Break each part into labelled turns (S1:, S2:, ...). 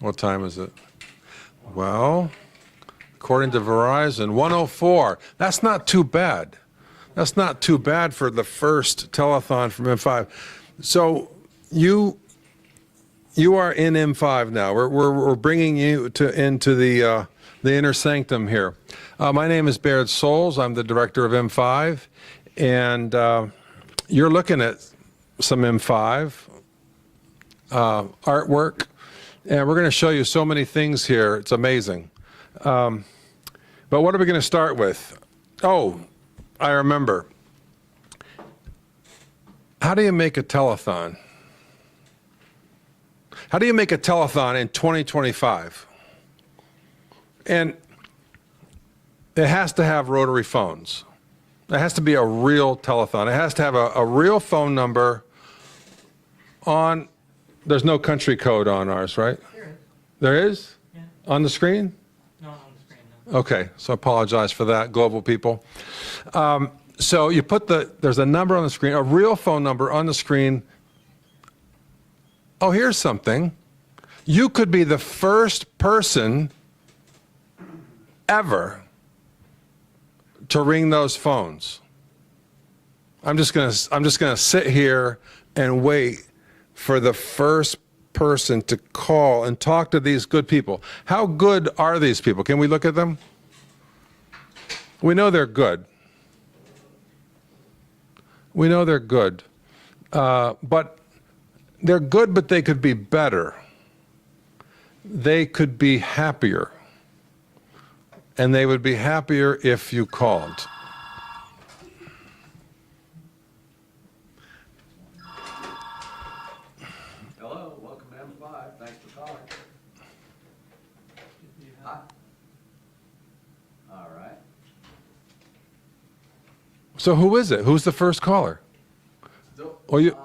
S1: What time is it? Well, according to Verizon, 104. That's not too bad. That's not too bad for the first telethon from M5. So you are in M5 now. We're bringing you into the inner sanctum here. My name is Baird Soules. I'm the director of M5, and you're looking at some M5 artwork, and we're going to show you so many things here. It's amazing. But what are we going to start with? Oh, I remember. How do you make a telethon? How do you make a telethon in 2025? And it has to have rotary phones. It has to be a real telethon. It has to have a real phone number on. There's no country code on ours, right? There is? Yeah. On the screen? No, on the screen, no. Okay, so I apologize for that, global people. So you put there's a number on the screen, a real phone number on the screen. Oh, here's something. You could be the first person ever to ring those phones. I'm just gonna sit here and wait for the first person to call and talk to these good people. How good are these people? Can we look at them? We know they're good. We know they're good. But they're good, but they could be better. They could be happier. And they would be happier if you called.
S2: Hello, welcome to M5. Thanks for calling. Hi. All right.
S1: So who is it? Who's the first caller? Well, you.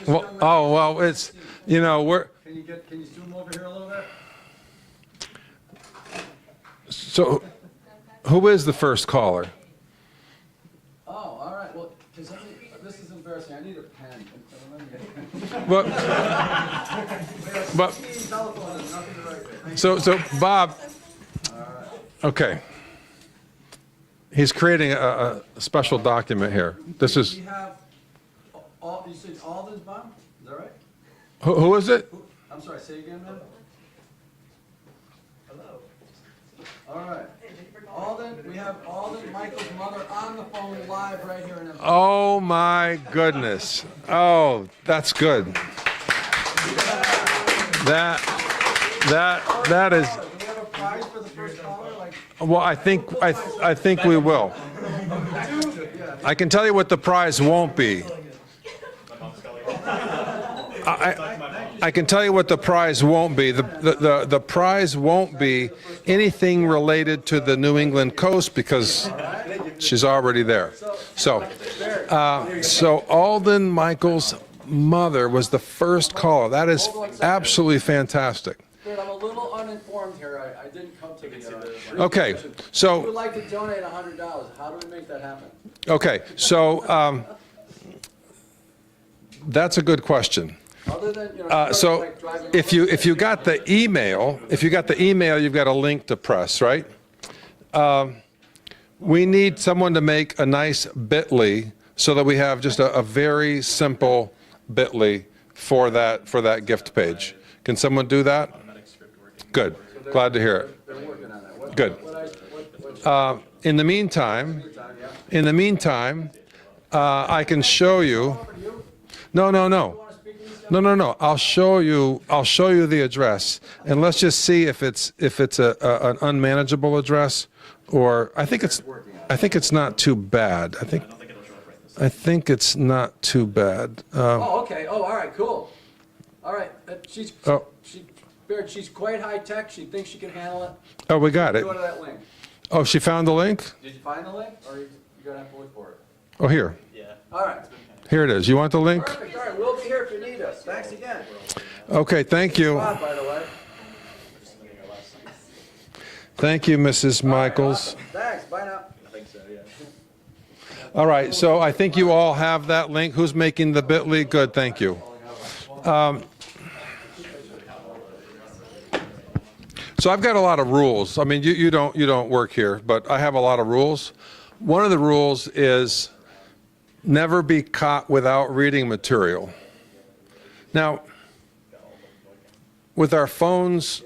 S1: Well, it's, you know, we're.
S2: Can you zoom over here a little bit?
S1: So, who is the first caller?
S2: Oh, all right. Well, this is embarrassing. I need a pen.
S1: So Bob. Okay. He's creating a special document here. This is.
S2: We have all. You said Alden's Bob? Is that right?
S1: Who is it?
S2: I'm sorry. Say again, man. All right. Alden, we have Alden, Michael's mother, on the phone live right here in M5.
S1: Oh my goodness. Oh, that's good. That is.
S2: Do we have a prize for the first caller?
S1: Well, I think we will. I can tell you what the prize won't be. I can tell you what the prize won't be. The prize won't be anything related to the New England coast because she's already there. So Alden Michael's mother was the first caller. That is absolutely fantastic.
S2: I'm a little uninformed here. I didn't come to the.
S1: Okay, so.
S2: We would like to donate $100. How do we make that happen?
S1: Okay, so that's a good question.
S2: Other than, you know,
S1: So if you got the email, you've got a link to press, right? We need someone to make a nice bit.ly so that we have just a very simple bit.ly for that gift page. Can someone do that? Good. Glad to hear it.
S2: they're working on that.
S1: Good. In the meantime, I can show you. No. I'll show you the address, and let's just see if it's an unmanageable address, or I think it's not too bad. I think it's not too bad.
S2: Oh, okay. Oh, all right. Cool. All right. Baird, she's quite high tech. She thinks she can handle it.
S1: Oh, we got it.
S2: Go to that link.
S1: Oh, she found the link?
S2: Did you find the link, or you gonna have to look for it?
S1: Oh, here.
S2: Yeah. All right.
S1: Here it is. You want the link?
S2: Perfect. All right. We'll be here if you need us. Thanks again.
S1: Okay, thank you.
S2: Bob, by the way.
S1: Thank you, Mrs. Michaels.
S2: Thanks. Bye now.
S1: All right, so I think you all have that link. Who's making the bit.ly? Good, thank you. So I've got a lot of rules. I mean, you don't work here, but I have a lot of rules. One of the rules is never be caught without reading material. Now, with our phones,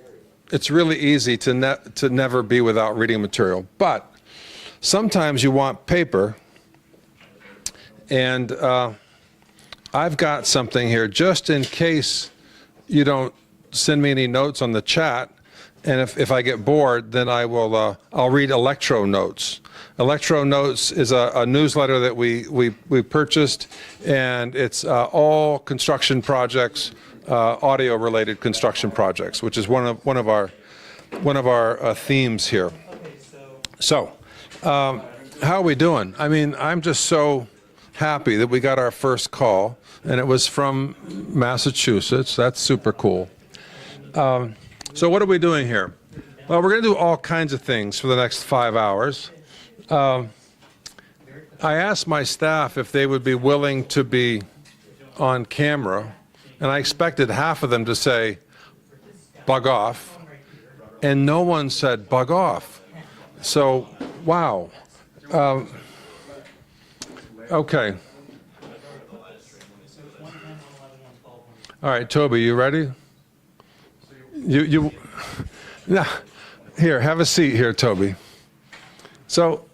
S1: it's really easy to never be without reading material. But sometimes you want paper, and I've got something here just in case you don't send me any notes on the chat. And if I get bored, then I'll read Electro Notes. Electro Notes is a newsletter that we purchased, and it's all construction projects, audio-related construction projects, which is one of our themes here. So, how are we doing? I mean, I'm just so happy that we got our first call, and it was from Massachusetts. That's super cool. So what are we doing here? Well, we're going to do all kinds of things for the next 5 hours. I asked my staff if they would be willing to be on camera, and I expected half of them to say, bug off, and no one said bug off. So, wow. Okay. All right, Toby, you ready? Now, here, have a seat here, Toby. So,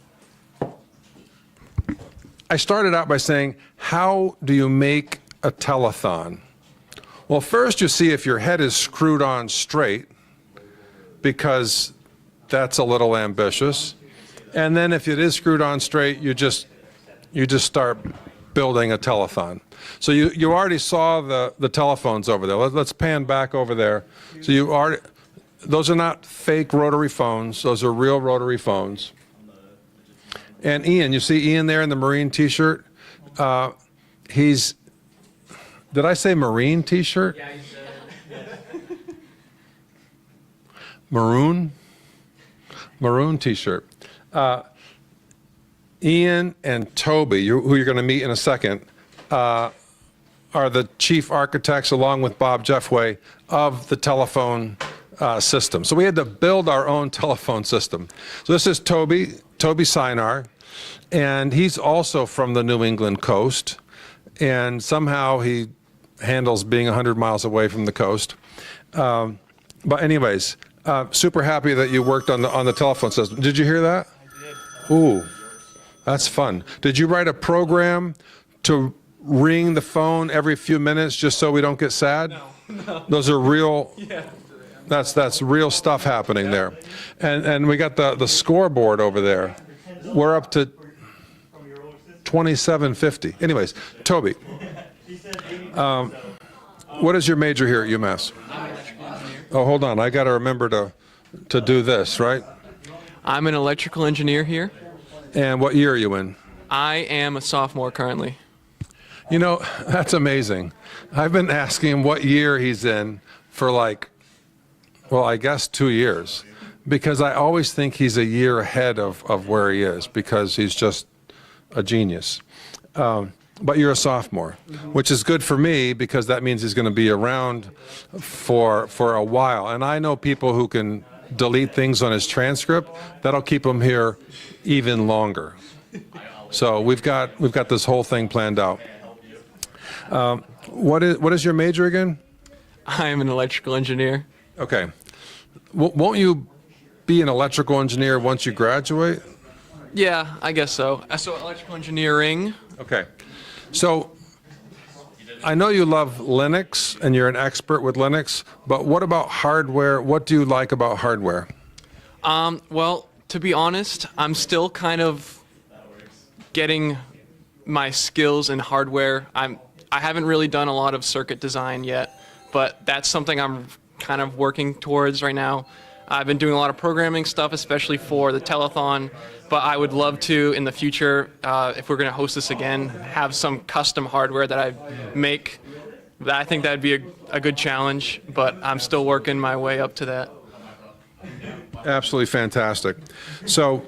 S1: I started out by saying, how do you make a telethon? Well, first you see if your head is screwed on straight, because that's a little ambitious. And then if it is screwed on straight, you just start building a telethon. So you already saw the telephones over there. Let's pan back over there. So those are not fake rotary phones. Those are real rotary phones. And Ian, you see Ian there in the Marine t-shirt? Did I say Marine t-shirt? Yeah, you said. Maroon t-shirt. Ian and Toby, who you're going to meet in a second, are the chief architects, along with Bob Jeffway, of the telephone system. So we had to build our own telephone system. So this is Toby Sinar, and he's also from the New England coast, and somehow he handles being 100 miles away from the coast. But anyways, super happy that you worked on the telephone system. Did you hear that? I did. Ooh, that's fun. Did you write a program to ring the phone every few minutes just so we don't get sad? No. Those are real. Yeah. That's real stuff happening there. And we got the scoreboard over there. We're up to 2750. Anyways, Toby, what is your major here at UMass? I'm an electrical engineer. Oh, hold on. I got to remember to do this, right?
S3: I'm an electrical engineer here.
S1: And what year are you in?
S3: I am a sophomore currently.
S1: You know, that's amazing. I've been asking him what year he's in for I guess 2 years, because I always think he's a year ahead of where he is, because he's just a genius. But you're a sophomore, which is good for me, because that means he's going to be around for a while. And I know people who can delete things on his transcript. That'll keep him here even longer. So we've got this whole thing planned out. What is your major again?
S3: I am an electrical engineer.
S1: Okay. Won't you be an electrical engineer once you graduate?
S3: Yeah, I guess so. So electrical engineering.
S1: Okay. So I know you love Linux and you're an expert with Linux, but what about hardware? What do you like about hardware?
S3: Well, to be honest, I'm still kind of getting my skills in hardware. I haven't really done a lot of circuit design yet, but that's something I'm kind of working towards right now. I've been doing a lot of programming stuff, especially for the telethon, but I would love to, in the future, if we're going to host this again, have some custom hardware that I make. I think that'd be a good challenge, but I'm still working my way up to that.
S1: Absolutely fantastic. So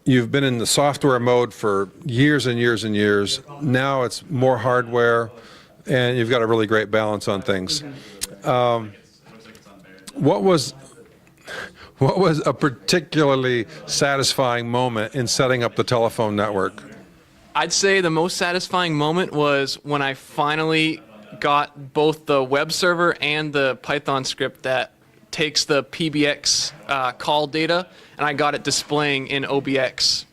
S1: you've been in the software mode for years and years and years. Now it's more hardware, and you've got a really great balance on things. what was a particularly satisfying moment in setting up the telephone network?
S3: I'd say the most satisfying moment was when I finally got both the web server and the Python script that takes the PBX call data, and I got it displaying in OBS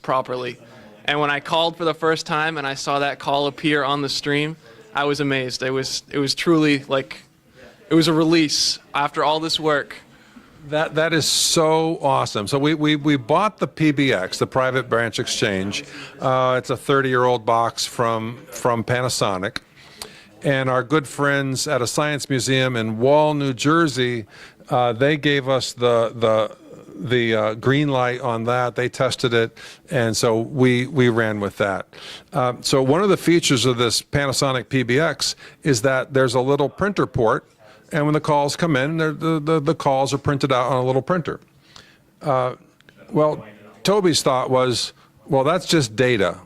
S3: properly. And when I called for the first time and I saw that call appear on the stream, I was amazed. It was truly like, it was a release after all this work.
S1: That is so awesome. So we bought the PBX, the Private Branch Exchange. It's a 30-year-old box from Panasonic. And our good friends at a science museum in Wall, New Jersey, they gave us the green light on that. They tested it, and so we ran with that. So one of the features of this Panasonic PBX is that there's a little printer port, and when the calls come in, the calls are printed out on a little printer. Well, Toby's thought was, well, that's just data.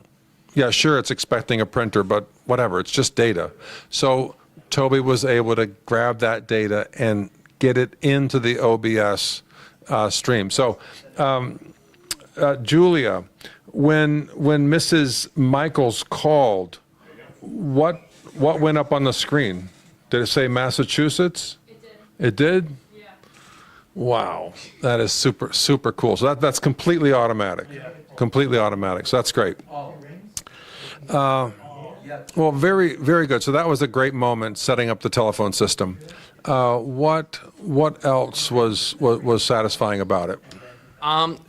S1: Yeah, sure, it's expecting a printer, but whatever, it's just data. So Toby was able to grab that data and get it into the OBS stream. So, Julia, when Mrs. Michaels called, what went up on the screen? Did it say Massachusetts?
S4: It did.
S1: It did?
S4: Yeah.
S1: Wow, that is super cool. So that's completely automatic. Completely automatic. So that's great. Well, very good. So that was a great moment setting up the telephone system. What else was satisfying about it?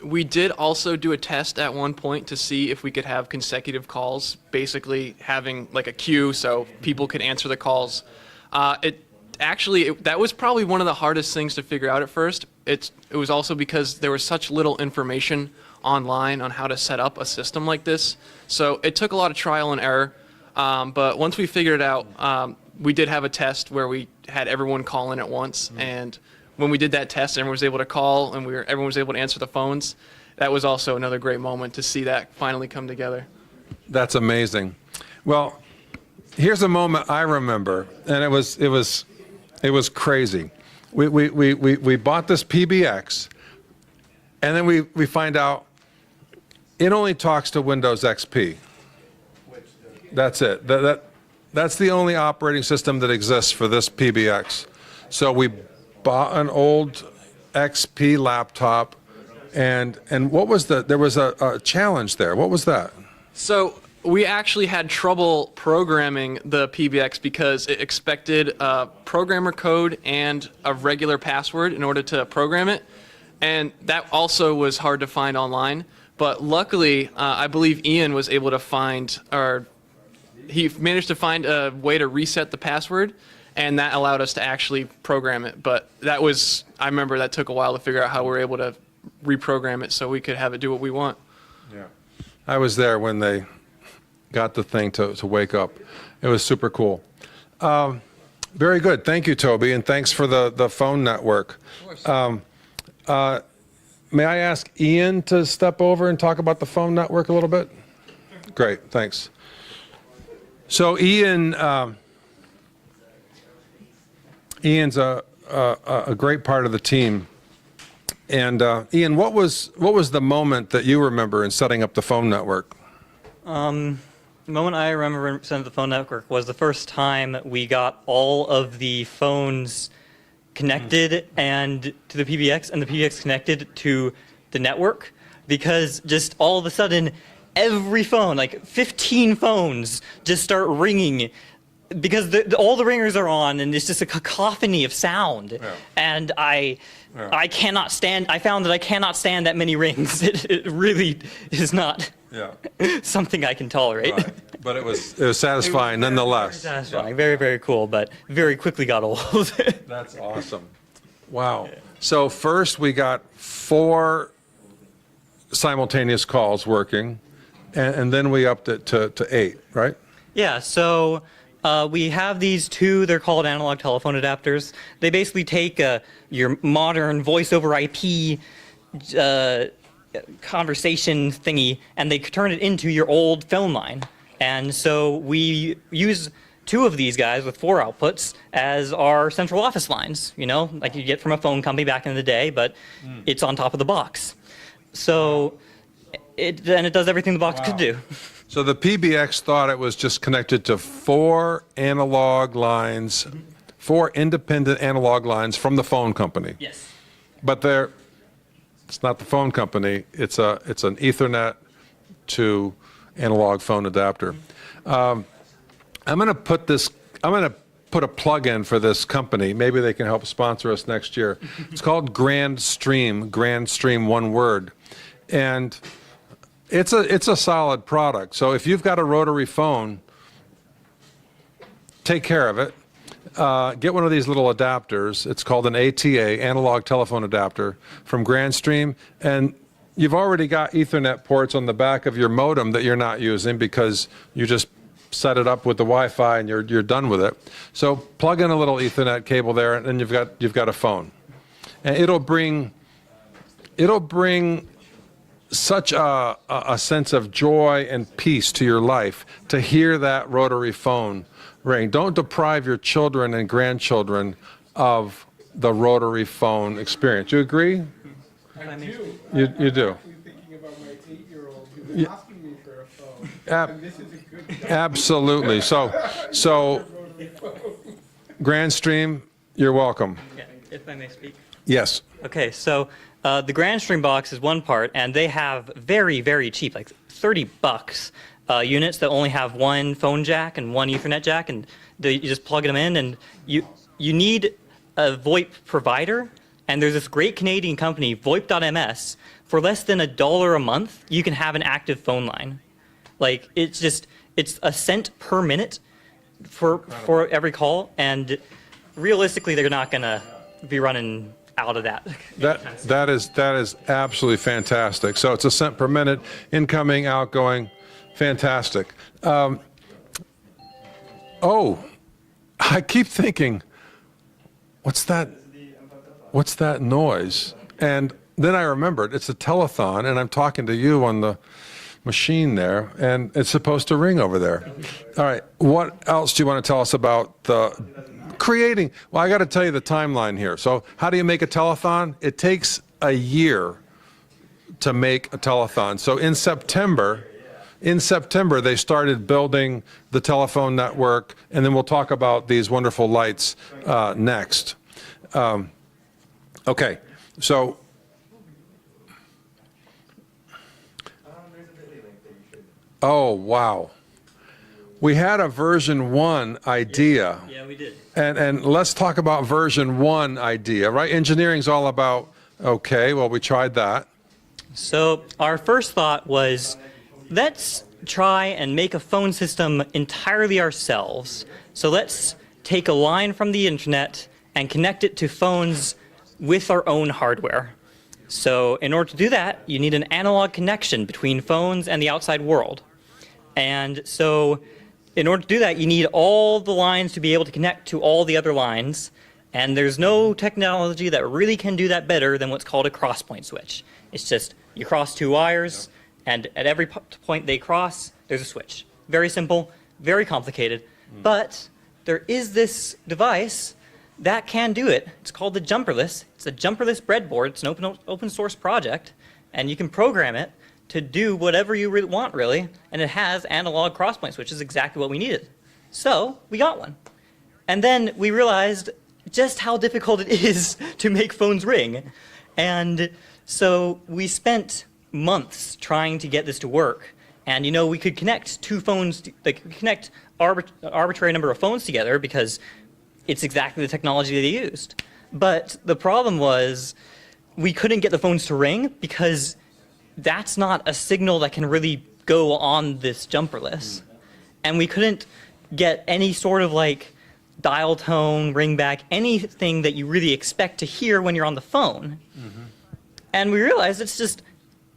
S3: We did also do a test at one point to see if we could have consecutive calls, basically having like a queue so people could answer the calls. That was probably one of the hardest things to figure out at first. It was also because there was such little information online on how to set up a system like this. So it took a lot of trial and error. But once we figured it out, we did have a test where we had everyone call in at once. And when we did that test, everyone was able to call and everyone was able to answer the phones. That was also another great moment to see that finally come together.
S1: That's amazing. Well, here's a moment I remember, and it was crazy. We bought this PBX, and then we find out it only talks to Windows XP. That's it. That's the only operating system that exists for this PBX. So we bought an old XP laptop, and what was there was a challenge there. What was that?
S3: So we actually had trouble programming the PBX because it expected a programmer code and a regular password in order to program it. And that also was hard to find online. But luckily, I believe Ian was able to he managed to find a way to reset the password, and that allowed us to actually program it. But I remember that took a while to figure out how we were able to reprogram it so we could have it do what we want.
S1: Yeah. I was there when they got the thing to wake up. It was super cool. Very good. Thank you, Toby, and thanks for the phone network. May I ask Ian to step over and talk about the phone network a little bit? Great, thanks. So Ian's a great part of the team. And Ian, what was the moment that you remember in setting up the phone network?
S5: The moment I remember setting up the phone network was the first time we got all of the phones connected and to the PBX, and the PBX connected to the network, because just all of a sudden every phone, like 15 phones, just start ringing because all the ringers are on, and it's just a cacophony of sound. Yeah. And I cannot stand. I found that I cannot stand that many rings. It really is not something I can tolerate.
S1: Right. But it was satisfying nonetheless.
S5: Very satisfying, very, very cool, but very quickly got old.
S1: That's awesome. Wow. So first we got 4 simultaneous calls working, and then we upped it to 8, right?
S5: Yeah, so we have these 2, they're called analog telephone adapters. They basically take your modern voice over IP conversation thingy, and they turn it into your old phone line. And so we use 2 of these guys with 4 outputs as our central office lines, like you get from a phone company back in the day, but it's on top of the box. So it does everything the box could do.
S1: So the PBX thought it was just connected to 4 analog lines, 4 independent analog lines from the phone company.
S5: Yes.
S1: But it's not the phone company. It's an Ethernet to analog phone adapter. I'm going to put a plug in for this company. Maybe they can help sponsor us next year. It's called Grand Stream, one word. And it's a solid product. So if you've got a rotary phone, take care of it. Get one of these little adapters. It's called an ATA, analog telephone adapter, from GrandStream, and you've already got Ethernet ports on the back of your modem that you're not using because you just set it up with the Wi-Fi and you're done with it. So plug in a little Ethernet cable there, and then you've got a phone, and it'll bring such a sense of joy and peace to your life to hear that rotary phone ring. Don't deprive your children and grandchildren of the rotary phone experience. You agree?
S4: I do.
S1: You do.
S4: I'm thinking about my 8-year-old who's been asking me for a phone. And this is a good time.
S1: Absolutely. So GrandStream, you're welcome.
S5: Yeah, if I may speak.
S1: Yes.
S5: Okay, so the GrandStream box is one part, and they have very, very cheap, like $30 units that only have 1 phone jack and 1 Ethernet jack, and you just plug them in, and you need a VoIP provider, and there's this great Canadian company, VoIP.ms. For less than $1 a month, you can have an active phone line. Like, it's a cent per minute for every call, and realistically, they're not going to be running out of that.
S1: That is absolutely fantastic. So it's a cent per minute, incoming, outgoing, fantastic. I keep thinking, what's that noise? And then I remembered it's a telethon, and I'm talking to you on the machine there, and it's supposed to ring over there. All right, what else do you want to tell us about the creating? Well, I got to tell you the timeline here. So how do you make a telethon? It takes a year to make a telethon. So in September, they started building the telephone network, and then we'll talk about these wonderful lights next. Okay, so oh, wow. We had a version 1 idea.
S5: Yeah, we did.
S1: And let's talk about version 1 idea, right? Engineering's all about, okay, well, we tried that.
S5: So our first thought was, let's try and make a phone system entirely ourselves. So let's take a line from the internet and connect it to phones with our own hardware. So in order to do that, you need an analog connection between phones and the outside world. And so in order to do that, you need all the lines to be able to connect to all the other lines. And there's no technology that really can do that better than what's called a cross-point switch. It's just you cross 2 wires, and at every point they cross, there's a switch. Very simple, very complicated. But there is this device that can do it. It's called the Jumperless. It's a Jumperless breadboard. It's an open source project, and you can program it to do whatever you want, really, and it has analog crosspoints, which is exactly what we needed. So we got one. And then we realized just how difficult it is to make phones ring. And so we spent months trying to get this to work. And we could connect 2 phones, connect arbitrary number of phones together because it's exactly the technology they used. But the problem was we couldn't get the phones to ring because that's not a signal that can really go on this Jumperless. And we couldn't get any sort of dial tone, ring back, anything that you really expect to hear when you're on the phone. Mm-hmm. And we realized it's just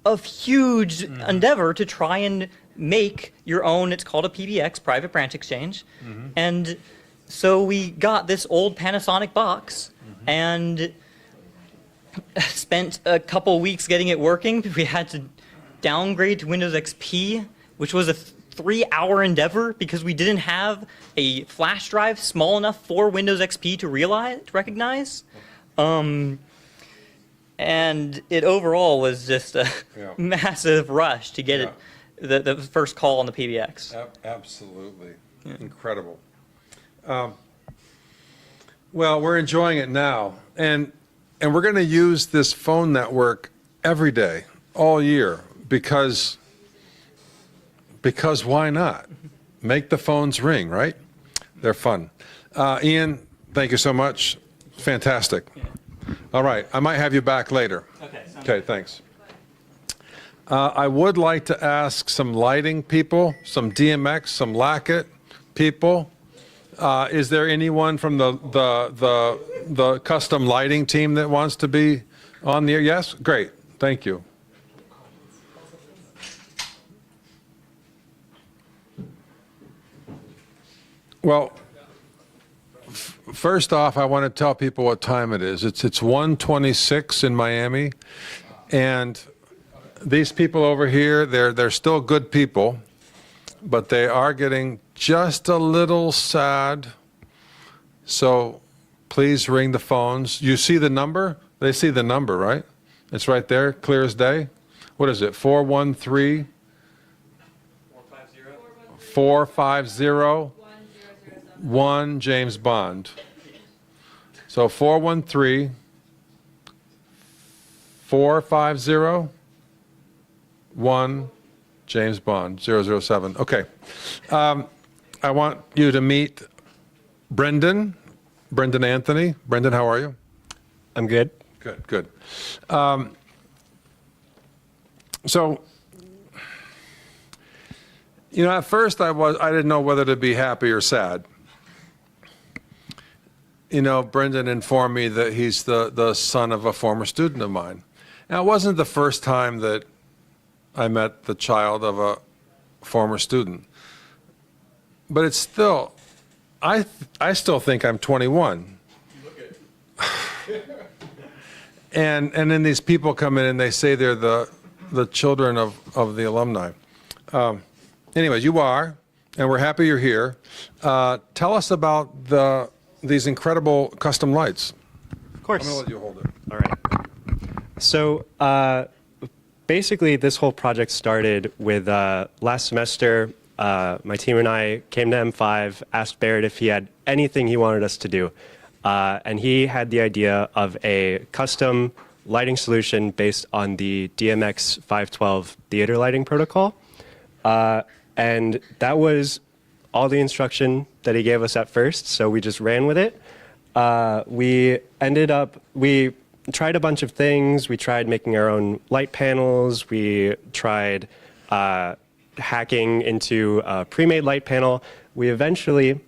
S5: a huge endeavor to try and make your own, it's called a PBX, private branch exchange. Mm-hmm. And so we got this old Panasonic box and spent a couple weeks getting it working. We had to downgrade to Windows XP, which was 3-hour endeavor because we didn't have a flash drive small enough for Windows XP to recognize. And it overall was just a
S1: Yeah.
S5: massive rush to get the first call on the PBX.
S1: Absolutely. Incredible. Well, we're enjoying it now. And we're going to use this phone network every day, all year, because why not? Make the phones ring, right? They're fun. Ian, thank you so much. Fantastic. All right, I might have you back later. Okay, thanks. I would like to ask some lighting people, some DMX, some Lackett people. Is there anyone from the custom lighting team that wants to be on the air? Yes? Great. Thank you. Well, first off, I want to tell people what time it is. It's 1:26 in Miami, and these people over here, they're still good people, but they are getting just a little sad. So please ring the phones. You see the number? They see the number, right? It's right there, clear as day. What is it? 413 450 1 James Bond. So 413 450 1 James Bond 007. Okay. I want you to meet Brendan Anthony. Brendan, how are you?
S6: I'm good.
S1: Good. So, at first I didn't know whether to be happy or sad. Brendan informed me that he's the son of a former student of mine. Now, it wasn't the first time that I met the child of a former student, but it's still, I still think I'm 21. And then these people come in and they say they're the children of the alumni. Anyways, you are, and we're happy you're here. Tell us about these incredible custom lights.
S6: Of course.
S1: I'm going to let you hold it.
S6: All right. So basically, this whole project started with last semester. My team and I came to M5, asked Baird if he had anything he wanted us to do. And he had the idea of a custom lighting solution based on the DMX 512 theater lighting protocol. And that was all the instruction that he gave us at first, so we just ran with it. We tried a bunch of things. We tried making our own light panels. We tried hacking into a pre-made light panel. We eventually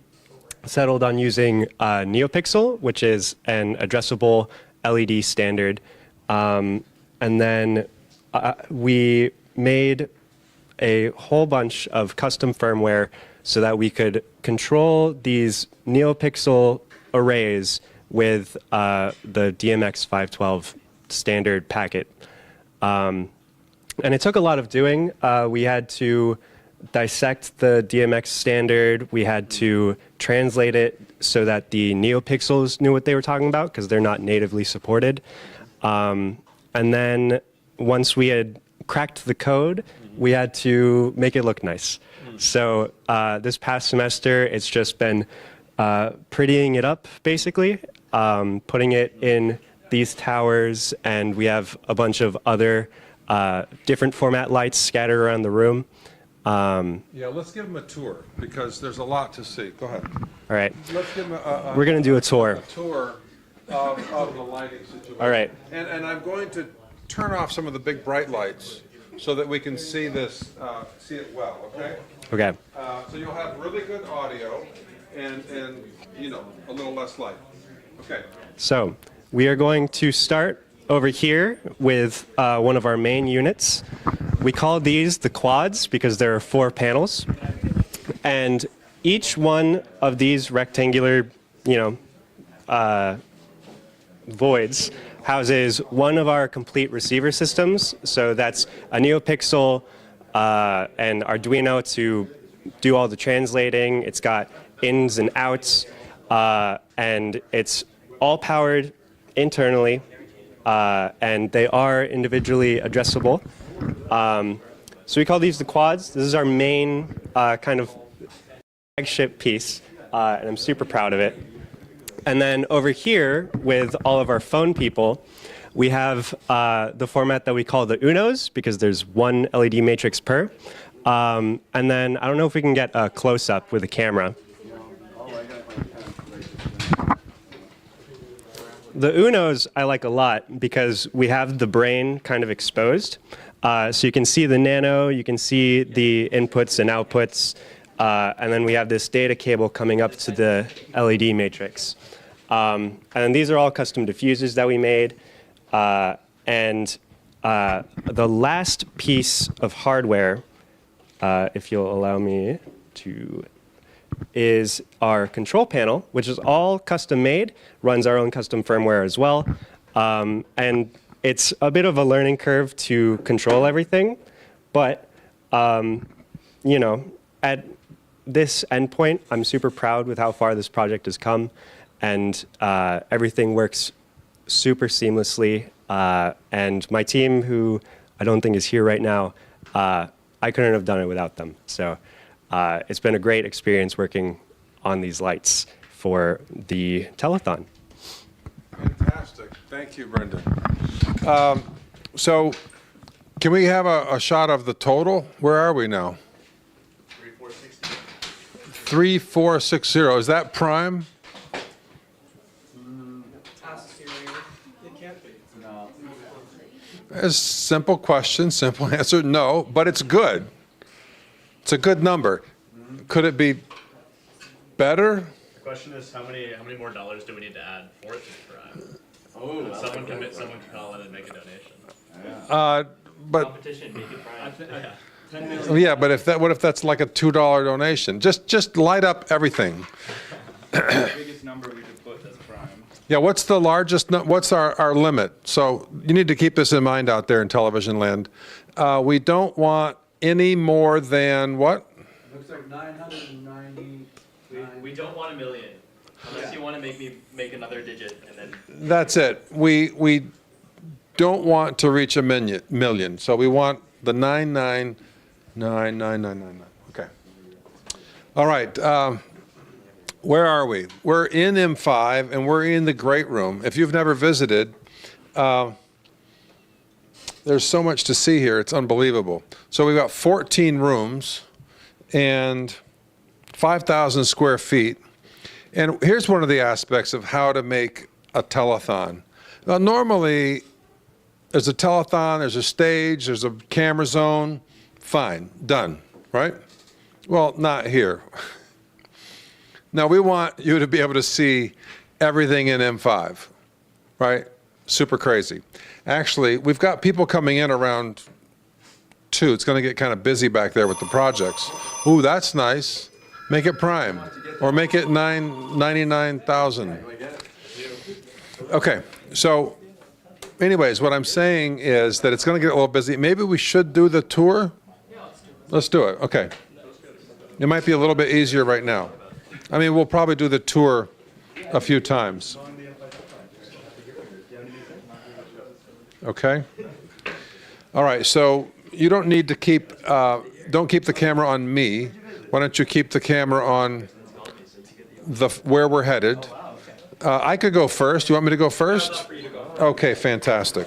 S6: settled on using NeoPixel, which is an addressable LED standard. And then we made a whole bunch of custom firmware so that we could control these NeoPixel arrays with the DMX 512 standard packet. And it took a lot of doing. We had to dissect the DMX standard. We had to translate it so that the NeoPixels knew what they were talking about because they're not natively supported. And then once we had cracked the code, we had to make it look nice. So this past semester, it's just been prettying it up, basically, putting it in these towers, and we have a bunch of other different format lights scattered around the room.
S1: Yeah, let's give them a tour because there's a lot to see. Go ahead.
S6: All right.
S1: Let's give them
S6: We're going to do a tour.
S1: A tour of the lighting situation.
S6: All right.
S1: And I'm going to turn off some of the big bright lights so that we can see this, see it well, okay?
S6: Okay.
S1: So you'll have really good audio and a little less light. Okay.
S6: So we are going to start over here with one of our main units. We call these the quads because there are 4 panels. And each one of these rectangular, voids houses one of our complete receiver systems. So that's a NeoPixel and Arduino to do all the translating. It's got ins and outs, and it's all powered internally, and they are individually addressable. So we call these the quads. This is our main kind of flagship piece, and I'm super proud of it. And then over here, with all of our phone people, we have the format that we call the Unos, because there's one LED matrix per. And then I don't know if we can get a close-up with a camera. The Unos I like a lot because we have the brain kind of exposed. So you can see the nano, you can see the inputs and outputs, and then we have this data cable coming up to the LED matrix. And these are all custom diffusers that we made. And the last piece of hardware, if you'll allow me to, is our control panel, which is all custom made, runs our own custom firmware as well. And it's a bit of a learning curve to control everything, but you know, at this endpoint, I'm super proud with how far this project has come, and everything works super seamlessly. And my team, who I don't think is here right now, I couldn't have done it without them. So it's been a great experience working on these lights for the telethon.
S1: Fantastic. Thank you, Brendan. So can we have a shot of the total? Where are we now? 3460. Is that prime? A simple question, simple answer, no, but it's good. It's a good number. Could it be better?
S7: The question is, how many more dollars do we need to add for it to thrive? Oh, someone can call in and make a donation.
S1: But
S5: Competition, make it prime.
S1: yeah, but what if that's like a $2 donation? Just light up everything.
S4: The biggest number we could put as prime.
S1: Yeah, what's the largest, what's our limit? So you need to keep this in mind out there in television land. We don't want any more than what?
S2: Looks like 990.
S5: We don't want 1 million, unless you want to make another digit and then.
S1: That's it. We don't want to reach a million. So we want the 9999999. Okay. All right. Where are we? We're in M5 and we're in the great room. If you've never visited, there's so much to see here. It's unbelievable. So we've got 14 rooms and 5,000 square feet. And here's one of the aspects of how to make a telethon. Now, normally, there's a telethon, there's a stage, there's a camera zone. Fine, done, right? Well, not here. Now, we want you to be able to see everything in M5, right? Super crazy. Actually, we've got people coming in around 2. It's going to get kind of busy back there with the projects. Ooh, that's nice. Make it prime, or make it 99,000. Okay, so anyways, what I'm saying is that it's going to get a little busy. Maybe we should do the tour? Let's do it, okay. It might be a little bit easier right now. I mean, we'll probably do the tour a few times. Okay? All right, so you don't need to don't keep the camera on me. Why don't you keep the camera on where we're headed? I could go first. You want me to go first? Okay, fantastic.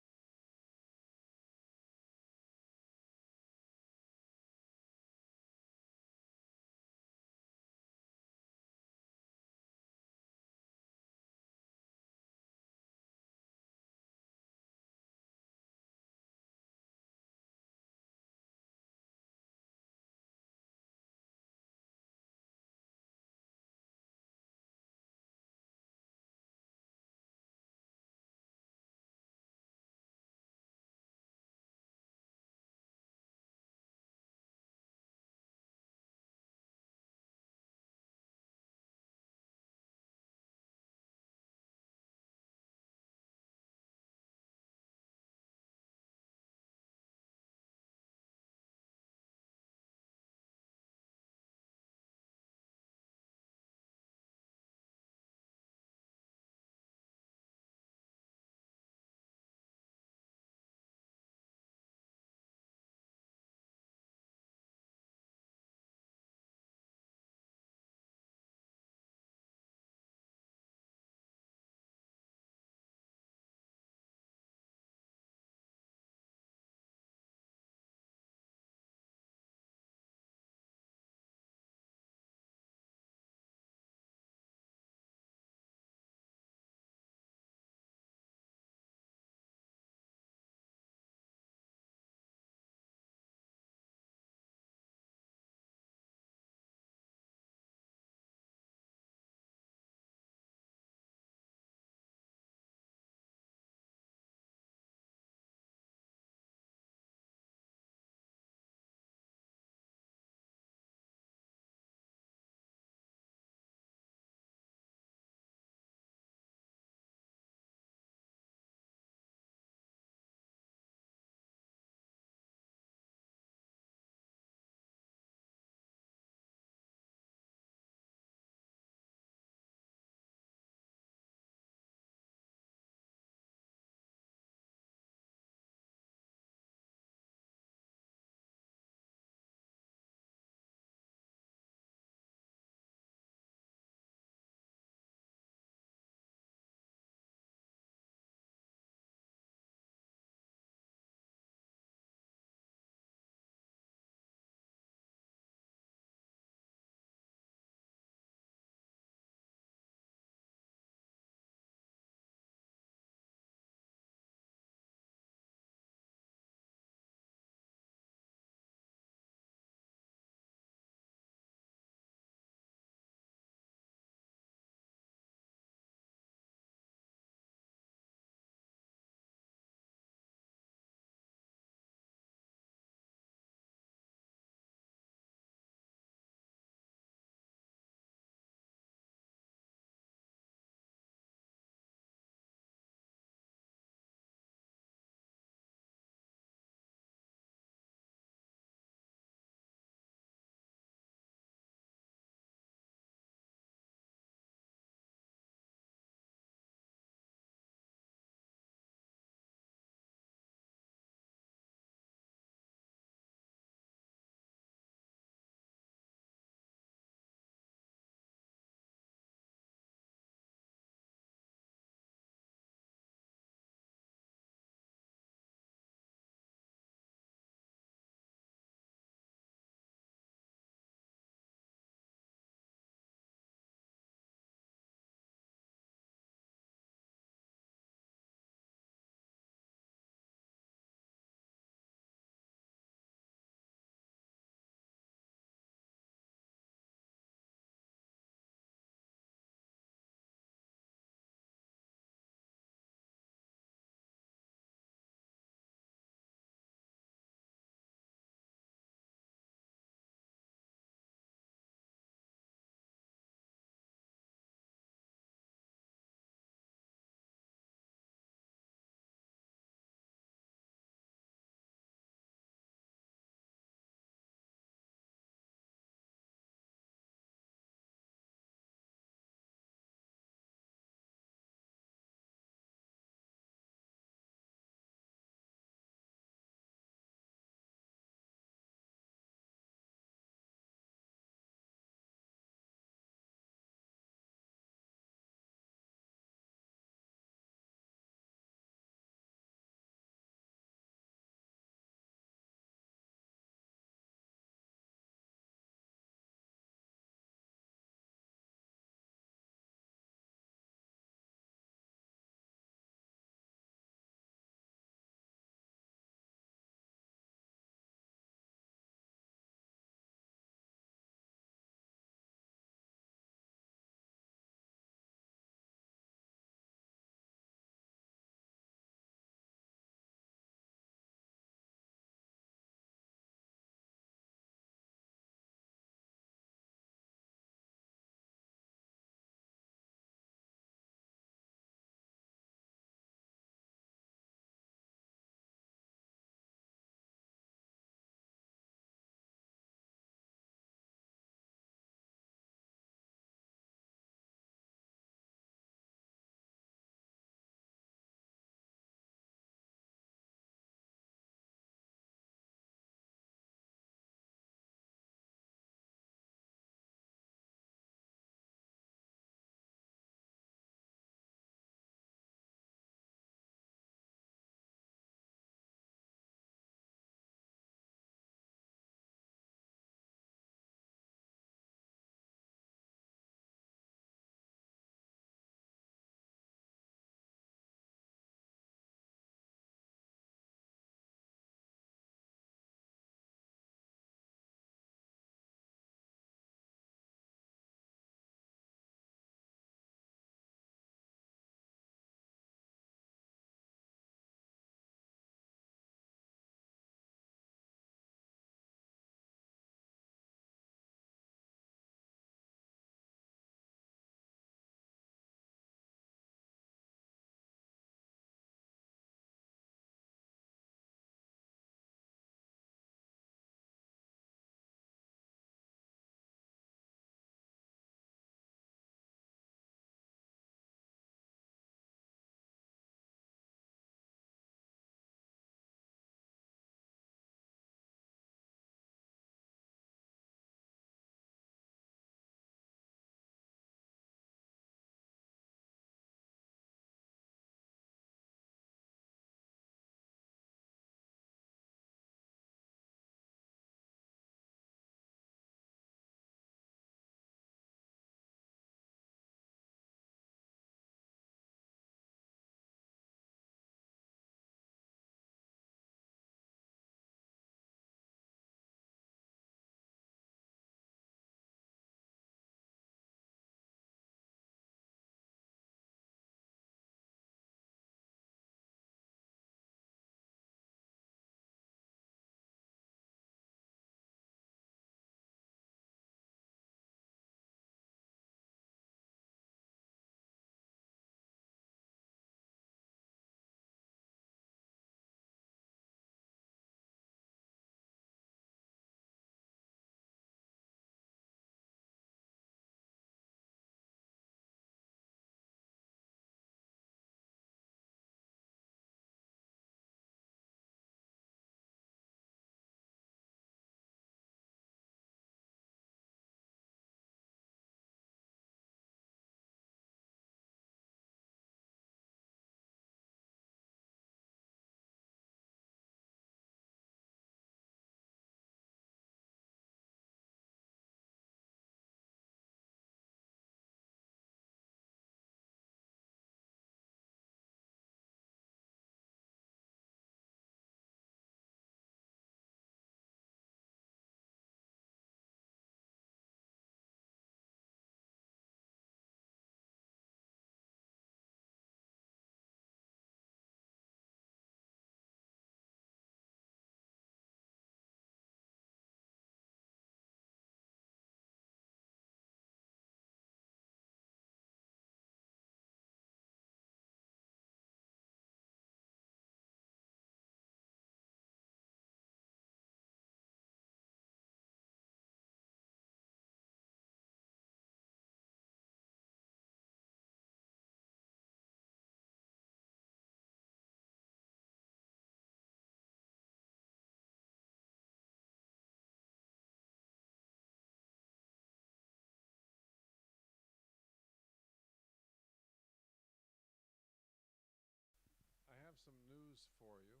S1: some news for you.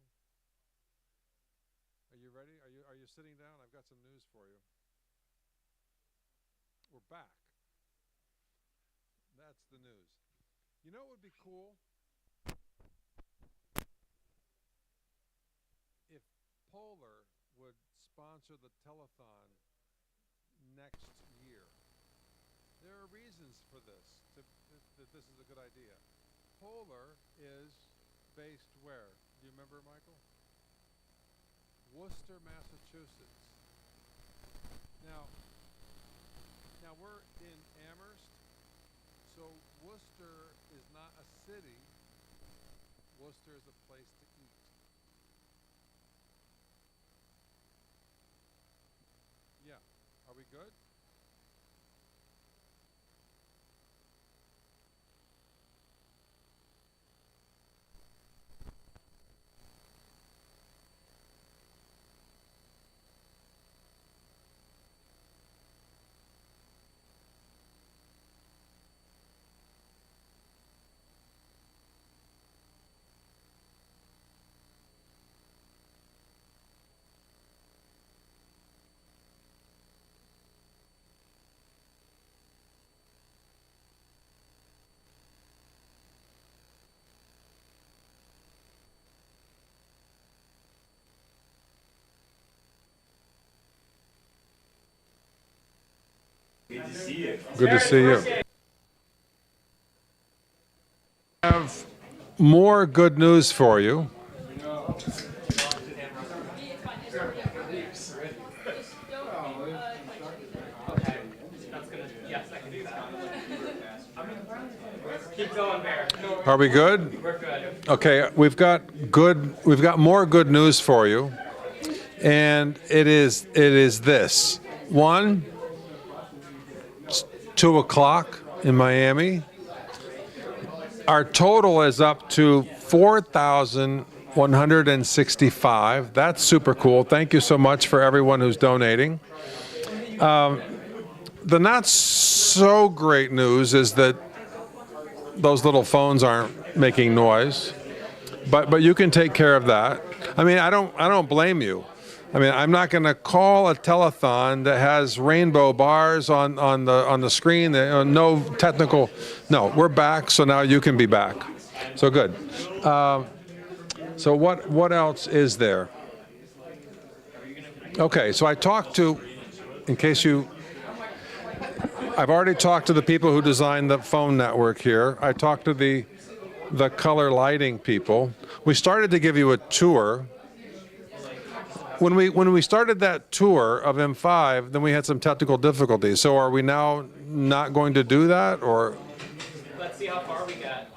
S1: Are you ready? Are you sitting down? I've got some news for you. We're back. That's the news. You know what would be cool? If Polar would sponsor the telethon next year. There are reasons for this, that this is a good idea. Polar is based where? Do you remember, Michael? Worcester, Massachusetts. Now we're in Amherst, so Worcester is not a city. Worcester is a place to eat. Yeah. Are we good?
S8: Good to see you.
S1: Good to see you. I have more good news for you.
S5: Keep going, Baird.
S1: Are we good?
S5: We're good.
S1: Okay, we've got more good news for you. And it is this. One, it's 2 o'clock in Miami. Our total is up to 4,165. That's super cool. Thank you so much for everyone who's donating. The not so great news is that those little phones aren't making noise, but you can take care of that. I mean, I don't blame you. I mean, I'm not going to call a telethon that has rainbow bars on the screen. No technical. No, we're back, so now you can be back. So good. So what else is there? Okay, so I talked to, in case I've already talked to the people who designed the phone network here. I talked to the color lighting people. We started to give you a tour. When we started that tour of M5, then we had some technical difficulties. So are we now not going to do that, or?
S5: Let's see how far we get.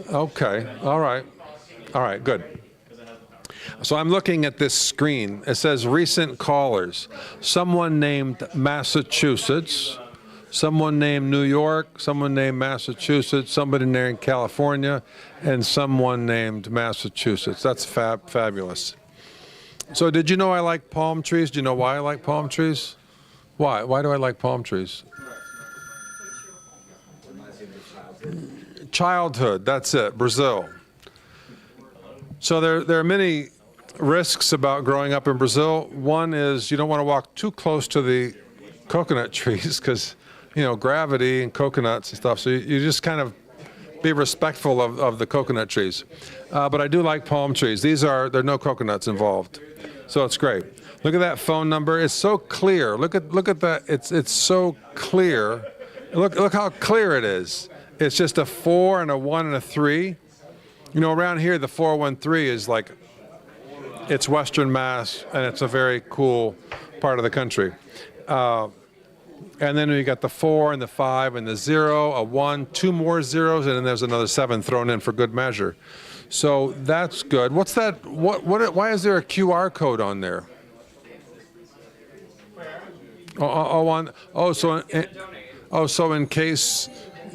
S1: Okay. All right. Good. So I'm looking at this screen. It says recent callers. Someone named Massachusetts, someone named New York, someone named Massachusetts, somebody named California, and someone named Massachusetts. That's fabulous. So did you know I like palm trees? Do you know why I like palm trees? Why? Why do I like palm trees? Childhood, that's it, Brazil. So there are many risks about growing up in Brazil. One is you don't want to walk too close to the coconut trees because, gravity and coconuts and stuff. So you just kind of be respectful of the coconut trees. But I do like palm trees. There are no coconuts involved. So it's great. Look at that phone number. It's so clear. Look at that. It's so clear. Look how clear it is. It's just a 4 and a 1 and a 3. Around here the 413 is like, it's Western Mass, and it's a very cool part of the country. And then you got the 4 and the 5 and the 0, a 1, 2 more zeros, and then there's another 7 thrown in for good measure. So that's good. What's that? Why is there a QR code on there? So in case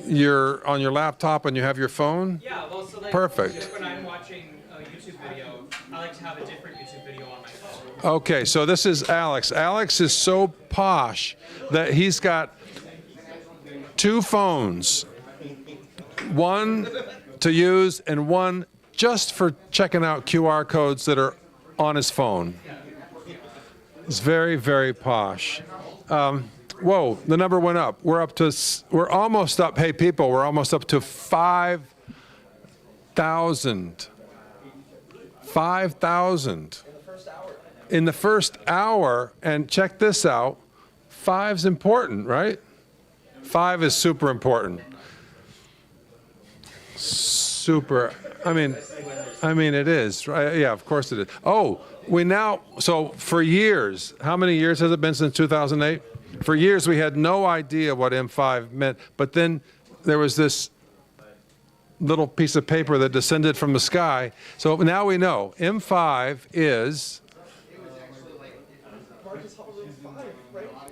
S1: you're on your laptop and you have your phone?
S5: Yeah, well, so like
S1: Perfect.
S5: when I'm watching a YouTube video, I like to have a different YouTube video on my phone.
S1: Okay, so this is Alex. Alex is so posh that he's got 2 phones. One to use and one just for checking out QR codes that are on his phone. It's very, very posh. Whoa, the number went up. We're almost up. Hey, people, we're almost up to 5,000. 5,000. In the first hour, and check this out, 5's important, right? 5 is super important. Super, I mean, it is, right? Yeah, of course it is. Oh, so for years, how many years has it been since 2008? For years, we had no idea what M5 meant, but then there was this little piece of paper that descended from the sky. So now we know M5 is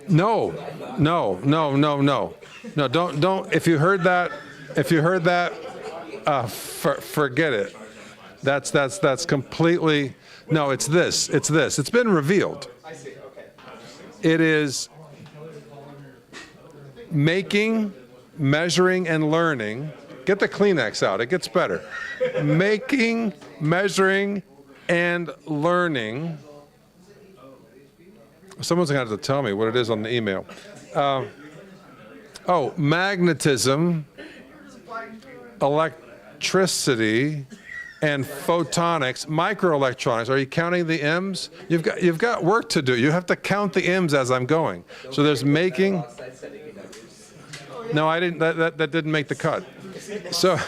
S1: no, don't. If you heard that, forget it. That's completely, no, it's this. It's been revealed. It is making, measuring, and learning. Get the Kleenex out, it gets better. Making, measuring, and learning. Someone's gonna have to tell me what it is on the email. Magnetism, electricity, and photonics, microelectronics. Are you counting the M's? You've got work to do. You have to count the M's as I'm going. So there's making. No, I didn't. That didn't make the cut. So,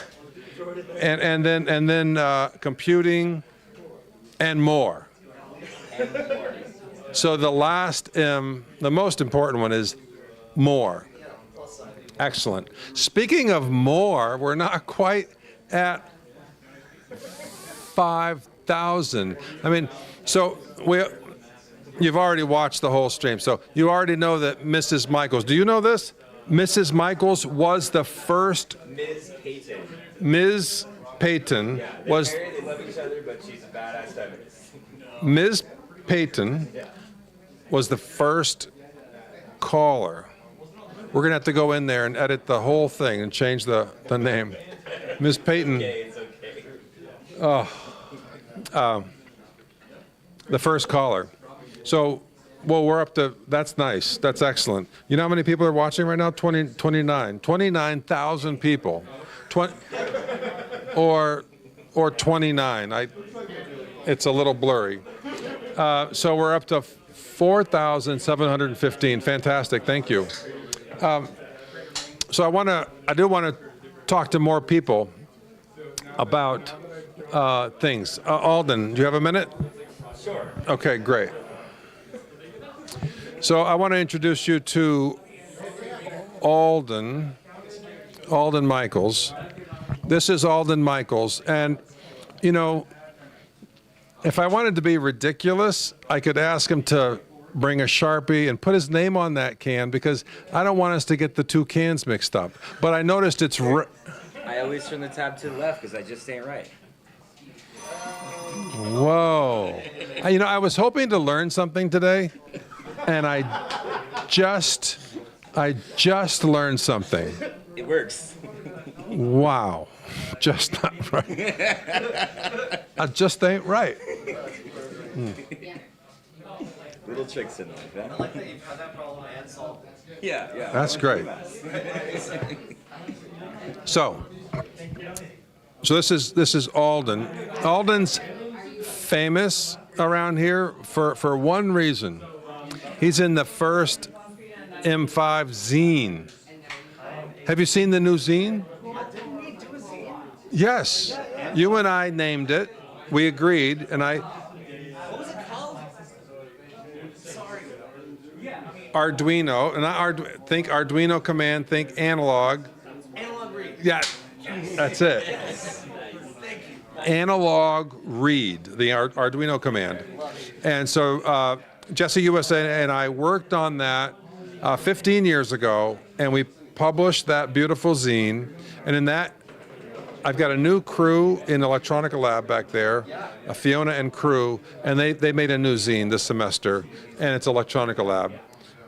S1: and then computing, and more. So the last M, the most important one, is more. Excellent. Speaking of more, we're not quite at 5,000. I mean, so you've already watched the whole stream, so you already know that Mrs. Michaels, do you know this? Mrs. Michaels was the first. Ms. Payton was.
S8: They love each other, but she's a badass feminist.
S1: Ms. Payton was the first caller. We're gonna have to go in there and edit the whole thing and change the name. Ms. Payton.
S8: It's okay.
S1: The first caller. So, well, we're up to, that's nice. That's excellent. You know how many people are watching right now? 29,000 people. Or 29. It's a little blurry. So we're up to 4,715. Fantastic. Thank you. So I do want to talk to more people about things. Alden, do you have a minute?
S8: Sure.
S1: Okay, great. So I want to introduce you to Alden Michaels. This is Alden Michaels, and you know, if I wanted to be ridiculous, I could ask him to bring a Sharpie and put his name on that can, because I don't want us to get the two cans mixed up. But I noticed it's.
S8: I always turn the tab to the left because I just ain't right.
S1: Whoa. You know, I was hoping to learn something today, and I just learned something.
S8: It works.
S1: Wow. Just not right. I just ain't right.
S8: Little tricks in life, huh? I like that you've had that problem and solved it. Yeah.
S1: That's great. So this is Alden. Alden's famous around here for one reason. He's in the first M5 zine. Have you seen the new zine?
S4: Didn't we do a zine?
S1: Yes. You and I named it. We agreed, and I.
S4: What was it called? Sorry.
S1: Arduino, and think Arduino command, think analog.
S4: Analog read.
S1: Yeah, that's it.
S4: Thank you.
S1: Analog read, the Arduino command. And so Jesse USA and I worked on that 15 years ago, and we published that beautiful zine. And in that, I've got a new crew in Electronica Lab back there, Fiona and crew, and they made a new zine this semester, and it's Electronica Lab.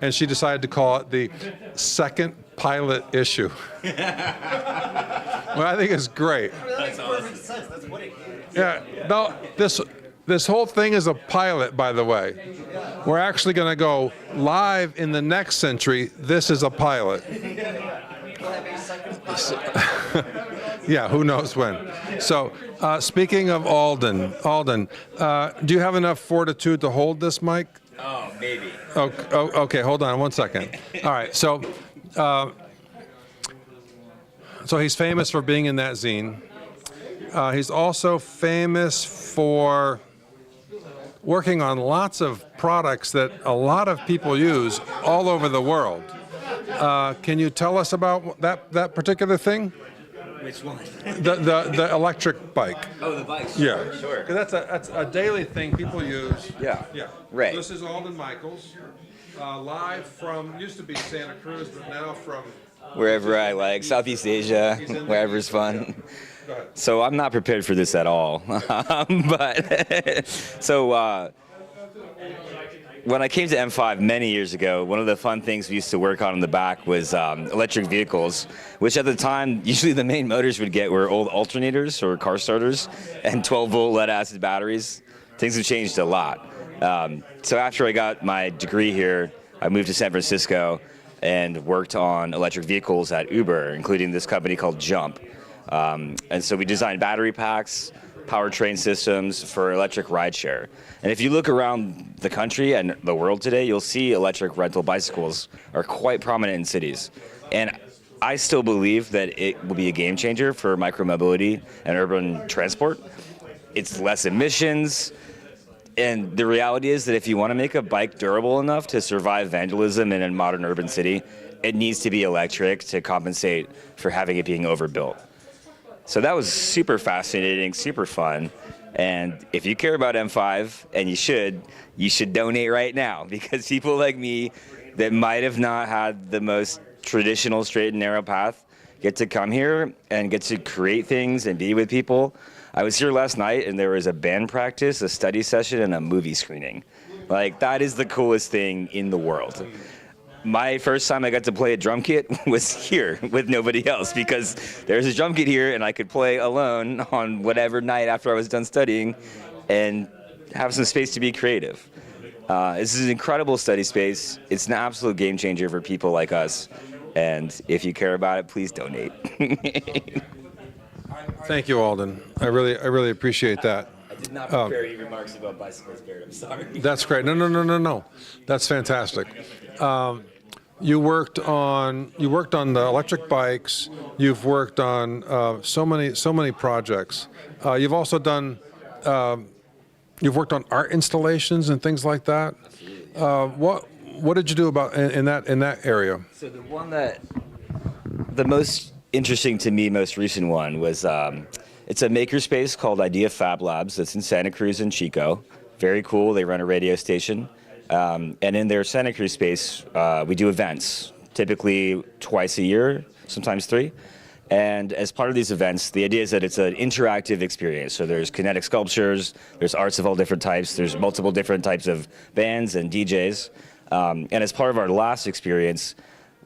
S1: And she decided to call it the second pilot issue. Well, I think it's great.
S4: That makes perfect sense. That's what it is.
S1: Yeah, no, this whole thing is a pilot, by the way. We're actually going to go live in the next century. This is a pilot. Yeah, who knows when. So, speaking of Alden, do you have enough fortitude to hold this mic?
S8: Oh, maybe.
S1: Okay, hold on 1 second. All right, so he's famous for being in that zine. He's also famous for working on lots of products that a lot of people use all over the world. Can you tell us about that particular thing?
S8: Which one?
S1: The electric bike.
S8: Oh, the bike.
S1: Yeah,
S8: Sure.
S1: 'Cause that's a daily thing people use.
S8: Yeah.
S1: Yeah.
S8: Right.
S1: This is Alden Michaels, live from, used to be Santa Cruz, but now from...
S9: Wherever I like, Southeast Asia, wherever's fun.
S1: Go ahead.
S9: So I'm not prepared for this at all. But so when I came to M5 many years ago, one of the fun things we used to work on in the back was electric vehicles, which at the time, usually the main motors would get were old alternators or car starters and 12-volt lead-acid batteries. Things have changed a lot. So after I got my degree here, I moved to San Francisco and worked on electric vehicles at Uber, including this company called Jump. And so we designed battery packs, powertrain systems for electric rideshare. And if you look around the country and the world today, you'll see electric rental bicycles are quite prominent in cities. And I still believe that it will be a game changer for micromobility and urban transport. It's less emissions. And the reality is that if you want to make a bike durable enough to survive vandalism in a modern urban city, it needs to be electric to compensate for having it being overbuilt. So that was super fascinating, super fun. And if you care about M5, and you should donate right now, because people like me that might have not had the most traditional straight and narrow path get to come here and get to create things and be with people. I was here last night and there was a band practice, a study session, and a movie screening. Like, that is the coolest thing in the world. My first time I got to play a drum kit was here with nobody else, because there's a drum kit here and I could play alone on whatever night after I was done studying and have some space to be creative. This is an incredible study space. It's an absolute game changer for people like us. And if you care about it, please donate.
S1: Thank you, Alden. I really appreciate that.
S9: I did not prepare any remarks about bicycles, Baird. I'm sorry.
S1: That's great. No. That's fantastic. You worked on the electric bikes. You've worked on so many projects. You've also done. You've worked on art installations and things like that. What did you do about in that area?
S9: So the most interesting to me, most recent one was it's a makerspace called Idea Fab Labs. That's in Santa Cruz and Chico. Very cool. They run a radio station. And in their Santa Cruz space, we do events, typically twice a year, sometimes 3. And as part of these events, the idea is that it's an interactive experience. So there's kinetic sculptures, there's arts of all different types, there's multiple different types of bands and DJs. And as part of our last experience,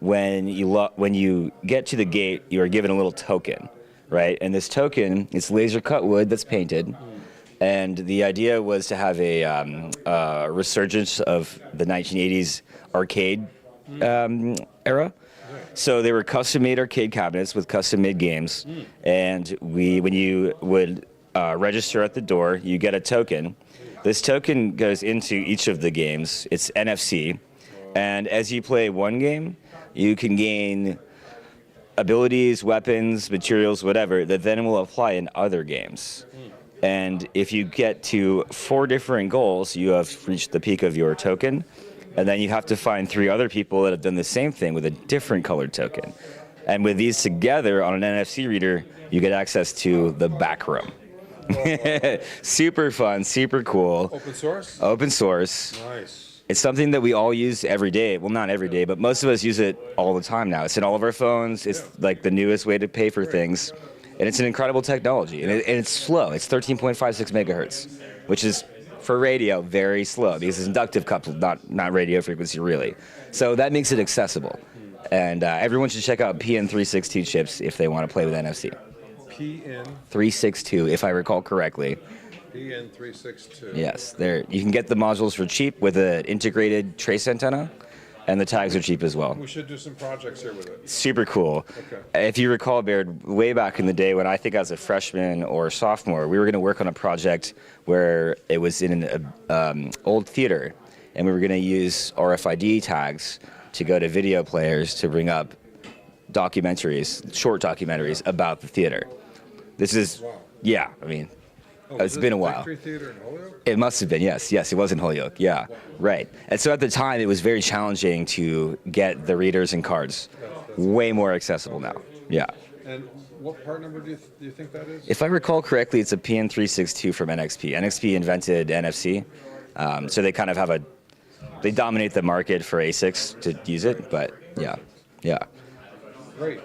S9: when you get to the gate, you are given a little token, right? And this token, it's laser cut wood that's painted. And the idea was to have a resurgence of the 1980s arcade era. So they were custom-made arcade cabinets with custom-made games. And when you would register at the door, you get a token. This token goes into each of the games. It's NFC. And as you play one game, you can gain abilities, weapons, materials, whatever, that then will apply in other games. And if you get to 4 different goals, you have reached the peak of your token. And then you have to find 3 other people that have done the same thing with a different colored token. And with these together on an NFC reader, you get access to the back room. Super fun, super cool.
S1: Open source?
S9: Open source.
S1: Nice.
S9: It's something that we all use every day. Well, not every day, but most of us use it all the time now. It's in all of our phones. It's like the newest way to pay for things. And it's an incredible technology. And it's slow. It's 13.56 megahertz, which is, for radio, very slow because it's inductive coupled, not radio frequency, really. So that makes it accessible. And everyone should check out PN362 chips if they want to play with NFC.
S1: PN
S9: 362, if I recall correctly.
S1: PN 362.
S9: Yes, there. You can get the modules for cheap with an integrated trace antenna, and the tags are cheap as well.
S1: We should do some projects here with it.
S9: Super cool.
S1: Okay.
S9: If you recall, Baird, way back in the day when I think I was a freshman or sophomore, we were going to work on a project where it was in an old theater, and we were going to use RFID tags to go to video players to bring up documentaries, short documentaries about the theater. This is, yeah, I mean, it's been a while.
S1: Victory Theater in Holyoke?
S9: It must have been, yes. Yes, it was in Holyoke, yeah, right. And so at the time, it was very challenging to get the readers and cards. Way more accessible now, yeah.
S1: And what part number do you think that is?
S9: If I recall correctly, it's a PN362 from NXP. NXP invented NFC, so they kind of have they dominate the market for ASICs to use it, but yeah, yeah.
S1: Great.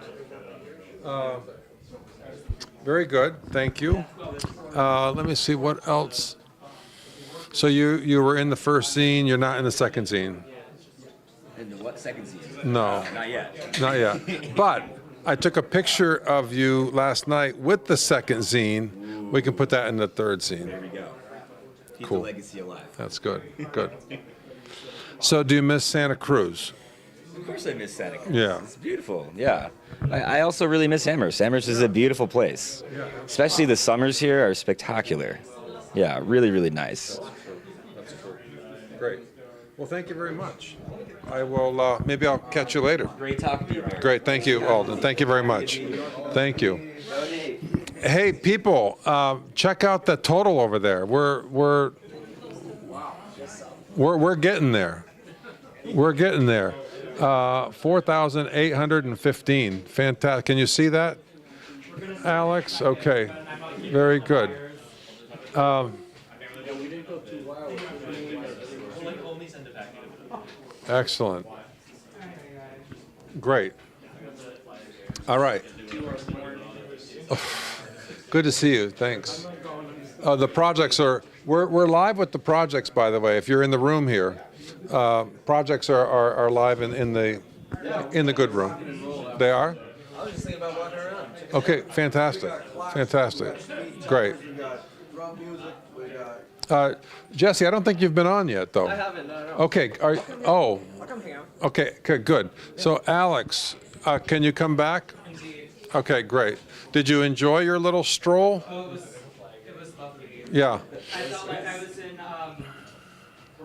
S1: Very good, thank you. Let me see what else. So you were in the first scene, you're not in the second scene?
S9: In the what, second scene?
S1: No.
S9: Not yet.
S1: Not yet. But I took a picture of you last night with the second scene. We can put that in the third scene.
S9: There we go. Keep
S1: Cool.
S9: the legacy alive.
S1: That's good, good. So do you miss Santa Cruz?
S9: Of course I miss Santa Cruz.
S1: Yeah.
S9: It's beautiful, yeah. I also really miss Amherst. Amherst is a beautiful place. Especially the summers here are spectacular. Yeah, really, really nice.
S1: That's true. Great. Well, thank you very much. I will, maybe I'll catch you later.
S9: Great talking to you, Baird.
S1: Great, thank you, Alden. Thank you very much. Thank you. Hey, people, check out the total over there. We're getting there. We're getting there. 4,815. Fantastic. Can you see that, Alex? Okay. Very good. Excellent. Great. All right. Good to see you. Thanks. The projects are, we're live with the projects, by the way, if you're in the room here. Projects are live in the good room. They are?
S2: I was just thinking about walking around.
S1: Okay, fantastic. Fantastic. Great.
S2: We got drum music, we got...
S1: Jesse, I don't think you've been on yet, though.
S2: I haven't, no.
S1: Okay.
S2: I'll come hang out.
S1: Okay, good. So, Alex, can you come back? Okay, great. Did you enjoy your little stroll?
S5: Oh, it was lovely.
S1: Yeah.
S5: I felt like I was in,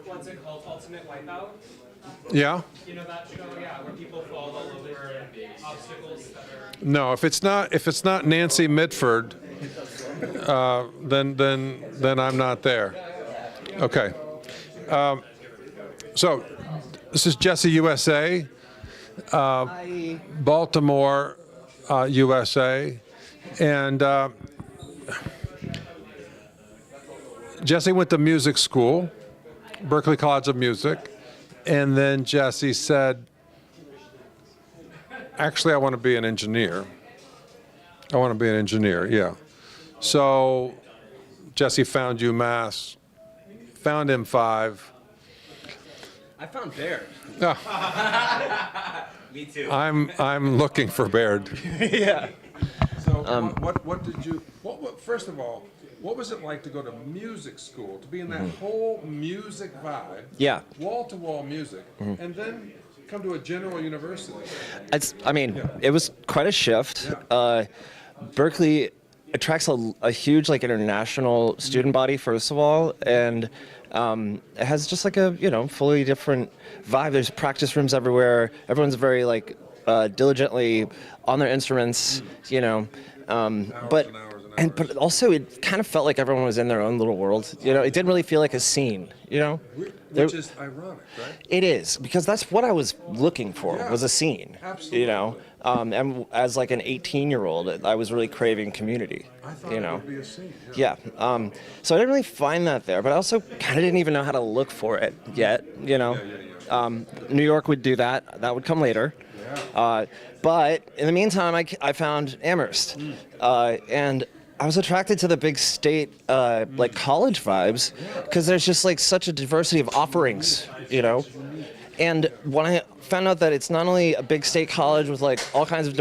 S5: what's it called, Ultimate Wipeout?
S1: Yeah?
S5: You know that show? Yeah, where people fall all over obstacles that are...
S1: No, if it's not Nancy Mitford, then I'm not there. Okay. So this is Jesse, USA, Baltimore, USA, and Jesse went to music school, Berklee College of Music, and then Jesse said, actually, I want to be an engineer. I want to be an engineer, yeah. So Jesse found UMass, found M5.
S2: I found Baird.
S9: Me too.
S1: I'm looking for Baird.
S2: Yeah.
S1: So what did you, first of all, what was it like to go to music school, to be in that whole music vibe?
S10: Yeah.
S1: Wall-to-wall music, and then come to a general university?
S10: It was quite a shift. Berkeley attracts a huge international student body, first of all, and it has just like a fully different vibe. There's practice rooms everywhere. Everyone's very diligently on their instruments, but also it kind of felt like everyone was in their own little world. It didn't really feel like a scene.
S1: Which is ironic, right?
S10: It is, because that's what I was looking for, was a scene.
S1: Absolutely.
S10: And as an 18-year-old, I was really craving community.
S1: I thought it would be a scene.
S10: Yeah. So I didn't really find that there, but I also kind of didn't even know how to look for it yet. New York would do that. That would come later. But in the meantime, I found Amherst, and I was attracted to the big state, college vibes, because there's just such a diversity of offerings, And when I found out that it's not only a big state college with like all kinds of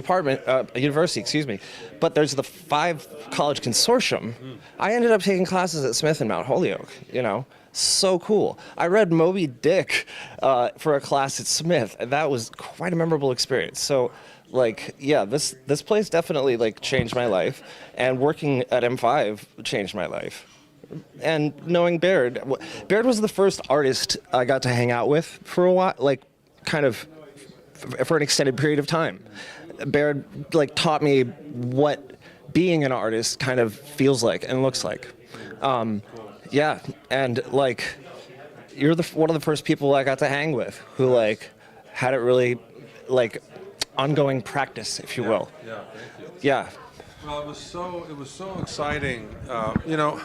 S10: university, excuse me, but there's the 5-college consortium, I ended up taking classes at Smith and Mount Holyoke, you know. So cool. I read Moby Dick for a class at Smith, and that was quite a memorable experience. So, like, yeah, this place definitely like changed my life, and working at M5 changed my life. And knowing Baird was the first artist I got to hang out with for a while, like, kind of for an extended period of time. Baird like taught me what being an artist kind of feels like and looks like. Yeah, and like, you're one of the first people I got to hang with who like had it really like ongoing practice, if you will.
S1: Yeah, thank you.
S10: Yeah.
S1: Well, it was so exciting. You know,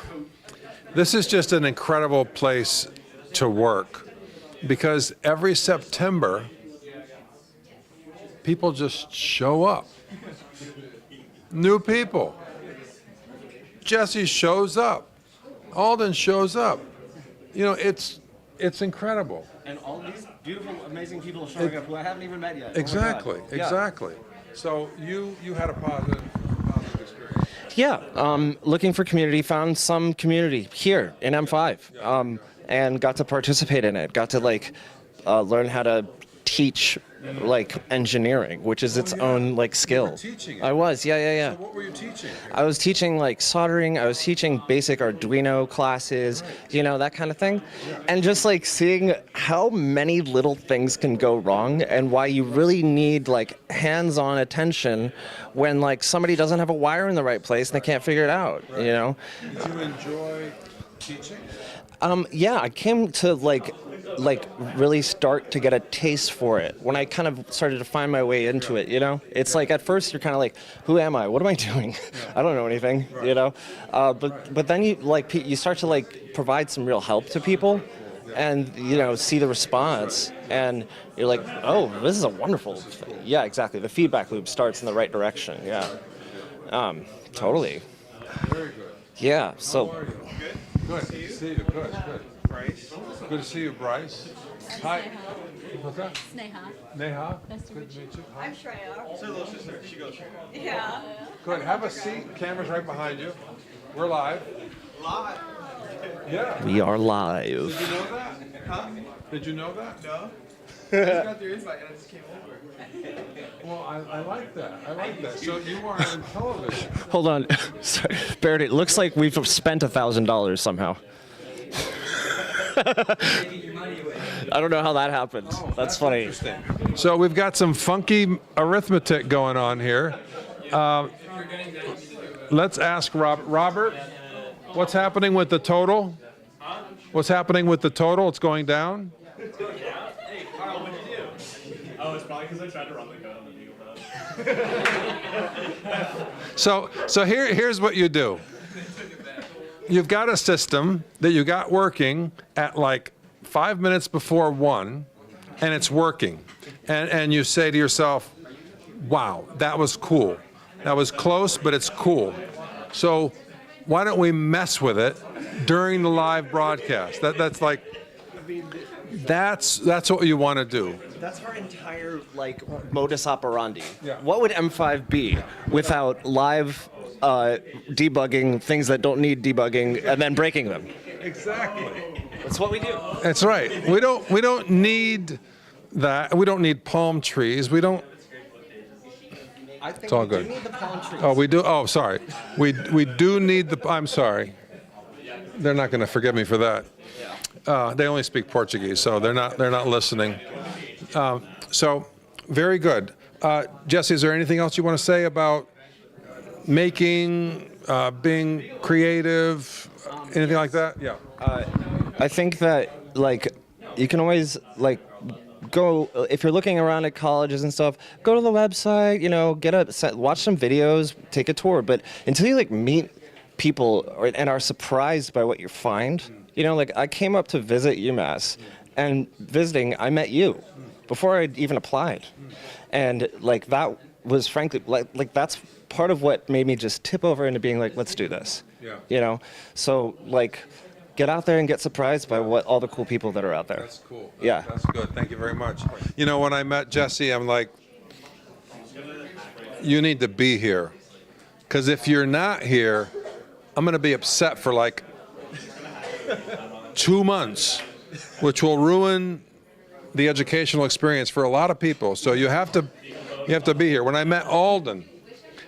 S1: this is just an incredible place to work, because every September, people just show up. New people. Jesse shows up. Alden shows up. You know, it's incredible.
S10: And all these beautiful, amazing people showing up who I haven't even met yet.
S1: Exactly, exactly. So you had a positive experience.
S10: Yeah, looking for community, found some community here in M5, and got to participate in it. Got to like learn how to teach like engineering, which is its own like skill.
S1: You were teaching it.
S10: I was, yeah.
S1: So what were you teaching?
S10: I was teaching like soldering. I was teaching basic Arduino classes, you know, that kind of thing. And just like seeing how many little things can go wrong, and why you really need like hands-on attention when like somebody doesn't have a wire in the right place and they can't figure it out, you know?
S1: Did you enjoy teaching?
S10: Yeah, I came to like really start to get a taste for it when I kind of started to find my way into it, you know? It's like at first you're kind of like, who am I? What am I doing? I don't know anything, you know? But then you start to like provide some real help to people, and you know, see the response, and you're like, oh, this is a wonderful thing. Yeah, exactly. The feedback loop starts in the right direction. Yeah. Totally.
S1: Very good.
S10: Yeah. So.
S1: How are you? Good. Good to see you. Good. Bryce. Good to see you, Bryce. Hi. What's that?
S11: Sneha.
S1: Neha.
S11: Nice to
S1: Good to meet you. Hi.
S11: I'm Shreya.
S8: Say hello, sister. She goes.
S11: Yeah.
S1: Good. Have a seat. Camera's right behind you. We're live.
S8: Live.
S1: Yeah.
S10: We are live.
S1: Did you know that? Huh? Did you know that?
S8: No. I just got your invite and I just came over.
S1: Well, I like that. I like that. So you are on television.
S10: Hold on. Sorry. Baird, it looks like we've spent $1,000 somehow. I don't know how that happened. That's funny.
S1: So we've got some funky arithmetic going on here. Let's ask Robert, what's happening with the total? What's happening with the total? It's going down?
S7: Hey, Carl, what'd you do? Oh, it's probably because I tried to run the code on the legal code.
S1: So here's what you do. You've got a system that you got working at like 5 minutes before 1, and it's working. And you say to yourself, wow, that was cool. That was close, but it's cool. So why don't we mess with it during the live broadcast? That's what you want to do.
S10: That's our entire like modus operandi.
S1: Yeah.
S10: What would M5 be without live debugging things that don't need debugging and then breaking them?
S1: Exactly.
S10: That's what we do.
S1: That's right. We don't need that. We don't need palm trees. We don't.
S10: I think
S1: It's all
S10: we
S1: good.
S10: do need the palm trees.
S1: Oh, we do. Oh, sorry. We do need the. I'm sorry. They're not going to forgive me for that. They only speak Portuguese, so they're not listening. So very good. Jesse, is there anything else you want to say about making, being creative, anything like that? Yeah.
S10: I think that like you can always like go if you're looking around at colleges and stuff. Go to the website, you know, watch some videos, take a tour. But until you like meet people and are surprised by what you find, you know, like I came up to visit UMass, and visiting I met you before I'd even applied, and like that was frankly like that's part of what made me just tip over into being like, let's do this.
S1: Yeah.
S10: You know, so like get out there and get surprised by what all the cool people that are out there.
S1: That's cool.
S10: Yeah.
S1: That's good. Thank you very much. You know, when I met Jesse, I'm like, you need to be here. Because if you're not here, I'm going to be upset for like 2 months, which will ruin the educational experience for a lot of people. So you have to be here. When I met Alden,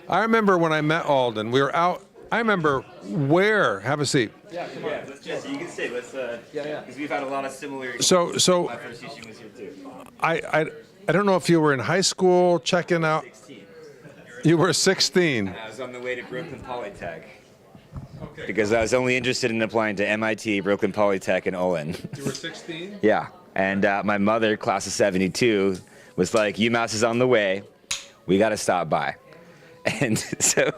S1: I remember when I met Alden, we were out. I remember where. Have a seat.
S9: Yeah, come on. Jesse, you can stay. Let's. Because we've had a lot of similar.
S1: So
S9: My first teaching was here too.
S1: I don't know if you were in high school checking out.
S9: 16.
S1: You were 16.
S9: I was on the way to Brooklyn Polytech. Because I was only interested in applying to MIT, Brooklyn Polytech, and Olin.
S1: You were 16?
S9: Yeah. And my mother, class of 72, was like, UMass is on the way. We got to stop by. And so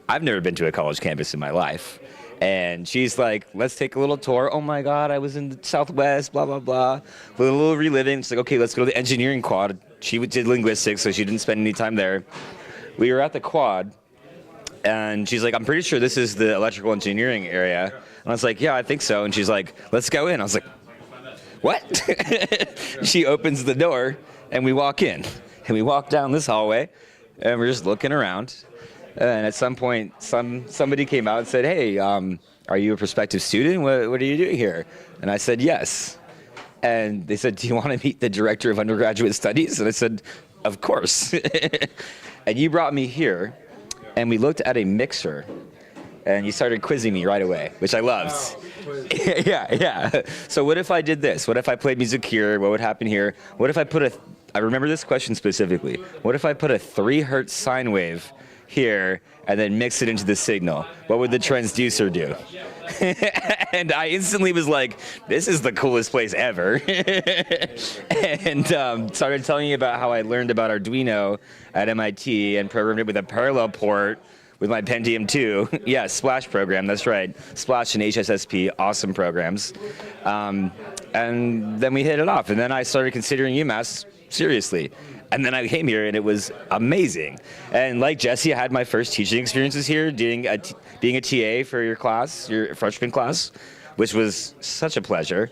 S9: I've never been to a college campus in my life. And she's like, let's take a little tour. Oh my God, I was in the Southwest, blah, blah, blah. A little reliving. She's like, okay, let's go to the engineering quad. She did linguistics, so she didn't spend any time there. We were at the quad. And she's like, I'm pretty sure this is the electrical engineering area. And I was like, yeah, I think so. And she's like, let's go in. I was like, what? She opens the door and we walk in. And we walk down this hallway and we're just looking around. And at some point, somebody came out and said, hey, are you a prospective student? What are you doing here? And I said, yes. And they said, do you want to meet the director of undergraduate studies? And I said, of course. And you brought me here. And we looked at a mixer, and you started quizzing me right away, which I loved. Yeah. So what if I did this? What if I played music here? What would happen here? What if I put I remember this question specifically. What if I put a 3 hertz sine wave here and then mix it into the signal? What would the transducer do? And I instantly was like, this is the coolest place ever. And started telling you about how I learned about Arduino at MIT and programmed it with a parallel port with my Pentium 2. Yeah, Splash program, that's right. Splash and HSSP, awesome programs. And then we hit it off. And then I started considering UMass seriously. And then I came here and it was amazing. And like Jesse, I had my first teaching experiences here, being a TA for your class, your freshman class, which was such a pleasure.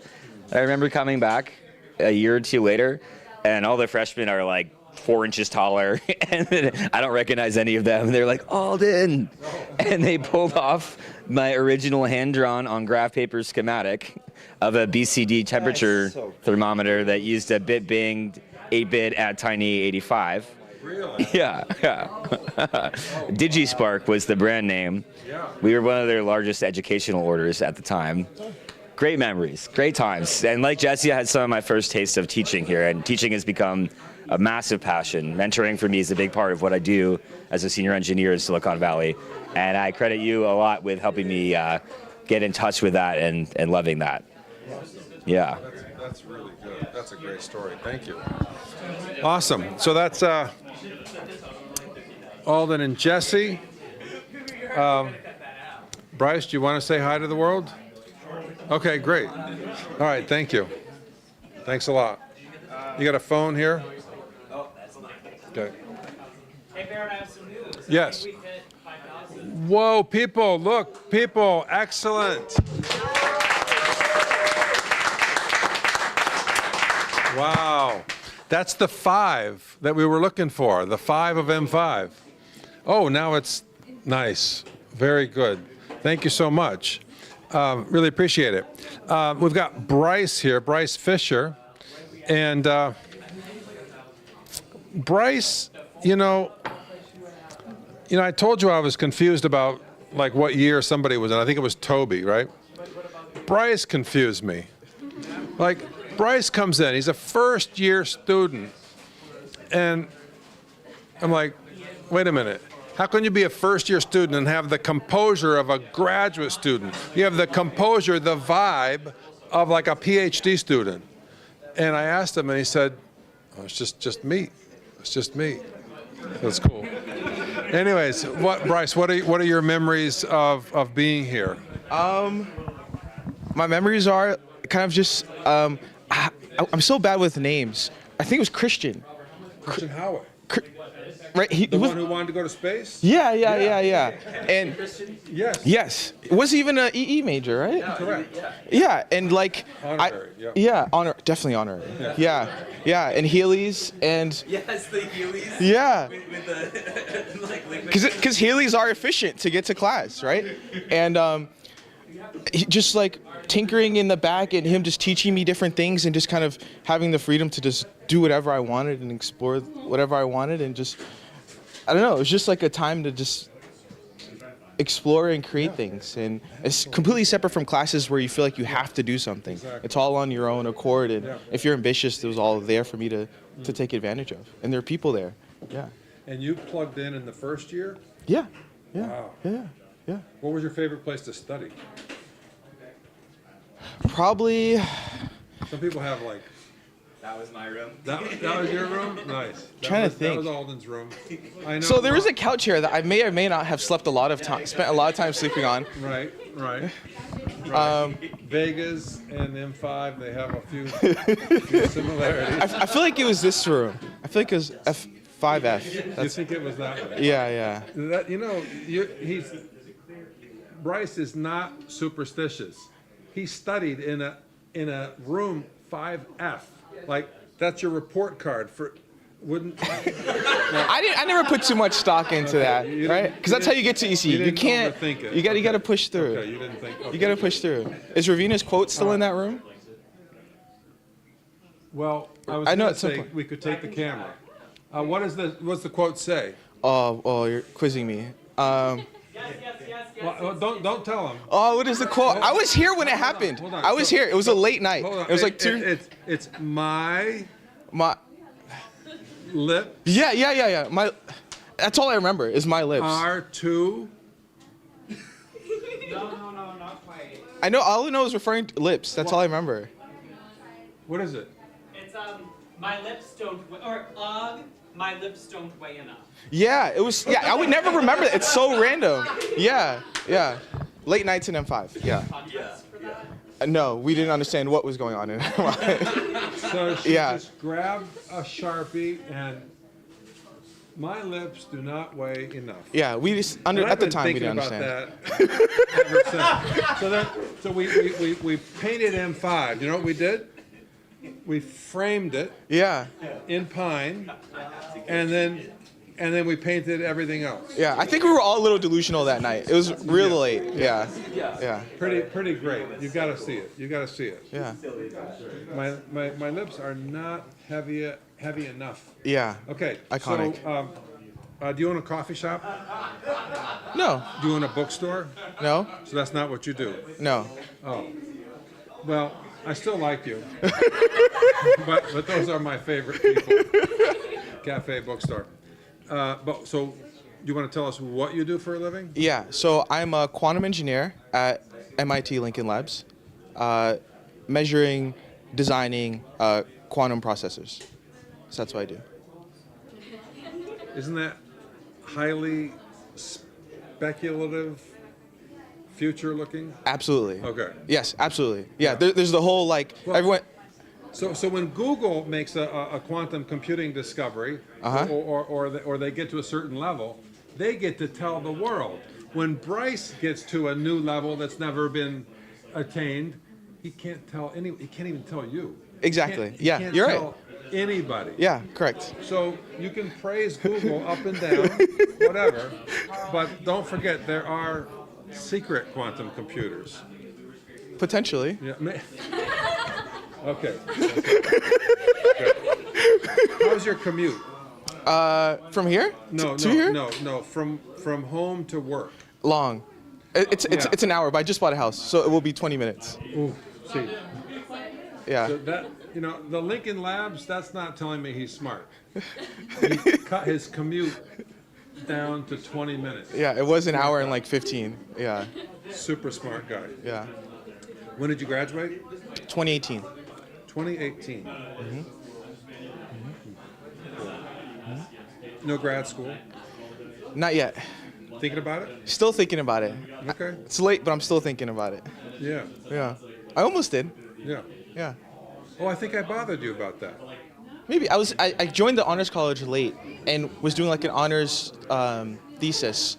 S9: I remember coming back a year or two later, and all the freshmen are like 4 inches taller, and I don't recognize any of them. They're like, Alden! And they pulled off my original hand-drawn on graph paper schematic of a BCD temperature thermometer that used a bit-binged 8-bit at Tiny 85.
S1: Really?
S9: Yeah. DigiSpark was the brand name. We were one of their largest educational orders at the time. Great memories, great times. And like Jesse, I had some of my first taste of teaching here, and teaching has become a massive passion. Mentoring for me is a big part of what I do as a senior engineer in Silicon Valley. And I credit you a lot with helping me get in touch with that and loving that. Yeah.
S1: That's really good. That's a great story. Thank you. Awesome. So that's Alden and Jesse. Bryce, do you want to say hi to the world? Okay, great. All right, thank you. Thanks a lot. You got a phone here? Okay.
S11: Hey, Baird, I have some news.
S1: Yes.
S11: We hit 5,000.
S1: Whoa, people, look, people, excellent. Wow. That's the 5 that we were looking for, the 5 of M5. Oh, now it's nice. Very good. Thank you so much. Really appreciate it. We've got Bryce here, Bryce Fisher. And Bryce, you know, I told you I was confused about like what year somebody was in. I think it was Toby, right? Bryce confused me. Like, Bryce comes in, he's a first-year student, and I'm like, wait a minute. How can you be a first-year student and have the composure of a graduate student? You have the composure, the vibe of like a PhD student. And I asked him, and he said, oh, it's just me. It's just me. That's cool. Anyways, Bryce, what are your memories of being here?
S12: My memories are kind of just, I'm so bad with names. I think it was Christian.
S1: Christian Howard.
S12: right? He
S1: The
S12: was.
S1: one who wanted to go to space?
S12: Yeah. And
S1: Yes.
S12: yes, was even an EE major, right?
S1: Correct.
S12: Yeah, and like
S1: Honorary, yeah.
S12: definitely honorary. Yeah, and Heelys and
S9: Yes, the Heelys.
S12: yeah,
S9: With the like liquid.
S12: because Heelys are efficient to get to class, right? And just like tinkering in the back and him just teaching me different things and just kind of having the freedom to just do whatever I wanted and explore whatever I wanted and just, I don't know, it was just like a time to just explore and create things. And it's completely separate from classes where you feel like you have to do something.
S1: Exactly.
S12: It's all on your own accord. And if you're ambitious, it was all there for me to take advantage of. And there are people there. Yeah.
S1: And you plugged in the first year?
S12: Yeah.
S1: Wow.
S12: Yeah.
S1: What was your favorite place to study?
S12: Probably.
S1: Some people have like,
S9: That was my room.
S1: that was your room? Nice.
S12: Trying to
S1: That
S12: think.
S1: was Alden's room. I know.
S12: So there is a couch here that I may or may not have spent a lot of time sleeping on.
S1: Right. Vegas and M5, they have a few similarities.
S12: I feel like it was this room. I feel like it was F5F.
S1: You think it was that way?
S12: Yeah.
S1: That, Bryce is not superstitious. He studied in a room 5F. Like, that's your report card for, wouldn't.
S12: I never put too much stock into that, right? Because that's how you get to EC. You can't.
S1: Overthink it.
S12: You got to push through.
S1: Okay, you didn't think. Okay.
S12: You got to push through. Is Ravina's quote still in that room?
S1: Well, I was
S12: I know
S1: going
S12: at
S1: to
S12: some
S1: say
S12: point.
S1: we could take the camera. What's the quote say?
S12: Oh, you're quizzing me.
S1: Well, don't tell him.
S12: Oh, what is the quote? I was here when it happened.
S1: Hold on.
S12: I was here. It was a late night.
S1: Hold on.
S12: It was like two.
S1: It's my lip
S12: Yeah. That's all I remember is my lips.
S1: are too.
S11: No, not quite.
S12: I know. All I know is referring to lips. That's all I remember.
S1: What is it?
S11: It's my lips don't my lips don't weigh enough.
S12: Yeah, it was. Yeah, I would never remember that. It's so random. Yeah. Late nights in M5. Yeah. No, we didn't understand what was going on in M5.
S1: So she
S12: Yeah.
S1: just grabbed a Sharpie and my lips do not weigh enough.
S12: Yeah, we just
S1: And I've
S12: at the
S1: been
S12: time we
S1: thinking
S12: didn't
S1: about
S12: understand.
S1: that ever since. So we painted M5. You know what we did? We framed it
S12: Yeah.
S1: in pine, and then we painted everything else.
S12: Yeah, I think we were all a little delusional that night. It was really late. Yeah.
S1: Pretty great. You got to see it.
S12: Yeah.
S1: My lips are not heavy enough.
S12: Yeah.
S1: Okay.
S12: Iconic.
S1: So, do you own a coffee shop?
S12: No.
S1: Do you own a bookstore?
S12: No.
S1: So that's not what you do.
S12: No.
S1: Oh. Well, I still like you. but those are my favorite people. Cafe, bookstore. So you want to tell us what you do for a living?
S12: Yeah. So I'm a quantum engineer at MIT Lincoln Labs, measuring, designing quantum processors. So that's what I do.
S1: Isn't that highly speculative, future-looking?
S12: Absolutely.
S1: Okay.
S12: Yes, absolutely. Yeah. There's the whole everyone.
S1: So when Google makes a quantum computing discovery, or they get to a certain level, they get to tell the world. When Bryce gets to a new level that's never been attained, he can't even tell you.
S12: Exactly.
S1: He can't
S12: You're
S1: tell
S12: right.
S1: Anybody.
S12: Yeah, correct.
S1: So you can praise Google up and down, whatever, but don't forget there are secret quantum computers.
S12: Potentially.
S1: Yeah. Okay. How's your commute?
S12: From here?
S1: No,
S12: to here?
S1: no. From home to work.
S12: Long. It's an hour, but I just bought a house, so it will be 20 minutes.
S1: Ooh, see.
S12: Yeah.
S1: So that, the Lincoln Labs, that's not telling me he's smart. He cut his commute down to 20 minutes.
S12: Yeah, it was an hour and like 15. Yeah.
S1: Super smart guy.
S12: Yeah.
S1: When did you graduate?
S12: 2018.
S1: 2018. No grad school?
S12: Not yet.
S1: Thinking about it?
S12: Still thinking about it.
S1: Okay.
S12: It's late, but I'm still thinking about it.
S1: Yeah.
S12: Yeah. I almost did.
S1: Yeah.
S12: Yeah.
S1: Oh, I think I bothered you about that.
S12: Maybe I joined the honors college late and was doing like an honors thesis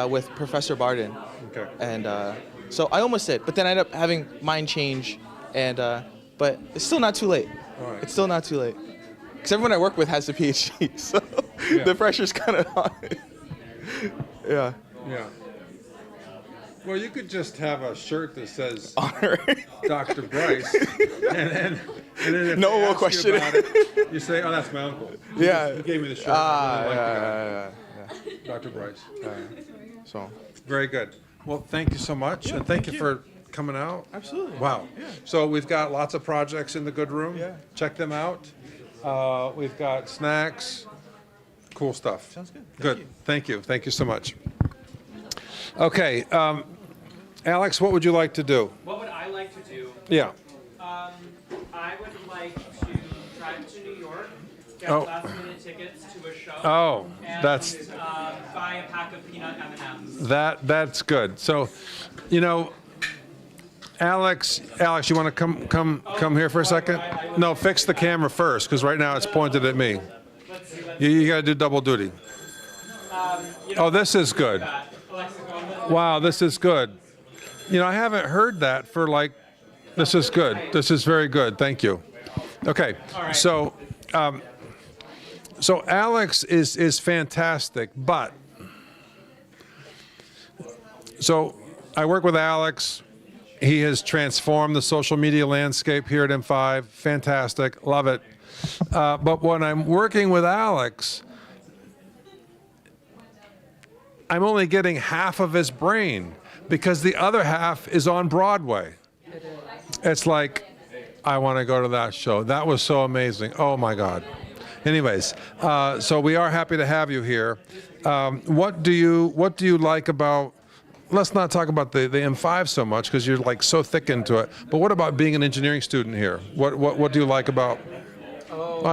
S12: with Professor Barden.
S1: Okay.
S12: And so I almost did, but then I ended up having mind change, and but it's still not too late.
S1: All right.
S12: It's still not too late. Because everyone I work with has a PhD, so the pressure's kind of on. Yeah.
S1: Yeah. Well, you could just have a shirt that says
S12: Honor.
S1: Dr. Bryce, and then if
S12: No one
S1: they
S12: will
S1: ask
S12: question
S1: you about it, you say, "Oh, that's my uncle."
S12: Yeah.
S1: He gave me the shirt. I really like the guy. Dr. Bryce.
S12: So.
S1: Very good. Well, thank you so much, and thank you for coming out.
S12: Absolutely.
S1: Wow.
S12: Yeah.
S1: So we've got lots of projects in the good room.
S12: Yeah.
S1: Check them out. We've got snacks. Cool stuff.
S12: Sounds good.
S1: Good. Thank you. Thank you so much. Okay, Alex, what would you like to do?
S11: What would I like to do?
S1: Yeah.
S11: I would like to drive to New York, get
S1: Oh.
S11: last-minute tickets to a show.
S1: Oh,
S11: and,
S1: that's
S11: buy a pack of peanut M&Ms.
S1: that's good. So, you know, Alex, you want to come here for a second? No, fix the camera first, because right now it's pointed at me. You got to do double duty. Oh, this is good. Wow, this is good. You know, I haven't heard that for like, this is good. This is very good. Thank you. Okay, so so Alex is fantastic, but so I work with Alex. He has transformed the social media landscape here at M5. Fantastic, love it. But when I'm working with Alex, I'm only getting half of his brain because the other half is on Broadway. It's like, I want to go to that show. That was so amazing. Oh my God. Anyways, so we are happy to have you here. What do you like about? Let's not talk about the M5 so much because you're like so thick into it. But what about being an engineering student here? What do you like about?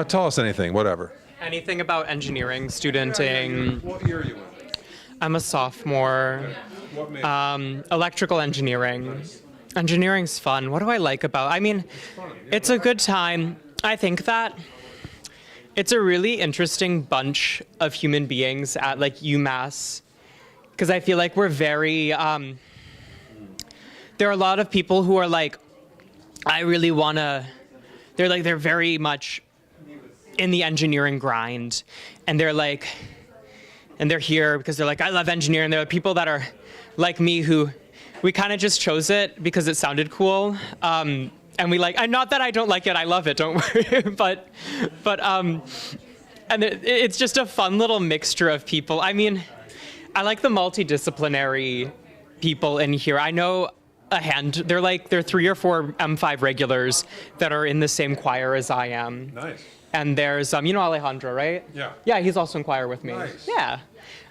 S1: Tell us anything, whatever.
S13: Anything about engineering, studenting.
S1: What year are you in?
S13: I'm a sophomore.
S1: What major?
S13: Electrical engineering. Engineering's fun. What do I like about? I mean, it's a good time. I think that it's a really interesting bunch of human beings at like UMass, because I feel like we're very. There are a lot of people who are like, I really wanna. They're very much in the engineering grind, and they're like. And they're here because they're like, I love engineering. There are people that are like me who we kind of just chose it because it sounded cool. And we like, and not that I don't like it, I love it, don't worry. but and it's just a fun little mixture of people. I mean, I like the multidisciplinary people in here. I know there are 3 or 4 M5 regulars that are in the same choir as I am.
S1: Nice.
S13: And there's, you know Alejandro, right?
S1: Yeah.
S13: Yeah, he's also in choir with me.
S1: Nice.
S13: Yeah.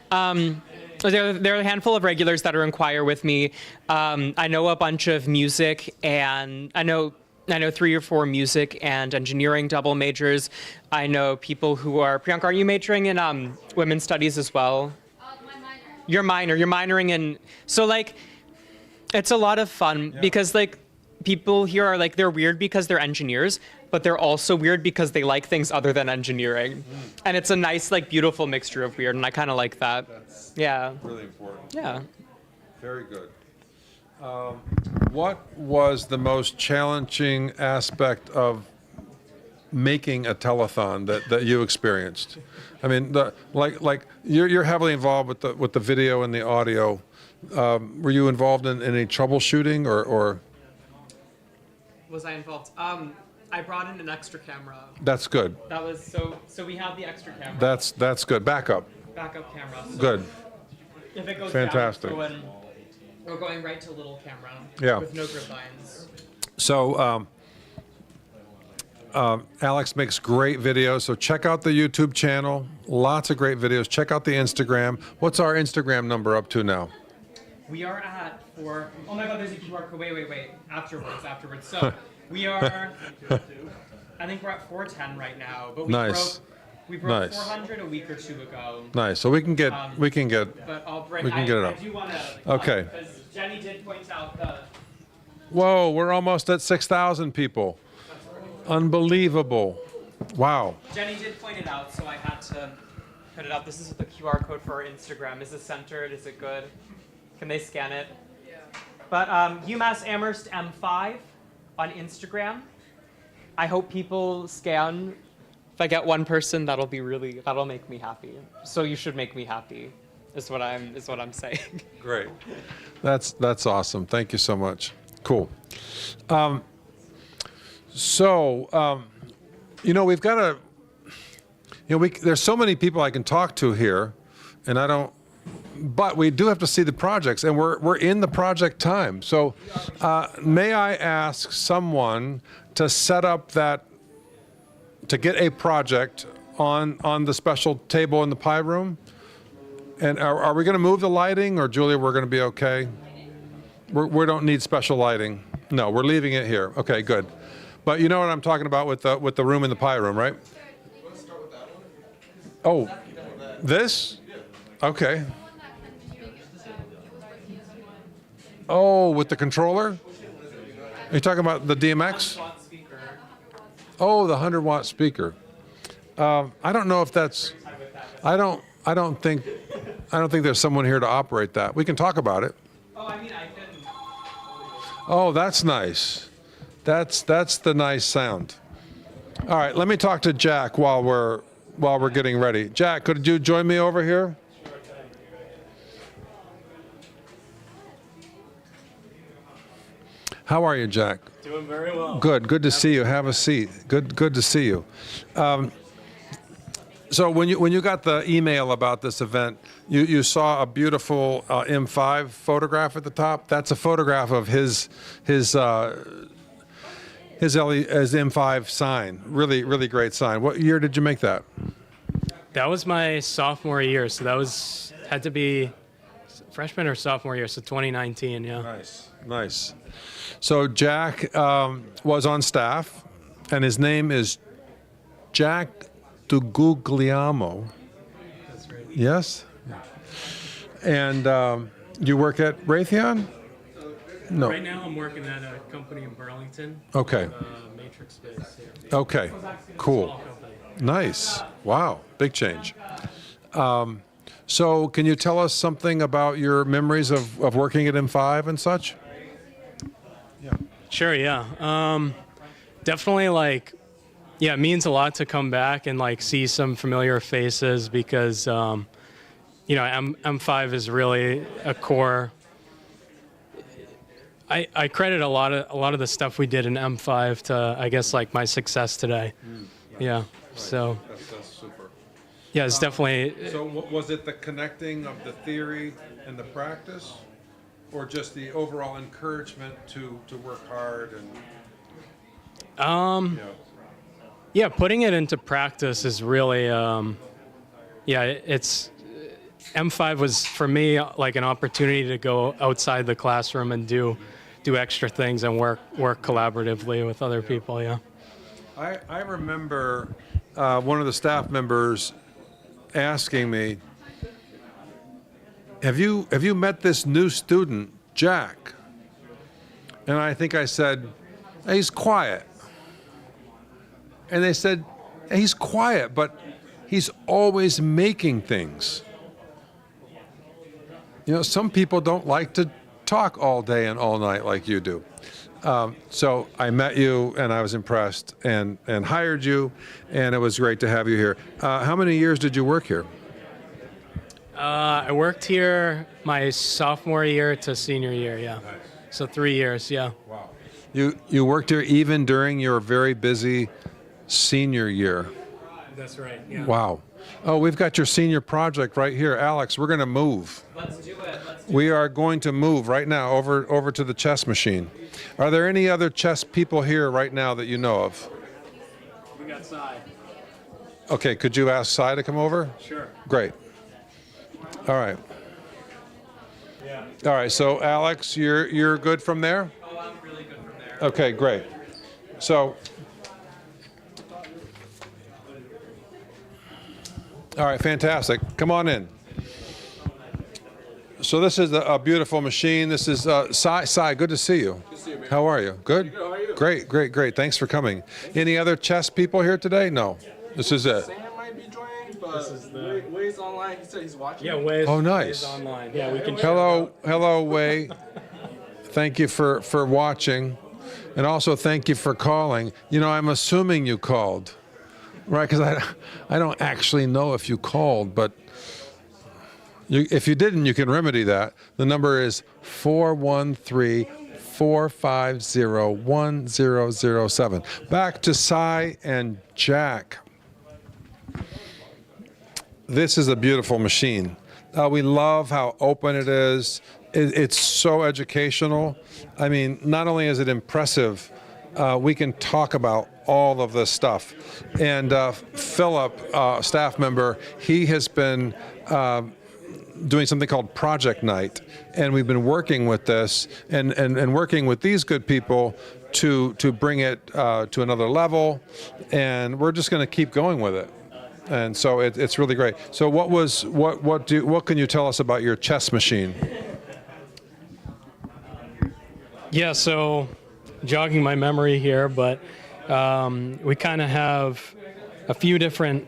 S13: There are a handful of regulars that are in choir with me. I know a bunch of music, and I know 3 or 4 music and engineering double majors. I know people who are, Priyanka, are you majoring in women's studies as well? You're minoring in, so like, it's a lot of fun because like, people here are like, they're weird because they're engineers, but they're also weird because they like things other than engineering. And it's a nice, like, beautiful mixture of weird, and I kind of like that.
S1: That's really important.
S13: Yeah.
S1: Very good. What was the most challenging aspect of making a telethon that you experienced? I mean, like you're heavily involved with the video and the audio. Were you involved in any troubleshooting or?
S13: Was I involved? I brought in an extra camera.
S1: That's good.
S13: That was so we have the extra camera.
S1: That's good. Backup.
S13: Backup camera. So
S1: Good.
S13: If it goes
S1: Fantastic.
S13: down, we're going right to little camera.
S1: Yeah.
S13: With no grid lines.
S1: So Alex makes great videos. So check out the YouTube channel. Lots of great videos. Check out the Instagram. What's our Instagram number up to now?
S13: We are at oh my God, there's a QR code. Wait. Afterwards. So we are, I think we're at 410 right now, but we broke 400 a week or 2 ago.
S1: Nice. So we can get
S13: But
S1: we can get it up.
S13: I do want to.
S1: Okay.
S13: Because Jenny did point out the.
S1: Whoa, we're almost at 6,000 people. Unbelievable. Wow.
S13: Jenny did point it out, so I had to put it up. This is the QR code for our Instagram. Is it centered? Is it good? Can they scan it? Yeah. But UMass Amherst M5 on Instagram. I hope people scan. If I get one person, that'll make me happy. So you should make me happy, is what I'm saying.
S1: Great. That's awesome. Thank you so much. Cool. We've got to, there's so many people I can talk to here, and but we do have to see the projects, and we're in the project time. So may I ask someone to set up to get a project on the special table in the pie room? And are we going to move the lighting, or Julia, we're going to be okay? We don't need special lighting. No, we're leaving it here. Okay, good. But you know what I'm talking about with the room in the pie room, right? Oh, this? Okay. Oh, with the controller? Are you talking about the DMX? Oh, the 100-watt speaker. I don't know if that's. I don't think there's someone here to operate that. We can talk about it.
S13: Oh, I mean, I can.
S1: Oh, that's nice. That's the nice sound. All right, let me talk to Jack while we're getting ready. Jack, could you join me over here? How are you, Jack?
S14: Doing very well.
S1: Good. Good to see you. Have a seat. Good to see you. So when you got the email about this event, you saw a beautiful M5 photograph at the top. That's a photograph of his M5 sign. Really great sign. What year did you make that?
S14: That was my sophomore year, so had to be freshman or sophomore year, so 2019, yeah.
S1: Nice. So Jack was on staff, and his name is Jack DeGuglielmo.
S14: That's right.
S1: Yes? And you work at Raytheon? No.
S14: Right now I'm working at a company in Burlington.
S1: Okay.
S14: Makerspace.
S1: Okay, cool. Nice. Wow, big change. So can you tell us something about your memories of working at M5 and such?
S14: Sure, yeah. Definitely it means a lot to come back and see some familiar faces because, M5 is really a core. I credit a lot of the stuff we did in M5 to, I guess, my success today. Yeah. So.
S1: That's super.
S14: Yeah, it's definitely.
S1: So was it the connecting of the theory and the practice, or just the overall encouragement to work hard and?
S14: Yeah, putting it into practice is really. It's. M5 was for me an opportunity to go outside the classroom and do extra things and work collaboratively with other people. Yeah.
S1: I remember one of the staff members asking me, "Have you met this new student, Jack?" And I think I said, "He's quiet." And they said, "He's quiet, but he's always making things." Some people don't like to talk all day and all night like you do. So I met you, and I was impressed, and hired you, and it was great to have you here. How many years did you work here?
S14: I worked here my sophomore year to senior year, yeah. So 3 years, yeah.
S1: Wow. You worked here even during your very busy senior year.
S14: That's right, yeah.
S1: Wow. Oh, we've got your senior project right here. Alex, we're going to move.
S13: Let's do it.
S1: We are going to move right now over to the chess machine. Are there any other chess people here right now that you know of?
S14: We got Cy.
S1: Okay, could you ask Cy to come over?
S14: Sure.
S1: Great. All right.
S14: Yeah.
S1: All right, so Alex, you're good from there?
S13: Oh, I'm really good from there.
S1: Okay, great. So, all right, fantastic. Come on in. So this is a beautiful machine. This is Cy. Good to see you.
S15: Good to see you, man.
S1: How are you? Good?
S15: Good, how are you?
S1: Great, great, great. Thanks for coming. Any other chess people here today? No. This is it.
S4: Sam might be joining, but Way's online. He said he's watching.
S14: Yeah, Way's,
S1: Oh, nice.
S14: Way's online. Yeah, we can.
S1: Hello, Wei. Thank you for watching, and also thank you for calling. You know, I'm assuming you called, right? Because I don't actually know if you called, but if you didn't, you can remedy that. The number is 413-450-1007. Back to Cy and Jack. This is a beautiful machine. We love how open it is. It's so educational. I mean, not only is it impressive, we can talk about all of this stuff. And Philip, staff member, he has been doing something called Project Night. And we've been working with this and working with these good people to bring it to another level. And we're just going to keep going with it. And so it's really great. So what can you tell us about your chess machine?
S14: Yeah, so jogging my memory here, but we kind of have a few different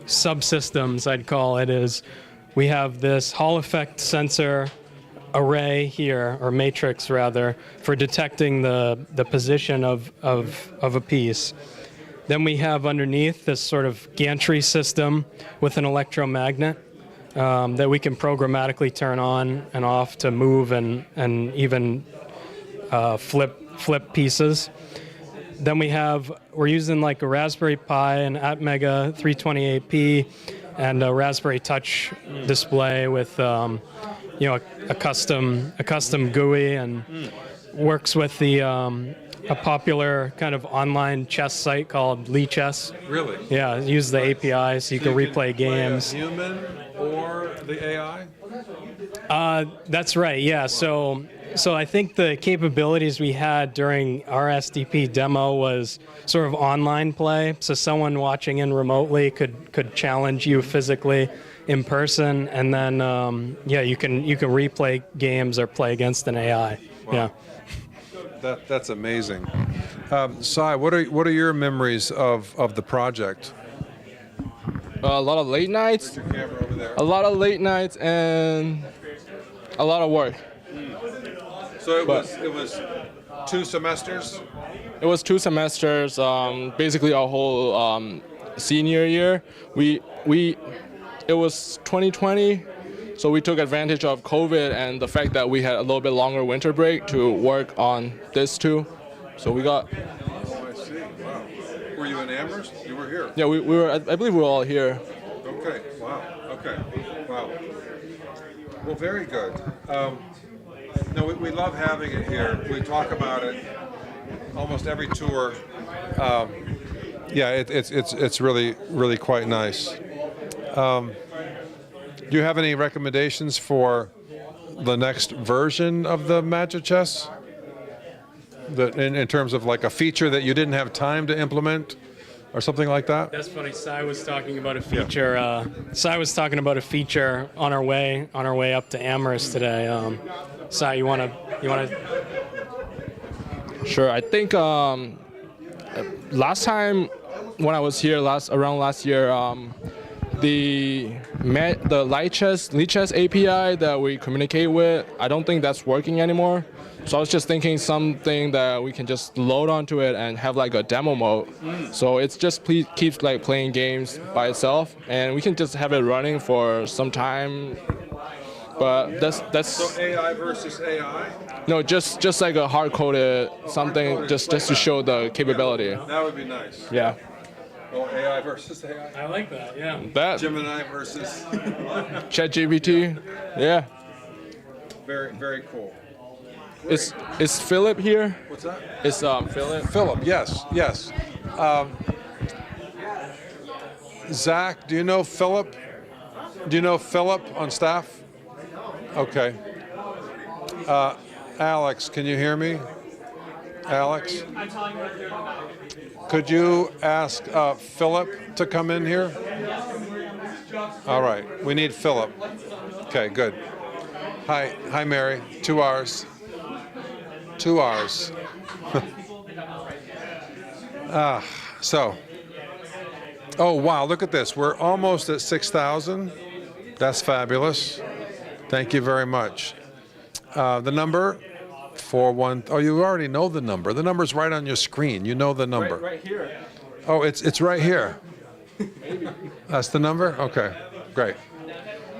S14: subsystems, I'd call it. Is we have this Hall effect sensor array here, or matrix rather, for detecting the position of a piece. Then we have underneath this sort of gantry system with an electromagnet that we can programmatically turn on and off to move and even flip pieces. Then we're using like a Raspberry Pi, an Atmega 328p, and a Raspberry Touch display with a custom GUI, and works with a popular kind of online chess site called Lichess.
S1: Really?
S14: Yeah, use the API so you can replay games.
S1: A human or the AI?
S14: That's right. Yeah. So I think the capabilities we had during our SDP demo was sort of online play. So someone watching in remotely could challenge you physically in person, and then you can replay games or play against an AI.
S1: Wow.
S14: Yeah.
S1: That's amazing. Cy, what are your memories of the project?
S15: A lot of late nights.
S1: Your camera over there.
S15: A lot of late nights and a lot of work.
S1: So it was 2 semesters?
S15: It was 2 semesters, basically our whole senior year. It was 2020, so we took advantage of COVID and the fact that we had a little bit longer winter break to work on this too. So we got.
S1: Oh, I see. Wow. Were you in Amherst? You were here.
S15: Yeah, we were. I believe we were all here.
S1: Okay. Wow. Okay. Wow. Well, very good. No, we love having it here. We talk about it almost every tour. It's really quite nice. Do you have any recommendations for the next version of the Magic Chess? In terms of like a feature that you didn't have time to implement, or something like that?
S14: That's funny. Cy was talking about a feature. Cy was talking about a feature on our way up to Amherst today. Cy, you wanna?
S15: Sure. I think last time when I was here around last year, the Lichess API that we communicate with, I don't think that's working anymore. So I was just thinking something that we can just load onto it and have like a demo mode. So it's just keeps like playing games by itself, and we can just have it running for some time. But that's.
S1: So AI versus AI?
S15: No, just like a hard-coded something, just to show the capability.
S1: That would be nice.
S15: Yeah.
S1: Oh, AI versus AI.
S14: I like that. Yeah.
S15: That.
S1: Gemini versus
S15: ChatGPT. Yeah.
S1: Very, very cool.
S15: Is Philip here?
S1: What's that?
S15: Is Philip?
S1: Philip, yes. Zach, do you know Philip? Do you know Philip on staff? Okay. Alex, can you hear me? Alex? Could you ask Philip to come in here? All right, we need Philip. Okay, good. Hi, Mary. 2 hours. 2 hours. So, oh wow, look at this. We're almost at 6,000. That's fabulous. Thank you very much. The number, 41. Oh, you already know the number. The number's right on your screen. You know the number.
S15: Right here.
S1: Oh, it's right here. That's the number? Okay, great.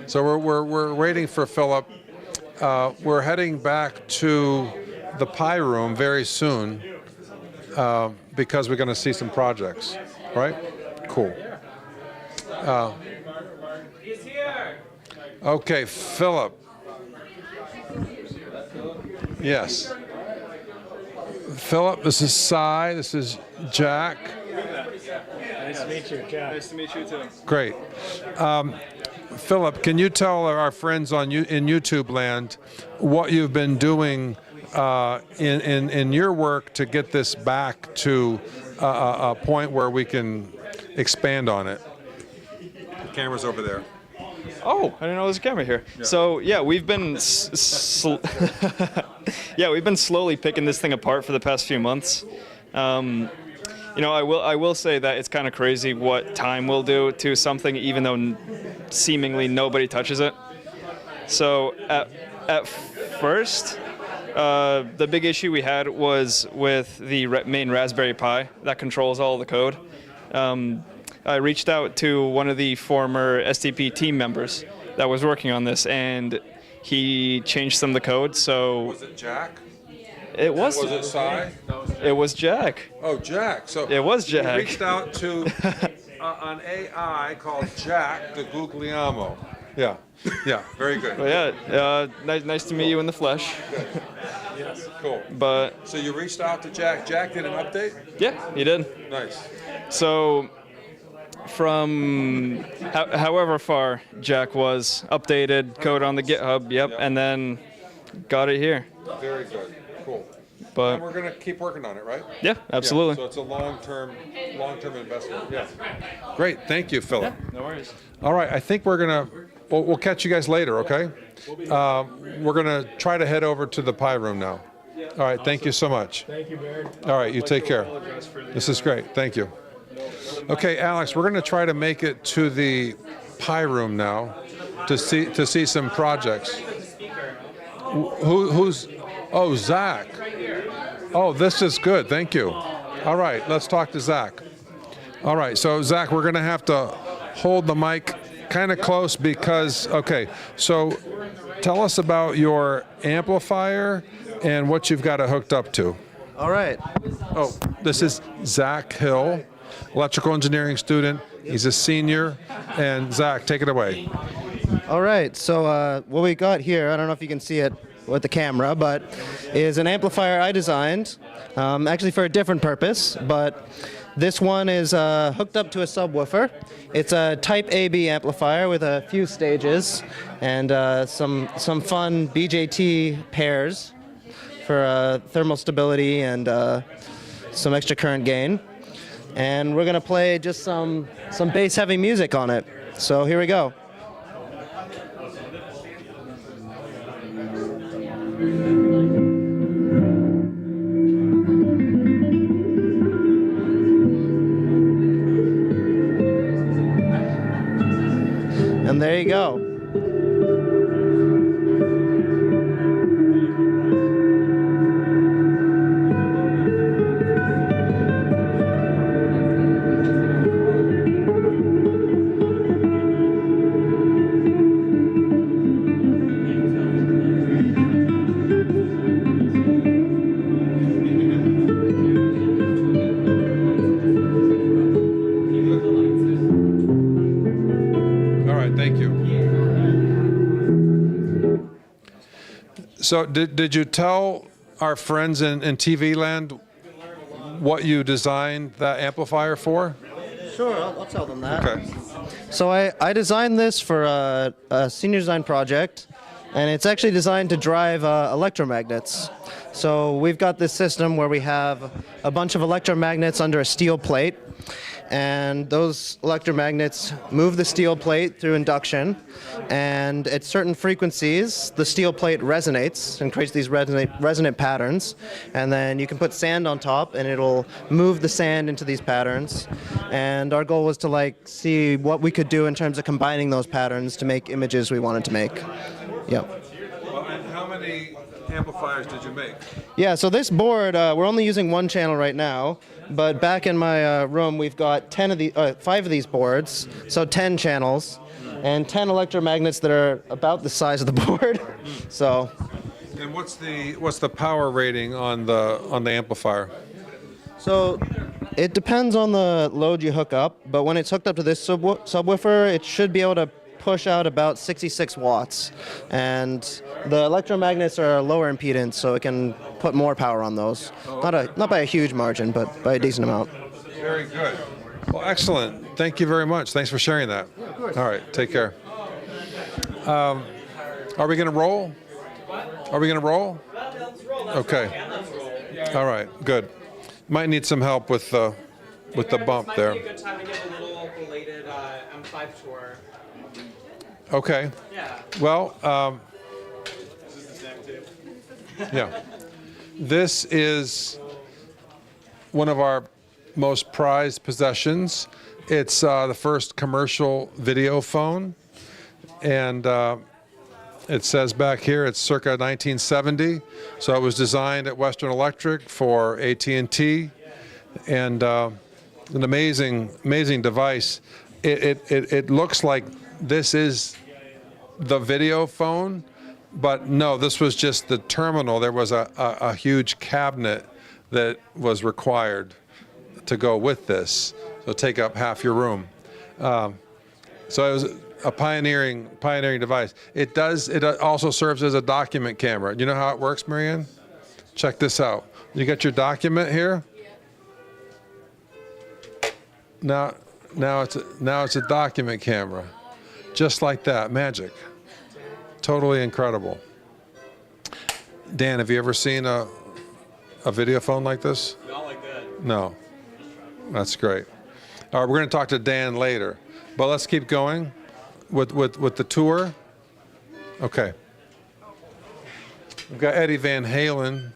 S1: So we're waiting for Philip. We're heading back to the Pi Room very soon because we're going to see some projects, right? Cool.
S11: He's here.
S1: Okay, Philip. Yes. Philip, this is Cy, this is Jack.
S4: Nice to meet you, Jack.
S15: Nice to meet you too.
S1: Great. Philip, can you tell our friends in YouTube land what you've been doing in your work to get this back to a point where we can expand on it? The camera's over there.
S16: Oh, I didn't know there was a camera here. Yeah. So yeah, we've been we've been slowly picking this thing apart for the past few months. You know, I will say that it's kind of crazy what time will do to something, even though seemingly nobody touches it. So at first, the big issue we had was with the main Raspberry Pi that controls all the code. I reached out to one of the former STP team members that was working on this, and he changed some of the code. So
S1: was it Jack?
S16: It was.
S1: Was it Cy?
S16: It was Jack.
S1: Oh, Jack. So
S16: it was Jack.
S1: You reached out to an AI called Jack the Guglielmo. Yeah. Yeah. Very good.
S16: Well, yeah. Nice to meet you in the flesh.
S1: Good. Yes. Cool.
S16: But
S1: so you reached out to Jack. Jack did an update?
S16: Yeah, he did.
S1: Nice.
S16: So from however far Jack was, updated code on the GitHub. Yep. And then got it here.
S1: Very good. Cool.
S16: But
S1: and we're going to keep working on it, right?
S16: Yeah, absolutely.
S1: Yeah, so it's a long-term investment. Yeah. Great. Thank you, Philip.
S16: Yeah, no worries.
S1: All right. I think we're going to, we'll catch you guys later, okay? We're going to try to head over to the Pi Room now. All right. Thank you so much.
S4: Thank you, Baird.
S1: All right. You take care. This is great. Thank you. Okay, Alex, we're going to try to make it to the Pi Room now to see some projects. Who's... Oh, Zach. Oh, this is good. Thank you. All right, let's talk to Zach. All right, so Zach, we're going to have to hold the mic kind of close because, okay, so tell us about your amplifier and what you've got it hooked up to.
S17: All right.
S1: Oh, this is Zach Hill, electrical engineering student. He's a senior. And Zach, take it away.
S17: All right, so what we got here, I don't know if you can see it with the camera, but is an amplifier I designed, actually for a different purpose, but this one is hooked up to a subwoofer. It's a Type AB amplifier with a few stages and some fun BJT pairs for thermal stability and some extra current gain. And we're gonna play just some bass heavy music on it. So here we go. And there you go.
S1: So did you tell our friends in TV land what you designed that amplifier for?
S17: Sure, I'll tell them that.
S1: Okay.
S17: So I designed this for a senior design project, and it's actually designed to drive electromagnets. So we've got this system where we have a bunch of electromagnets under a steel plate, and those electromagnets move the steel plate through induction, and at certain frequencies the steel plate resonates and creates these resonant patterns, and then you can put sand on top and it'll move the sand into these patterns. And our goal was to see what we could do in terms of combining those patterns to make images we wanted to make. Yep.
S1: Well, and how many amplifiers did you make?
S17: Yeah, so this board, we're only using one channel right now, but back in my room we've got 5 of these boards, so 10 channels, and 10 electromagnets that are about the size of the board. So.
S1: And what's the power rating on the amplifier?
S17: So it depends on the load you hook up, but when it's hooked up to this subwoofer, it should be able to push out about 66 watts. And the electromagnets are a lower impedance, so it can put more power on those. Not by a huge margin, but by a decent amount.
S1: Very good. Well, excellent. Thank you very much. Thanks for sharing that.
S17: Yeah, of course.
S1: All right, take care. Are we going to roll? Are we going to roll? Okay. All right, good. Might need some help with the bump there.
S13: Might be a good time to give a little belated M5 tour.
S1: Okay.
S13: Yeah.
S1: Well, yeah. This is one of our most prized possessions. It's the first commercial video phone, and it says back here it's circa 1970. So it was designed at Western Electric for AT&T, and an amazing device. It looks like this is the video phone, but no, this was just the terminal. There was a huge cabinet that was required to go with this, so take up half your room. So it was a pioneering device. It also serves as a document camera. You know how it works, Marianne? Check this out. You got your document here. Now it's a document camera, just like that. Magic. Totally incredible. Dan, have you ever seen a video phone like this?
S7: Not like that.
S1: No. That's great. All right, we're going to talk to Dan later, but let's keep going with the tour. Okay. We've got Eddie Van Halen.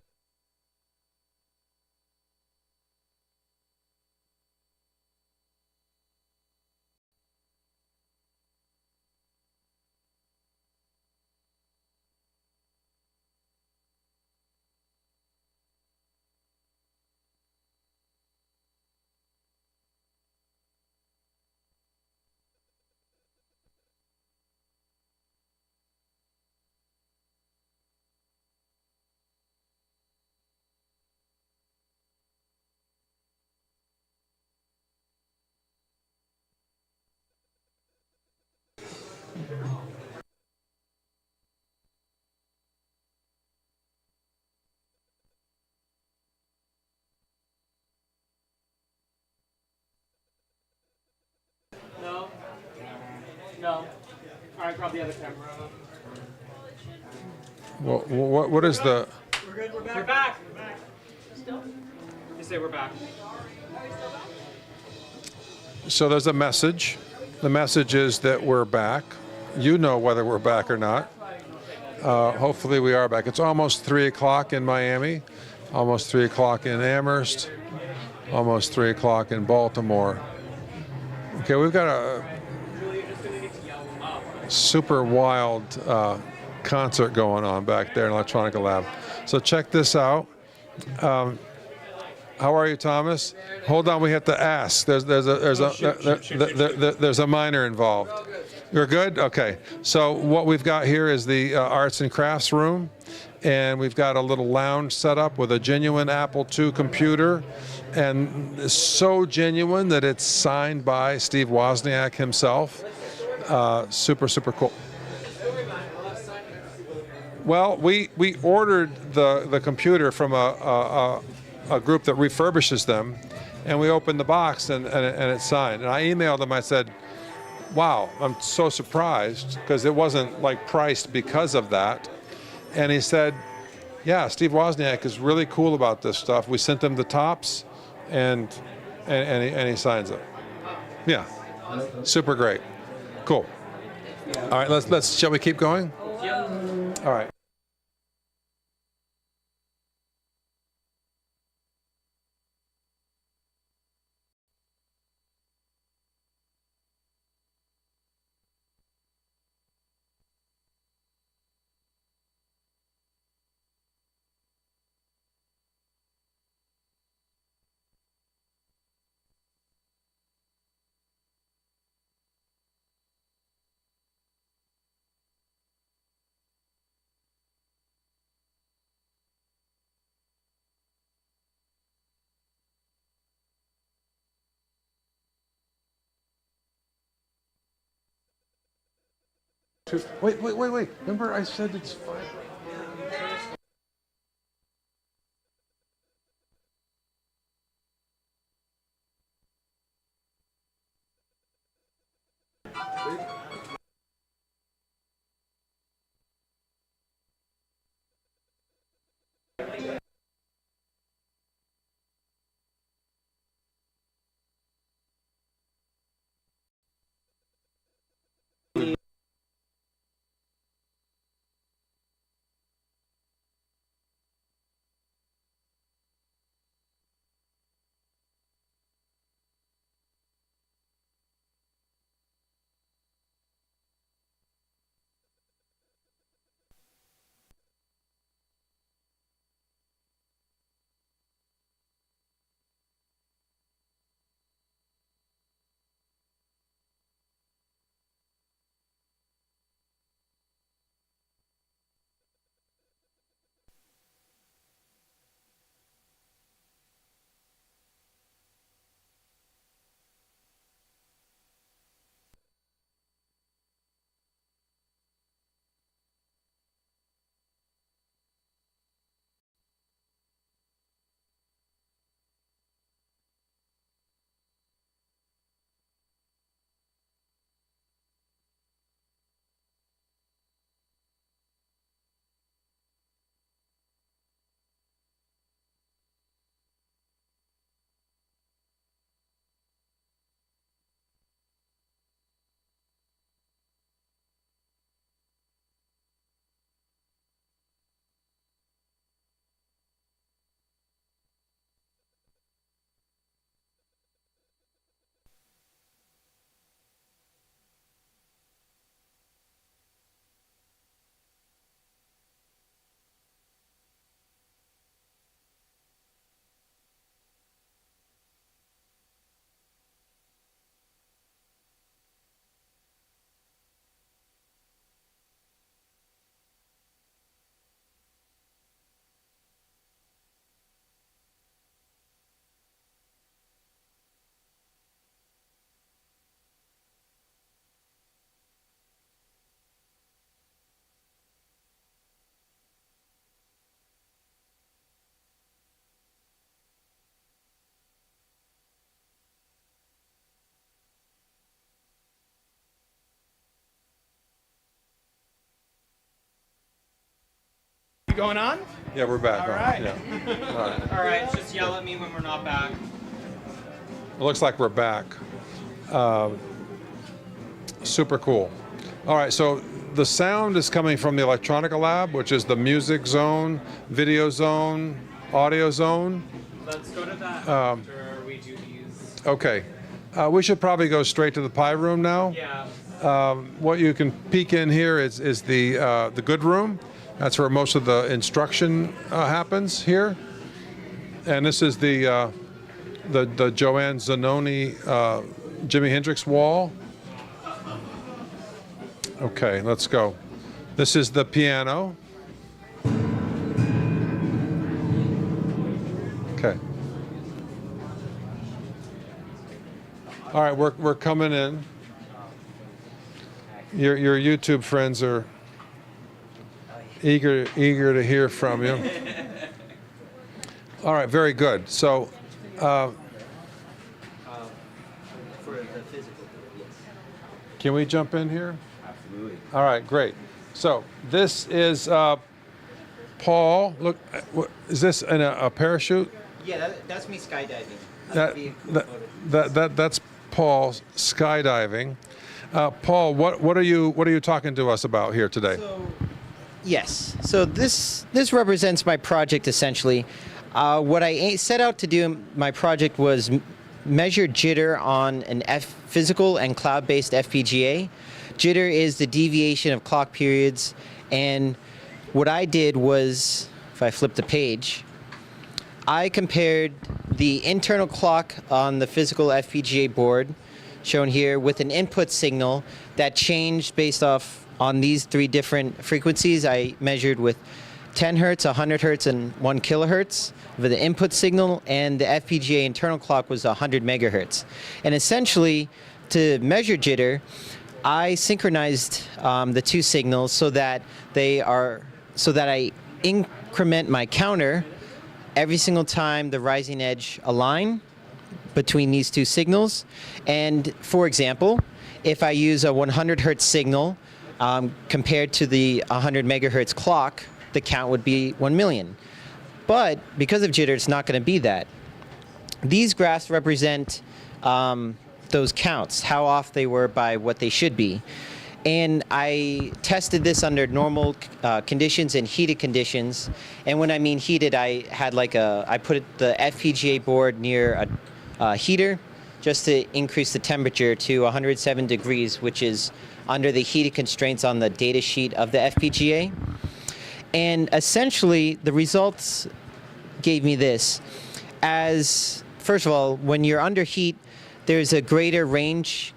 S13: No. No. All right, grab the other camera.
S1: What is the?
S13: We're good. We're back. We're back. We're back. Still? You say we're back.
S1: So there's a message. The message is that we're back. You know whether we're back or not. Hopefully we are back. It's almost 3 o'clock in Miami, almost 3 o'clock in Amherst, almost 3 o'clock in Baltimore. Okay, we've got a super wild concert going on back there in Electronica Lab. So check this out. How are you, Thomas? Hold on, we have to ask. There's a minor involved. You're good? Okay. So what we've got here is the arts and crafts room, and we've got a little lounge set up with a genuine Apple II computer, and it's so genuine that it's signed by Steve Wozniak himself. Super cool. Well, we ordered the computer from a group that refurbishes them, and we opened the box and it's signed. And I emailed him. I said, wow, I'm so surprised, because it wasn't like priced because of that. And he said, Yeah, Steve Wozniak is really cool about this stuff. We sent him the tops, and he signs it. Yeah, super great. Cool. All right, let's shall we keep going? All right. Wait. Remember I said it's 5.
S4: Going on?
S1: Yeah, we're back.
S4: All right.
S1: Yeah. All right.
S13: All right, just yell at me when we're not back.
S1: It looks like we're back. Super cool. All right, so the sound is coming from the Electronica Lab, which is the music zone, video zone, audio zone.
S13: Let's go to that after we do these.
S1: Okay. We should probably go straight to the Pi room now.
S13: Yeah.
S1: What you can peek in here is the good room. That's where most of the instruction happens here. And this is the Joanne Zanoni Jimi Hendrix wall. Okay, let's go. This is the piano. Okay. All right, we're coming in. Your YouTube friends are eager to hear from you. All right, very good. So, can we jump in here?
S8: Absolutely.
S1: All right, great. So this is Paul. Look, is this in a parachute?
S18: Yeah, that's me skydiving.
S1: That's Paul skydiving. Paul, what are you talking to us about here today?
S18: Yes. So this represents my project essentially. What I set out to do in my project was measure jitter on an physical and cloud-based FPGA. Jitter is the deviation of clock periods, and what I did was, if I flip the page, I compared the internal clock on the physical FPGA board, shown here, with an input signal that changed based off on these 3 different frequencies. I measured with 10 hertz, 100 hertz, and 1 kilohertz for the input signal, and the FPGA internal clock was 100 megahertz. And essentially, to measure jitter, I synchronized the 2 signals so that I increment my counter every single time the rising edge align between these 2 signals. And for example, if I use a 100 hertz signal compared to the 100 megahertz clock, the count would be 1 million. But because of jitter, it's not going to be that. These graphs represent those counts, how off they were by what they should be. And I tested this under normal conditions and heated conditions. And when I mean heated, I put the FPGA board near a heater just to increase the temperature to 107 degrees, which is under the heated constraints on the data sheet of the FPGA. And essentially, the results gave me this. First of all, when you're under heat, there's a greater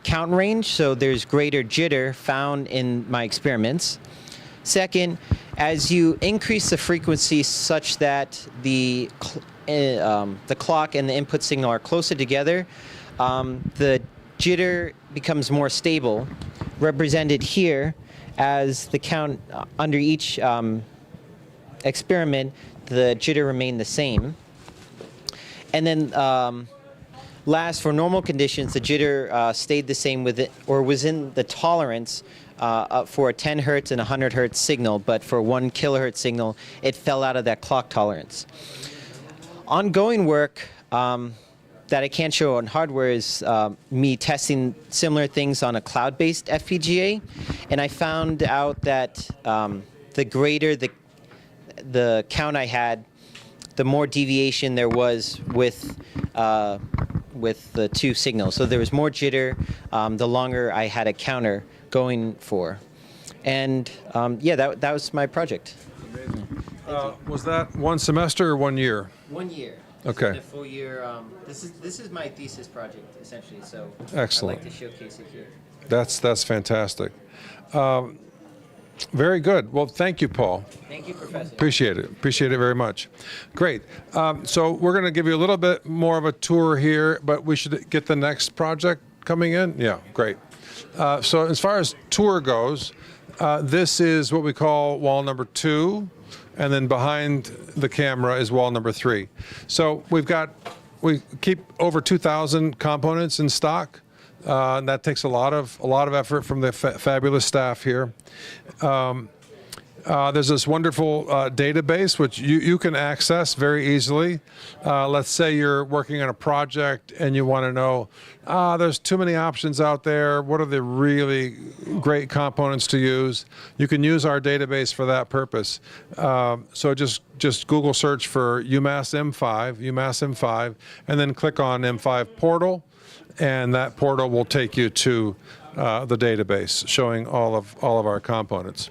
S18: count range, so there's greater jitter found in my experiments. Second, as you increase the frequency such that the clock and the input signal are closer together, the jitter becomes more stable, represented here as the count under each experiment, the jitter remained the same. And then last, for normal conditions, the jitter stayed the same was in the tolerance for a 10 hertz and 100 hertz signal, but for 1 kilohertz signal, it fell out of that clock tolerance. Ongoing work that I can't show on hardware is me testing similar things on a cloud-based FPGA, and I found out that the greater the count I had, the more deviation there was with the 2 signals. So there was more jitter the longer I had a counter going for. And yeah, that was my project.
S1: Was that 1 semester or 1 year?
S18: 1 year.
S1: Okay.
S18: A full year. This is my thesis project essentially. So
S1: excellent.
S18: I'd like to showcase it here.
S1: That's fantastic. Very good. Well, thank you, Paul.
S18: Thank you, Professor.
S1: Appreciate it. Appreciate it very much. Great. So we're going to give you a little bit more of a tour here, but we should get the next project coming in. Yeah, great. So as far as tour goes, this is what we call wall number 2, and then behind the camera is wall number 3. So we keep over 2,000 components in stock. And that takes a lot of effort from the fabulous staff here. There's this wonderful database which you can access very easily. Let's say you're working on a project and you want to know, there's too many options out there. What are the really great components to use? You can use our database for that purpose. So just Google search for UMass M5, and then click on M5 portal. And that portal will take you to the database showing all of our components.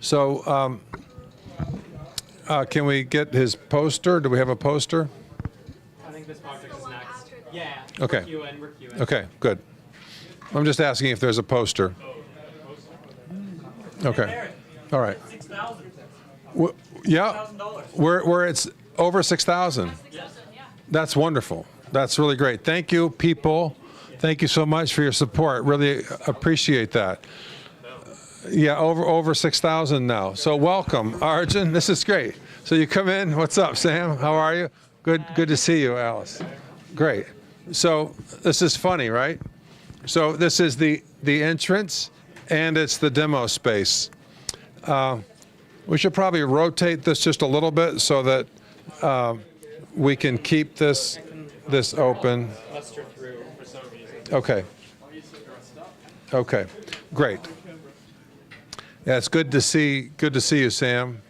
S1: So can we get his poster? Do we have a poster?
S13: I think this project is next. Yeah.
S1: Okay.
S13: We're queuing.
S1: Okay, good. I'm just asking if there's a poster. Okay. All right. Yeah. Where it's over 6,000. That's wonderful. That's really great. Thank you, people. Thank you so much for your support. Really appreciate that. Yeah, over 6,000 now. So welcome, Arjun. This is great. So you come in. What's up, Sam? How are you? Good to see you, Alice. Great. So this is funny, right? So this is the entrance, and it's the demo space. We should probably rotate this just a little bit so that we can keep this open. Okay. Okay. Great. Yeah, it's good to see you, Sam.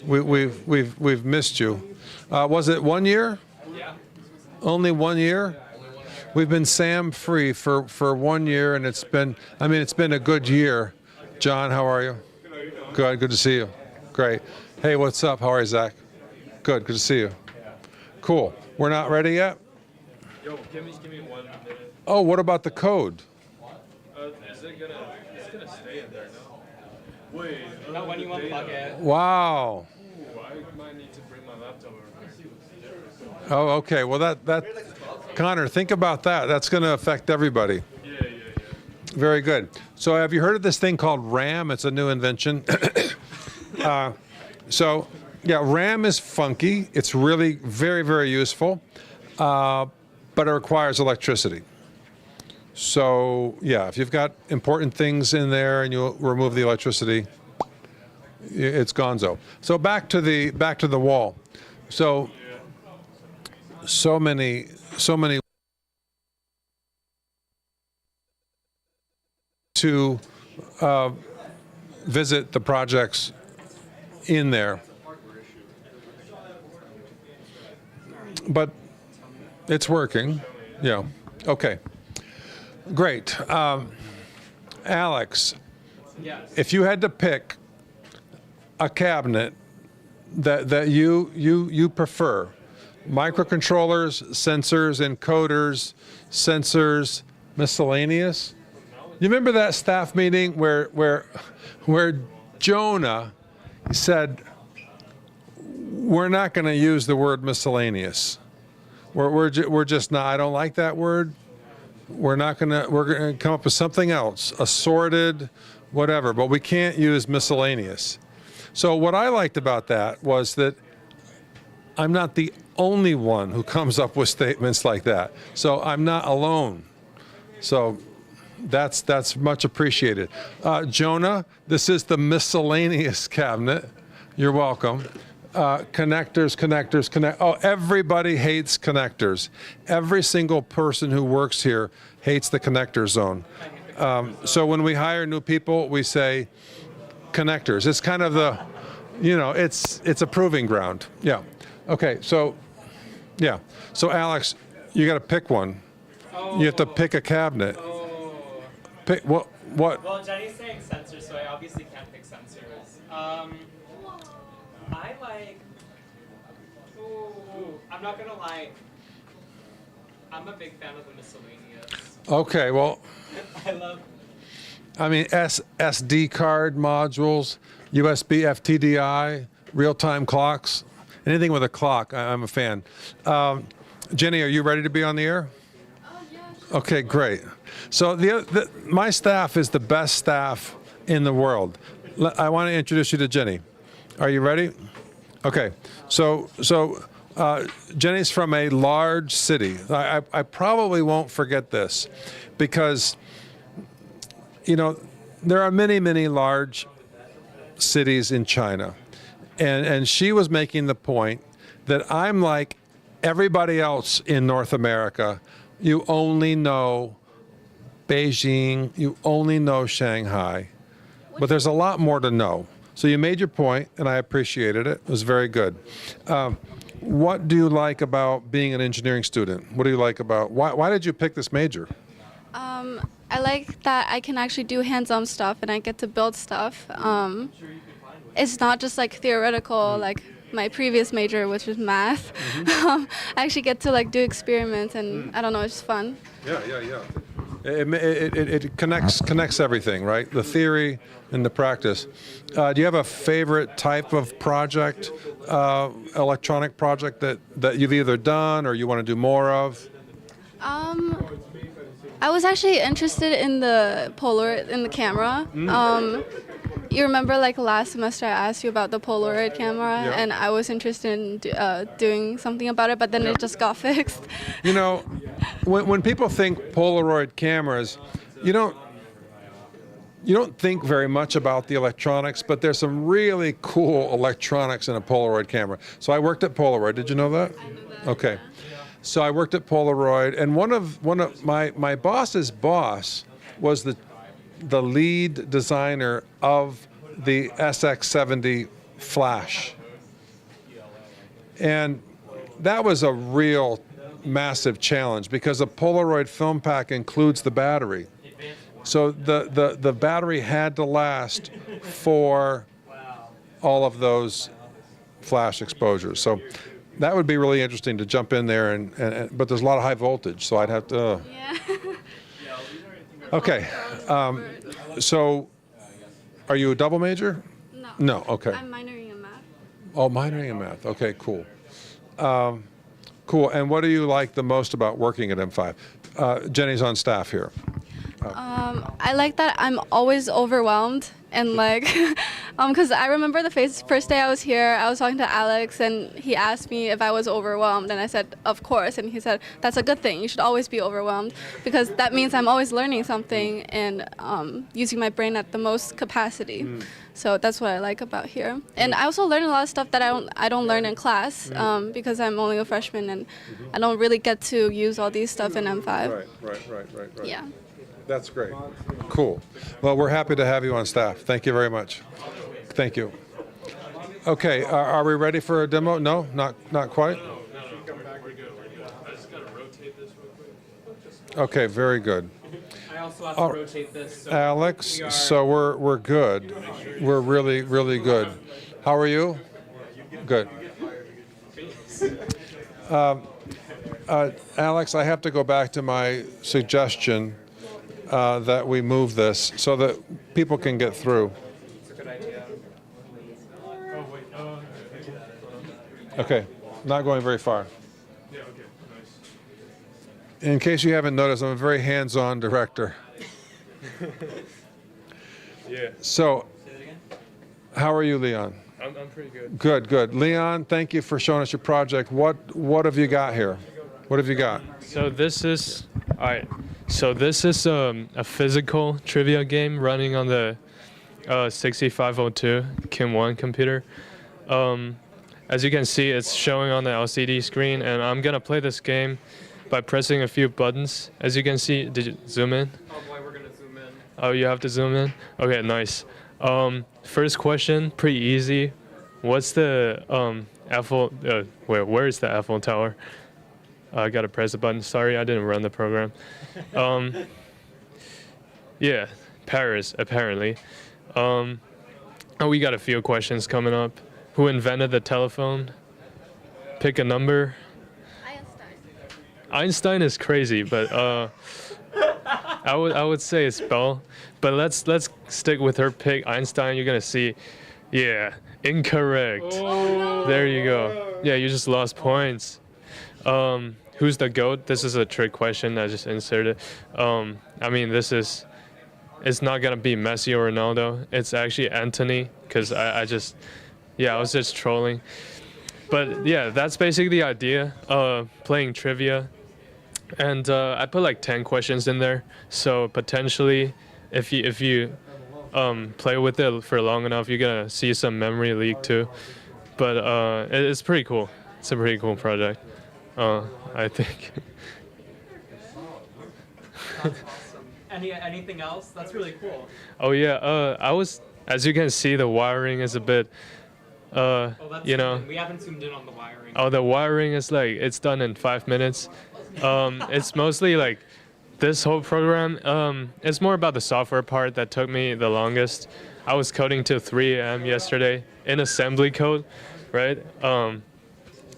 S1: We've missed you. Was it 1 year?
S3: Yeah.
S1: Only 1 year? We've been Sam free for 1 year, and it's been a good year. John, how are you? Good to see you. Great. Hey, what's up? How are you, Zach? Good to see you. Cool. We're not ready yet?
S7: Yo, give me 1 minute.
S1: Oh, what about the code?
S7: It's gonna stay in there now. Wait.
S3: Not when you unplug it.
S1: Wow.
S7: Ooh, I might need to bring my laptop over here.
S1: Oh, okay. Well, that Connor, think about that. That's going to affect everybody.
S7: Yeah.
S1: Very good. So have you heard of this thing called RAM? It's a new invention. Yeah, RAM is funky. It's really very, very useful, but it requires electricity. So yeah, if you've got important things in there and you remove the electricity, it's gonzo. So back to the wall. So many to visit the projects in there. But it's working. Yeah. Okay. Great. Alex,
S3: Yes.
S1: if you had to pick a cabinet that you prefer, microcontrollers, sensors, encoders, sensors, miscellaneous. You remember that staff meeting where Jonah said, we're not going to use the word miscellaneous. We're just not. I don't like that word. We're going to come up with something else, assorted, whatever. But we can't use miscellaneous. So what I liked about that was that I'm not the only one who comes up with statements like that. So I'm not alone. So that's much appreciated. Jonah, this is the miscellaneous cabinet. You're welcome. Connectors. Oh, everybody hates connectors. Every single person who works here hates the connector zone. So when we hire new people, we say connectors. It's kind of the, it's a proving ground. Yeah. Okay. So, yeah. So Alex, you got to pick one. You have to pick a cabinet. Pick what?
S13: Well, Jenny's saying sensors, so I obviously can't pick sensors. I like. Ooh, I'm not gonna lie. I'm a big fan of the miscellaneous.
S1: Okay. Well.
S13: I mean,
S1: SD card modules, USB FTDI, real-time clocks, anything with a clock. I'm a fan. Jenny, are you ready to be on the air? Okay, great. So my staff is the best staff in the world. I want to introduce you to Jenny. Are you ready? Okay. So Jenny's from a large city. I probably won't forget this because, there are many, many large cities in China. And she was making the point that I'm like everybody else in North America. You only know Beijing, you only know Shanghai, but there's a lot more to know. So you made your point, and I appreciated it. It was very good. What do you like about being an engineering student? What do you like about, why did you pick this major?
S19: I like that I can actually do hands-on stuff and I get to build stuff. It's not just like theoretical, like my previous major, which is math. I actually get to like do experiments, and I don't know, it's just fun.
S1: Yeah. It connects everything, right? The theory and the practice. Do you have a favorite type of project, electronic project that you've either done or you want to do more of?
S19: I was actually interested in the Polaroid, in the camera. You remember like last semester I asked you about the Polaroid camera, and I was interested in doing something about it, but then it just got fixed.
S1: When people think Polaroid cameras, you don't think very much about the electronics, but there's some really cool electronics in a Polaroid camera. So I worked at Polaroid. Did you know that? I knew that. Okay. So I worked at Polaroid, and one of my boss's boss was the lead designer of the SX70 flash. And that was a real massive challenge because a Polaroid film pack includes the battery. So the battery had to last for all of those flash exposures. So that would be really interesting to jump in there, but there's a lot of high voltage, so I'd have to. Okay. So are you a double major?
S19: No.
S1: No, okay.
S19: I'm minoring in math.
S1: Oh, minoring in math. Okay, cool. Cool. And what do you like the most about working at M5? Jenny's on staff here.
S19: I like that I'm always overwhelmed and like, because I remember the first day I was here, I was talking to Alex and he asked me if I was overwhelmed and I said, of course. And he said, that's a good thing. You should always be overwhelmed because that means I'm always learning something and using my brain at the most capacity. So that's what I like about here. And I also learn a lot of stuff that I don't learn in class because I'm only a freshman and I don't really get to use all these stuff in M5.
S1: Right.
S19: Yeah.
S1: That's great. Cool. Well, we're happy to have you on staff. Thank you very much. Thank you. Okay, are we ready for a demo? No, not quite. Okay, very good.
S13: I also have to rotate this. So
S1: Alex, so we're good. We're really, really good. How are you? Good. Alex, I have to go back to my suggestion that we move this so that people can get through.
S13: It's a good idea.
S1: Okay, not going very far.
S14: Yeah, okay, nice.
S1: In case you haven't noticed, I'm a very hands-on director.
S14: Yeah.
S1: So, how are you, Leon?
S14: I'm pretty good.
S1: Good. Leon, thank you for showing us your project. What have you got here? What have you got?
S14: So this is, all right. So this is a physical trivia game running on the 6502 Kim 1 computer. As you can see, it's showing on the LCD screen, and I'm gonna play this game by pressing a few buttons. As you can see, did you zoom in?
S13: Oh boy, we're gonna zoom in.
S14: Oh, you have to zoom in? Okay, nice. First question, pretty easy. What's the Eiffel, where is the Eiffel Tower? I gotta press a button. Sorry, I didn't run the program. Yeah, Paris, apparently. We got a few questions coming up. Who invented the telephone? Pick a number. Einstein is crazy, but I would say it's Bell. But let's stick with her pick, Einstein. You're gonna see, yeah, incorrect. Oh. There you go. Yeah, you just lost points. Who's the GOAT? This is a trick question I just inserted. I mean, it's not gonna be Messi or Ronaldo. It's actually Anthony, because I was just trolling. But yeah, that's basically the idea, playing trivia. And I put like 10 questions in there. So potentially, if you play with it for long enough, you're gonna see some memory leak too. But it's pretty cool. It's a pretty cool project, I think.
S13: Anything else? That's really cool.
S14: Oh yeah, as you can see, the wiring is a bit, you know.
S13: We haven't zoomed in on the wiring.
S14: Oh, the wiring is like, it's done in 5 minutes. It's mostly like this whole program. It's more about the software part that took me the longest. I was coding till 3 a.m. yesterday in assembly code, right?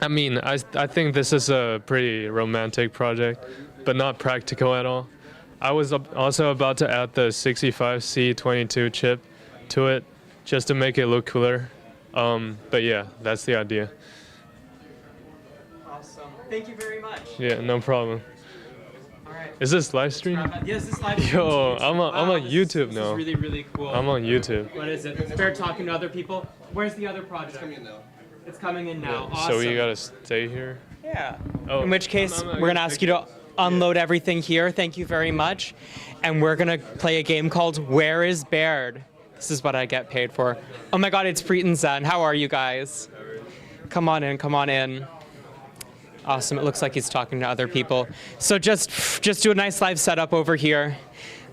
S14: I mean, I think this is a pretty romantic project, but not practical at all. I was also about to add the 65C22 chip to it just to make it look cooler. But yeah, that's the idea.
S13: Awesome. Thank you very much.
S14: Yeah, no problem.
S13: All right.
S14: Is this live stream?
S13: Yes, this live stream.
S14: Yo, I'm on YouTube now.
S13: This is really, really cool.
S14: I'm on YouTube.
S13: What is it? Baird talking to other people. Where's the other project? It's coming in now. It's coming in now.
S14: Yeah,
S13: Awesome.
S14: so you gotta stay here?
S13: Yeah.
S14: Oh,
S13: in which case, we're gonna ask you to unload everything here. Thank you very much. And we're gonna play a game called Where is Baird? This is what I get paid for. Oh my God, it's Preet and Zen. How are you guys? Come on in, come on in. Awesome, it looks like he's talking to other people. So just do a nice live setup over here.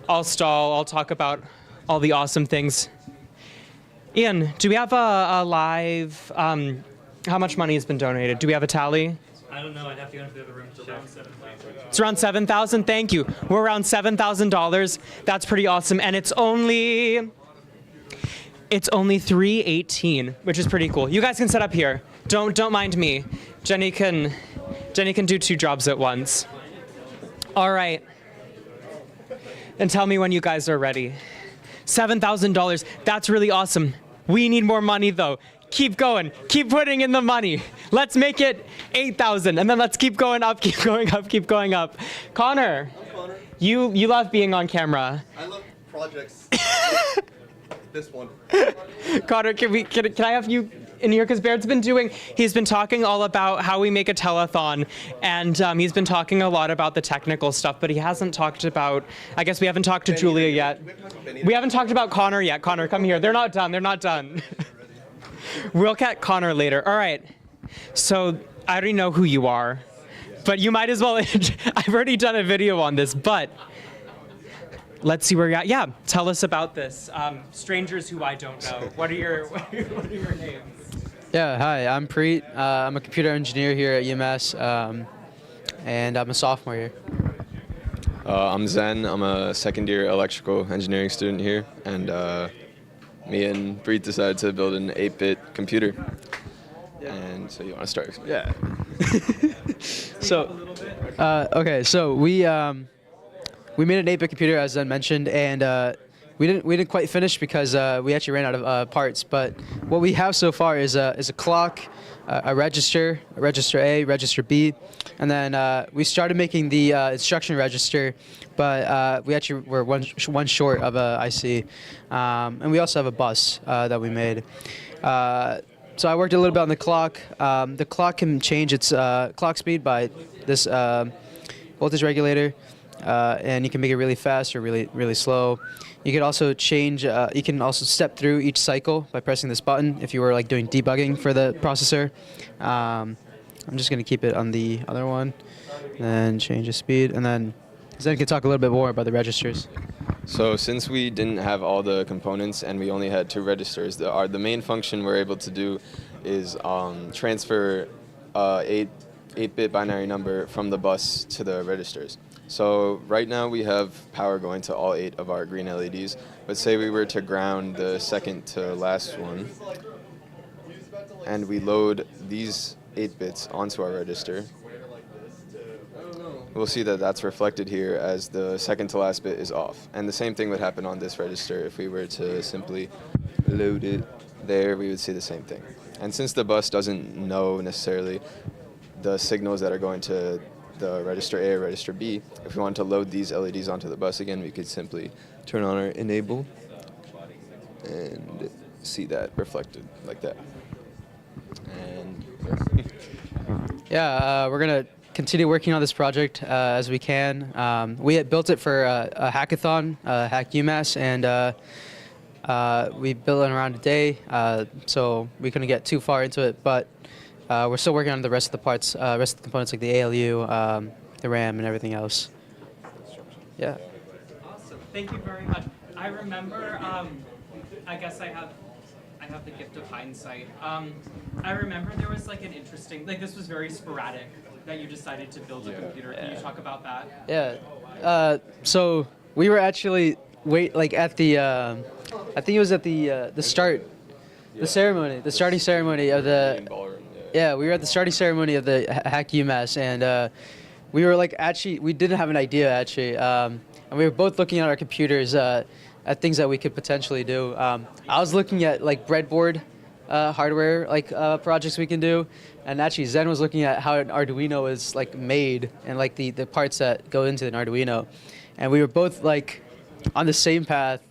S13: I'll stall, I'll talk about all the awesome things. Ian, do we have a live, how much money has been donated? Do we have a tally?
S5: I don't know. I'd have to go into the other room. It's around 7,000.
S13: It's around 7,000. Thank you. We're around $7,000. That's pretty awesome, and it's only 3:18, which is pretty cool. You guys can set up here. Don't mind me. Jenny can do 2 jobs at once. All right. And tell me when you guys are ready. $7,000. That's really awesome. We need more money though. Keep going. Keep putting in the money. Let's make it 8,000, and then let's keep going up, keep going up, keep going up. Connor, you love being on camera.
S20: I love projects. This one.
S13: Connor, can I have you in here? Because Baird's he's been talking all about how we make a telethon, and he's been talking a lot about the technical stuff, but he hasn't talked about, I guess we haven't talked to Julia yet. We haven't talked about Connor yet. Connor, come here. They're not done. We'll get Connor later. All right. So I already know who you are, but you might as well, I've already done a video on this, but let's see where you're at. Yeah, tell us about this. Strangers who I don't know. What are your names?
S21: Yeah, hi, I'm Preet. I'm a computer engineer here at UMass, and I'm a sophomore here.
S22: I'm Zen. I'm a second-year electrical engineering student here, and me and Preet decided to build an 8-bit computer. And so you want to start?
S21: Yeah. So, okay, so we made an 8-bit computer, as Zen mentioned, and we didn't quite finish because we actually ran out of parts. But what we have so far is a clock, a register A, register B, and then we started making the instruction register, but we actually were one short of a IC, and we also have a bus that we made. So I worked a little bit on the clock. The clock can change its clock speed by this voltage regulator, and you can make it really fast or really slow. You could also change. You can also step through each cycle by pressing this button if you were like doing debugging for the processor. I'm just gonna keep it on the other one, and change the speed, and then Zen can talk a little bit more about the registers.
S22: So since we didn't have all the components and we only had 2 registers, the main function we're able to do is transfer 8-bit binary number from the bus to the registers. So right now we have power going to all 8 of our green LEDs, but say we were to ground the second to last one, and we load these 8 bits onto our register, we'll see that that's reflected here as the second to last bit is off. And the same thing would happen on this register. If we were to simply load it there, we would see the same thing. And since the bus doesn't know necessarily the signals that are going to the register A or register B, if we wanted to load these LEDs onto the bus again, we could simply turn on our enable and see that reflected like that. And
S21: yeah, we're gonna continue working on this project as we can. We had built it for a hackathon, Hack UMass, and we built it in around a day, so we couldn't get too far into it, but we're still working on the rest of the parts, rest of the components like the ALU, the RAM, and everything else. Yeah.
S13: Awesome. Thank you very much. I remember, I guess I have the gift of hindsight. I remember there was like an interesting, like this was very sporadic that you decided to build a computer. Can you talk about that?
S21: Yeah. So we were actually at the, I think it was at the start, the ceremony, the starting ceremony of the. Yeah, we were at the starting ceremony of the Hack UMass, and we were like we didn't have an idea actually, and we were both looking at our computers at things that we could potentially do. I was looking at like breadboard hardware projects we can do, and actually Zen was looking at how an Arduino is like made and like the parts that go into an Arduino, and we were both like on the same path,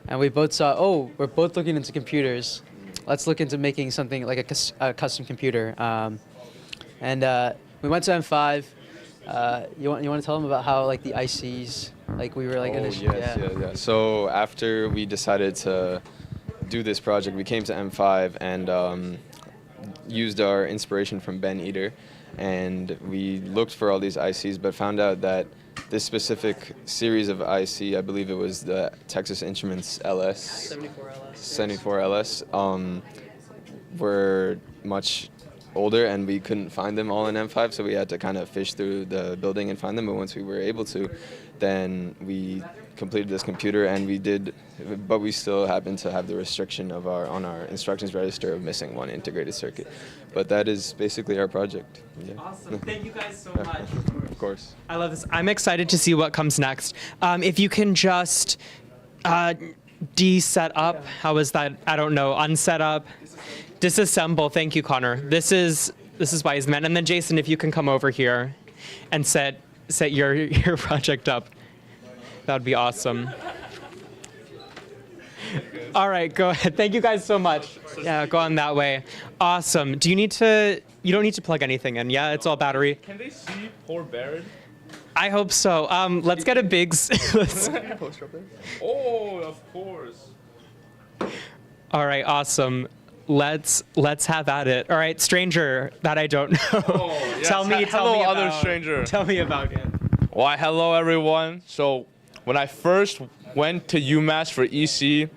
S21: and we both saw, oh, we're both looking into computers. Let's look into making something like a custom computer. And we went to M5, You want to tell them about how like the ICs, like we were like
S22: Yeah. So after we decided to do this project, we came to M5 and used our inspiration from Ben Eater, and we looked for all these ICs, but found out that this specific series of IC, I believe it was the Texas Instruments LS, 74LS, were much older, and we couldn't find them all in M5, so we had to kind of fish through the building and find them. But once we were able to, then we completed this computer, and but we still happen to have the restriction of on our instructions register of missing one integrated circuit. But that is basically our project. Yeah.
S13: Awesome. Thank you guys so much.
S22: Of course.
S13: I love this. I'm excited to see what comes next. If you can just de-set up. How is that? I don't know. Unset up. Disassemble. Thank you, Connor. This is wise man. And then Jason, if you can come over here and set your project up, that would be awesome. All right, go ahead. Thank you guys so much. Yeah, go on that way. Awesome. You don't need to plug anything in. Yeah, it's all battery.
S15: Can they see poor Baird?
S13: I hope so. Let's get a big.
S15: Oh, of course.
S13: All right, awesome. Let's have at it. All right, stranger that I don't know.
S15: Oh, yes.
S13: Tell me
S15: other
S13: about,
S15: stranger.
S13: Tell me about it.
S15: Why, hello everyone. So when I first went to UMass for EC,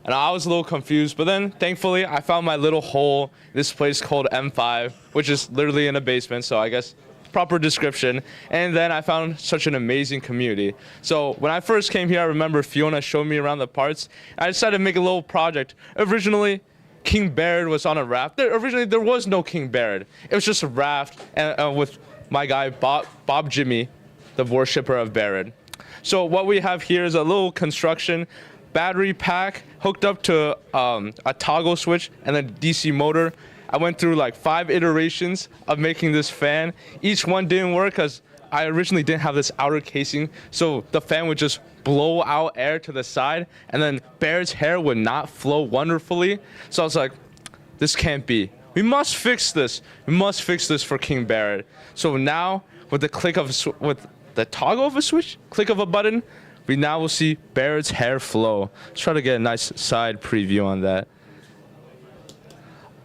S15: and I was a little confused, but then thankfully I found my little hole, this place called M5, which is literally in a basement, so I guess proper description. And then I found such an amazing community. So when I first came here, I remember Fiona showed me around the parts. I decided to make a little project. Originally, King Baird was on a raft. Originally, there was no King Baird. It was just a raft and with my guy, Bob Jimmy, the worshipper of Baird. So what we have here is a little construction battery pack hooked up to a toggle switch and a DC motor. I went through like 5 iterations of making this fan. Each one didn't work because I originally didn't have this outer casing, so the fan would just blow out air to the side, and then Baird's hair would not flow wonderfully. So I was like, this can't be. We must fix this. We must fix this for King Baird. So now, with the toggle of a switch, click of a button, we now will see Baird's hair flow. Let's try to get a nice side preview on that.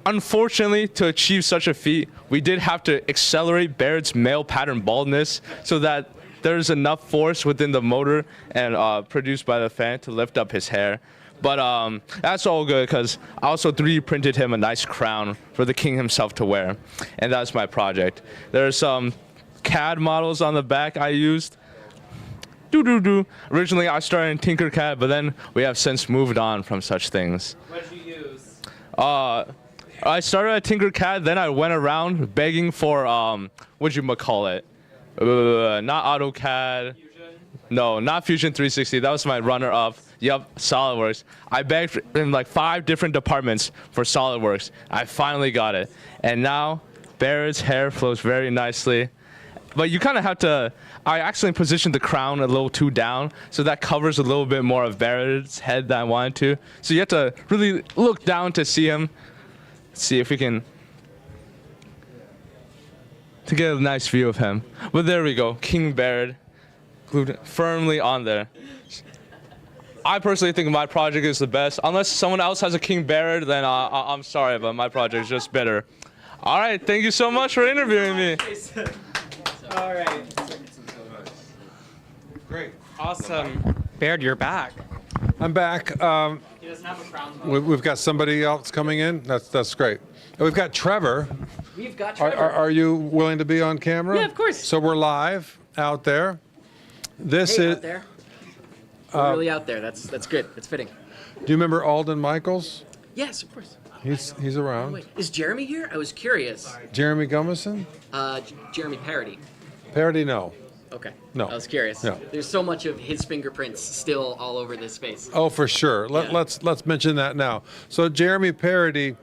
S15: Unfortunately, to achieve such a feat, we did have to accelerate Baird's male pattern baldness so that there's enough force within the motor and produced by the fan to lift up his hair. But that's all good because I also 3D printed him a nice crown for the king himself to wear. And that's my project. There's some CAD models on the back I used. Originally, I started in Tinkercad, but then we have since moved on from such things.
S13: What did you use?
S15: I started at Tinkercad, then I went around begging for, whatchamacallit? Not AutoCAD.
S13: Fusion?
S15: No, not Fusion 360. That was my runner-up. Yep, SolidWorks. I begged in like 5 different departments for SolidWorks. I finally got it. And now, Baird's hair flows very nicely. But you kind of have to, I actually positioned the crown a little too down, so that covers a little bit more of Baird's head than I wanted to. So you have to really look down to see him. Let's see if we can, to get a nice view of him. But there we go, King Baird, glued firmly on there. I personally think my project is the best. Unless someone else has a King Baird, then I'm sorry, but my project is just better. All right, thank you so much for interviewing me.
S13: All right.
S1: Great.
S13: Awesome. Baird, you're back.
S1: I'm back.
S13: He doesn't have a crown.
S1: We've got somebody else coming in. That's great. And we've got Trevor.
S11: We've got Trevor.
S1: Are you willing to be on camera?
S11: Yeah, of course.
S1: So we're live out there. This is
S11: out there. We're really out there. That's good. That's fitting.
S1: Do you remember Alden Michaels?
S11: Yes, of course.
S1: He's around.
S11: Wait, is Jeremy here? I was curious.
S1: Jeremy Gummison?
S11: Jeremy Parody.
S1: Parody, no.
S11: Okay.
S1: No.
S11: I was curious.
S1: No.
S11: There's so much of his fingerprints still all over this space.
S1: Oh, for sure. Let's mention that now. So Jeremy Parody,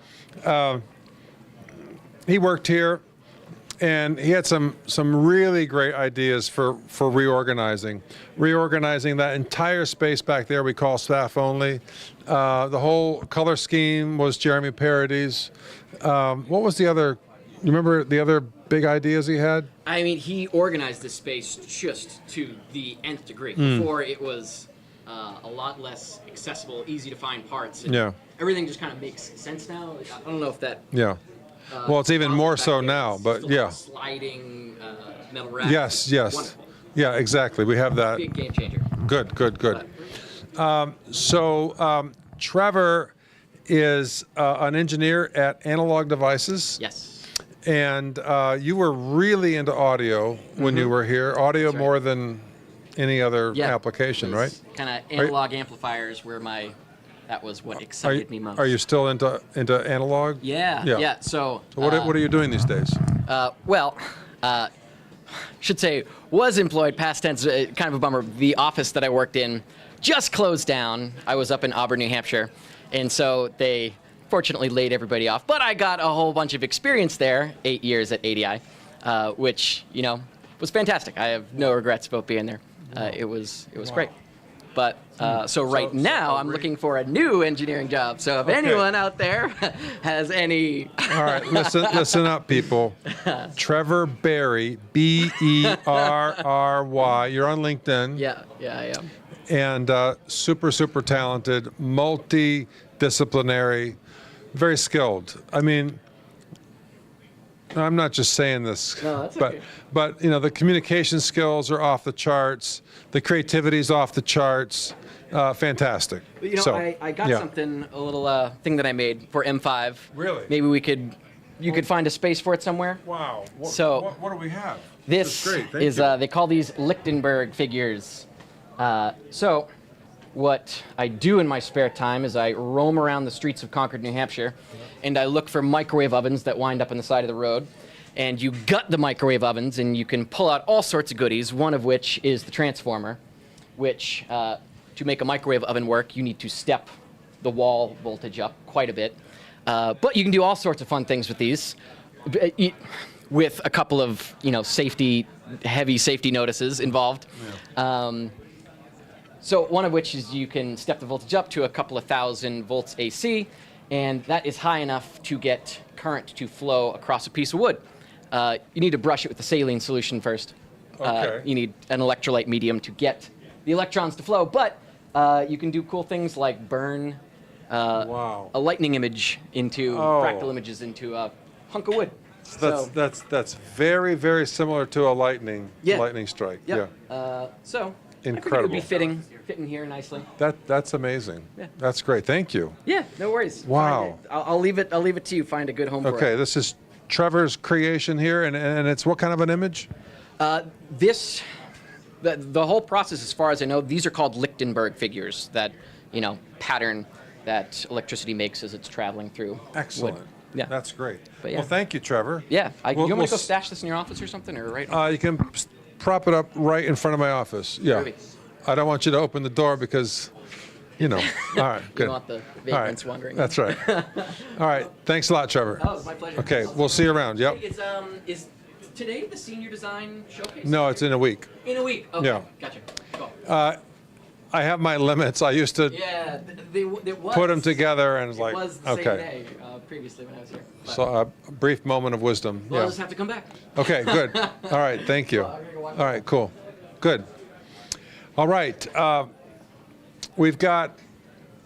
S1: he worked here, and he had some really great ideas for reorganizing that entire space back there we call staff only. The whole color scheme was Jeremy Parody's. What was the other? You remember the other big ideas he had?
S2: I mean, he organized this space just to the nth degree.
S1: Mm.
S2: Before it was a lot less accessible, easy to find parts. And
S1: Yeah.
S2: everything just kind of makes sense now. I don't know if that.
S1: Yeah. Well, it's even more so now, but yeah.
S2: Sliding metal rack.
S1: Yes, yes.
S2: Wonderful.
S1: Yeah, exactly. We have that.
S2: Big game changer.
S1: Good, good, good. Trevor is an engineer at Analog Devices.
S2: Yes.
S1: And you were really into audio when you were here. Audio more than any other application, right?
S2: Kind of analog amplifiers were that was what excited me most.
S1: Are you still into analog?
S2: Yeah. So
S1: what are you doing these days?
S2: Should say was employed, past tense, kind of a bummer. The office that I worked in just closed down. I was up in Auburn, New Hampshire, and so they fortunately laid everybody off. But I got a whole bunch of experience there, 8 years at ADI, which, was fantastic. I have no regrets about being there. It was great. But so now I'm looking for a new engineering job. So if anyone out there has any...
S1: All right, listen up, people. Trevor Berry, Berry. You're on LinkedIn.
S2: Yeah, I am.
S1: And super, super talented, multidisciplinary, very skilled. I mean, I'm not just saying this, but the communication skills are off the charts. The creativity's off the charts. Fantastic.
S2: I got something, a little thing that I made for M5.
S1: Really?
S2: Maybe you could find a space for it somewhere.
S1: Wow. What do we have?
S2: This is they call these Lichtenberg figures. So what I do in my spare time is I roam around the streets of Concord, New Hampshire, and I look for microwave ovens that wind up on the side of the road. And you gut the microwave ovens, and you can pull out all sorts of goodies, one of which is the transformer, which to make a microwave oven work, you need to step the wall voltage up quite a bit. But you can do all sorts of fun things with these, with a couple of heavy safety notices involved. Yeah. So one of which is you can step the voltage up to a couple of thousand volts AC, and that is high enough to get current to flow across a piece of wood. You need to brush it with the saline solution first.
S1: Okay.
S2: You need an electrolyte medium to get the electrons to flow, but you can do cool things like burn a lightning image into fractal images into a hunk of wood.
S1: So that's very, very similar to a lightning strike.
S2: Yep.
S1: Yeah.
S2: Incredible. I think it would be fitting here nicely.
S1: That's amazing.
S2: Yeah.
S1: That's great. Thank you.
S2: Yeah, no worries.
S1: Wow.
S2: I'll leave it to you. Find a good home for it.
S1: Okay, this is Trevor's creation here, and it's what kind of an image?
S2: The whole process, as far as I know, these are called Lichtenberg figures that, pattern that electricity makes as it's traveling through
S1: Excellent.
S2: wood. Yeah.
S1: That's great.
S2: But yeah.
S1: Well, thank you, Trevor.
S2: Yeah. You want me to go stash this in your office or something, or right?
S1: You can prop it up right in front of my office. Yeah.
S2: Ruby.
S1: I don't want you to open the door because, All right, good.
S2: You don't want the vagrants wandering.
S1: That's right. All right. Thanks a lot, Trevor.
S2: Oh, it's my pleasure.
S1: Okay, we'll see you around. Yep.
S2: Is today the senior design showcase?
S1: No, it's in a week.
S2: In a week. Okay.
S1: Yeah.
S2: Gotcha. Cool.
S1: I have my limits. I used to put them together and
S2: it was the same day previously when I was here. But
S1: So a brief moment of wisdom.
S2: I'll
S1: Yeah.
S2: just have to come back.
S1: Okay, good. All right, thank you. All right, cool. Good. All right. We've got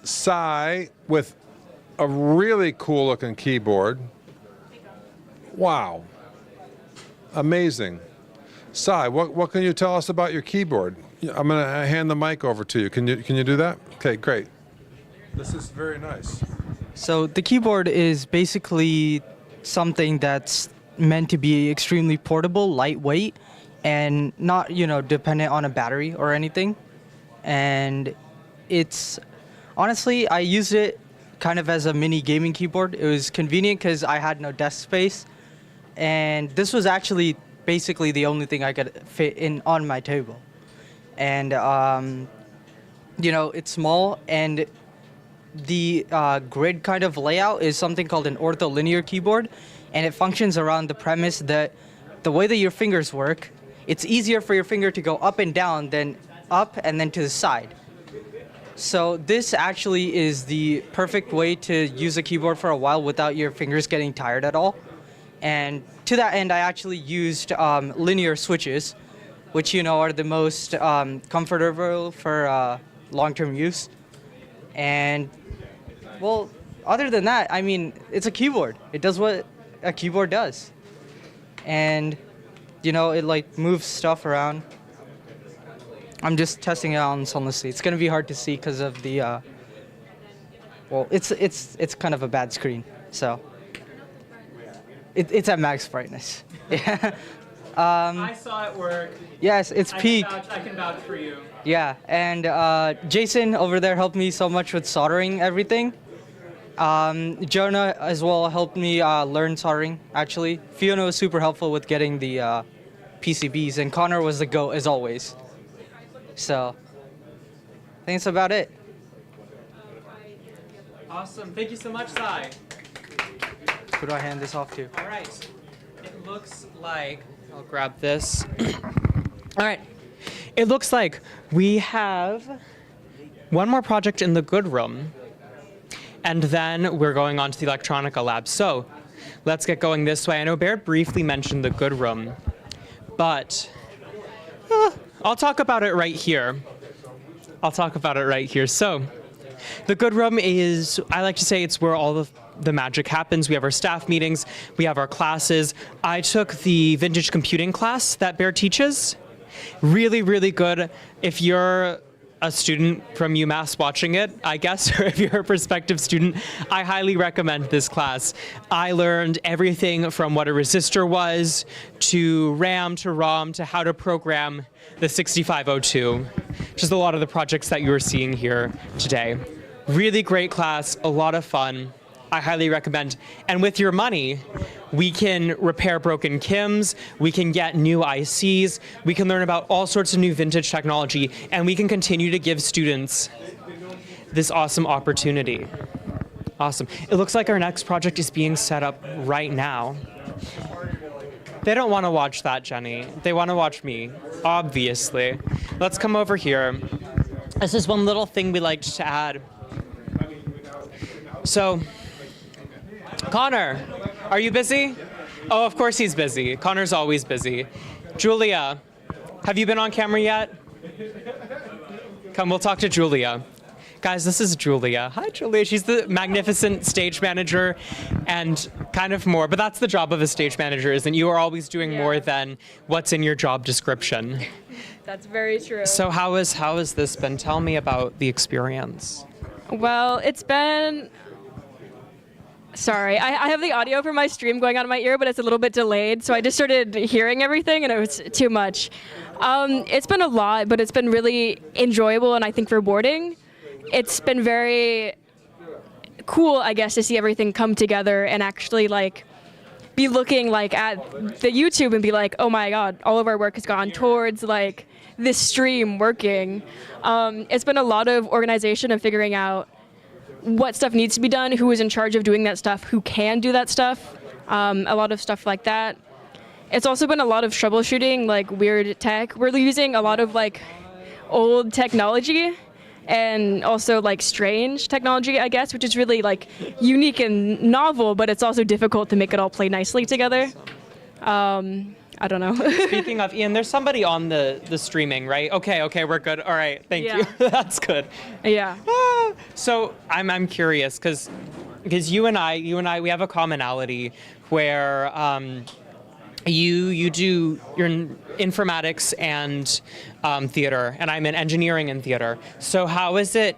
S1: Cy with a really cool looking keyboard. Wow. Amazing. Cy, what can you tell us about your keyboard? I'm going to hand the mic over to you. Can you do that? Okay, great. This is very nice.
S6: So the keyboard is basically something that's meant to be extremely portable, lightweight, and not, dependent on a battery or anything. And it's, honestly, I used it kind of as a mini gaming keyboard. It was convenient because I had no desk space. And this was actually basically the only thing I could fit in on my table. And, it's small, and the grid kind of layout is something called an ortholinear keyboard, and it functions around the premise that the way that your fingers work, it's easier for your finger to go up and down than up and then to the side. So this actually is the perfect way to use a keyboard for a while without your fingers getting tired at all. And to that end, I actually used linear switches, which are the most comfortable for long-term use. And well, other than that, I mean, it's a keyboard. It does what a keyboard does. And it like moves stuff around. I'm just testing it out on sunlessly. It's gonna be hard to see because of the well, it's kind of a bad screen, so it's at max brightness. Yeah.
S13: I saw it work.
S6: Yes, it's peak.
S13: I can vouch for you.
S6: Yeah, and Jason over there helped me so much with soldering everything. Jonah as well helped me learn soldering, actually. Fiona was super helpful with getting the PCBs, and Connor was the GOAT as always. So, I think that's about it.
S13: Awesome. Thank you so much, Sai.
S6: Who do I hand this off to?
S13: All right. It looks like I'll grab this. All right. It looks like we have one more project in the good room, and then we're going on to the electronica lab. So let's get going this way. I know Baird briefly mentioned the good room, but I'll talk about it right here. So the good room is, I like to say, it's where all of the magic happens. We have our staff meetings, we have our classes. I took the vintage computing class that Baird teaches. Really, really good. If you're a student from UMass watching it, I guess, or if you're a prospective student, I highly recommend this class. I learned everything from what a resistor was, to RAM, to ROM, to how to program the 6502. Just a lot of the projects that you are seeing here today. Really great class, a lot of fun. I highly recommend. And with your money, we can repair broken KIMs, we can get new ICs, we can learn about all sorts of new vintage technology, and we can continue to give students this awesome opportunity. Awesome. It looks like our next project is being set up right now. They don't want to watch that, Jenny. They want to watch me, obviously. Let's come over here. This is one little thing we liked to add. So, Connor, are you busy? Oh, of course he's busy. Connor's always busy. Julia, have you been on camera yet? Come, we'll talk to Julia. Guys, this is Julia. Hi, Julia. She's the magnificent stage manager and kind of more, but that's the job of a stage manager, isn't it? You are always doing more than what's in your job description.
S9: That's very true.
S13: So how has this been? Tell me about the experience.
S9: Well, it's been... Sorry, I have the audio from my stream going on in my ear, but it's a little bit delayed, so I just started hearing everything, and it was too much. It's been a lot, but it's been really enjoyable and I think rewarding. It's been very cool, I guess, to see everything come together and actually be looking at the YouTube and be like, oh my god, all of our work has gone towards this stream working. It's been a lot of organization and figuring out what stuff needs to be done, who is in charge of doing that stuff, who can do that stuff, a lot of stuff like that. It's also been a lot of troubleshooting, weird tech. We're using a lot of old technology and also strange technology, I guess, which is really unique and novel, but it's also difficult to make it all play nicely together. I don't know.
S13: Speaking of, Ian, there's somebody on the streaming, right? Okay, we're good. All right, thank you. That's good.
S9: Yeah.
S13: So I'm curious because you and I, we have a commonality where you do you're in informatics and theater, and I'm in engineering and theater. So how is it?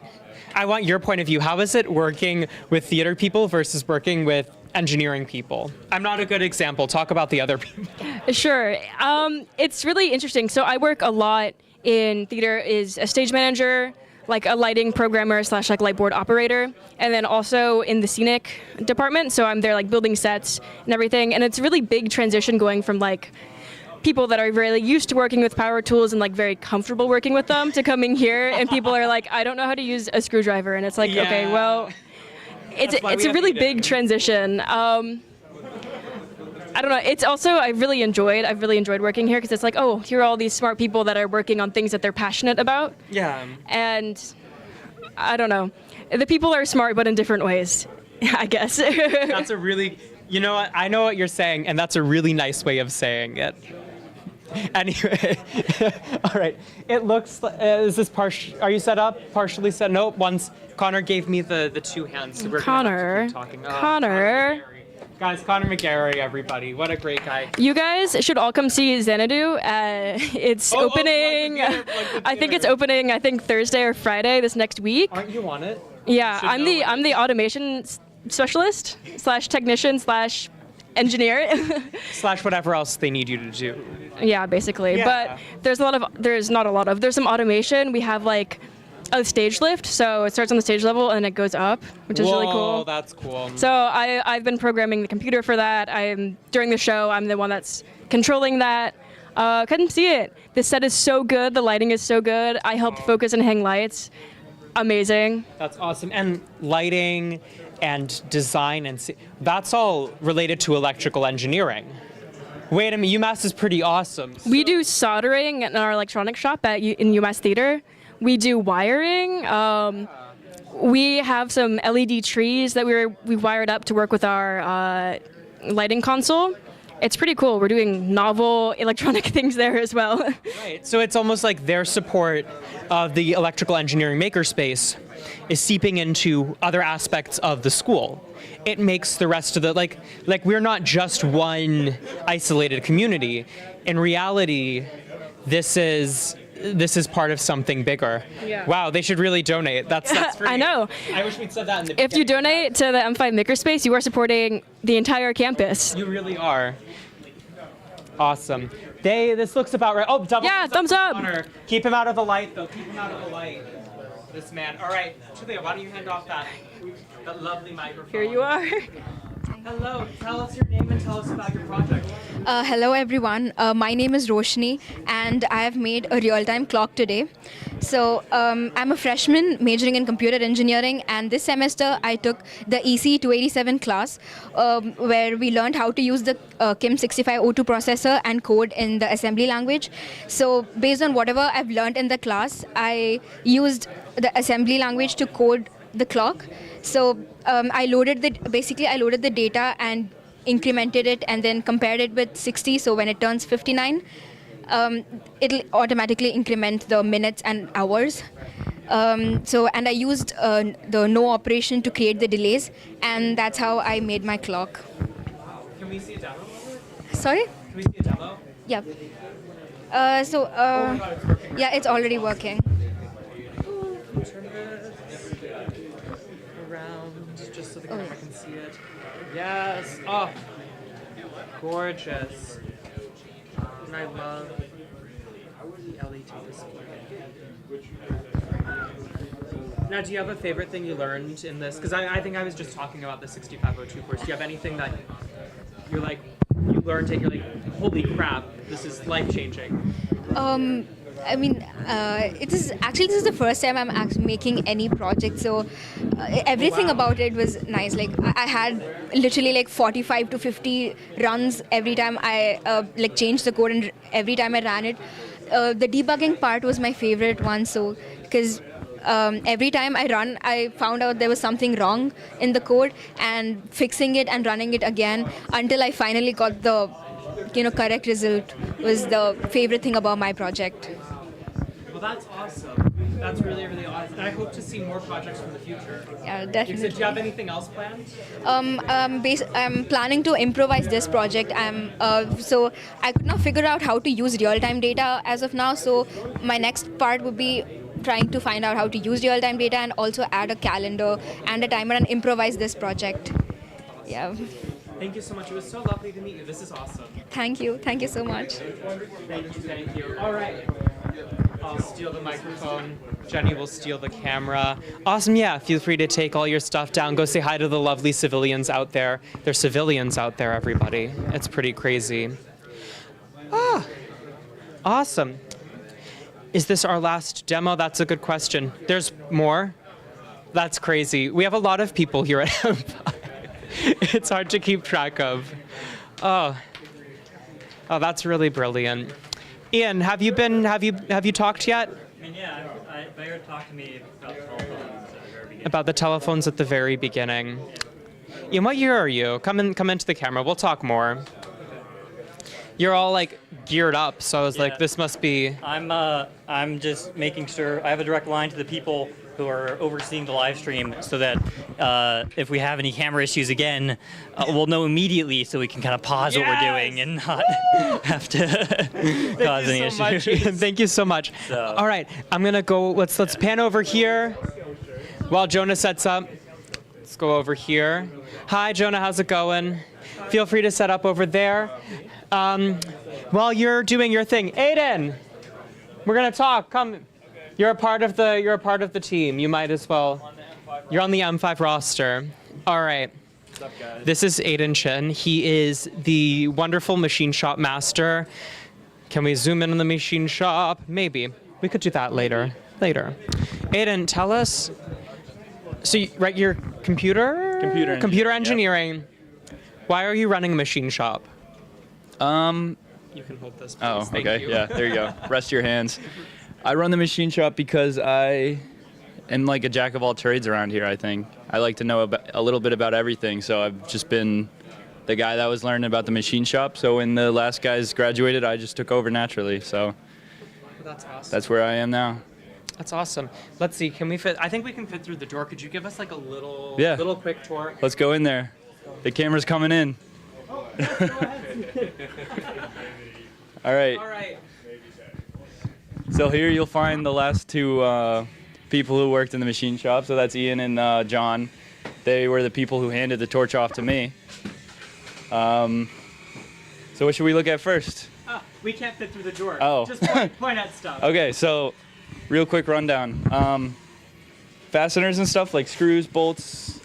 S13: I want your point of view. How is it working with theater people versus working with engineering people? I'm not a good example. Talk about the other people.
S9: Sure. It's really interesting. So I work a lot in theater as a stage manager, a lighting programmer / light board operator, and then also in the scenic department. So I'm there building sets and everything. And it's a really big transition going from people that are really used to working with power tools and very comfortable working with them to coming here and people are I don't know how to use a screwdriver. And it's okay, well, it's a really big transition. I don't know. It's also I've really enjoyed working here because it's oh, here are all these smart people that are working on things that they're passionate about.
S13: Yeah.
S9: And I don't know. The people are smart, but in different ways, I guess.
S13: That's a really You know what? I know what you're saying, and that's a really nice way of saying it. Anyway, all right. It looks. Is this are you set up? Partially set? Nope. Once Connor gave me the two hands. So we're gonna have to keep talking.
S9: Connor.
S13: Guys, Connor McGarry, everybody. What a great guy.
S9: You guys should all come see Xanadu. It's opening. I think it's opening. I think Thursday or Friday this next week.
S13: Aren't you on it?
S9: Yeah, I'm the automation specialist / technician / engineer.
S13: / whatever else they need you to do.
S9: Yeah, basically.
S13: Yeah.
S9: But there's some automation. We have like a stage lift, so it starts on the stage level and it goes up, which is really cool.
S13: That's cool.
S9: So I've been programming the computer for that. During the show, I'm the one that's controlling that. Couldn't see it. The set is so good. The lighting is so good. I helped focus and hang lights. Amazing.
S13: That's awesome. And lighting and design that's all related to electrical engineering. Wait a minute, UMass is pretty awesome.
S9: We do soldering in our electronics shop in UMass Theater. We do wiring. We have some LED trees that we wired up to work with our lighting console. It's pretty cool. We're doing novel electronic things there as well.
S13: Right. So it's almost like their support of the electrical engineering makerspace is seeping into other aspects of the school. It makes the rest of the like we're not just one isolated community. In reality, this is part of something bigger.
S9: Yeah.
S13: Wow, they should really donate. That's pretty,
S9: I know.
S13: I wish we'd said that in the
S9: If you donate to the M5 Makerspace, you are supporting the entire campus.
S13: You really are. Awesome. This looks about right. Oh, double
S9: thumbs up.
S13: Connor. Keep him out of the light, though. Keep him out of the light. This man. All right, Julia, why don't you hand off that lovely microphone?
S9: Here you are.
S13: Hello. Tell us your name and tell us about your project.
S10: Hello everyone, my name is Roshni and I have made a real-time clock today. So I'm a freshman majoring in computer engineering, and this semester I took the EC 287 class where we learned how to use the KIM 6502 processor and code in the assembly language. So based on whatever I've learned in the class, I used the assembly language to code the clock. So I loaded the data and incremented it and then compared it with 60, so when it turns 59, it'll automatically increment the minutes and hours. And I used the no operation to create the delays, and that's how I made my clock.
S13: Can we see a demo?
S10: Sorry?
S13: Can we see a demo?
S10: Yeah. Yeah, it's already working.
S13: Around, just so the camera can see it. Yes. Oh, gorgeous. And I love the LED display. Now, do you have a favorite thing you learned in this? Because I think I was just talking about the 6502 course. Do you have anything that you're like, you learned and you're like, holy crap, this is life-changing?
S10: I mean, this is the first time I'm actually making any project, so everything about it was nice. Like I had literally like 45 to 50 runs every time I changed the code, and every time I ran it. The debugging part was my favorite one, so because every time I run, I found out there was something wrong in the code, and fixing it and running it again until I finally got the correct result was the favorite thing about my project.
S13: Well, that's awesome. That's really, really awesome. And I hope to see more projects from the future.
S10: Yeah, definitely.
S13: Do you have anything else planned?
S10: I'm planning to improvise this project. So I could not figure out how to use real-time data as of now. So my next part would be trying to find out how to use real-time data and also add a calendar and a timer and improvise this project. Yeah.
S13: Thank you so much. It was so lovely to meet you. This is awesome.
S10: Thank you. Thank you so much.
S13: Thank you. All right. I'll steal the microphone. Jenny will steal the camera. Awesome. Yeah, feel free to take all your stuff down. Go say hi to the lovely civilians out there. There's civilians out there, everybody. It's pretty crazy. Ah, awesome. Is this our last demo? That's a good question. There's more? That's crazy. We have a lot of people here at M5. It's hard to keep track of. Oh, that's really brilliant. Ian, have you talked yet?
S5: I mean, yeah, Baird talked to me about telephones at the very beginning.
S13: About the telephones at the very beginning. Ian, what year are you? Come into the camera. We'll talk more. You're all like geared up, so I was like, this must be.
S5: I'm just making sure I have a direct line to the people who are overseeing the live stream, so that if we have any camera issues again, we'll know immediately, so we can kind of pause what we're doing and not have to cause any issues.
S13: Thank you so much. All right, I'm gonna go. Let's pan over here while Jonah sets up. Let's go over here. Hi, Jonah. How's it going? Feel free to set up over there. While you're doing your thing, Aiden, we're gonna talk. Come. You're a part of the team. You might as well. You're on the M5 roster. All right.
S12: What's up, guys?
S13: This is Aiden Chen. He is the wonderful machine shop master. Can we zoom in on the machine shop? Maybe. We could do that later. Aiden, tell us. So, you're computer engineering.
S12: Yep.
S13: Why are you running a machine shop?
S12: You can hold this, please. Oh, okay. Yeah, there you go. Rest your hands. I run the machine shop because I am like a jack of all trades around here, I think. I like to know a little bit about everything, so I've just been the guy that was learning about the machine shop. So when the last guys graduated, I just took over naturally. So
S13: that's awesome.
S12: That's where I am now.
S13: That's awesome. Let's see, can we fit? I think we can fit through the door. Could you give us like a little quick tour?
S12: Let's go in there. The camera's coming in. All right. So here you'll find the last two people who worked in the machine shop. So that's Ian and John. They were the people who handed the torch off to me. So what should we look at first?
S13: We can't fit through the door.
S12: Oh.
S13: Just point at stuff.
S12: Okay, so real quick rundown. Fasteners and stuff like screws, bolts,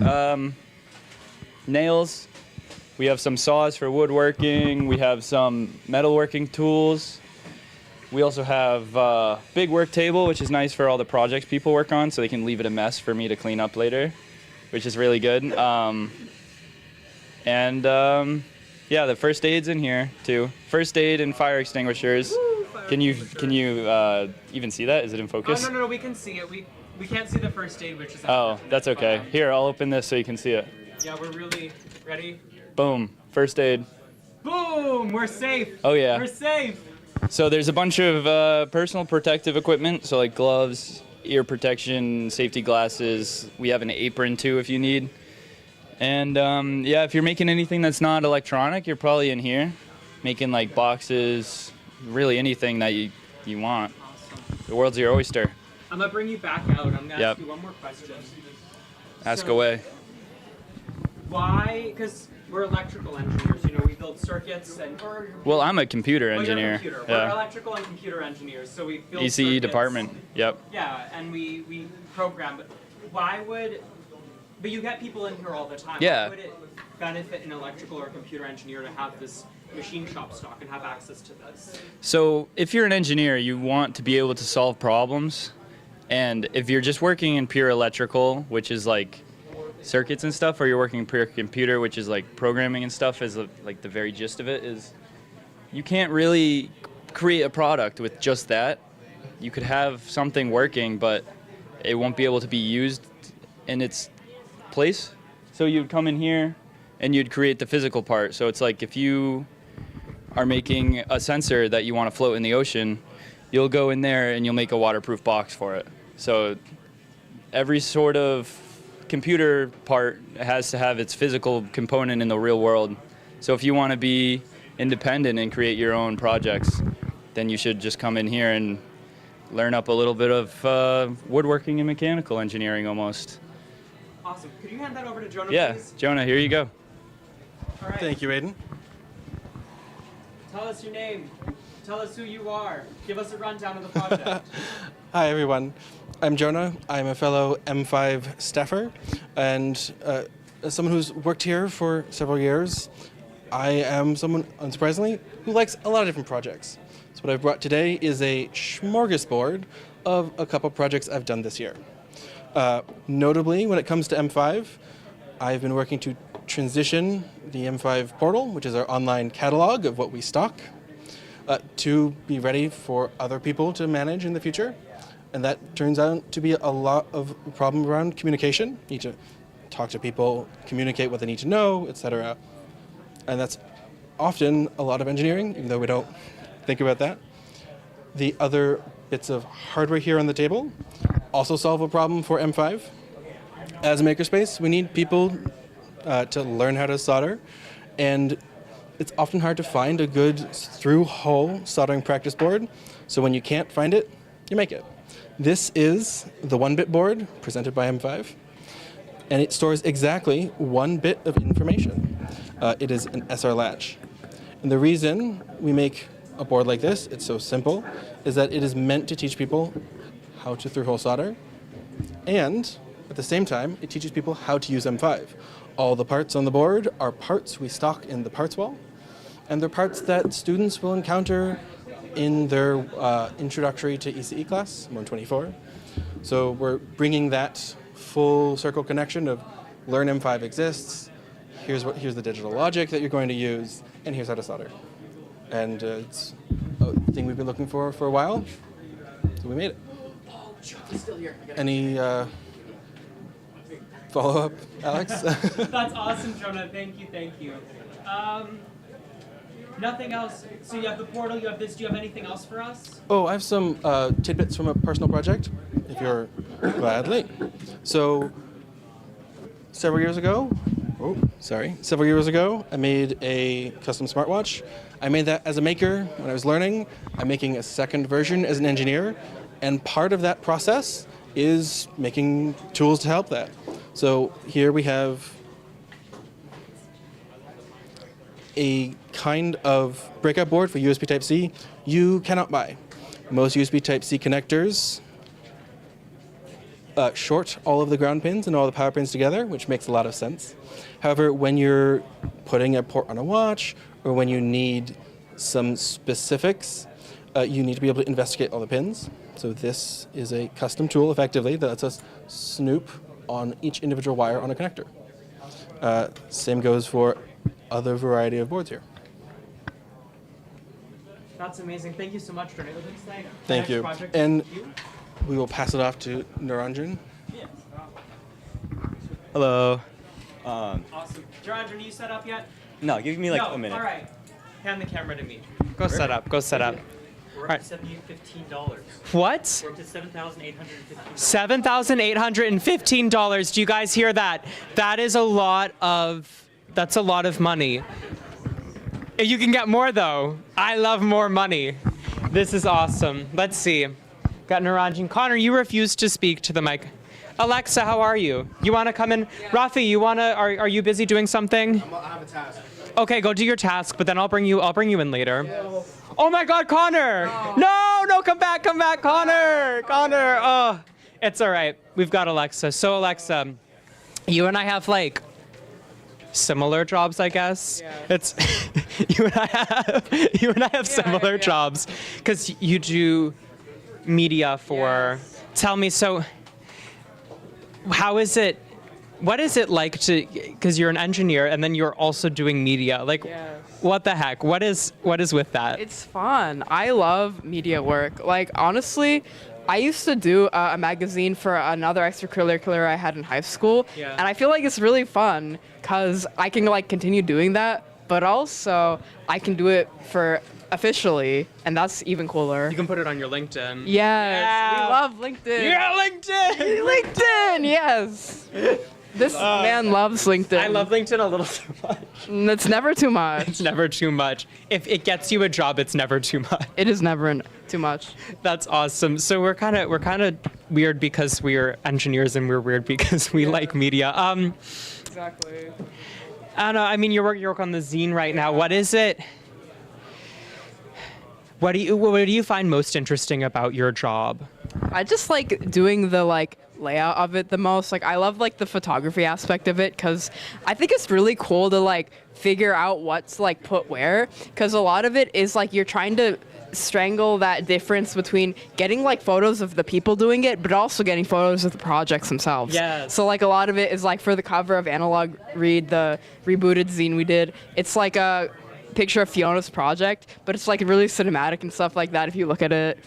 S12: nails. We have some saws for woodworking. We have some metalworking tools. We also have a big work table, which is nice for all the projects people work on, so they can leave it a mess for me to clean up later, which is really good. Yeah, the first aid's in here too. First aid and fire extinguishers. Can you even see that? Is it in focus?
S13: Oh, no, we can see it. We can't see the first aid, which is.
S12: Oh, that's okay. Here, I'll open this so you can see it.
S13: Yeah, we're really ready.
S12: Boom, first aid.
S13: Boom, we're safe.
S12: Oh yeah.
S13: We're safe.
S12: So there's a bunch of personal protective equipment, so like gloves, ear protection, safety glasses. We have an apron too if you need. And yeah, if you're making anything that's not electronic, you're probably in here, making like boxes, really anything that you want.
S13: Awesome.
S12: The world's your oyster.
S13: I'm gonna bring you back out. I'm gonna ask you one more question.
S12: Ask away.
S13: Why? Because we're electrical engineers. We build circuits and.
S12: Well, I'm a computer engineer.
S13: You're a computer.
S12: Yeah.
S13: We're electrical and computer engineers, so we build
S12: ECE
S13: circuits.
S12: department. Yep.
S13: Yeah, and we program. But why would? But you get people in here all the time.
S12: Yeah.
S13: Why would it benefit an electrical or computer engineer to have this machine shop stock and have access to this?
S12: So if you're an engineer, you want to be able to solve problems. And if you're just working in pure electrical, which is like circuits and stuff, or you're working in pure computer, which is like programming and stuff, is like the very gist of it, is you can't really create a product with just that. You could have something working, but it won't be able to be used in its place. So you'd come in here and you'd create the physical part. So it's like if you are making a sensor that you want to float in the ocean, you'll go in there and you'll make a waterproof box for it. So every sort of computer part has to have its physical component in the real world. So if you want to be independent and create your own projects, then you should just come in here and learn up a little bit of woodworking and mechanical engineering almost.
S13: Awesome. Could you hand that over to Jonah,
S12: Yeah,
S13: please?
S12: Jonah, here you go.
S13: All right.
S20: Thank you, Aiden.
S13: Tell us your name. Tell us who you are. Give us a rundown of the project.
S20: Hi, everyone. I'm Jonah. I'm a fellow M5 staffer and someone who's worked here for several years. I am someone, unsurprisingly, who likes a lot of different projects. So what I've brought today is a smorgasbord of a couple projects I've done this year. Notably, when it comes to M5, I've been working to transition the M5 portal, which is our online catalog of what we stock, to be ready for other people to manage in the future. And that turns out to be a lot of problem around communication. You need to talk to people, communicate what they need to know, etc. And that's often a lot of engineering, even though we don't think about that. The other bits of hardware here on the table also solve a problem for M5. As a Makerspace, we need people to learn how to solder, and it's often hard to find a good through-hole soldering practice board, so when you can't find it, you make it. This is the 1-bit board presented by M5, and it stores exactly 1 bit of information. It is an SR latch. And the reason we make a board like this, it's so simple, is that it is meant to teach people how to through-hole solder, and at the same time, it teaches people how to use M5. All the parts on the board are parts we stock in the parts wall, and they're parts that students will encounter in their introductory to ECE class, 124. So we're bringing that full circle connection of learn M5 exists, here's the digital logic that you're going to use, and here's how to solder. And it's a thing we've been looking for a while, so we made it. Any follow-up, Alex?
S11: That's awesome, Jonah. Thank you, thank you. Nothing else. So you have the portal, you have this. Do you have anything else for us?
S20: Oh, I have some tidbits from a personal project, if you're gladly. So, several years ago, I made a custom smartwatch. I made that as a maker when I was learning. I'm making a second version as an engineer, and part of that process is making tools to help that. So here we have a kind of breakout board for USB Type-C you cannot buy. Most USB Type-C connectors short all of the ground pins and all the power pins together, which makes a lot of sense. However, when you're putting a port on a watch, or when you need some specifics, you need to be able to investigate all the pins. So this is a custom tool, effectively, that lets us snoop on each individual wire on a connector. Same goes for other variety of boards here.
S11: That's amazing. Thank you so much, Jonah. It looks like
S20: Thank you. And we will pass it off to Naranjan.
S16: Hello.
S11: Awesome. Naranjan, are you set up yet?
S16: No, give me like
S11: no.
S16: a minute.
S11: All right. Hand the camera to me.
S13: Go set up. Go set up.
S11: We're up to $15.
S13: What?
S11: We're up to $7,815.
S13: $7,815. Do you guys hear that? That's a lot of money. You can get more though. I love more money. This is awesome. Let's see. Got Naranjan. Connor, you refused to speak to the mic. Alexa, how are you? You want to come in? Yeah. Rafi, are you busy doing something?
S4: I have a task.
S13: Okay, go do your task, but then I'll bring you in later. Yes. Oh my God, Connor! No, come back, Connor! Connor, oh, it's all right. We've got Alexa. So Alexa, you and I have like similar jobs, I guess. Yeah. It's you and I have similar jobs because you do media for. Yes. Tell me, so how is it? What is it like to? Because you're an engineer and then you're also doing media. Like, what the heck? What is with that?
S17: It's fun. I love media work. Like, honestly, I used to do a magazine for another extracurricular I had in high school, and I feel like it's really fun because I can like continue doing that, but also I can do it for officially, and that's even cooler.
S13: You can put it on your LinkedIn.
S17: Yes, we love LinkedIn.
S13: Yeah, LinkedIn.
S17: LinkedIn, yes. This man loves LinkedIn.
S13: I love LinkedIn a little too much.
S17: It's never too much.
S13: It's never too much. If it gets you a job, it's never too much.
S17: It is never too much.
S13: That's awesome. So we're kind of weird because we're engineers, and we're weird because we like media.
S17: Exactly.
S13: I don't know. I mean, you work on the zine right now. What is it? What do you find most interesting about your job?
S17: I just like doing the layout of it the most. Like, I love the photography aspect of it because I think it's really cool to figure out what's put where, because a lot of it is you're trying to strangle that difference between getting photos of the people doing it but also getting photos of the projects themselves.
S13: Yes.
S17: So a lot of it is for the cover of Analog Read, the rebooted zine we did, it's a picture of Fiona's project, but it's really cinematic and stuff like that if you look at it.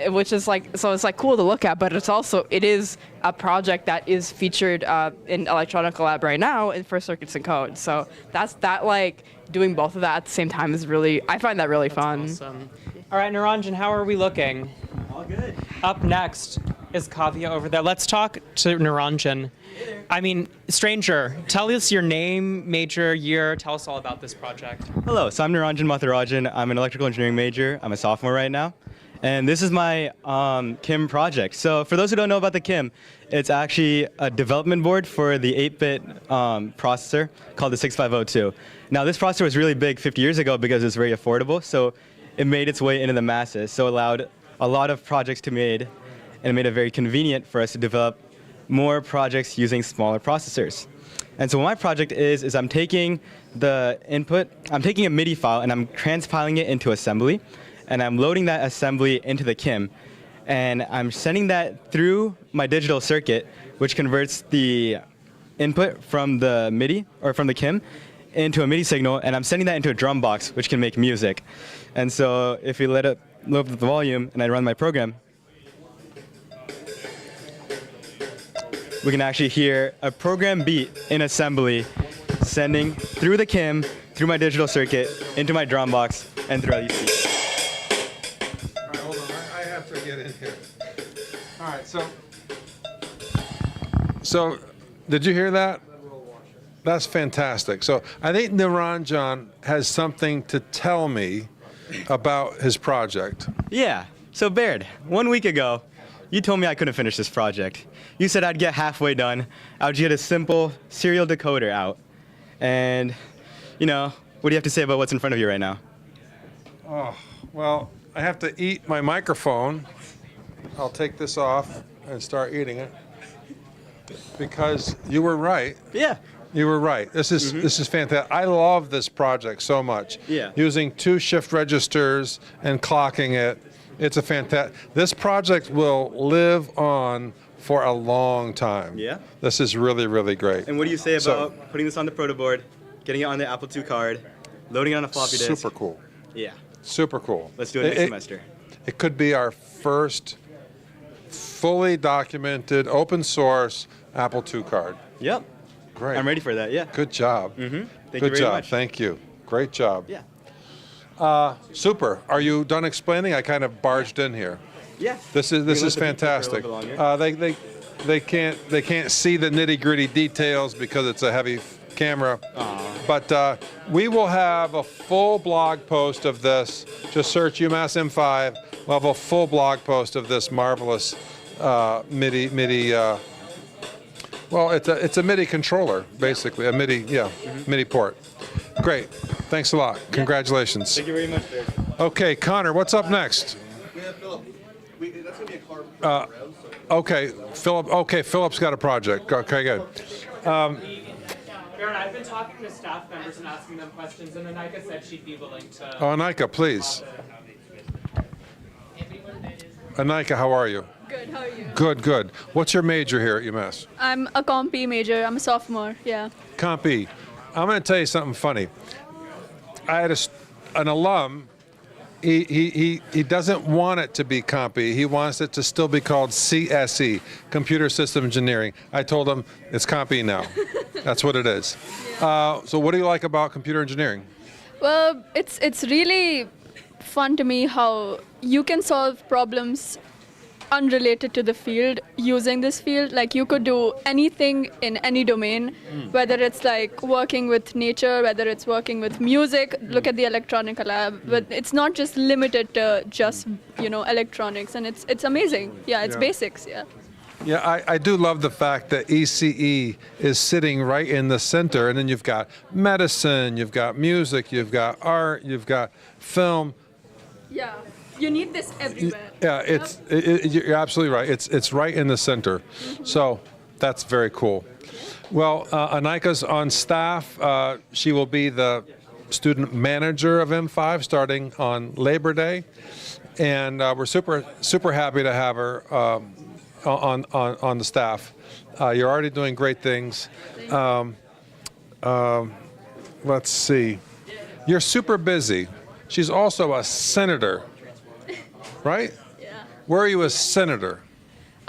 S17: which is like, so it's like cool to look at, but it is a project that is featured in Electronica Lab right now for Circuits and Code. So like doing both of that at the same time is really, I find that really fun.
S13: Awesome. All right, Naranjan, how are we looking?
S11: All good.
S13: Up next is Kavya over there. Let's talk to Naranjan. I mean, stranger, tell us your name, major, year. Tell us all about this project.
S8: Hello, so I'm Naranjan Mathurajan. I'm an electrical engineering major. I'm a sophomore right now. And this is my KIM project. So for those who don't know about the KIM, it's actually a development board for the 8-bit processor called the 6502. Now this processor was really big 50 years ago because it's very affordable. So it made its way into the masses. So it allowed a lot of projects to be made, and it made it very convenient for us to develop more projects using smaller processors. And so what my project is I'm taking the input, I'm taking a MIDI file and I'm transpiling it into assembly, and I'm loading that assembly into the KIM, and I'm sending that through my digital circuit, which converts the input from the MIDI, or from the KIM, into a MIDI signal, and I'm sending that into a drum box, which can make music. And so if we let it load up the volume and I run my program, we can actually hear a program beat in assembly sending through the KIM, through my digital circuit, into my drum box, and through LEC.
S1: All right, hold on. I have to get in here. All right, so did you hear that? That's fantastic. So I think Naranjan has something to tell me about his project.
S8: Yeah, so Baird, 1 week ago, you told me I couldn't finish this project. You said I'd get halfway done, I would get a simple serial decoder out. And, you know, what do you have to say about what's in front of you right now?
S1: Oh, well, I have to eat my microphone. I'll take this off and start eating it. Because you were right.
S8: Yeah.
S1: You were right. This is fantastic. I love this project so much.
S8: Yeah.
S1: Using 2 shift registers and clocking it. It's a fantastic. This project will live on for a long time.
S8: Yeah.
S1: This is really, really great.
S8: And what do you say about putting this on the proto board, getting it on the Apple II card, loading it on a floppy disk?
S1: Super cool.
S8: Yeah.
S1: Super cool.
S8: Let's do it next semester.
S1: It could be our first fully documented open source Apple II card.
S8: Yep.
S1: Great.
S8: I'm ready for that, yeah.
S1: Good job.
S8: Thank you
S1: Good
S8: very
S1: job.
S8: much.
S1: Thank you. Great job.
S8: Yeah.
S1: Super. Are you done explaining? I kind of barged in here.
S8: Yeah.
S1: This is fantastic. They can't see the nitty-gritty details because it's a heavy camera. But we will have a full blog post of this. Just search UMass M5. We'll have a full blog post of this marvelous MIDI. Well, it's a MIDI controller, basically, a MIDI, MIDI port. Great. Thanks a lot. Congratulations.
S8: Thank you very much, Baird.
S1: Okay, Connor, what's up next?
S16: We have Philip. That's going to be a car.
S1: Okay, Philip. Okay, Philip's got a project. Okay, good.
S13: Baron, I've been talking to staff members and asking them questions, and Anika said she'd be willing to.
S1: Oh, Anika, please. Anika, how are you?
S23: Good, how are you?
S1: Good, good. What's your major here at UMass?
S23: I'm a Comp E major. I'm a sophomore, yeah.
S1: Comp E. I'm going to tell you something funny. I had an alum. He doesn't want it to be Comp E. He wants it to still be called CSE, Computer System Engineering. I told him it's Comp E now. That's what it is. So what do you like about computer engineering?
S23: Well, it's really fun to me how you can solve problems unrelated to the field using this field. Like you could do anything in any domain, whether it's like working with nature, whether it's working with music. Look at the Electronica Lab, but it's not just limited to just electronics, and it's amazing. Yeah, it's basics. Yeah.
S1: Yeah, I do love the fact that ECE is sitting right in the center, and then you've got medicine, you've got music, you've got art, you've got film.
S23: Yeah. You need this everywhere.
S1: Yeah, you're absolutely right. It's right in the center. So that's very cool. Well, Anika's on staff. She will be the student manager of M5 starting on Labor Day. And we're super happy to have her on the staff. You're already doing great things. Let's see. You're super busy. She's also a senator. Right? Where are you a senator?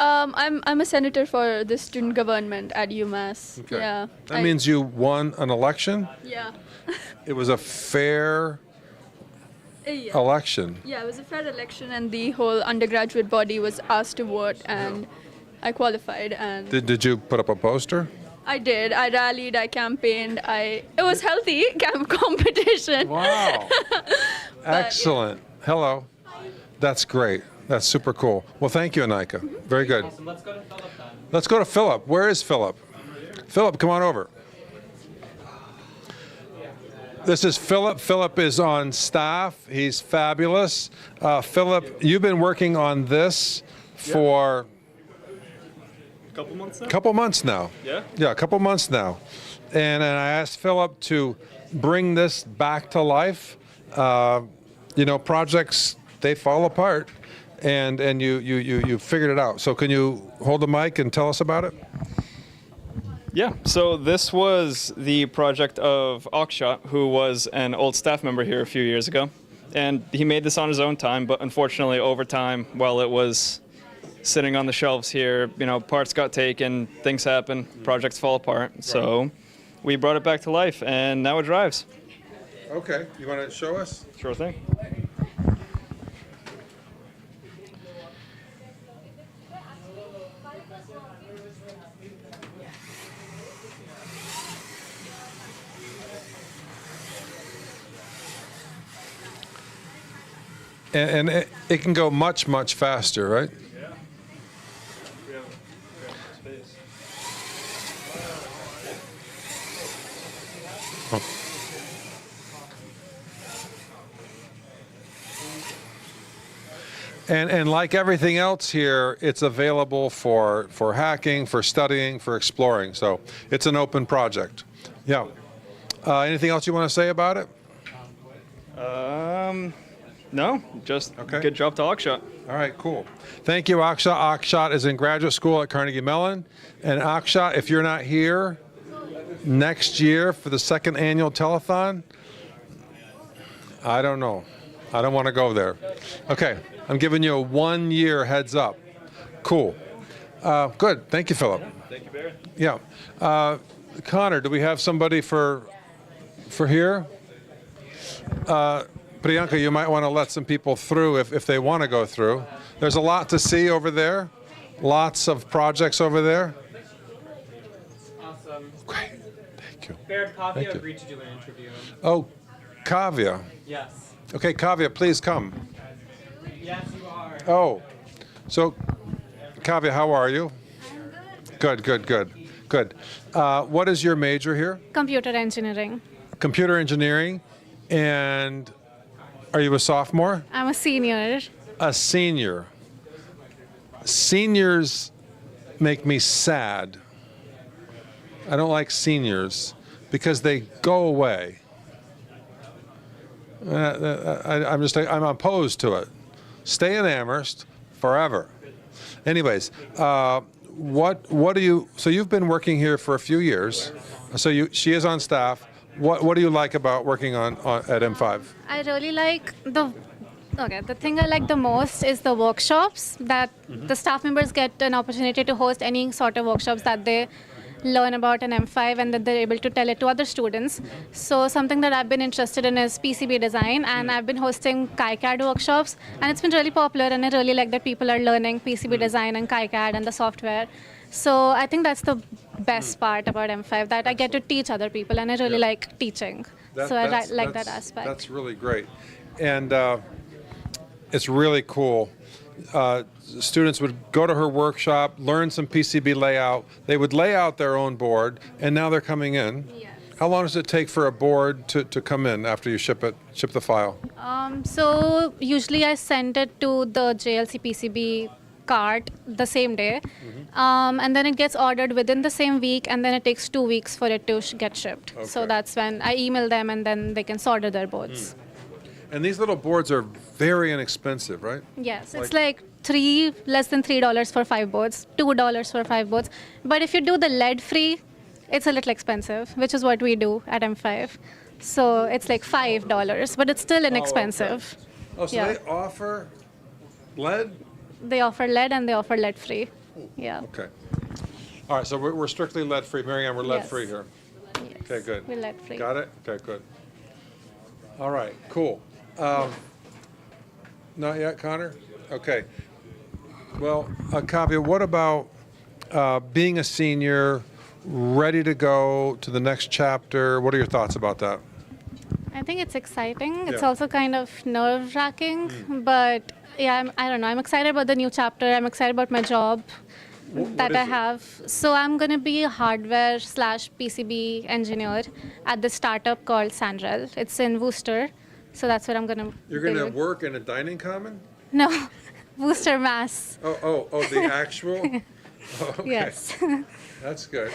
S23: I'm a senator for the student government at UMass.
S1: Okay.
S23: Yeah.
S1: That means you won an election?
S23: Yeah.
S1: It was a fair
S23: Yeah.
S1: election.
S23: Yeah, it was a fair election, and the whole undergraduate body was asked to vote, and I qualified. And
S1: Did you put up a poster?
S23: I did. I rallied. I campaigned. It was healthy competition.
S1: Wow. Excellent. Hello. That's great. That's super cool. Well, thank you, Anika. Very good.
S11: Awesome. Let's go to Philip then.
S1: Let's go to Philip. Where is Philip? Philip, come on over. This is Philip. Philip is on staff. He's fabulous. Philip, you've been working on this for
S3: Couple months now?
S1: couple months now.
S3: Yeah?
S1: Yeah, a couple months now. And I asked Philip to bring this back to life. Projects, they fall apart, and you figured it out. So can you hold the mic and tell us about it?
S3: Yeah, so this was the project of Akshat, who was an old staff member here a few years ago. And he made this on his own time, but unfortunately over time, while it was sitting on the shelves here, parts got taken, things happen, projects fall apart. So we brought it back to life, and now it drives.
S1: Okay, you want to show us?
S3: Sure thing.
S1: And it can go much, much faster, right?
S3: Yeah. We have space.
S1: And like everything else here, it's available for hacking, for studying, for exploring. So it's an open project. Yeah. Anything else you want to say about it?
S3: No, just good job to Akshat.
S1: All right, cool. Thank you, Akshat. Akshat is in graduate school at Carnegie Mellon. And Akshat, if you're not here next year for the second annual telethon, I don't know. I don't want to go there. Okay, I'm giving you a 1 year heads up. Cool. Good. Thank you, Philip.
S3: Thank you, Baird.
S1: Yeah. Connor, do we have somebody for here? Priyanka, you might want to let some people through if they want to go through. There's a lot to see over there. Lots of projects over there.
S11: Awesome.
S1: Great. Thank you.
S11: Baird,
S1: Thank
S11: Kavya
S1: you.
S11: agreed to do an interview.
S1: Oh, Kavya.
S11: Yes.
S1: Okay, Kavya, please come.
S11: Yes, you are.
S1: Oh, so Kavya, how are you? Good, good, good, good. What is your major here?
S7: Computer engineering.
S1: Computer engineering. And are you a sophomore?
S7: I'm a senior.
S1: A senior. Seniors make me sad. I don't like seniors because they go away. I'm opposed to it. Stay in Amherst forever. Anyways, what do you? So you've been working here for a few years. So she is on staff. What do you like about working on at M5?
S7: I really like the thing I like the most is the workshops that the staff members get an opportunity to host any sort of workshops that they learn about in M5 and that they're able to tell it to other students. So something that I've been interested in is PCB design, and I've been hosting KiCad workshops, and it's been really popular, and I really like that people are learning PCB design and KiCad and the software. So I think that's the best part about M5, that I get to teach other people, and I really like teaching. So I like that aspect.
S1: That's really great. And it's really cool. Students would go to her workshop, learn some PCB layout. They would lay out their own board, and now they're coming in.
S7: Yes.
S1: How long does it take for a board to come in after you ship the file?
S7: So usually I send it to the JLC PCB cart the same day, and then it gets ordered within the same week, and then it takes 2 weeks for it to get shipped. So that's when I email them, and then they can order their boards.
S1: And these little boards are very inexpensive, right?
S7: Yes, it's like less than $3 for 5 boards, $2 for 5 boards. But if you do the lead-free, it's a little expensive, which is what we do at M5. So it's like $5, but it's still inexpensive.
S1: Oh, so they offer lead?
S7: they offer lead and they offer lead free. Yeah.
S1: Okay. All right, so we're strictly lead-free. Marianne, we're lead-free
S7: Yes.
S1: here. Okay, good.
S7: We're lead free.
S1: Got it? Okay, good. All right, cool. Not yet, Connor? Okay. Well, Kavya, what about being a senior, ready to go to the next chapter? What are your thoughts about that?
S7: I think it's exciting. It's
S1: Yeah.
S7: also kind of nerve-wracking, but yeah, I don't know. I'm excited about the new chapter. I'm excited about my job that I have. So I'm going to be a hardware/PCB engineer at the startup called Sandrel. It's in Worcester. So that's what I'm going to
S1: You're going to work in a dining common?
S7: No, Worcester, Mass.
S1: Oh, the actual? Oh, okay.
S7: Yes.
S1: That's good.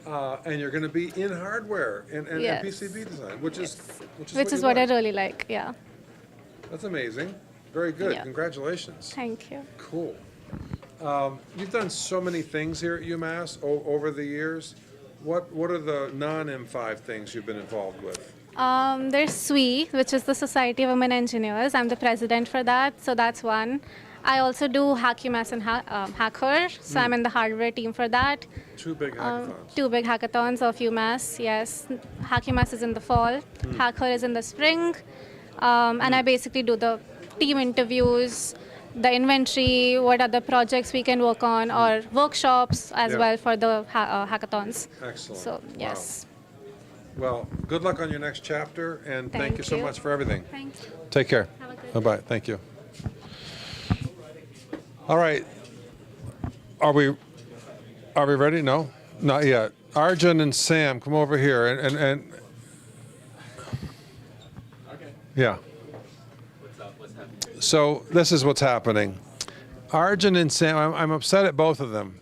S1: And you're going to be in hardware and
S7: Yes.
S1: PCB design, which is
S7: Which is
S1: you
S7: what I
S1: like.
S7: really like, yeah.
S1: That's amazing. Very good.
S7: Yeah.
S1: Congratulations.
S7: Thank you.
S1: Cool. You've done so many things here at UMass over the years. What are the non-M5 things you've been involved with?
S7: There's SWE, which is the Society of Women Engineers. I'm the president for that, so that's one. I also do Hack UMass and Hacker, so I'm in the hardware team for that.
S1: 2 big hackathons.
S7: 2 big hackathons of UMass, yes. Hack UMass is in the fall, Hacker is in the spring, and I basically do the team interviews, the inventory, what other projects we can work on, or workshops as
S1: Yeah.
S7: well for the hackathons.
S1: Excellent.
S7: So, yes.
S1: Well, good luck on your next chapter, and thank you so
S7: you.
S1: much for everything.
S7: Thanks.
S1: Take care.
S7: Have a good
S1: Bye-bye. Thank you. All right. Are we ready? No? Not yet. Arjun and Sam, come over here and yeah. So this is what's happening. Arjun and Sam, I'm upset at both of them.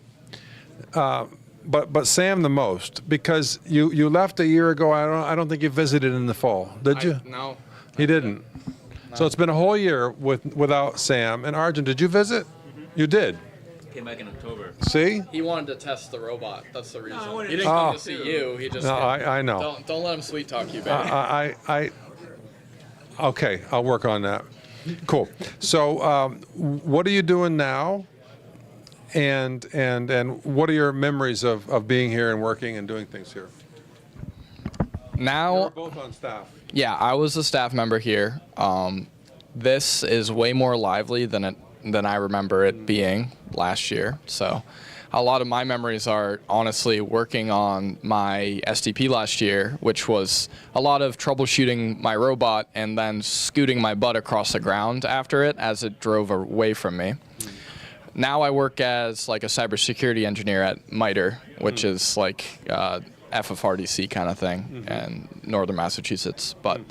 S1: But Sam the most, because you left a year ago. I don't think you visited in the fall, did you?
S14: No.
S1: He didn't. So it's been a whole year without Sam. And Arjun, did you visit? You did.
S14: Came back in October.
S1: See?
S14: He wanted to test the robot. That's the reason. He didn't
S1: Oh.
S14: come to see you. He just.
S1: No, I know.
S14: Don't let him sweet talk you, baby.
S1: I okay, I'll work on that. Cool. So what are you doing now? And what are your memories of being here and working and doing things here?
S14: Now.
S1: You're both on staff.
S14: Yeah, I was a staff member here. This is way more lively than I remember it being last year. So a lot of my memories are honestly working on my SDP last year, which was a lot of troubleshooting my robot and then scooting my butt across the ground after it as it drove away from me. Now I work as like a cybersecurity engineer at MITRE, which is like FFRDC kind of thing in northern Massachusetts. But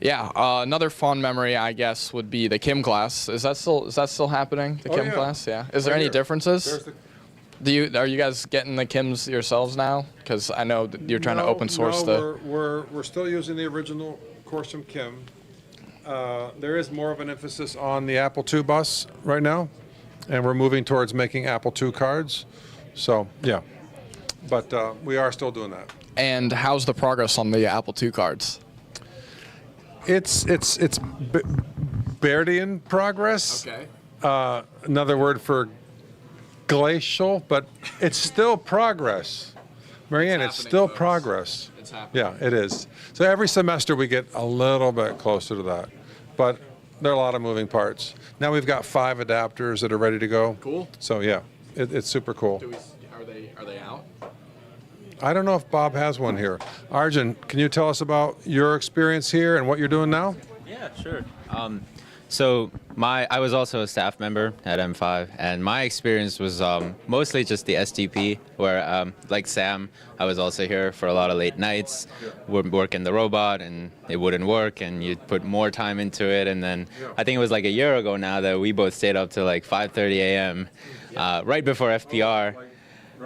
S14: yeah, another fond memory I guess would be the Kim class. Is that still happening? The Kim class, yeah. Is there any differences? Are you guys getting the Kims yourselves now? Because I know that you're trying to open source the.
S1: We're still using the original course from Kim. There is more of an emphasis on the Apple II bus right now, and we're moving towards making Apple II cards. So yeah, but we are still doing that.
S14: And how's the progress on the Apple II cards?
S1: It's Bairdian progress.
S14: Okay.
S1: Another word for glacial, but it's still progress. Marianne, it's still progress.
S14: It's happening.
S1: Yeah, it is. So every semester we get a little bit closer to that, but there are a lot of moving parts. Now we've got 5 adapters that are ready to go.
S14: Cool.
S1: So yeah, it's super cool.
S14: Are they out?
S1: I don't know if Bob has one here. Arjun, can you tell us about your experience here and what you're doing now?
S18: Yeah, sure. So I was also a staff member at M5, and my experience was mostly just the SDP, where like Sam, I was also here for a lot of late nights, working the robot, and it wouldn't work, and you'd put more time into it, and then I think it was like a year ago now that we both stayed up till like 5:30 a.m. Right before FPR.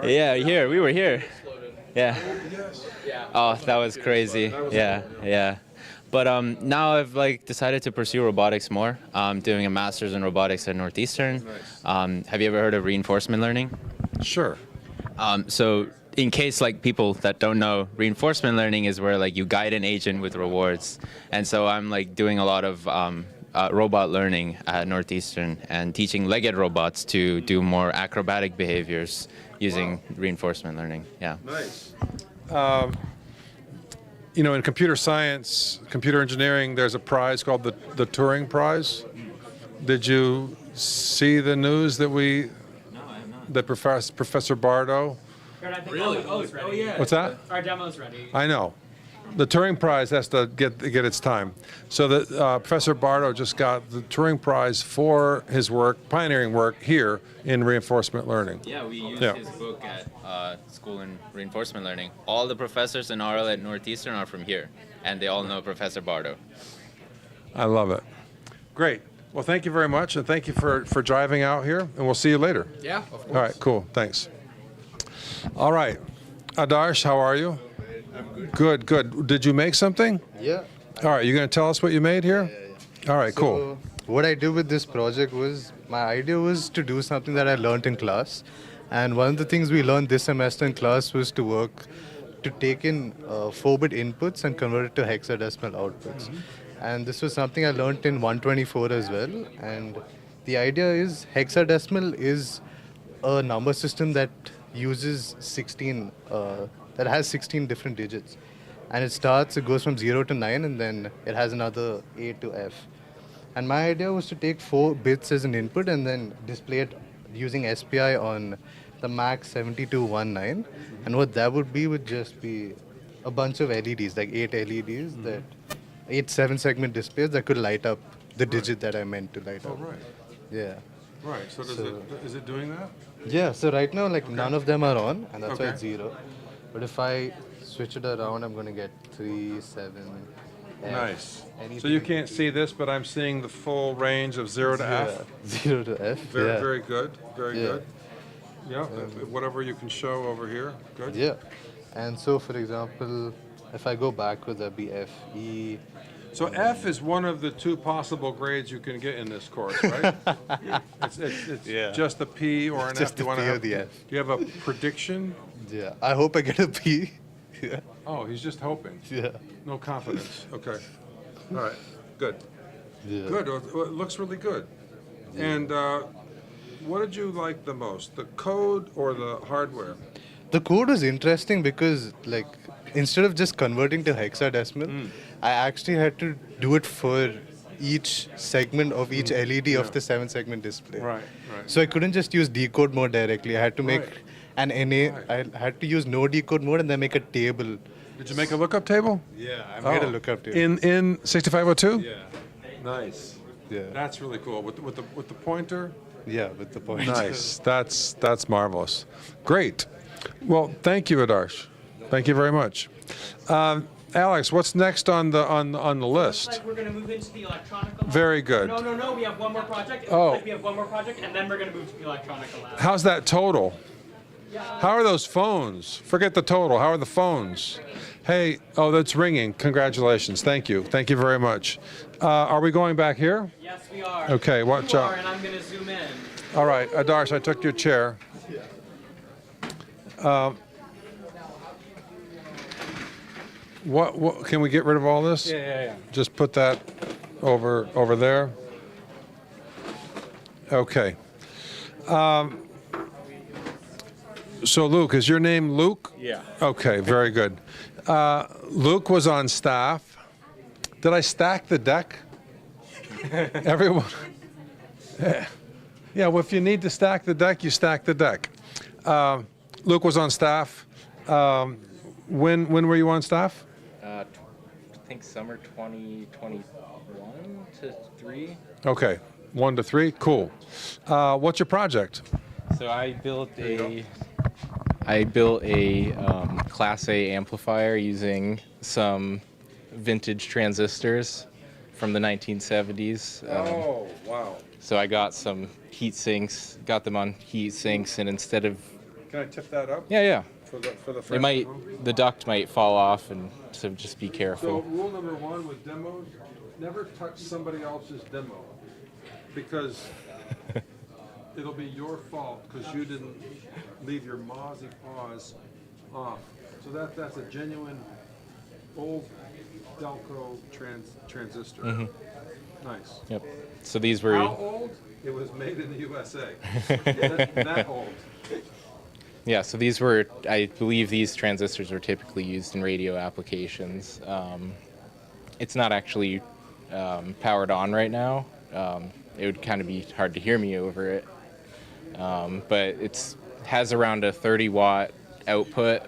S18: Yeah, we were here. Yeah. Oh, that was crazy. Yeah. But now I've decided to pursue robotics more. I'm doing a master's in robotics at Northeastern. Have you ever heard of reinforcement learning?
S1: Sure.
S18: So in case people that don't know, reinforcement learning is where you guide an agent with rewards. And so I'm doing a lot of robot learning at Northeastern and teaching legged robots to do more acrobatic behaviors using reinforcement learning. Yeah.
S1: Nice. In computer science, computer engineering, there's a prize called the Turing Prize. Did you see the news that that Professor Bardo?
S11: Really? Oh, yeah.
S1: What's that?
S11: Our demo's ready.
S1: I know. The Turing Prize has to get its time. So Professor Bardo just got the Turing Prize for his pioneering work here in reinforcement learning.
S18: Yeah, we used his book at school in reinforcement learning. All the professors in RL at Northeastern are from here, and they all know Professor Bardo.
S1: I love it. Great. Well, thank you very much, and thank you for driving out here, and we'll see you later.
S16: Yeah, of course.
S1: All right, cool. Thanks. All right. Adarsh, how are you?
S16: I'm good.
S1: Good. Did you make something?
S19: Yeah.
S1: All right, you going to tell us what you made here? Yeah. All right, cool.
S19: What I did with this project was, my idea was to do something that I learned in class. And one of the things we learned this semester in class was to take in 4-bit inputs and convert it to hexadecimal outputs. And this was something I learned in 124 as well. And the idea is hexadecimal is a number system that uses 16, that has 16 different digits. And it goes from 0 to 9, and then it has another A to F. And my idea was to take 4 bits as an input and then display it using SPI on the Mac 7219. And what that would just be a bunch of LEDs, like 8 LEDs, 8 7-segment displays that could light up the digit that I meant to light up.
S1: Oh, right.
S19: Yeah.
S1: Right. So is it doing that?
S19: Yeah. So right now, none of them are on, and that's why it's 0. But if I switch it around, I'm going to get 3, 7, F.
S1: Nice. So you can't see this, but I'm seeing the full range of 0 to F.
S19: 0 to F.
S1: Very good. Very good. Yeah. Whatever you can show over here. Good.
S19: Yeah. And so, for example, if I go backwards, that'd be F, E.
S1: So F is one of the 2 possible grades you can get in this course, right? It's just a P or an F.
S19: Just the P or the F.
S1: Do you have a prediction?
S19: Yeah. I hope I get a P. Yeah.
S1: Oh, he's just hoping.
S19: Yeah.
S1: No confidence. Okay. All right. Good.
S19: Yeah.
S1: Good. Well, it looks really good.
S19: Yeah.
S1: And what did you like the most, the code or the hardware?
S19: The code was interesting because, instead of just converting to hexadecimal, I actually had to do it for each segment of each LED of the 7-segment display.
S1: Right.
S19: So I couldn't just use decode mode directly. I had to make an NA. I had to use no decode mode and then make a table.
S1: Did you make a lookup table?
S19: Yeah, I made a lookup table.
S1: In 6502?
S19: Yeah.
S1: Nice.
S19: Yeah.
S1: That's really cool. With the pointer?
S19: Yeah, with the pointer.
S1: Nice. That's marvelous. Great. Well, thank you, Adarsh. Thank you very much. Alex, what's next on the list?
S11: Like we're going to move into the electronica lab.
S1: Very good.
S11: No. We have one more project. It
S1: Oh.
S11: looks like we have one more project, and then we're going to move to the electronica lab.
S1: How's that total? How are those phones? Forget the total. How are the phones? Hey, that's ringing. Congratulations. Thank you. Thank you very much. Are we going back here?
S11: Yes, we are.
S1: Okay, watch
S11: You
S1: out.
S11: are, and I'm going to zoom in.
S1: All right, Adarsh, I took your chair. What can we get rid of all this?
S11: Yeah.
S1: Just put that over there. Okay. So Luke, is your name Luke?
S11: Yeah.
S1: Okay, very good. Luke was on staff. Did I stack the deck? Everyone? Yeah, well, if you need to stack the deck, you stack the deck. Luke was on staff. When were you on staff?
S21: I think summer 2021 to 3.
S1: Okay, 1 to 3, cool. What's your project?
S21: So I built a Class A amplifier using some vintage transistors from the 1970s.
S1: Oh, wow.
S21: So I got some heat sinks, got them on heat sinks, and instead of
S1: Can I tip that up?
S21: yeah.
S1: For the
S21: The duct might fall off, and so just be
S1: So
S21: careful.
S1: rule number 1 with demos, never touch somebody else's demo, because it'll be your fault because you didn't leave your mozzie paws off. So that's a genuine old Delco transistor. Nice.
S21: Yep. So these were.
S1: How old? It was made in the USA. That old.
S21: Yeah, so these were, I believe these transistors are typically used in radio applications. It's not actually powered on right now. It would kind of be hard to hear me over it. But it has around a 30-watt output,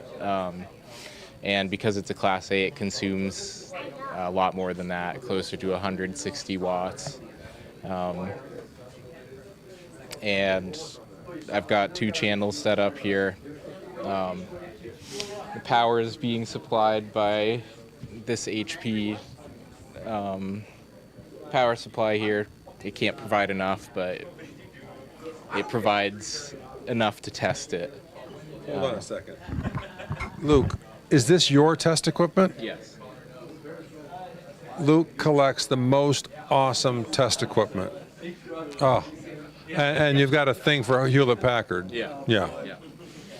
S21: and because it's a Class A, it consumes a lot more than that, closer to 160 watts. And I've got 2 channels set up here. The power is being supplied by this HP power supply here. It can't provide enough, but it provides enough to test it.
S1: Hold on a second. Luke, is this your test equipment?
S21: Yes.
S1: Luke collects the most awesome test equipment. Oh, and you've got a thing for Hewlett Packard.
S21: Yeah.
S1: Yeah.
S21: Yeah.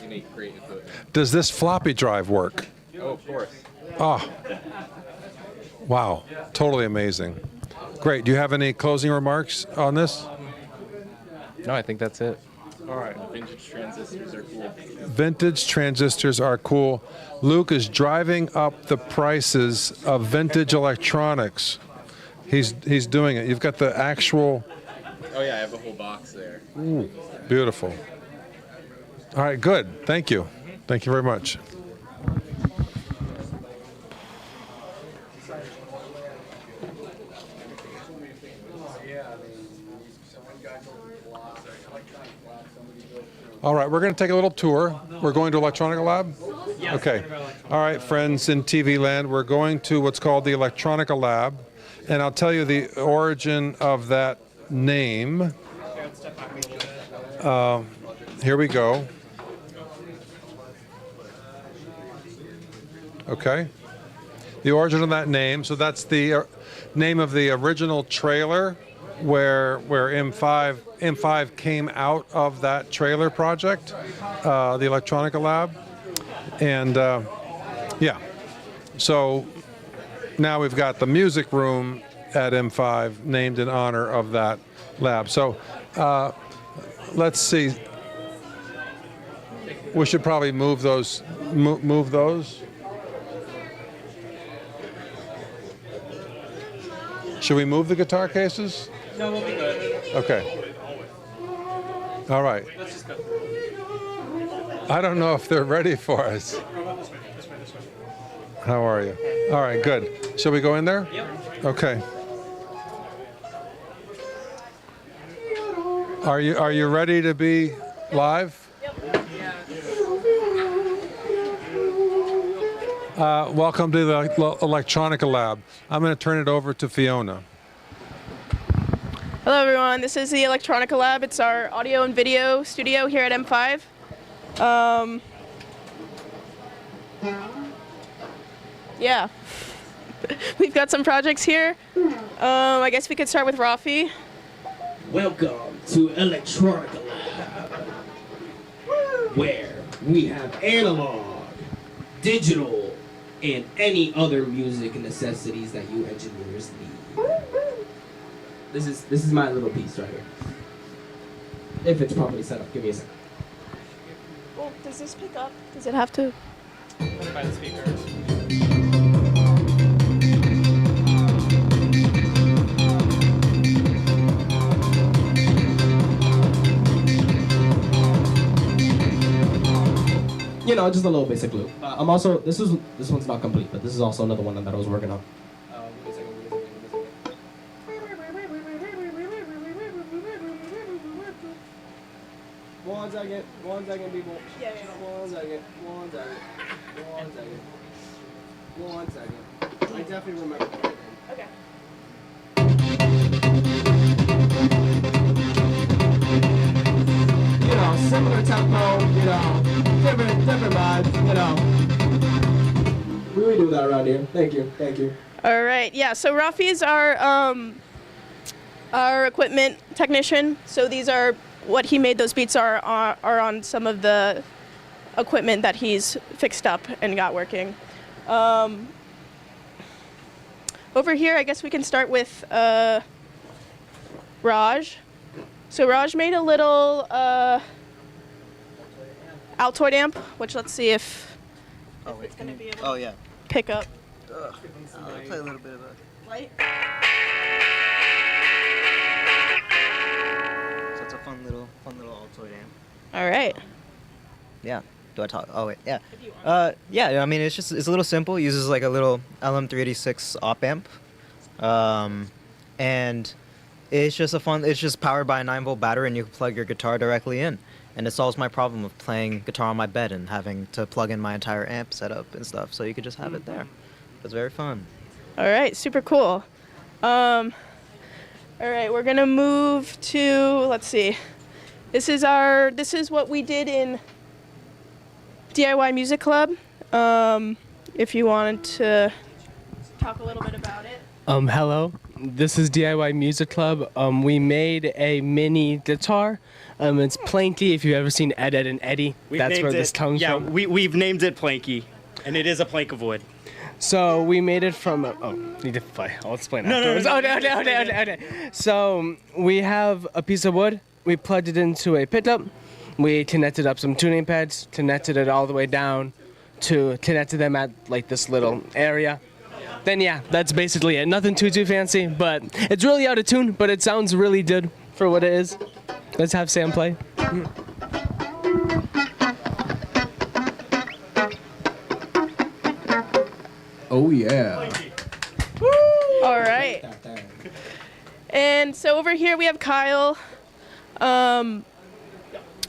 S21: You make great equipment.
S1: Does this floppy drive work?
S21: Oh, of course.
S1: Oh, wow. Totally amazing. Great. Do you have any closing remarks on this?
S21: No, I think that's it.
S1: All right.
S21: Vintage transistors are cool.
S1: Vintage transistors are cool. Luke is driving up the prices of vintage electronics. He's doing it. You've got the actual.
S21: Oh yeah, I have a whole box there.
S1: Ooh, beautiful. All right, good. Thank you. Thank you very much. All right, we're going to take a little tour. We're going to Electronica Lab?
S13: Yes,
S1: Okay. All right, friends in TV land, we're going to what's called the Electronica Lab, and I'll tell you the origin of that name. Here we go. Okay. The origin of that name, so that's the name of the original trailer where M5 came out of that trailer project, the Electronica Lab. And yeah, so now we've got the music room at M5 named in honor of that lab. So let's see. We should probably move those. Move those. Should we move the guitar cases?
S13: No, we'll be good.
S1: Okay. All right.
S13: Let's just go.
S1: I don't know if they're ready for us. How are you? All right, good. Shall we go in there?
S13: Yep.
S1: Okay. Are you ready to be live? Welcome to the Electronica Lab. I'm going to turn it over to Fiona.
S2: Hello everyone, this is the Electronica Lab. It's our audio and video studio here at M5. Yeah, we've got some projects here. I guess we could start with Rafi.
S15: Welcome to Electronica Lab, where we have analog, digital, and any other music necessities that you engineers need. This is my little piece right here. If it's properly set up, give me a second.
S2: Well, does this pick up? Does it have to?
S13: Put it by the speakers.
S15: You know, just a little basic loop. I'm also this one's not complete, but this is also another one that I was working on. One second, people.
S2: Yeah.
S15: One second. I definitely remember.
S2: Okay.
S15: You know, similar tempo, you know, different vibes, you know. We do that around here. Thank you.
S2: All right. Yeah. So Rafi is our equipment technician. So these are what he made. Those beats are on some of the equipment that he's fixed up and got working. Over here, I guess we can start with Raj. So Raj made a little Altoid amp, which let's see if it's going to be able to pick up.
S6: I'll play a little bit of a
S2: Light.
S6: So it's a fun little Altoid amp.
S2: All right.
S6: Yeah. Do I talk? Oh wait, yeah. Yeah. I mean, it's a little simple. It uses like a little LM386 op amp, and it's just It's just powered by a 9-volt battery, and you can plug your guitar directly in, and it solves my problem of playing guitar on my bed and having to plug in my entire amp setup and stuff. So you could just have it there. It's very fun.
S2: All right, super cool. All right, we're gonna move to, let's see. This is what we did in DIY Music Club. If you wanted to talk a little bit about it.
S4: Hello, this is DIY Music Club. We made a mini guitar. It's Planky. If you've ever seen Ed, Ed, and Eddie, that's where this comes from.
S9: We've named it Planky, and it is a plank of wood.
S4: So we made it from. Need to play. I'll explain afterwards. No. So we have a piece of wood. We plugged it into a pickup. We connected up some tuning pads, connected it all the way down to connect to them at like this little area. Then yeah, that's basically it. Nothing too fancy, but it's really out of tune, but it sounds really good for what it is. Let's have Sam play.
S15: Oh yeah.
S2: All right. And so over here we have Kyle.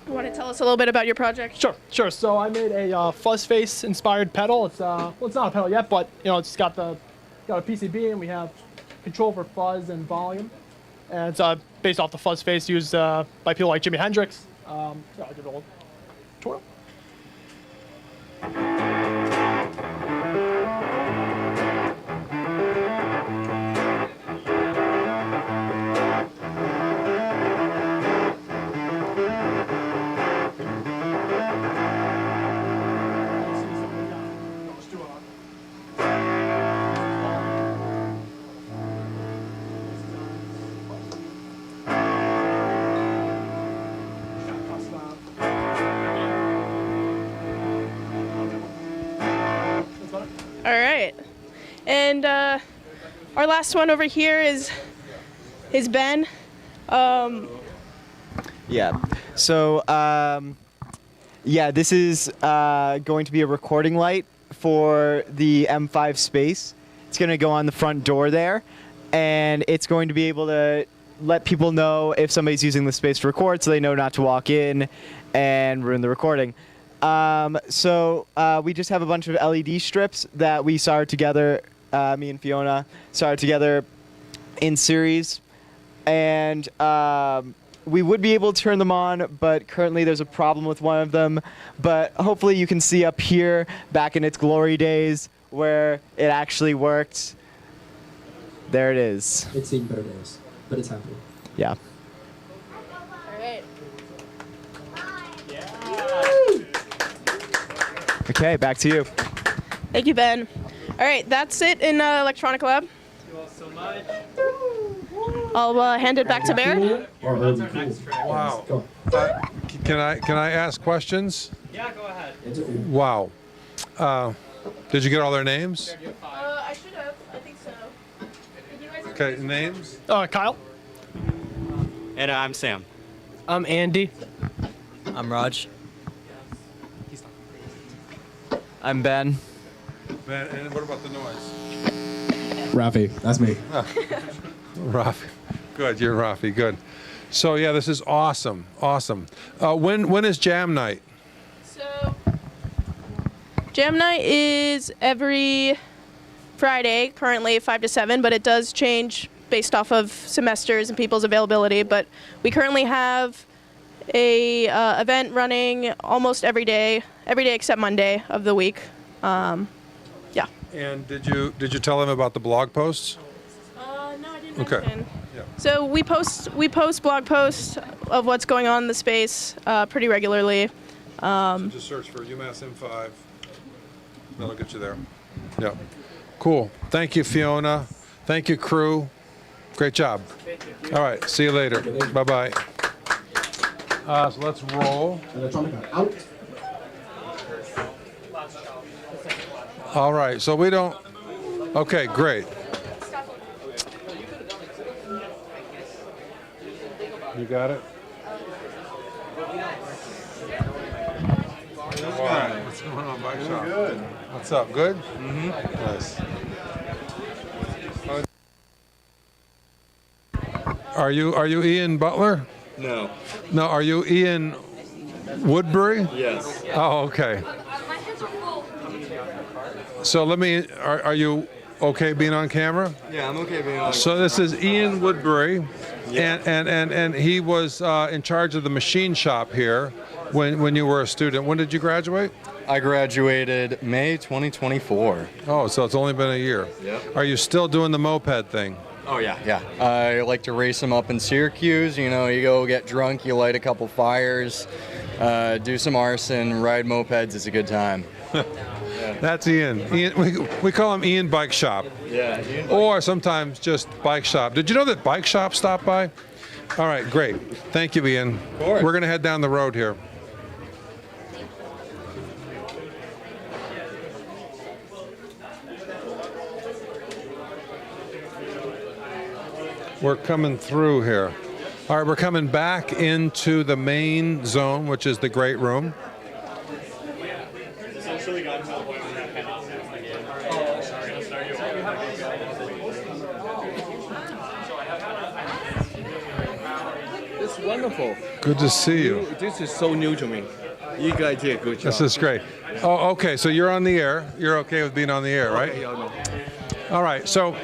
S2: You want to tell us a little bit about your project?
S22: Sure. So I made a fuzz face inspired pedal. It's it's not a pedal yet, but it's got a PCB, and we have control for fuzz and volume, and it's based off the fuzz face used by people like Jimi Hendrix. I did a little tutorial.
S2: All right. And our last one over here is Ben.
S24: Yeah. So, this is going to be a recording light for the M5 Space. It's going to go on the front door there, and it's going to be able to let people know if somebody's using the space to record, so they know not to walk in and ruin the recording. We just have a bunch of LED strips that we soldered together, me and Fiona soldered together in series, and we would be able to turn them on, but currently there's a problem with one of them. But hopefully you can see up here, back in its glory days, where it actually worked. There it is.
S15: It's seen better days, but it's happening.
S24: Yeah.
S2: All right.
S24: Okay, back to you.
S2: Thank you, Ben. All right, that's it in Electronic Lab.
S9: Thank you all so much.
S2: I'll hand it back to Baird.
S1: Wow. Can I ask questions?
S9: Yeah, go ahead.
S1: Wow. Did you get all their names?
S2: I should have. I think so.
S1: Okay, names?
S22: Kyle.
S9: And I'm Sam.
S4: I'm Andy.
S6: I'm Raj.
S24: I'm Ben.
S1: Ben, and what about the noise?
S15: Rafi, that's me.
S1: Rafi. Good, you're Rafi, good. So yeah, this is awesome, awesome. When is jam night?
S2: So, jam night is every Friday, currently 5 to 7, but it does change based off of semesters and people's availability. But we currently have a event running almost every day except Monday of the week. Yeah.
S1: And did you tell them about the blog posts?
S2: No, I didn't
S1: Okay.
S2: mention.
S1: Yeah.
S2: So we post blog posts of what's going on in the space pretty regularly.
S1: So just search for UMass M5. That'll get you there. Yeah. Cool. Thank you, Fiona. Thank you, crew. Great job. All right, see you later. Bye-bye. So let's roll.
S15: Out.
S1: All right, so we don't, okay, great. You got it? What's going on, Bike Shop? Good. What's up, good? Mm-hmm. Nice. Are you Ian Butler?
S9: No.
S1: No, are you Ian Woodbury?
S9: Yes.
S1: Oh, okay. So let me, are you okay being on camera?
S9: Yeah, I'm okay being on.
S1: So this is Ian Woodbury, and he was in charge of the machine shop here when you were a student. When did you graduate?
S9: I graduated May 2024.
S1: Oh, so it's only been a year.
S9: Yep.
S1: Are you still doing the moped thing?
S9: Oh yeah. I like to race them up in Syracuse. You know, you go get drunk, you light a couple fires, do some arson, ride mopeds. It's a good time.
S1: That's Ian. We call him Ian Bike Shop.
S9: Yeah.
S1: Or sometimes just Bike Shop. Did you know that Bike Shop stopped by? All right, great. Thank you, Ian.
S9: Of course.
S1: We're going to head down the road here. We're coming through here. All right, we're coming back into the main zone, which is the great room.
S5: It's wonderful.
S1: Good to see you.
S5: This is so new to me. You guys did a good job.
S1: This is great. Oh, okay, so you're on the air. You're okay with being on the air, right?
S5: Okay, no.
S1: All right, so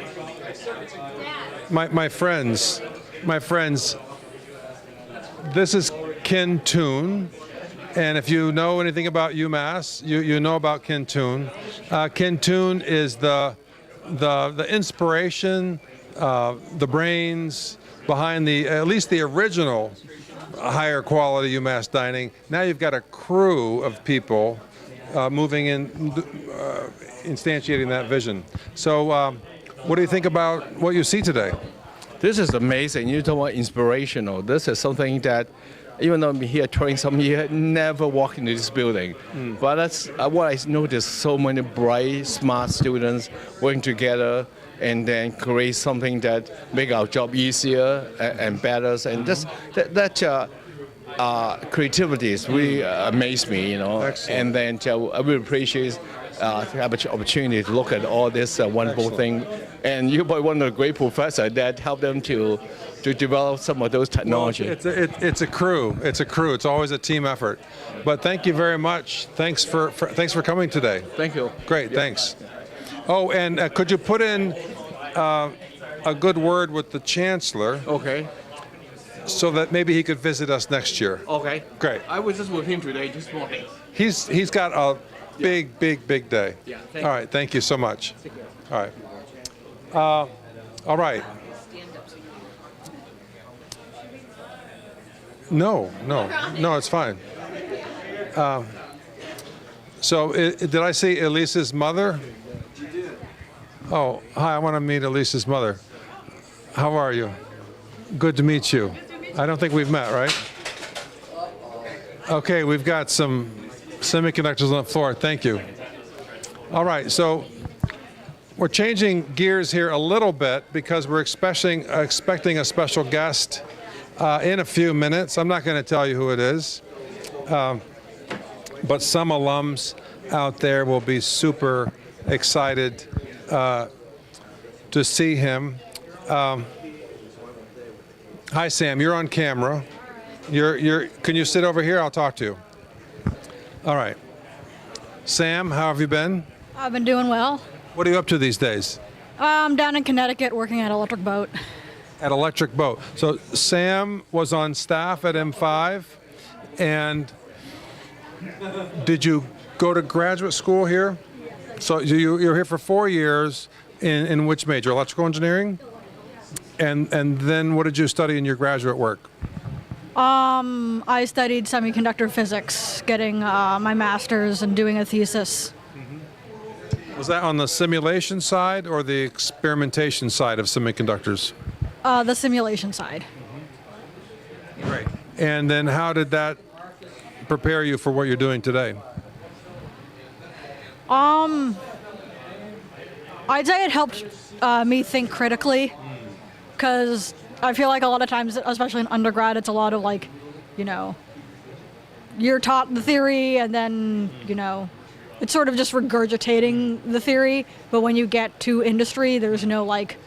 S1: my friends, this is Ken Toon, and if you know anything about UMass, you know about Ken Toon. Ken Toon is the inspiration, the brains behind at least the original higher quality UMass dining. Now you've got a crew of people moving in, instantiating that vision. So what do you think about what you see today?
S5: This is amazing. You talk about inspirational. This is something that, even though I'm here 20 some years, never walked into this building. But that's what I noticed. So many bright, smart students working together and then create something that make our job easier and better. And that creativity is really amazed me, you know.
S1: Excellent.
S5: And then I really appreciate to have an opportunity to look at all this wonderful thing. And you're one of the great professors that helped them to develop some of those technology.
S1: Well, it's a crew. It's a crew. It's always a team effort. But thank you very much. Thanks for coming today.
S5: Thank you.
S1: Great. Thanks. Oh, and could you put in a good word with the chancellor?
S5: Okay.
S1: So that maybe he could visit us next year.
S5: Okay.
S1: Great.
S5: I was just with him today, this morning.
S1: He's got a big day.
S5: Yeah.
S1: All right. Thank you so much. All right. All right. No, it's fine. So did I see Elise's mother?
S10: You did.
S1: Oh, hi, I want to meet Elise's mother. How are you? Good to meet you. I don't think we've met, right? Okay, we've got some semiconductors on the floor. Thank you. All right, so we're changing gears here a little bit because we're expecting a special guest in a few minutes. I'm not going to tell you who it is, but some alums out there will be super excited to see him. Hi, Sam. You're on camera. Can you sit over here? I'll talk to you. All right. Sam, how have you been?
S12: I've been doing well.
S1: What are you up to these days?
S12: I'm down in Connecticut working at Electric Boat.
S1: At Electric Boat. So Sam was on staff at M5, and did you go to graduate school here? So you're here for 4 years in which major? Electrical engineering? And then what did you study in your graduate work?
S12: I studied semiconductor physics, getting my master's and doing a thesis.
S1: Was that on the simulation side or the experimentation side of semiconductors?
S12: the simulation side.
S1: Great. And then how did that prepare you for what you're doing today?
S12: I'd say it helped me think critically, because I feel like a lot of times, especially in undergrad, it's a lot of like, you're taught the theory and then, it's sort of just regurgitating the theory. But when you get to industry, there's no like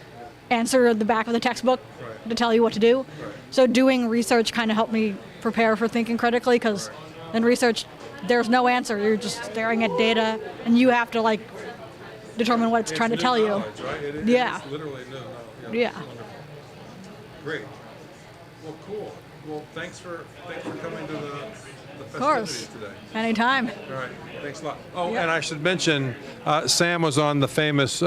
S12: answer at the back of the textbook to tell you what to do. So doing research kind of helped me prepare for thinking critically, because in research, there's no answer. You're just staring at data and you have to like determine what it's trying to tell you.
S1: Right? It
S12: Yeah.
S1: is literally new.
S12: Yeah.
S1: Great. Well, cool. Well, thanks for coming to the
S12: Of course.
S1: festivities today.
S12: Anytime.
S1: All right. Thanks a lot. Oh,
S12: Yeah.
S1: and I should mention, Sam was on the famous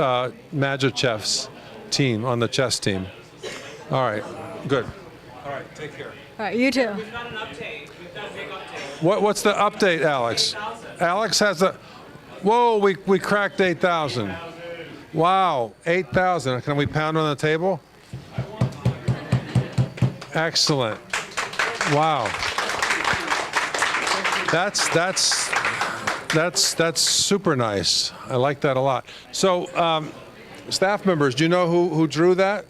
S1: Magic Chefs team, on the chess team. All right. Good. All right. Take care.
S12: All right, you too.
S11: We've got an update. We've got a big update.
S1: What's the update, Alex? Alex has a. Whoa, we cracked 8,000. Wow, 8,000. Can we pound on the table? Excellent. Wow. That's super nice. I like that a lot. So, staff members, do you know who drew that?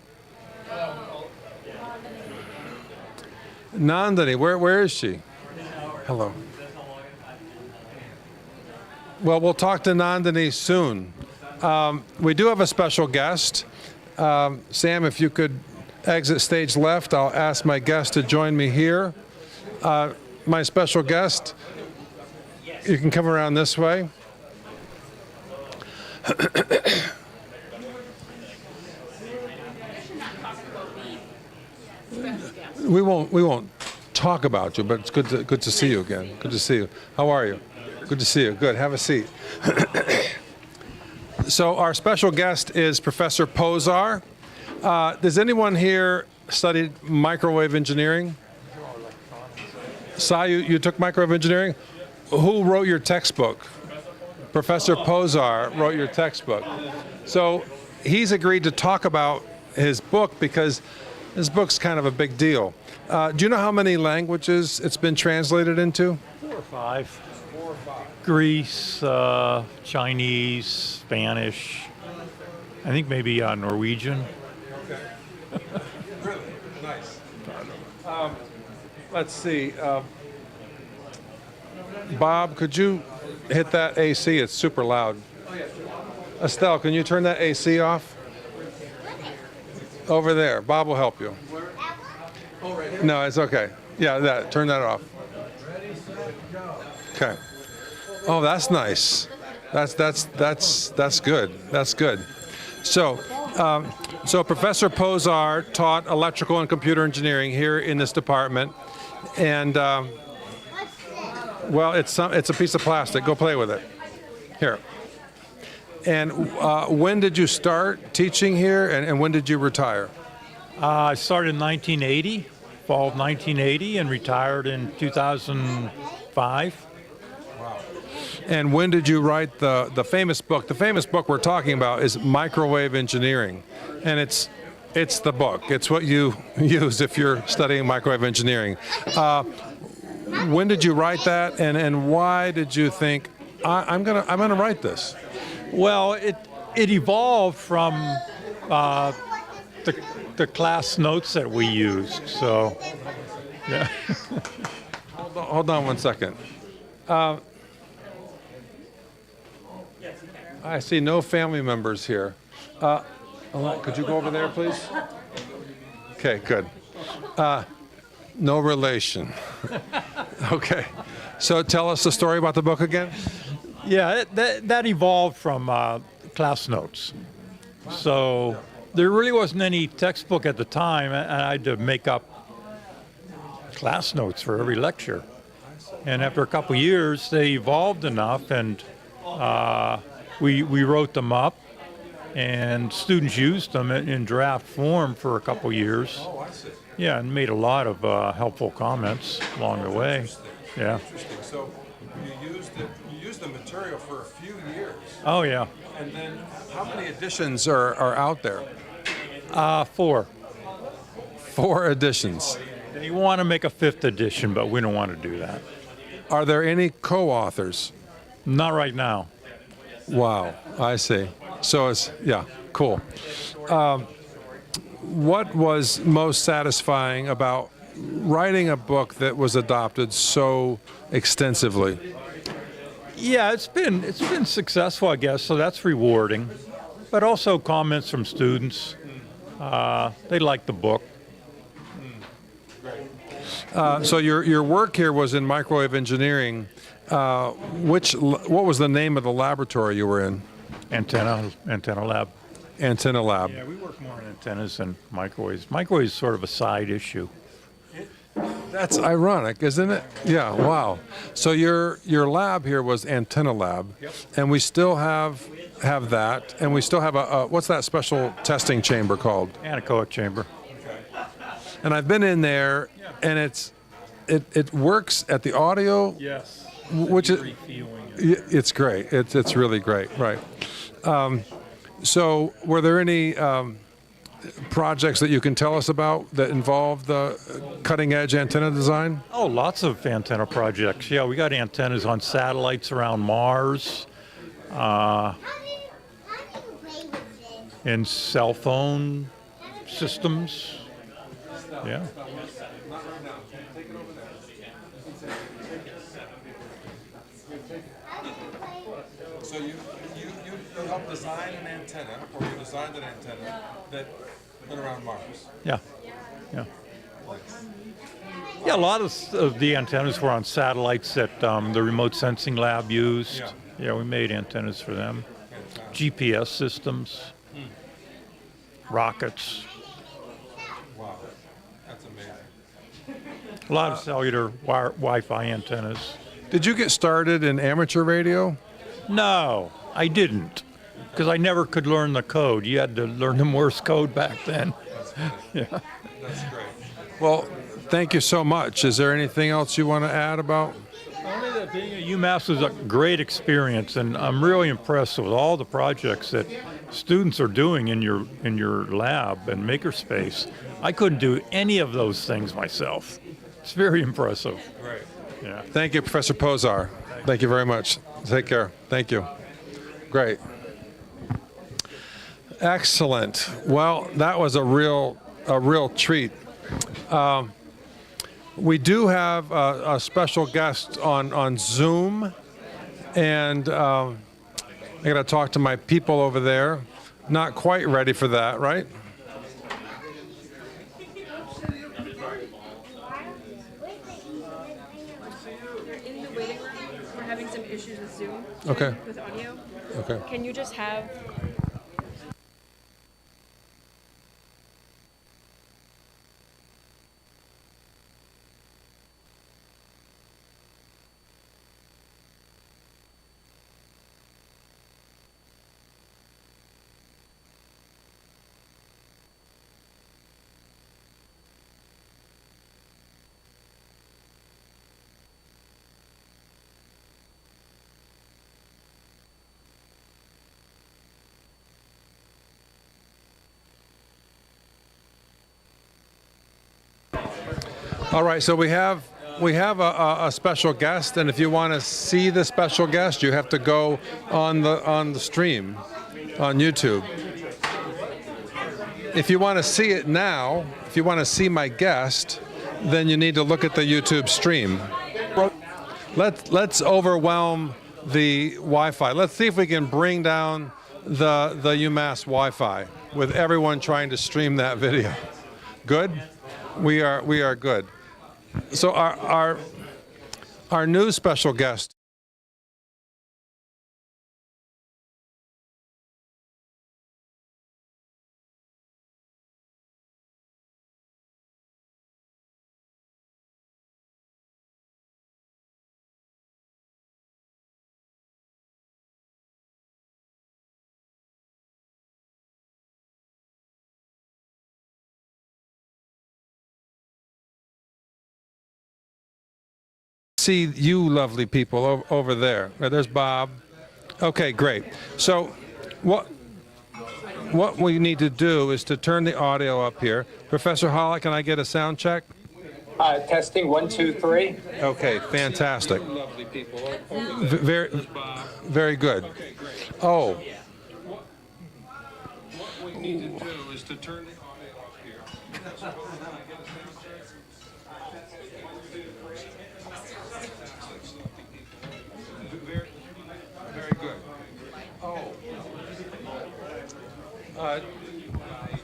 S1: Nandini, where is she? Hello. Well, we'll talk to Nandini soon. We do have a special guest. Sam, if you could exit stage left, I'll ask my guest to join me here. My special guest, you can come around this way. We won't talk about you, but it's good to see you again. Good to see you. How are you? Good to see you. Good. Have a seat. So our special guest is Professor Posar. Does anyone here studied microwave engineering? Sai, you took microwave engineering? Who wrote your textbook? Professor Posar wrote your textbook. So he's agreed to talk about his book because his book's kind of a big deal. Do you know how many languages it's been translated into?
S8: 4 or 5. Greece, Chinese, Spanish, I think maybe Norwegian.
S1: Okay. Really? Nice. Let's see. Bob, could you hit that AC? It's super loud. Estelle, can you turn that AC off? Over there. Bob will help you. No, it's okay. Yeah, turn that off. Okay. Oh, that's nice. That's good. That's good. So Professor Posar taught electrical and computer engineering here in this department, and well, it's a piece of plastic. Go play with it. Here. And when did you start teaching here, and when did you retire?
S8: I started in 1980, fall of 1980, and retired in 2005.
S1: Wow. And when did you write the famous book? The famous book we're talking about is Microwave Engineering, and it's the book. It's what you use if you're studying microwave engineering. When did you write that, and why did you think I'm gonna write this?
S8: Well, it evolved from the class notes that we used. So, yeah.
S1: Hold on 1 second. I see no family members here. Could you go over there, please? Okay, good. No relation. Okay. So tell us the story about the book again.
S8: Yeah, that evolved from class notes. So there really wasn't any textbook at the time, and I had to make up class notes for every lecture. And after a couple years, they evolved enough, and we wrote them up, and students used them in draft form for a couple years.
S1: Oh, I see.
S8: Yeah, and made a lot of helpful comments along the way. Yeah.
S1: Interesting. So you used the material for a few years.
S8: Oh, yeah.
S1: And then how many editions are out there?
S8: 4.
S1: 4 editions.
S8: They want to make a 5th edition, but we don't want to do that.
S1: Are there any co-authors?
S8: Not right now.
S1: Wow, I see. So it's, yeah, cool. What was most satisfying about writing a book that was adopted so extensively?
S8: Yeah, it's been successful, I guess, so that's rewarding. But also comments from students. They like the book.
S1: So your work here was in microwave engineering. What was the name of the laboratory you were in?
S8: Antenna lab.
S1: Antenna lab.
S8: Yeah, we work more on antennas than microwaves. Microwaves is sort of a side issue.
S1: That's ironic, isn't it? Yeah, wow. So your lab here was antenna lab, and we still have that, and we still have a what's that special testing chamber called?
S8: Anechoic chamber.
S1: And I've been in there, and it works at the audio.
S8: Yes.
S1: Which is it's great. It's really great, right? So were there any projects that you can tell us about that involve the cutting edge antenna design?
S8: Oh, lots of antenna projects. Yeah, we got antennas on satellites around Mars, in cell phone systems. Yeah.
S1: So you helped design an antenna, or you designed an antenna that went around Mars.
S8: Yeah. Yeah. Yeah, a lot of the antennas were on satellites that the remote sensing lab used. Yeah, we made antennas for them. GPS systems, rockets.
S1: Wow, that's amazing.
S8: A lot of cellular Wi-Fi antennas.
S1: Did you get started in amateur radio?
S8: No, I didn't, because I never could learn the code. You had to learn the Morse code back then. Yeah.
S1: That's great. Well, thank you so much. Is there anything else you want to add about?
S8: Only that being at UMass was a great experience, and I'm really impressed with all the projects that students are doing in your lab and Makerspace. I couldn't do any of those things myself. It's very impressive.
S1: Great.
S8: Yeah.
S1: Thank you, Professor Pozar. Thank you very much. Take care. Thank you. Great. Excellent. Well, that was a real treat. We do have a special guest on Zoom, and I got to talk to my people over there. Not quite ready for that, right?
S2: In the waiting room, we're having some issues with Zoom.
S1: Okay.
S2: With audio.
S1: Okay.
S2: Can you just have
S1: All right, so we have a special guest, and if you want to see the special guest, you have to go on the stream on YouTube. If you want to see it now, if you want to see my guest, then you need to look at the YouTube stream. Let's overwhelm the Wi-Fi. Let's see if we can bring down the UMass Wi-Fi with everyone trying to stream that video. Good? We are good. So our new special guest. See you lovely people over there. There's Bob. Okay, great. So what what we need to do is to turn the audio up here. Professor Hollett, can I get a sound check?
S11: Testing 1, 2, 3.
S1: Okay, fantastic. Very, very good. Oh. What we need to do is to turn the audio up here. Very good. Oh.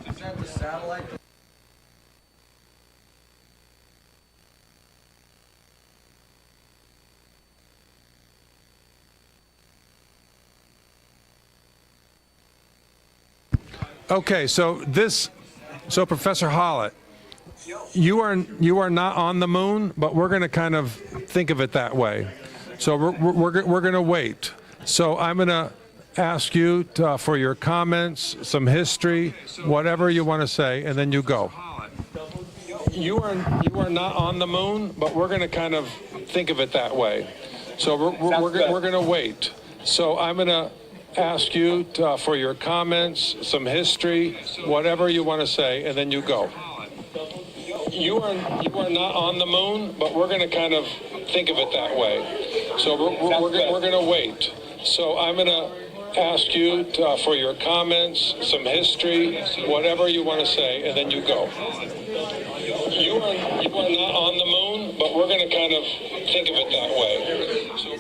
S1: Is that the satellite? Okay, so Professor Hollett, you are not on the moon, but we're going to kind of think of it that way. So we're going to wait. So I'm going to ask you for your comments, some history, whatever you want to say, and then you go. You are not on the moon, but we're going to kind of think of it that way. So we're going to wait. So I'm going to ask you for your comments, some history, whatever you want to say, and then you go. You are not on the moon, but we're going to kind of think of it that way. So we're going to wait. So I'm going to ask you for your comments, some history, whatever you want to say, and then you go. You are not on the moon, but we're going to kind of think of it that way. So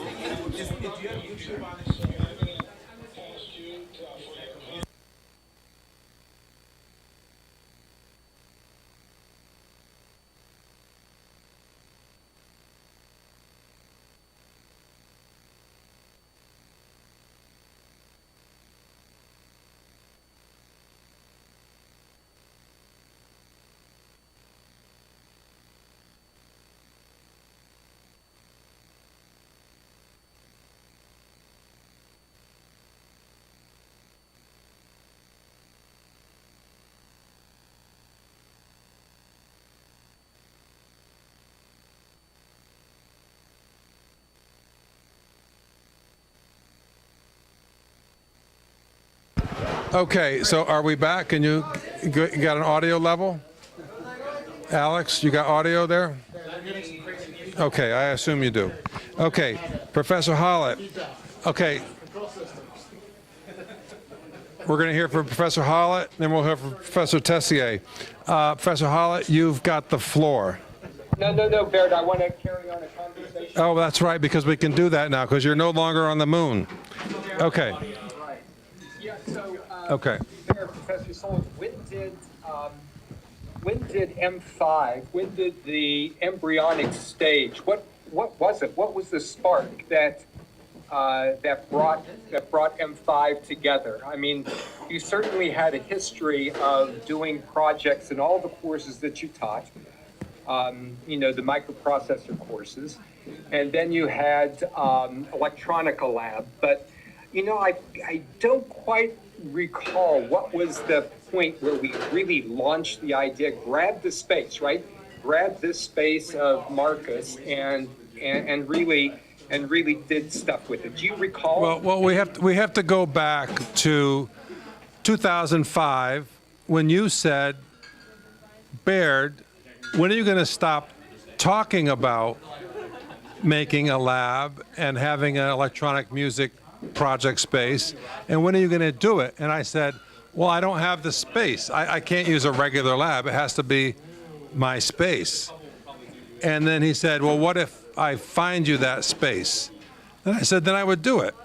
S1: okay, so are we back? And you got an audio level? Alex, you got audio there? Okay, I assume you do. Okay, Professor Hollett. Okay. We're going to hear from Professor Hollett, then we'll hear from Professor Tessier. Professor Hollett, you've got the floor.
S11: No, Baird, I want to carry on a conversation.
S1: Oh, that's right, because we can do that now, because you're no longer on the moon. Okay.
S11: Yeah, so,
S1: okay.
S11: Professor Soules, when did M5, when did the embryonic stage, what was it? What was the spark that brought M5 together? I mean, you certainly had a history of doing projects in all the courses that you taught, the microprocessor courses, and then you had electronica lab, but I don't quite recall what was the point where we really launched the idea, grabbed the space, right? Grabbed this space of Marcus and really did stuff with it. Do you recall?
S1: Well, we have to go back to 2005 when you said, Baird, when are you going to stop talking about making a lab and having an electronic music project space, and when are you going to do it? And I said, well, I don't have the space. I can't use a regular lab. It has to be my space. And then he said, well, what if I find you that space? And I said, then I would do it.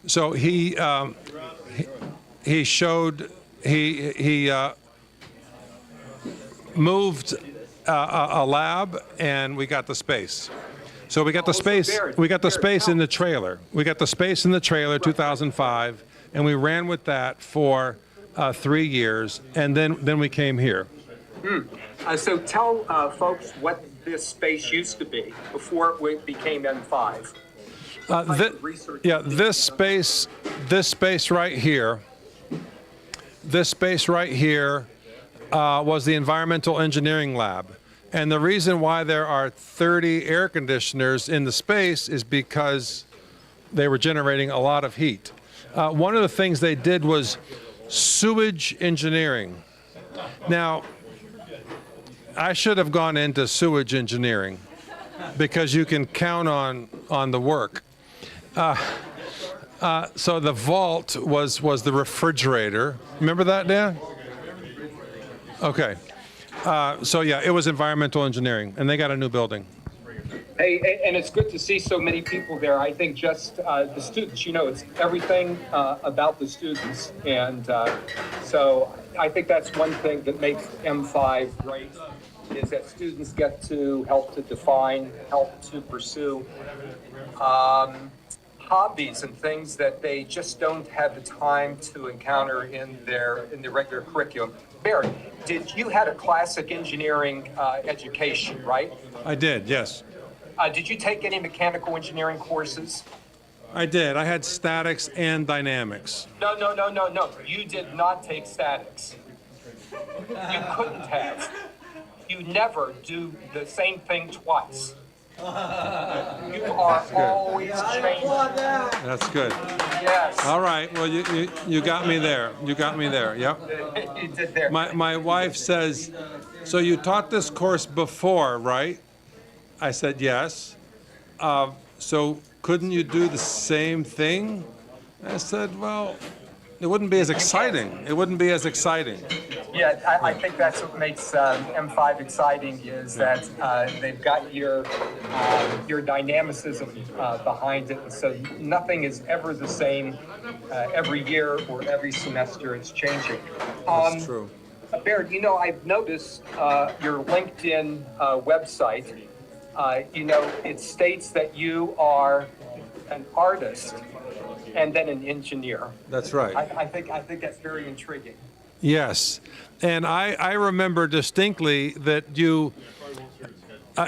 S1: So he moved a lab, and we got the space. So we got the space. We got the space in the trailer. We got the space in the trailer, 2005, and we ran with that for 3 years, and then we came here.
S11: So tell folks what this space used to be before it became M5. This space right here. This space right here was the environmental engineering lab. And the reason why there are 30 air conditioners in the space is because they were generating a lot of heat. One of the things they did was
S1: sewage engineering. Now, I should have gone into sewage engineering because you can count on the work. So the vault was the refrigerator. Remember that, Dan? Okay. So yeah, it was environmental engineering, and they got a new building.
S11: Hey, and it's good to see so many people there. I think just the students, it's everything about the students. And so I think that's one thing that makes M5 great, is that students get to help to define, help to pursue hobbies and things that they just don't have the time to encounter in their regular curriculum. Baird, you had a classic engineering education, right?
S1: I did, yes.
S11: Did you take any mechanical engineering courses?
S1: I did. I had statics and dynamics.
S11: No. You did not take statics. You couldn't have. You never do the same thing twice. You are always changing.
S1: That's good.
S11: Yes.
S1: All right. Well, you got me there. You got me there. Yep.
S11: You did there.
S1: My wife says, so you taught this course before, right? I said, yes. So couldn't you do the same thing? I said, well, it wouldn't be as exciting. It wouldn't be as exciting.
S11: Yeah, I think that's what makes M5 exciting, is that they've got your dynamicism behind it. And so nothing is ever the same every year or every semester. It's changing.
S1: That's true.
S11: Baird, I've noticed your LinkedIn website. It states that you are an artist and then an engineer.
S1: That's right.
S11: I think that's very intriguing.
S1: Yes. And I remember distinctly that you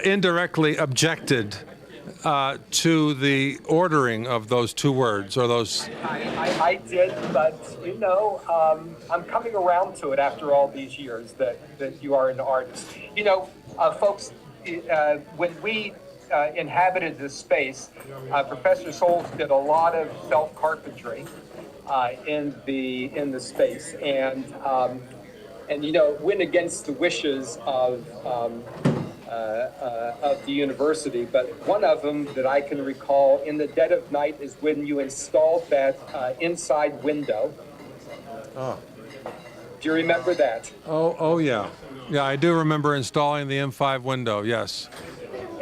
S1: indirectly objected to the ordering of those two words, or those.
S11: I did, but I'm coming around to it after all these years that you are an artist. Folks, when we inhabited this space, Professor Soules did a lot of self-carpentry in the space, and it went against the wishes of the university. But one of them that I can recall in the dead of night is when you installed that inside window.
S1: Oh.
S11: Do you remember that?
S1: Oh yeah. Yeah, I do remember installing the M5 window, yes.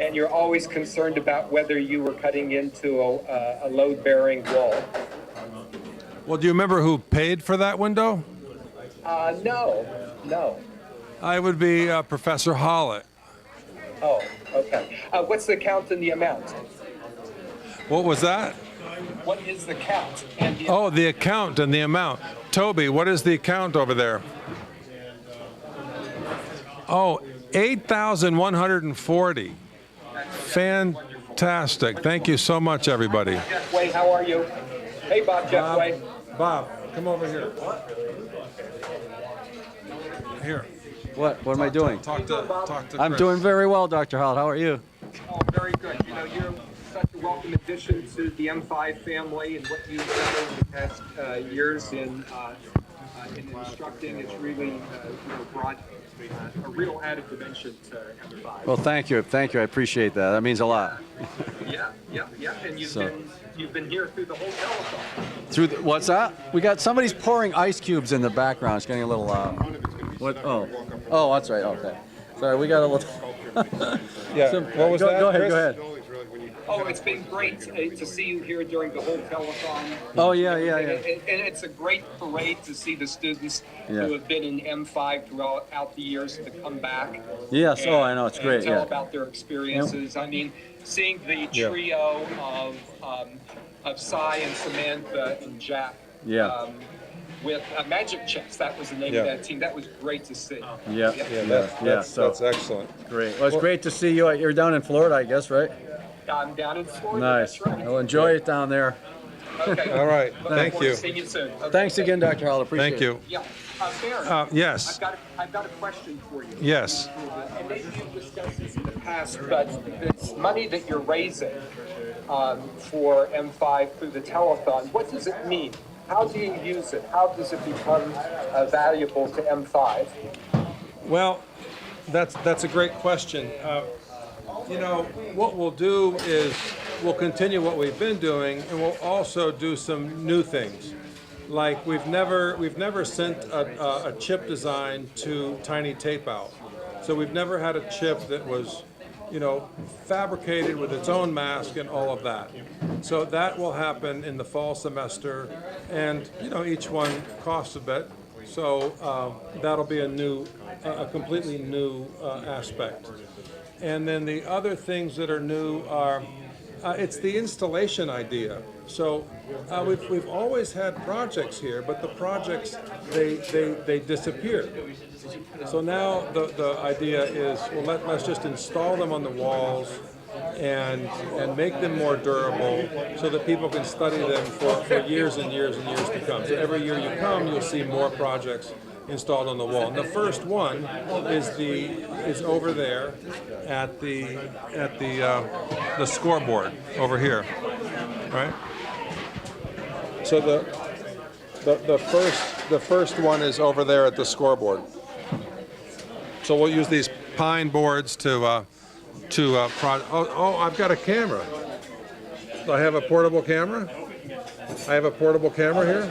S11: And you're always concerned about whether you were cutting into a load-bearing wall.
S1: Well, do you remember who paid for that window?
S11: No.
S1: I would be Professor Hollett.
S11: Oh, okay. What's the count and the amount?
S1: What was that?
S11: What is the count and the
S1: Oh, the account and the amount. Toby, what is the account over there? Oh, 8,140. Fantastic. Thank you so much, everybody.
S11: Jeff Way, how are you? Hey, Bob Jeffway.
S1: Bob, come over here. Here.
S10: What am I doing?
S1: Talk to
S10: I'm
S1: Chris.
S10: doing very well, Dr. Holt. How are you?
S11: Oh, very good. You're such a welcome addition to the M5 family, and what you've done over the past years in instructing has really brought a real added dimension to M5.
S10: Well, thank you. I appreciate that. That means a lot.
S11: Yeah. And you've been here through the whole telethon.
S10: What's that? We got somebody's pouring ice cubes in the background. It's getting a little loud. What? Oh, that's right. Okay. Sorry, we got a little.
S1: Yeah. What was that?
S10: Go ahead.
S1: Chris?
S10: Go ahead.
S11: Oh, it's been great to see you here during the whole telethon.
S10: Oh, yeah.
S11: And it's a great parade to see the students who have been in M5 throughout the years to come back.
S10: Yes. I know. It's great.
S11: Tell about their experiences. Yep. I mean, seeing the trio of Cy and Samantha and Jack. With Magic Chess, that was the name of that team. That was great to see.
S1: That's excellent.
S10: Great. Well, it's great to see you. You're down in Florida, I guess, right?
S11: I'm down in Florida.
S10: Nice.
S11: That's right.
S10: Well, enjoy it down there.
S11: Okay.
S1: All right.
S11: Looking
S1: Thank
S11: forward to
S1: you.
S11: seeing you soon. Okay.
S10: Thanks again, Dr. Holt. Appreciate
S1: Thank you.
S10: it.
S11: Yeah. Baird,
S1: yes.
S11: I've got a question for you.
S1: Yes.
S11: And maybe you've discussed this in the past, but this money that you're raising for M5 through the telethon, what does it mean? how do you use it? How does it become valuable to M5?
S1: Well, that's a great question. What we'll do is we'll continue what we've been doing, and we'll also do some new things. Like we've never sent a chip design to Tiny Tape Out. So we've never had a chip that was, fabricated with its own mask and all of that. So that will happen in the fall semester, and each one costs a bit. So that'll be a completely new aspect. And then the other things that are new are, it's the installation idea. So we've always had projects here, but the projects, they disappear. So now the idea is, well, let's just install them on the walls and make them more durable so that people can study them for years and years and years to come. So every year you come, you'll see more projects installed on the wall. And the first one is over there at the scoreboard over here, right? So the first one is over there at the scoreboard. So we'll use these pine boards to I've got a camera. Do I have a portable camera? I have a portable camera here.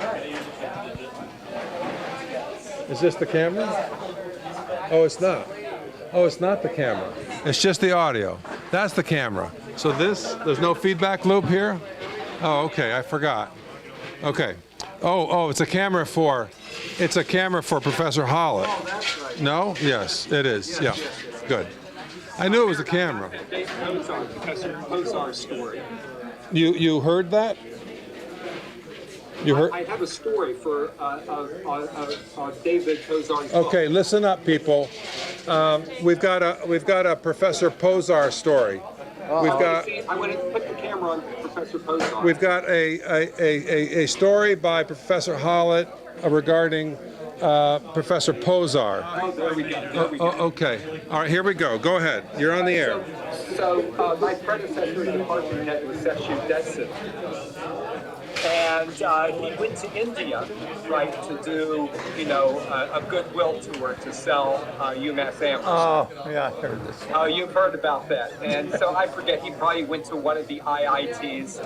S1: Is this the camera? Oh, it's not. Oh, it's not the camera. It's just the audio. That's the camera. So there's no feedback loop here? Oh, okay, I forgot. Okay. Oh, it's a camera for Professor Hollett.
S11: Oh, that's right.
S1: No? Yes, it is. Yeah. Good. I knew it was a camera.
S11: Professor Posar's story.
S1: You heard that? You heard?
S11: I have a story for David Posar's book.
S1: Okay, listen up, people. We've got a Professor Posar story. We've got.
S11: I want to put the camera on Professor Posar.
S1: We've got a story by Professor Hollett regarding Professor Posar.
S11: Oh, there we go.
S1: Okay. All right, here we go. Go ahead. You're on the air.
S11: So my predecessor in the department head was Seshu Desson. And he went to India, right, to do, a goodwill tour to sell UMass Amherst.
S1: Oh, yeah, I heard this.
S11: Oh, you've heard about that. And so I forget, he probably went to one of the IITs,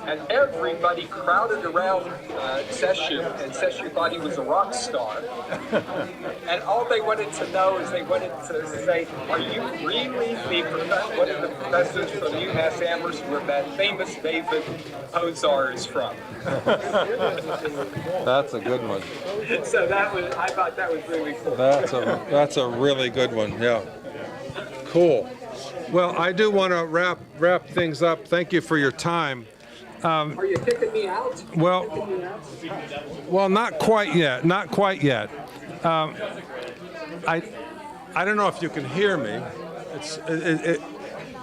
S11: and everybody crowded around Seshu, and Seshu thought he was a rock star. And all they wanted to know is they wanted to say, are you really one of the professors from UMass Amherst where that famous David Posar is from?
S1: That's a good one.
S11: So I thought that was really cool.
S1: That's a really good one. Yeah. Cool. Well, I do want to wrap things up. Thank you for your time.
S11: Are you kicking me out?
S1: Well, not quite yet. Not quite yet. I don't know if you can hear me.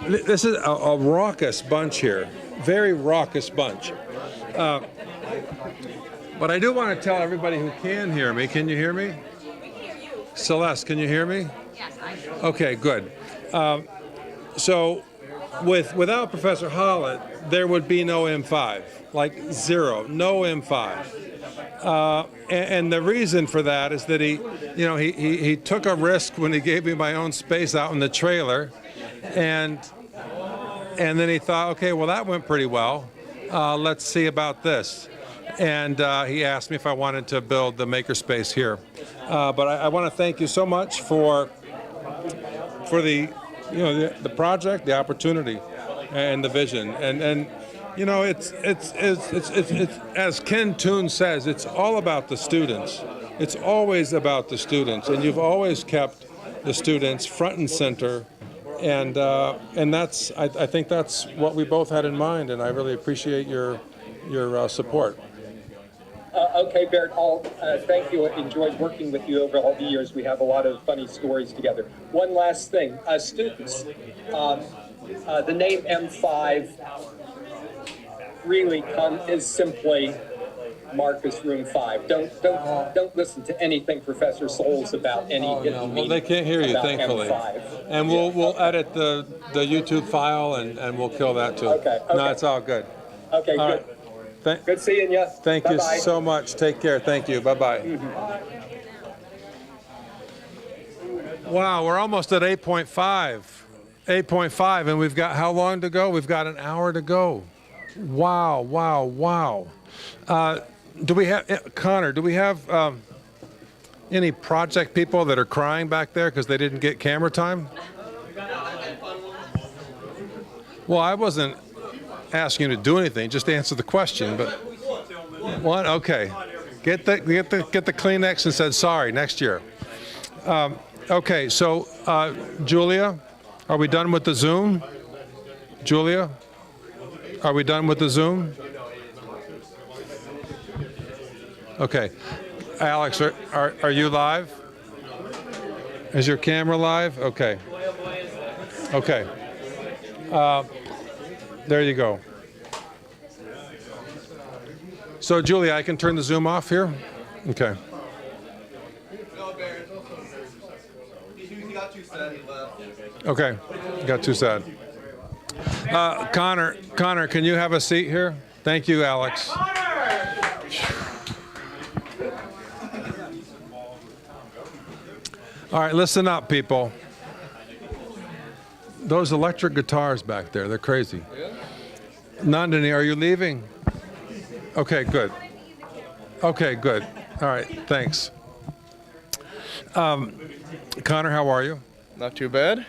S1: This is a raucous bunch here. Very raucous bunch. But I do want to tell everybody who can hear me. Can you hear me? Celeste, can you hear me? Yes, I can. Okay, good. So without Professor Hollett, there would be no M5, like zero, no M5. And the reason for that is that he took a risk when he gave me my own space out in the trailer, and then he thought, okay, well, that went pretty well. Let's see about this. And he asked me if I wanted to build the Makerspace here. But I want to thank you so much for the project, the opportunity, and the vision. And it's as Ken Toon says, it's all about the students. It's always about the students, and you've always kept the students front and center. And that's I think that's what we both had in mind, and I really appreciate your support.
S11: Okay, Baird, thank you. I enjoyed working with you over all the years. We have a lot of funny stories together. One last thing, students, the name M5 really is simply Marcus Room 5. Don't listen to anything Professor Soules about any hidden meaning.
S1: Well, they can't hear you, thankfully.
S11: M5.
S1: And we'll edit the YouTube file and we'll kill that too.
S11: Okay.
S1: No, it's all good.
S11: Okay,
S1: all
S11: good.
S1: Right.
S11: Good seeing you.
S1: Thank you
S11: Bye-bye.
S1: so much. Take care. Thank you. Bye-bye. Wow, we're almost at 8.5. 8.5, and we've got how long to go? We've got an hour to go. Wow, wow, wow. Do we have, Connor, do we have any project people that are crying back there because they didn't get camera time? Well, I wasn't asking you to do anything, just answer the question. But one, okay, get the Kleenex and said sorry next year. Okay, so Julia, are we done with the Zoom? Julia, are we done with the Zoom? Okay, Alex, are you live? Is your camera live? Okay. Okay. There you go. So, Julia, I can turn the Zoom off here? Okay. Okay, got too sad. Connor, can you have a seat here? Thank you, Alex. All right, listen up, people. Those electric guitars back there, they're crazy. Nandini, are you leaving? Okay, good. Okay, good. All right, thanks. Connor, how are you?
S16: Not too bad.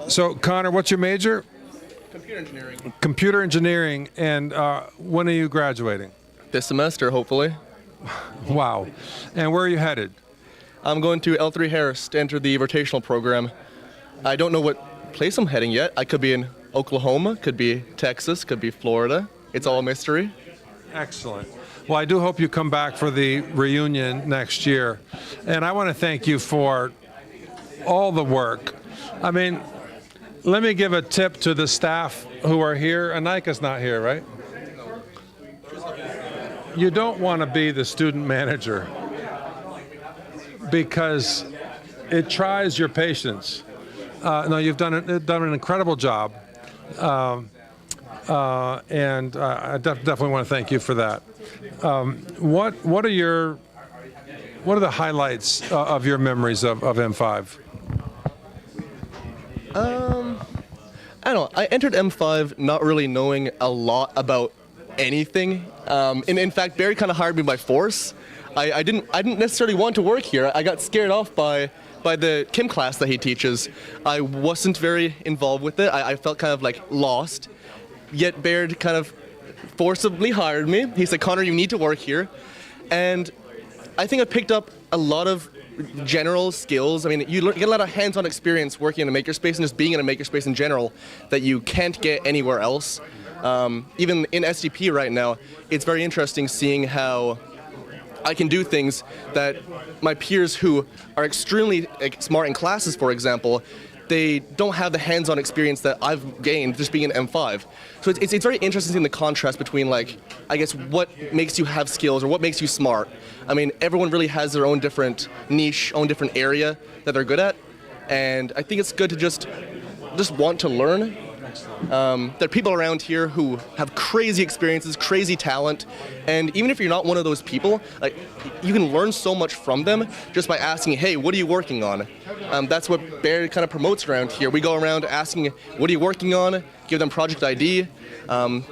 S1: So, Connor, what's your major?
S16: Computer engineering.
S1: Computer engineering, and when are you graduating?
S16: This semester, hopefully.
S1: Wow. And where are you headed?
S16: I'm going to L3 Harris to enter the rotational program. I don't know what place I'm heading yet. I could be in Oklahoma, could be Texas, could be Florida. It's all a mystery.
S1: Excellent. Well, I do hope you come back for the reunion next year. And I want to thank you for all the work. I mean, let me give a tip to the staff who are here. Anika's not here, right? You don't want to be the student manager because it tries your patience. No, you've done an incredible job, and I definitely want to thank you for that. What are the highlights of your memories of M5?
S16: I don't know. I entered M5 not really knowing a lot about anything. In fact, Barry kind of hired me by force. I didn't necessarily want to work here. I got scared off by the Kim class that he teaches. I wasn't very involved with it. I felt kind of like lost. Yet Baird kind of forcibly hired me. He said, Connor, you need to work here. And I think I picked up a lot of general skills. I mean, you get a lot of hands-on experience working in a makerspace and just being in a makerspace in general that you can't get anywhere else. Even in SDP right now, it's very interesting seeing how I can do things that my peers who are extremely smart in classes, for example, they don't have the hands-on experience that I've gained just being in M5. So it's very interesting seeing the contrast between, like, I guess, what makes you have skills or what makes you smart. I mean, everyone really has their own different niche, own different area that they're good at. And I think it's good to just want to learn. There are people around here who have crazy experiences, crazy talent, and even if you're not one of those people, like, you can learn so much from them just by asking, hey, what are you working on? That's what Baird kind of promotes around here. We go around asking, what are you working on? Give them project ID.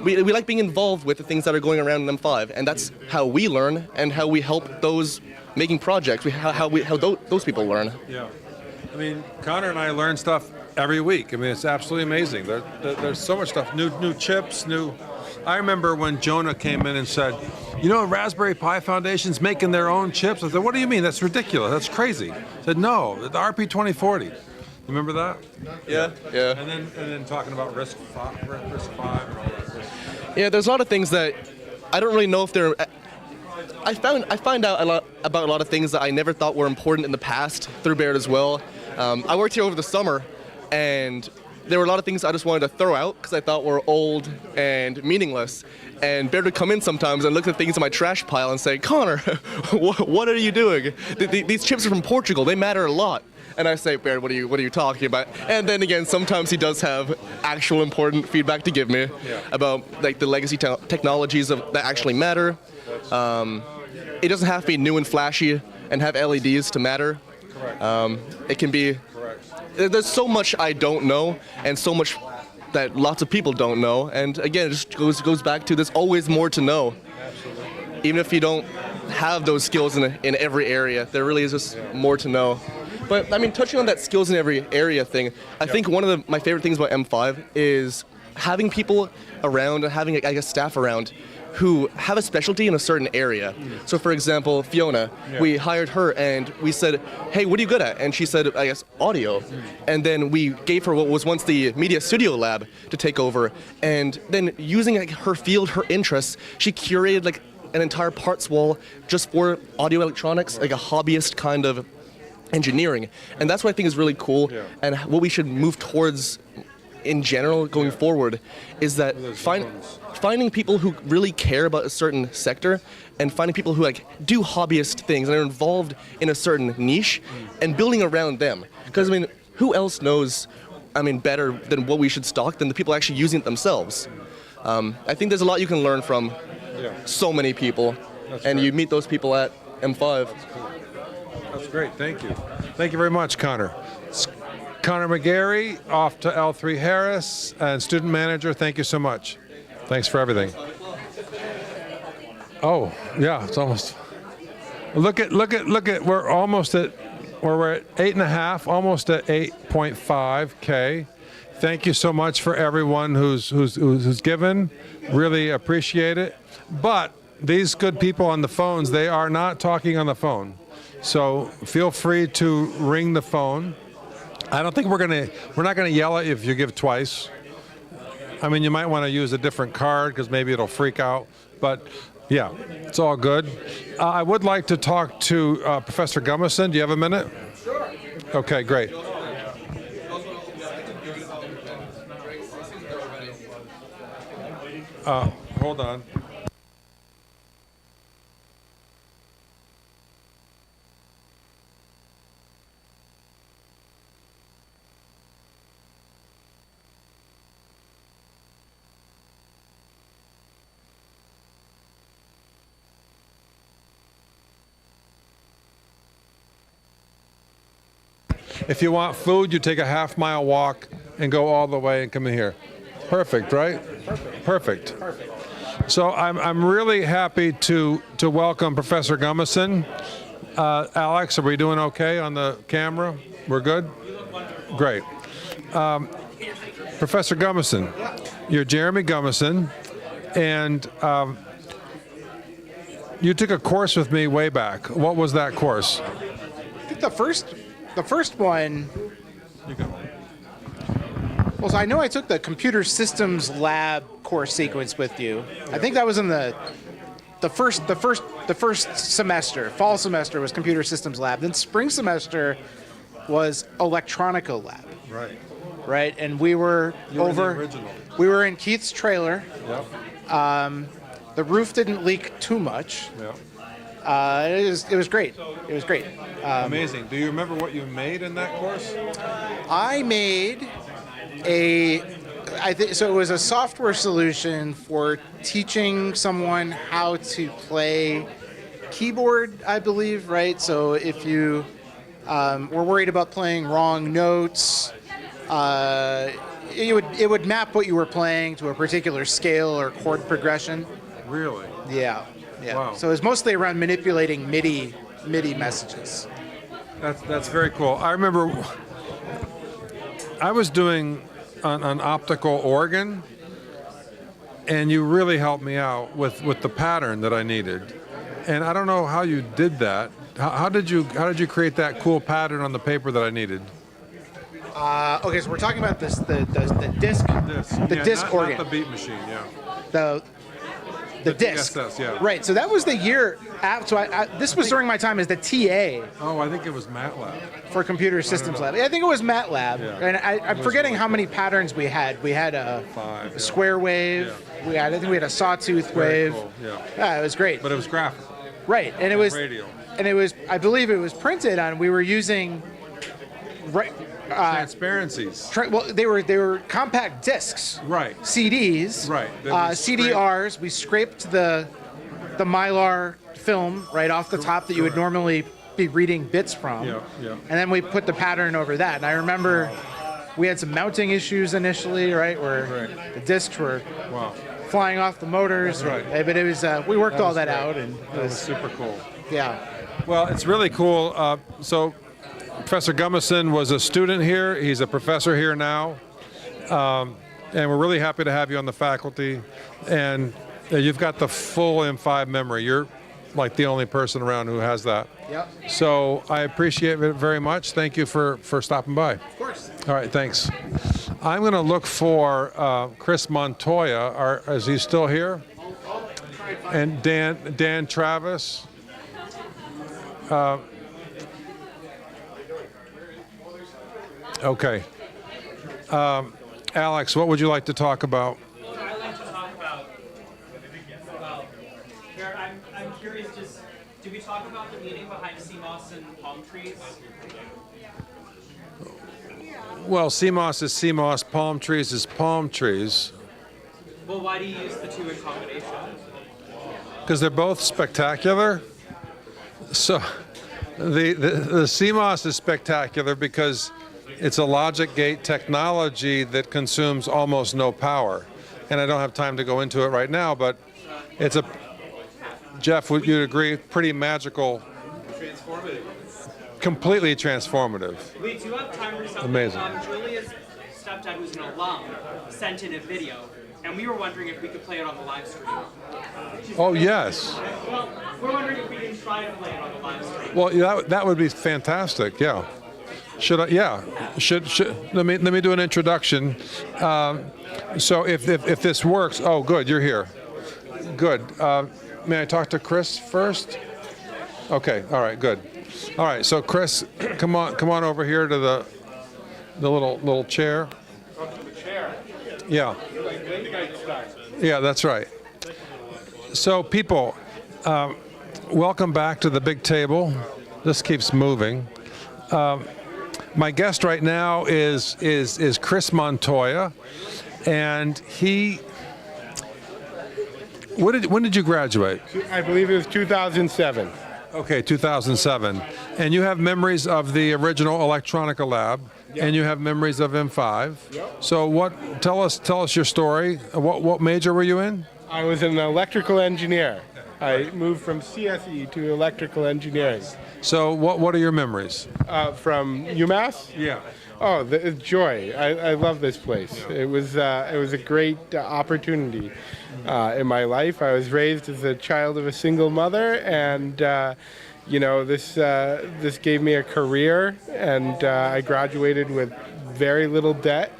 S16: We like being involved with the things that are going around in M5, and that's how we learn and how we help those making projects, how those people learn.
S1: Yeah. I mean, Connor and I learn stuff every week. I mean, it's absolutely amazing. There's so much stuff, new chips, new. I remember when Jonah came in and said, you know, Raspberry Pi Foundation's making their own chips. I said, what do you mean? That's ridiculous. That's crazy. I said, no, the RP2040. Remember that?
S16: Yeah.
S1: And then talking about RISC-V and all that.
S16: Yeah, there's a lot of things that I don't really know if they're. I find out about a lot of things that I never thought were important in the past through Baird as well. I worked here over the summer, and there were a lot of things I just wanted to throw out because I thought were old and meaningless. And Baird would come in sometimes and look at things in my trash pile and say, Connor, what are you doing? These chips are from Portugal. They matter a lot. And I say, Baird, what are you talking about? And then again, sometimes he does have actual important feedback to give me about like the legacy technologies that actually matter. It doesn't have to be new and flashy and have LEDs to matter. It can be. There's so much I don't know, and so much that lots of people don't know. And again, it just goes back to there's always more to know. Even if you don't have those skills in every area, there really is just more to know. But I mean, touching on that skills in every area thing, I think one of my favorite things about M5 is having people around, having I guess staff around who have a specialty in a certain area. So for example, Fiona, we hired her and we said, hey, what are you good at? And she said, I guess, audio. And then we gave her what was once the media studio lab to take over. And then using like, her field, her interests, she curated like an entire parts wall just for audio electronics, like a hobbyist kind of engineering. And that's what I think is really cool and what we should move towards in general going forward is that finding people who really care about a certain sector and finding people who like do hobbyist things and are involved in a certain niche and building around them. Because I mean, who else knows, I mean, better than what we should stock than the people actually using it themselves? I think there's a lot you can learn from so many people, and you meet those people at M5.
S1: That's great. Thank you. Thank you very much, Connor. Connor McGarry, off to L3 Harris, and student manager. Thank you so much. Thanks for everything. Oh, yeah, it's almost. Look at. We're almost at. We're at 8.5, almost at 8.5K. Thank you so much for everyone who's given. Really appreciate it. But these good people on the phones, they are not talking on the phone. So feel free to ring the phone. I don't think we're not gonna yell at you if you give twice. I mean, you might want to use a different card because maybe it'll freak out. But yeah, it's all good. I would like to talk to Professor Gummison. Do you have a minute? Sure. Okay, great. Hold on. If you want food, you take a half-mile walk and go all the way and come in here. Perfect, right? Perfect. So I'm really happy to welcome Professor Gummison. Alex, are we doing okay on the camera? We're good? Great. Professor Gummison, you're Jeremy Gummison, and you took a course with me way back. What was that course?
S3: I think the first one. Well, so I know I took the computer systems lab course sequence with you. I think that was in the first semester. Fall semester was computer systems lab. Then spring semester was electronica lab.
S1: Right.
S3: Right, and we were over.
S1: The original.
S3: We were in Keith's trailer.
S1: Yep.
S3: The roof didn't leak too much.
S1: Yep.
S3: It was great. It was great.
S1: Amazing. Do you remember what you made in that course?
S3: I made so it was a software solution for teaching someone how to play keyboard, I believe, right? So if you were worried about playing wrong notes, it would map what you were playing to a particular scale or chord progression.
S1: Really?
S3: Yeah. Yeah.
S1: Wow.
S3: So it was mostly around manipulating MIDI messages.
S1: That's very cool. I remember I was doing an optical organ, and you really helped me out with the pattern that I needed. And I don't know how you did that. How did you create that cool pattern on the paper that I needed?
S3: Okay, so we're talking about the disc organ.
S1: Not the beat machine, yeah.
S3: The disc.
S1: DSS, yeah.
S3: Right, so that was the year after. So this was during my time as the TA.
S1: Oh, I think it was MATLAB.
S3: For Computer Systems Lab. I think it was MATLAB.
S1: Yeah.
S3: And I'm forgetting how many patterns we had. We had a square wave. Yeah. I think we had a sawtooth wave.
S1: Cool.
S3: Yeah, it was great.
S1: But it was graphical.
S3: Right, and it was
S1: radial.
S3: And it was, I believe it was printed on, we were using right.
S1: Transparencies.
S3: Well, they were compact discs.
S1: Right.
S3: CDs.
S1: Right.
S3: CDRs. We scraped the Mylar film right off the top that you would normally be reading bits from.
S1: Yeah, yeah.
S3: And then we put the pattern over that. And I remember we had some mounting issues initially, right, where the discs were flying off the motors.
S1: That's right.
S3: But it was we worked all that
S1: great.
S3: out, and
S1: That was super cool.
S3: Yeah.
S1: Well, it's really cool. So Professor Gummison was a student here. He's a professor here now. And we're really happy to have you on the faculty. And you've got the full M5 memory. You're like the only person around who has that.
S3: Yep.
S1: So I appreciate it very much. Thank you for stopping by.
S3: Of course.
S1: All right, thanks. I'm going to look for Chris Montoya. Is he still here? And Dan Travis. Okay. Alex, what would you like to talk about?
S13: I'd like to talk about, I'm curious, did we talk about the meaning behind CMOS and palm trees?
S1: Well, CMOS is CMOS, palm trees is palm trees.
S13: Well, why do you use the two in combination?
S1: Because they're both spectacular. So the CMOS is spectacular because it's a logic gate technology that consumes almost no power. And I don't have time to go into it right now, but it's Jeff, would you agree, pretty magical.
S13: Transformative.
S1: Completely transformative.
S13: We do have time for something.
S1: Amazing.
S13: Julia's stepdad, who's an alum, sent in a video, and we were wondering if we could play it on the live stream.
S1: Oh, yes.
S13: Well, we're wondering if we can try to play it on the live stream.
S1: Well, that would be fantastic. Yeah. Should I? Yeah. Should let me do an introduction. So if this works, oh, good, you're here. Good. May I talk to Chris first? Okay. All right. Good. All right. So Chris, come on over here to the little chair.
S7: The chair.
S1: Yeah. Yeah, that's right. So people, welcome back to the big table. This keeps moving. My guest right now is Chris Montoya, and he. When did you graduate?
S7: I believe it was 2007.
S1: Okay, 2007. And you have memories of the original Electronica lab, and you have memories of M5.
S7: Yep.
S1: So tell us your story. What major were you in?
S7: I was an electrical engineer. I moved from CSE to electrical engineering.
S1: So what are your memories?
S7: From UMass?
S1: Yeah.
S7: Oh, the joy! I love this place. Yeah. It was a great opportunity in my life. I was raised as a child of a single mother, and this gave me a career, and I graduated with very little debt.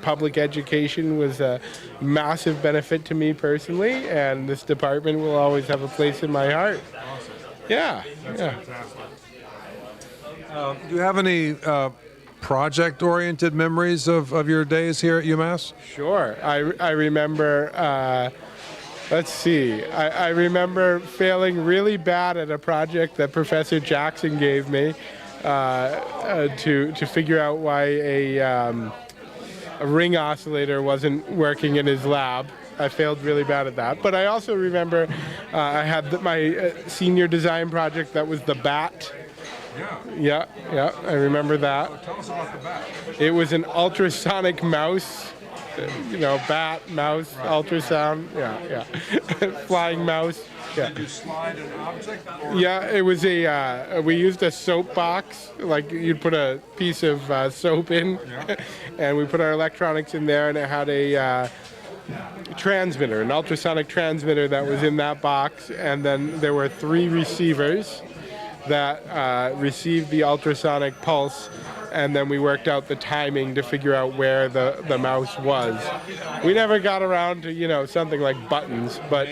S7: Public education was a massive benefit to me personally, and this department will always have a place in my heart.
S1: Awesome.
S7: Yeah.
S1: That's
S7: yeah.
S1: fantastic. Do you have any project-oriented memories of your days here at UMass?
S7: Sure. I remember, let's see, I remember failing really bad at a project that Professor Jackson gave me to figure out why a ring oscillator wasn't working in his lab. I failed really bad at that. But I also remember I had my senior design project that was the BAT. Yeah, I remember that.
S1: So tell us about the BAT.
S7: It was an ultrasonic mouse, bat, mouse, right. Ultrasound, yeah. Flying mouse. Yeah.
S1: Did you slide an object? Or?
S7: Yeah, it was we used a soap box, like you'd put a piece of soap in, and we put our electronics in there, and it had a transmitter, an ultrasonic transmitter that was in that box, and then there were 3 receivers that received the ultrasonic pulse, and then we worked out the timing to figure out where the mouse was. We never got around to, something like buttons, but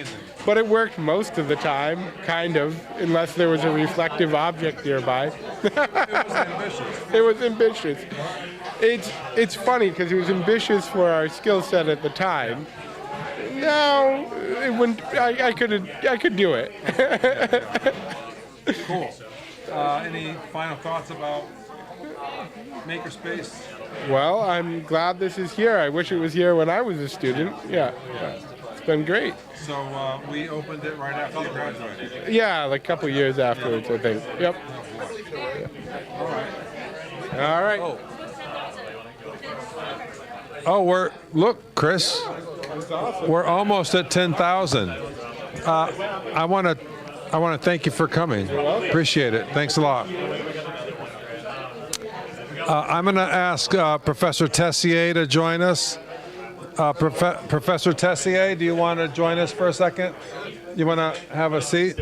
S7: it worked most of the time, kind of, unless there was a reflective object nearby.
S1: It was ambitious.
S7: It was ambitious. It's funny because it was ambitious for our skill set at the time. No, it wouldn't. I could do it.
S1: Cool. Any final thoughts about Makerspace?
S7: Well, I'm glad this is here. I wish it was here when I was a student. Yeah, it's been great.
S1: So we opened it right after you graduated.
S7: Yeah, like a couple years afterwards, I think. Yep. All right.
S1: Oh, look, Chris, we're almost at 10,000. I want to thank you for coming. Appreciate it. Thanks a lot. I'm going to ask Professor Tessier to join us. Professor Tessier, do you want to join us for a second? You want to have a seat?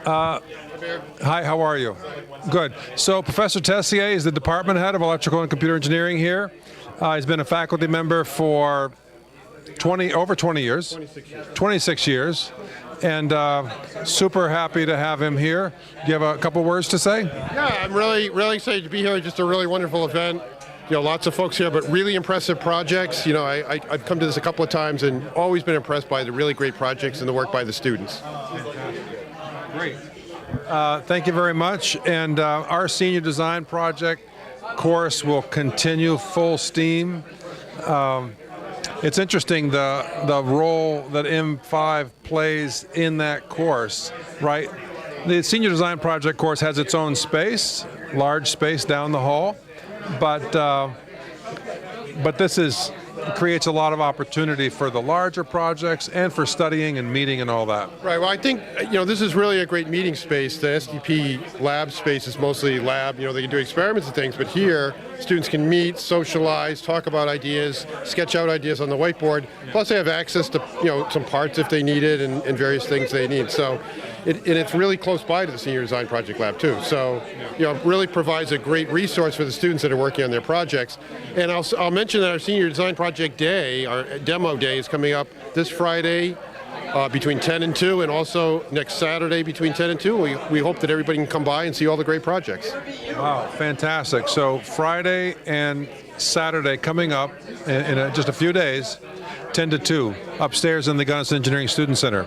S1: Hi, how are you? Good. So Professor Tessier is the department head of electrical and computer engineering here. He's been a faculty member for over 20 years. 26 years. And super happy to have him here. Do you have a couple words to say?
S14: Yeah, I'm really excited to be here. Just a really wonderful event. You know, lots of folks here, but really impressive projects. You know, I've come to this a couple of times and always been impressed by the really great projects and the work by the students.
S1: Great. Thank you very much. And our senior design project course will continue full steam. It's interesting the role that M5 plays in that course, right? The senior design project course has its own space, large space down the hall, but this creates a lot of opportunity for the larger projects and for studying and meeting and all that.
S14: Right. Well, I think, you know, this is really a great meeting space. The SDP lab space is mostly lab. You know, they can do experiments and things, but here students can meet, socialize, talk about ideas, sketch out ideas on the whiteboard. Plus, they have access to, you know, some parts if they need it and various things they need. So, it's really close by to the Senior Design Project Lab too. So, you know, it really provides a great resource for the students that are working on their projects. And I'll mention that our Senior Design Project Day, our demo day, is coming up this Friday between 10 and 2, and also next Saturday between 10 and 2. We hope that everybody can come by and see all the great projects.
S1: Wow, fantastic. So Friday and Saturday coming up in just a few days, 10 to 2, upstairs in the Gunnison Engineering Student Center.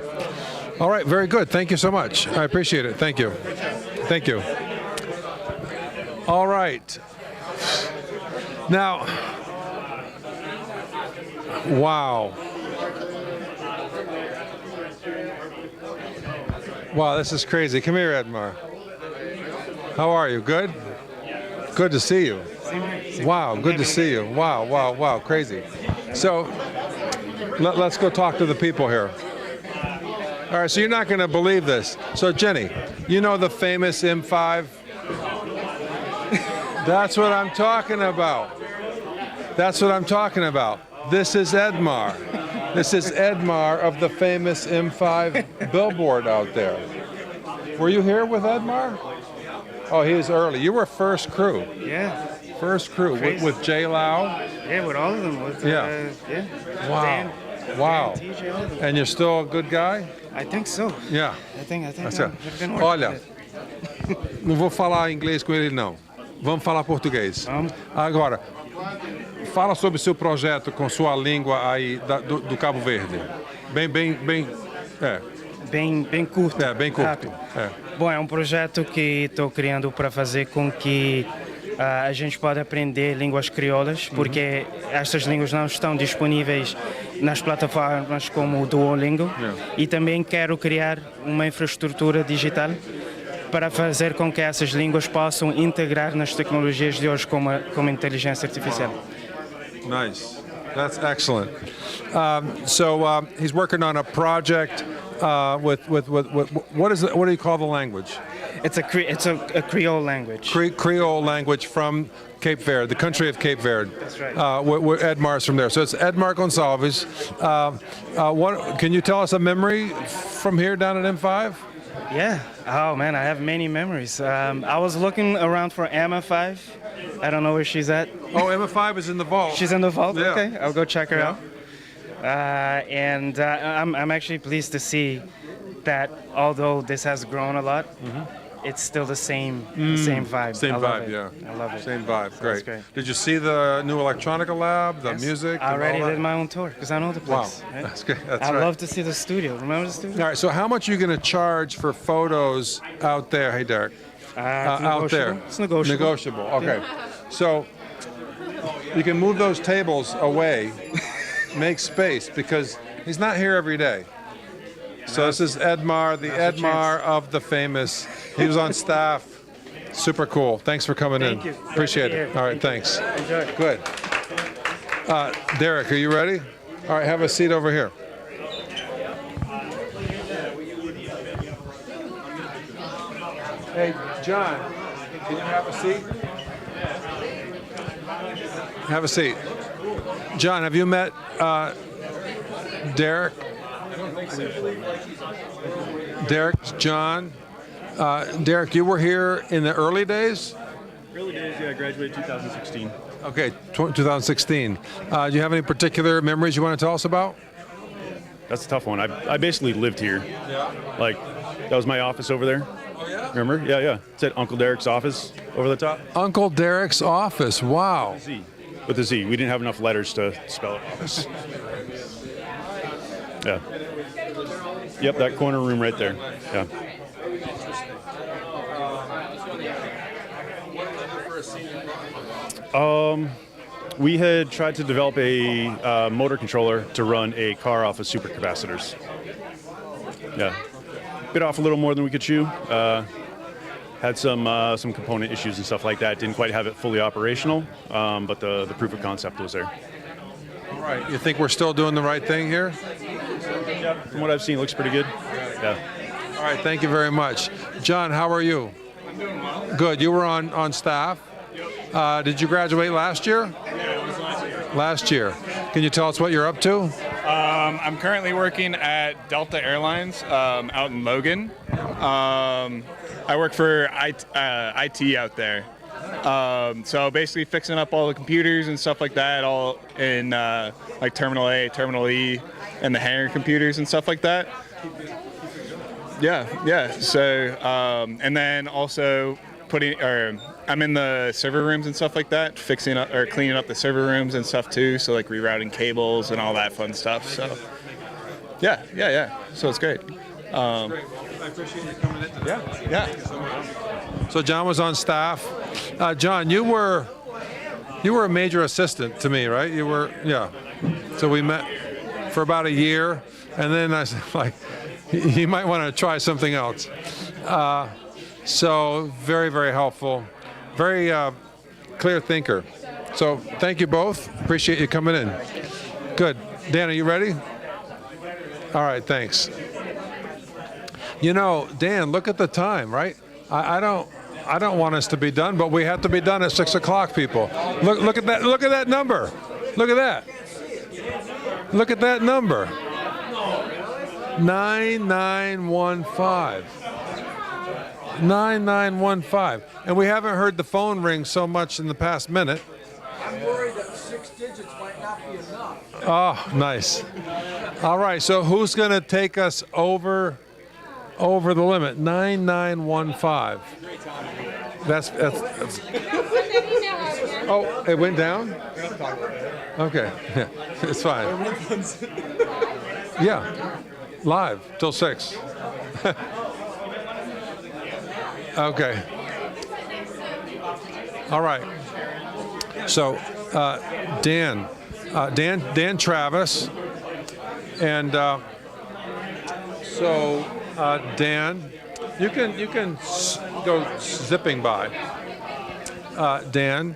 S1: All right, very good. Thank you so much. I appreciate it. Thank you. Thank you. All right. Now, wow. Wow, this is crazy. Come here, Edmar. How are you? Good? Good to see you. Wow, good to see you. Wow, wow, wow, crazy. So, let's go talk to the people here. All right, so you're not going to believe this. So, Jenny, you know the famous M5? That's what I'm talking about. That's what I'm talking about. This is Edmar. This is Edmar of the famous M5 billboard out there. Were you here with Edmar? Oh, he was early. You were first crew.
S17: Yeah.
S1: First crew with Jay Lau.
S17: Yeah, with all of them. With,
S1: yeah.
S17: Yeah.
S1: Wow.
S17: Dan,
S1: wow.
S17: Dan, TJ, all of them.
S1: And you're still a good guy?
S17: I think so.
S1: Yeah.
S17: I think
S1: That's
S17: I've been working
S1: Olha,
S17: with it.
S1: não vou falar inglês com ele não. Vamos falar português. Agora, fala sobre o seu projeto com sua língua aí do Cabo Verde.
S17: Bem curto.
S1: Bem curto.
S17: Rápido. Bom, é um projeto que estou criando para fazer com que a gente possa aprender línguas crioulas, porque estas línguas não estão disponíveis nas plataformas como o Duolingo. E também quero criar uma infraestrutura digital para fazer com que essas línguas possam integrar nas tecnologias de hoje como a inteligência artificial.
S1: Nice. That's excellent. So he's working on a project with what do you call the language?
S17: It's a Creole language.
S1: Creole language from Cape Verde, the country of Cape Verde.
S17: That's right.
S1: Edmar's from there. So it's Edmar Gonçalves. Can you tell us a memory from here down at M5?
S17: Yeah. Oh man, I have many memories. I was looking around for Emma 5. I don't know where she's at.
S1: Oh, Emma 5 is in the vault.
S17: She's in the vault.
S1: Yeah.
S17: Okay, I'll go check her out. And I'm actually pleased to see that although this has grown a lot, it's still the same vibe.
S1: Same
S17: I love
S1: vibe,
S17: it.
S1: yeah.
S17: I love it.
S1: Same vibe,
S17: So
S1: great.
S17: it's great.
S1: Did you see the new electronica lab, the music?
S17: I already
S1: and all that?
S17: did my own tour because I know the place.
S1: Wow,
S17: right?
S1: that's good. That's
S17: I
S1: right.
S17: love to see the studio. Remember the studio?
S1: All right, so how much are you going to charge for photos out there? Hey, Derek. out there?
S22: It's negotiable.
S1: Negotiable. Okay. So you can move those tables away, make space, because he's not here every day. So this is Edmar, the Edmar of the famous. He was on staff. Super cool. Thanks for coming in.
S22: Thank you.
S1: Appreciate
S22: Glad to be
S1: it.
S22: here.
S1: All right,
S22: Thank
S1: thanks.
S22: you. Enjoy.
S1: Good. Derek, are you ready? All right, have a seat over here. Hey, John, can you have a seat? Have a seat. John, have you met Derek? Derek, John. Derek, you were here in the early days?
S18: Early days, yeah, I graduated 2016.
S1: Okay, 2016. Do you have any particular memories you want to tell us about?
S18: That's a tough one. I basically lived here.
S1: Yeah.
S18: Like, that was my office over there.
S1: Oh, yeah?
S18: Remember? Yeah, yeah. It said Uncle Derek's office over the top.
S1: Uncle Derek's office. Wow.
S18: Z. With a Z. We didn't have enough letters to spell it office. Yeah. Yep, that corner room right there. Yeah. We had tried to develop a motor controller to run a car off of supercapacitors. Yeah, bit off a little more than we could chew. Had some component issues and stuff like that. Didn't quite have it fully operational, but the proof of concept was there.
S1: All right. You think we're still doing the right thing here?
S18: Yeah, from what I've seen, it looks pretty good. Yeah.
S1: All right. Thank you very much. John, how are you?
S19: I'm doing well.
S1: Good. You were on staff. Did you graduate last year?
S19: Yeah, it was last year.
S1: Last year. Can you tell us what you're up to?
S19: I'm currently working at Delta Airlines out in Logan. I work for IT out there. So basically fixing up all the computers and stuff like that, all in like Terminal A, Terminal E, and the hangar computers and stuff like that. Yeah. So, and then also I'm in the server rooms and stuff like that, fixing up or cleaning up the server rooms and stuff too. So like rerouting cables and all that fun stuff. So, yeah. So it's great.
S1: I appreciate you coming in today.
S19: Yeah.
S1: So John was on staff. John, you were a major assistant to me, right? You were, yeah. So we met for about a year, and then I said, like, you might want to try something else. So very, very helpful, very clear thinker. So thank you both. Appreciate you coming in. Good. Dan, are you ready? All right, thanks. You know, Dan, look at the time, right? I don't want us to be done, but we have to be done at 6 o'clock, people. Look at that. Look at that number. Look at that. Look at that number. 9915. 9915. And we haven't heard the phone ring so much in the past minute.
S20: I'm worried that 6 digits might not be enough.
S1: Oh, nice. All right, so who's going to take us over the limit? 9915. That's Oh, it went down? Okay. Yeah, it's fine. Yeah. Live till 6. Okay. All right. So, Dan Travis, and Dan, you can go zipping by. Dan,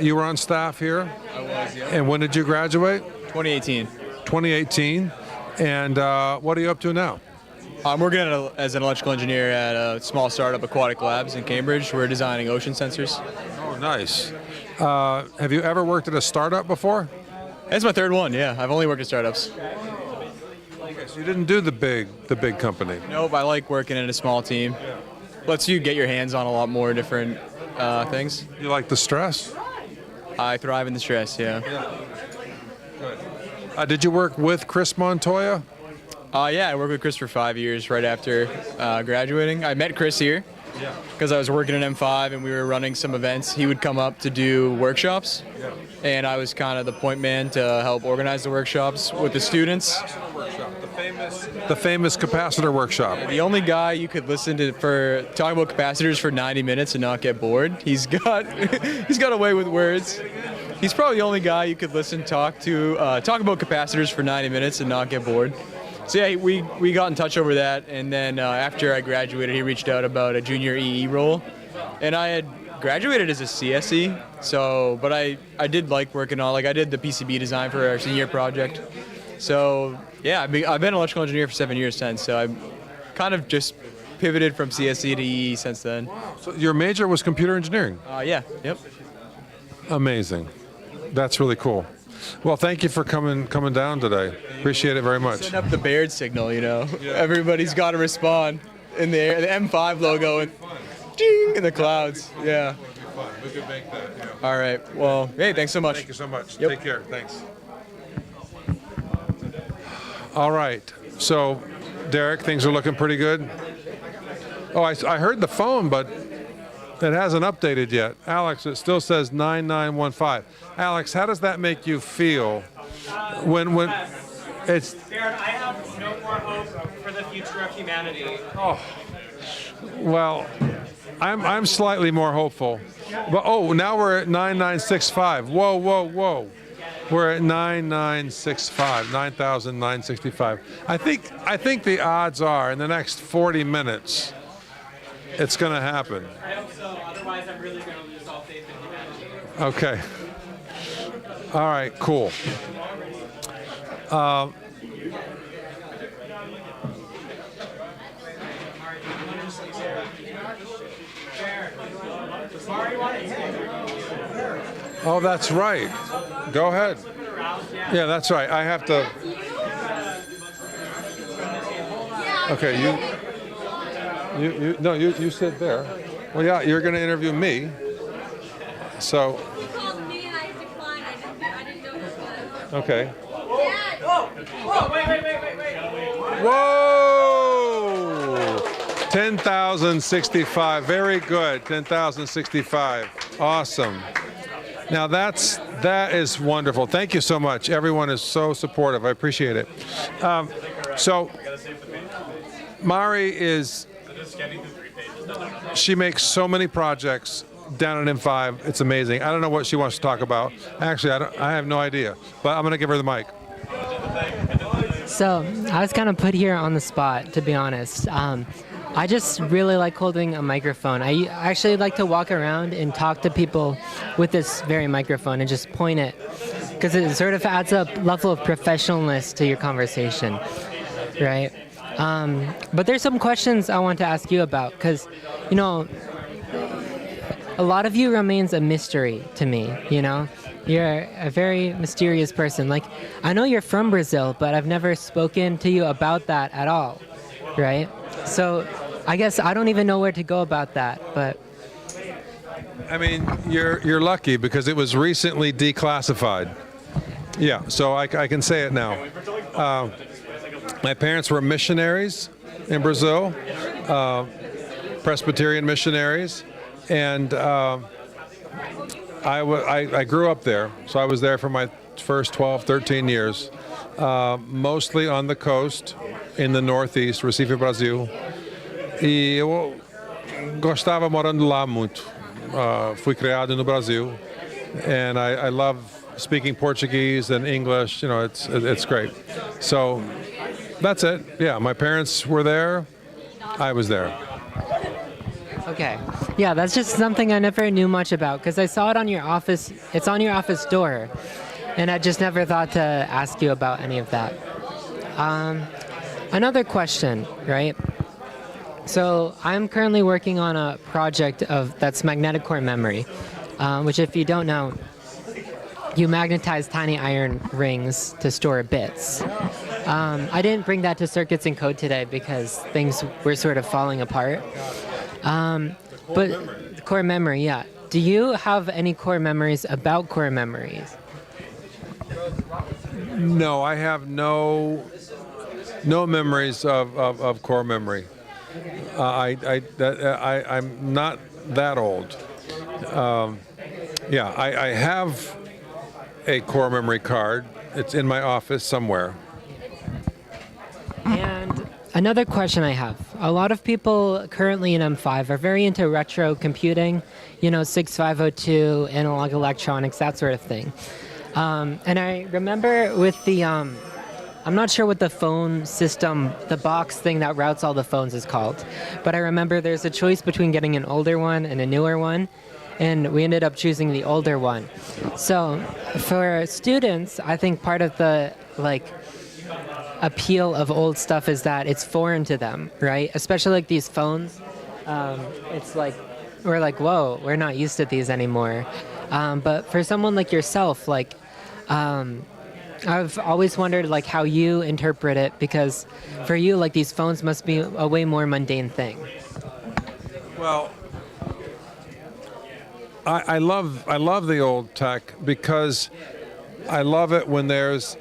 S1: you were on staff here.
S23: I was, yeah.
S1: And when did you graduate?
S23: 2018.
S1: 2018. And what are you up to now?
S23: I'm working as an electrical engineer at a small startup, Aquatic Labs in Cambridge. We're designing ocean sensors.
S1: Oh, nice. Have you ever worked at a startup before?
S23: It's my third one, yeah. I've only worked at startups.
S1: Okay, so you didn't do the big company.
S23: Nope, I like working in a small team. Lets you get your hands on a lot more different things.
S1: You like the stress?
S23: I thrive in the stress, yeah.
S1: Good. Did you work with Chris Montoya?
S23: Yeah, I worked with Chris for 5 years right after graduating. I met Chris here because I was working at M5 and we were running some events. He would come up to do workshops, and I was kind of the point man to help organize the workshops with the students.
S1: The famous the famous capacitor workshop.
S23: The only guy you could listen to for talking about capacitors for 90 minutes and not get bored. He's got a way with words. He's probably the only guy you could listen talk about capacitors for 90 minutes and not get bored. So yeah, we got in touch over that, and then after I graduated, he reached out about a junior EE role, and I had graduated as a CSE, but I did like working on, I did the PCB design for our senior project. So yeah, I've been an electrical engineer for 7 years since, so I've kind of just pivoted from CSE to EE since then.
S1: So your major was computer engineering?
S23: Yeah, yep.
S1: Amazing. That's really cool. Well, thank you for coming down today. Appreciate it very much.
S23: Setting up the Baird signal, Everybody's got to respond in the air. The M5 logo and ding in the clouds. Yeah.
S1: We could make that. Yeah.
S23: All right. Well, hey, thanks so much.
S1: Thank you so much.
S23: Yep.
S1: Take care. Thanks. All right. So, Derek, things are looking pretty good. Oh, I heard the phone, but it hasn't updated yet. Alex, it still says 9915. Alex, how does that make you feel when it's...
S13: Baird, I have no more hope for the future of humanity.
S1: Oh, well, I'm slightly more hopeful. But now we're at 9965. Whoa. We're at 9965, 9,965. I think the odds are in the next 40 minutes it's going to happen.
S13: I hope so. Otherwise, I'm really going to lose all faith in humanity.
S1: Okay. All right, cool. Oh, that's right. Go ahead. Yeah, that's right. I have to. Okay, you sit there. Well, yeah, you're going to interview me. So. Okay. Whoa! 10,065. Very good. 10,065. Awesome. Now that is wonderful. Thank you so much. Everyone is so supportive. I appreciate it. So Mari she makes so many projects down at M5. It's amazing. I don't know what she wants to talk about. Actually, I have no idea. But I'm going to give her the mic.
S4: So I was kind of put here on the spot, to be honest. I just really like holding a microphone. I actually like to walk around and talk to people with this very microphone and just point it, because it sort of adds a level of professionalness to your conversation, right? But there's some questions I want to ask you about, because, a lot of you remains a mystery to me, You're a very mysterious person. I know you're from Brazil, but I've never spoken to you about that at all, right? So I guess I don't even know where to go about that, but...
S1: I mean, you're lucky because it was recently declassified. Yeah, so I can say it now. My parents were missionaries in Brazil, Presbyterian missionaries, and I grew up there, so I was there for my first 12, 13 years, mostly on the coast in the Northeast, Recife, Brasil. E eu gostava morando lá muito. Fui criado no Brasil, and I love speaking Portuguese and English. It's great. So that's it. Yeah, my parents were there. I was there.
S4: Okay. Yeah, that's just something I never knew much about, because I saw it on your office. It's on your office door, and I just never thought to ask you about any of that. Another question, right? So I'm currently working on a project that's magnetic core memory, which, if you don't know, you magnetize tiny iron rings to store bits. I didn't bring that to circuits and code today because things were sort of falling apart. But core memory, yeah. Do you have any core memories about core memories?
S1: No, I have no memories of core memory. I'm not that old. I have a core memory card. It's in my office somewhere.
S4: And another question I have. A lot of people currently in M5 are very into retro computing, 6502, analog electronics, that sort of thing. And I remember with the, I'm not sure what the phone system, the box thing that routes all the phones is called, but I remember there's a choice between getting an older one and a newer one, and we ended up choosing the older one. So for students, I think part of the appeal of old stuff is that it's foreign to them, right? Especially like these phones. It's like, we're like, whoa, we're not used to these anymore. But for someone like yourself, I've always wondered how you interpret it, because for you, these phones must be a way more mundane thing.
S1: Well, I love the old tech because I love it when there's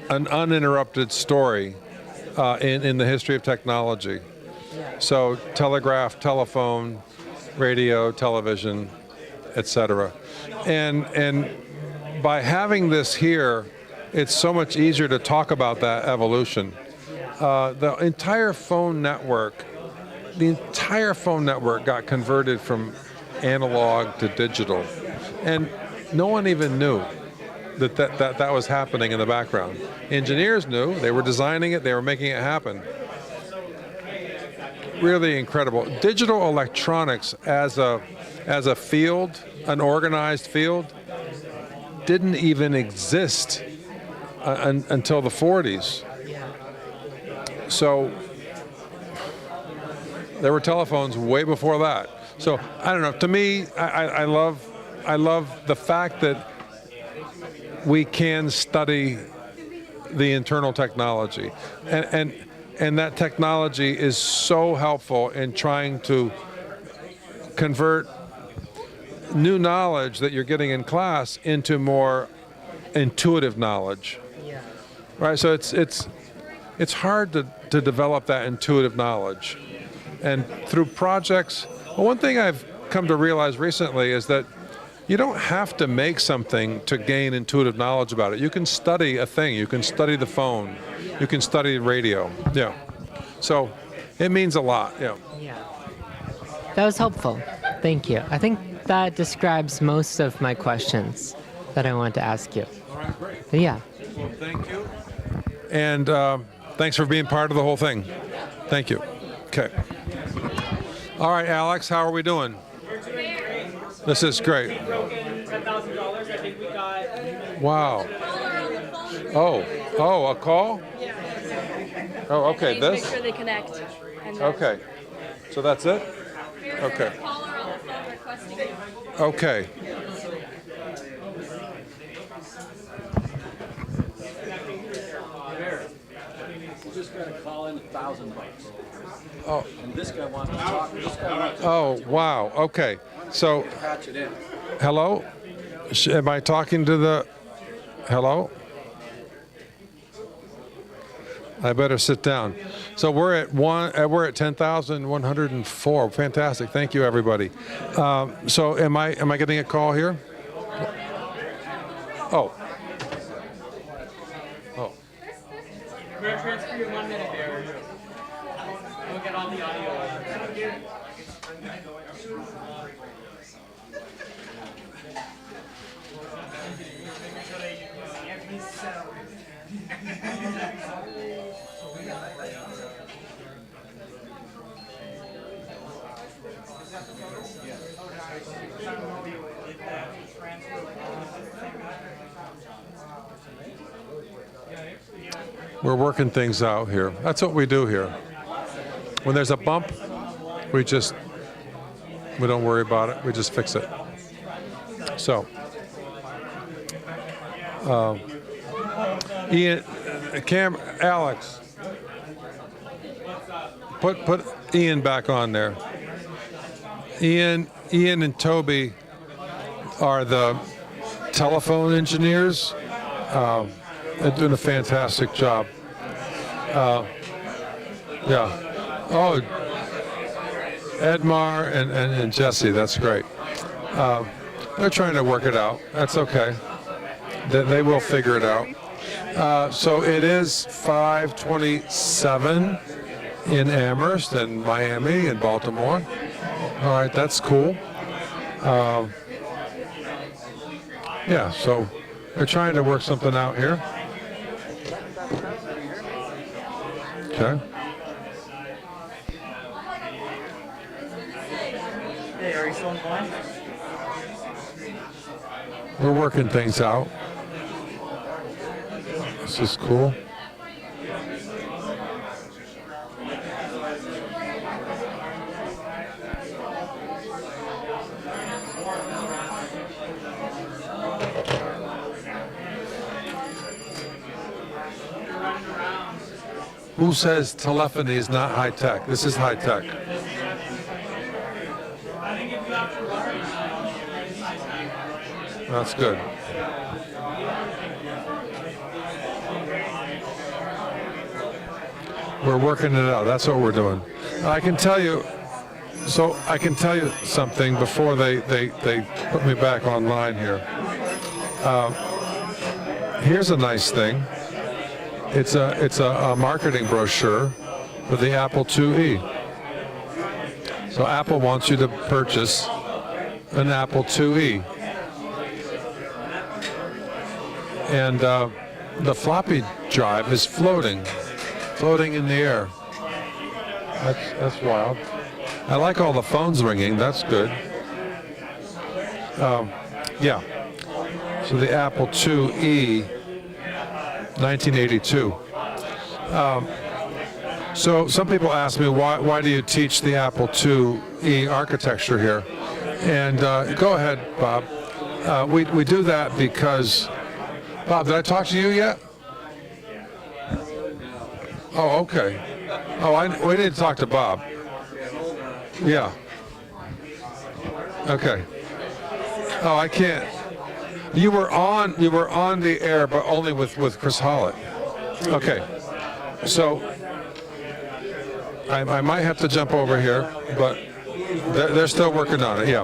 S1: an uninterrupted story in the history of technology. So telegraph, telephone, radio, television, etc. And by having this here, it's so much easier to talk about that evolution. The entire phone network got converted from analog to digital, and no one even knew that was happening in the background. Engineers knew, they were designing it, they were making it happen. Really incredible. Digital electronics as a field, an organized field, didn't even exist until the 40s. So there were telephones way before that. So I don't know. To me, I love the fact that we can study the internal technology, and that technology is so helpful in trying to convert new knowledge that you're getting in class into more intuitive knowledge. Right. So it's hard to develop that intuitive knowledge, and through projects. Well, one thing I've come to realize recently is that you don't have to make something to gain intuitive knowledge about it. You can study a thing. You can study the phone. You can study radio. Yeah. So it means a lot. Yeah.
S4: That was helpful. Thank you. I think that describes most of my questions that I want to ask you.
S1: All right, great.
S4: Yeah.
S1: Well, thank you. And thanks for being part of the whole thing. Thank you. Okay. All right, Alex, how are we doing? This is great.
S13: $10,000. I think we got.
S1: Wow. Oh, a call? Oh, okay. This?
S6: Make sure they connect.
S1: Okay. So that's it? Okay. Okay.
S10: You just got to call in $1,000.
S1: Oh.
S10: And this guy wants to talk. This guy wants to
S1: Oh, wow. Okay. So,
S10: patch it in.
S1: hello? Am I talking to the... Hello? I better sit down. So we're at 10,104. Fantastic. Thank you, everybody. So am I getting a call here? Oh. Oh.
S13: We're going to transfer you 1 minute there. We'll get all the audio.
S1: We're working things out here. That's what we do here. When there's a bump, we don't worry about it. We just fix it. So, Ian, Alex, put Ian back on there. Ian and Toby are the telephone engineers. They're doing a fantastic job. Yeah. Oh, Edmar and Jesse, that's great. They're trying to work it out. That's okay. They will figure it out. So it is 5:27 in Amherst and Miami and Baltimore. All right, that's cool. Yeah, so they're trying to work something out here. Okay.
S10: Hey, are you still in line?
S1: We're working things out. This is cool. Who says telephony is not high tech? This is high tech. That's good. We're working it out. That's what we're doing. I can tell you, something before they put me back online here. Here's a nice thing. It's a marketing brochure for the Apple IIe. So Apple wants you to purchase an Apple IIe. And the floppy drive is floating in the air. That's wild. I like all the phones ringing. That's good. Yeah. So the Apple IIe, 1982. So some people ask me, why do you teach the Apple IIe architecture here? And go ahead, Bob. We do that because, Bob, did I talk to you yet? Oh, okay. Oh, we didn't talk to Bob. Yeah. Okay. Oh, I can't. You were on the air, but only with Chris Hollett. Okay. So I might have to jump over here, but they're still working on it. Yeah.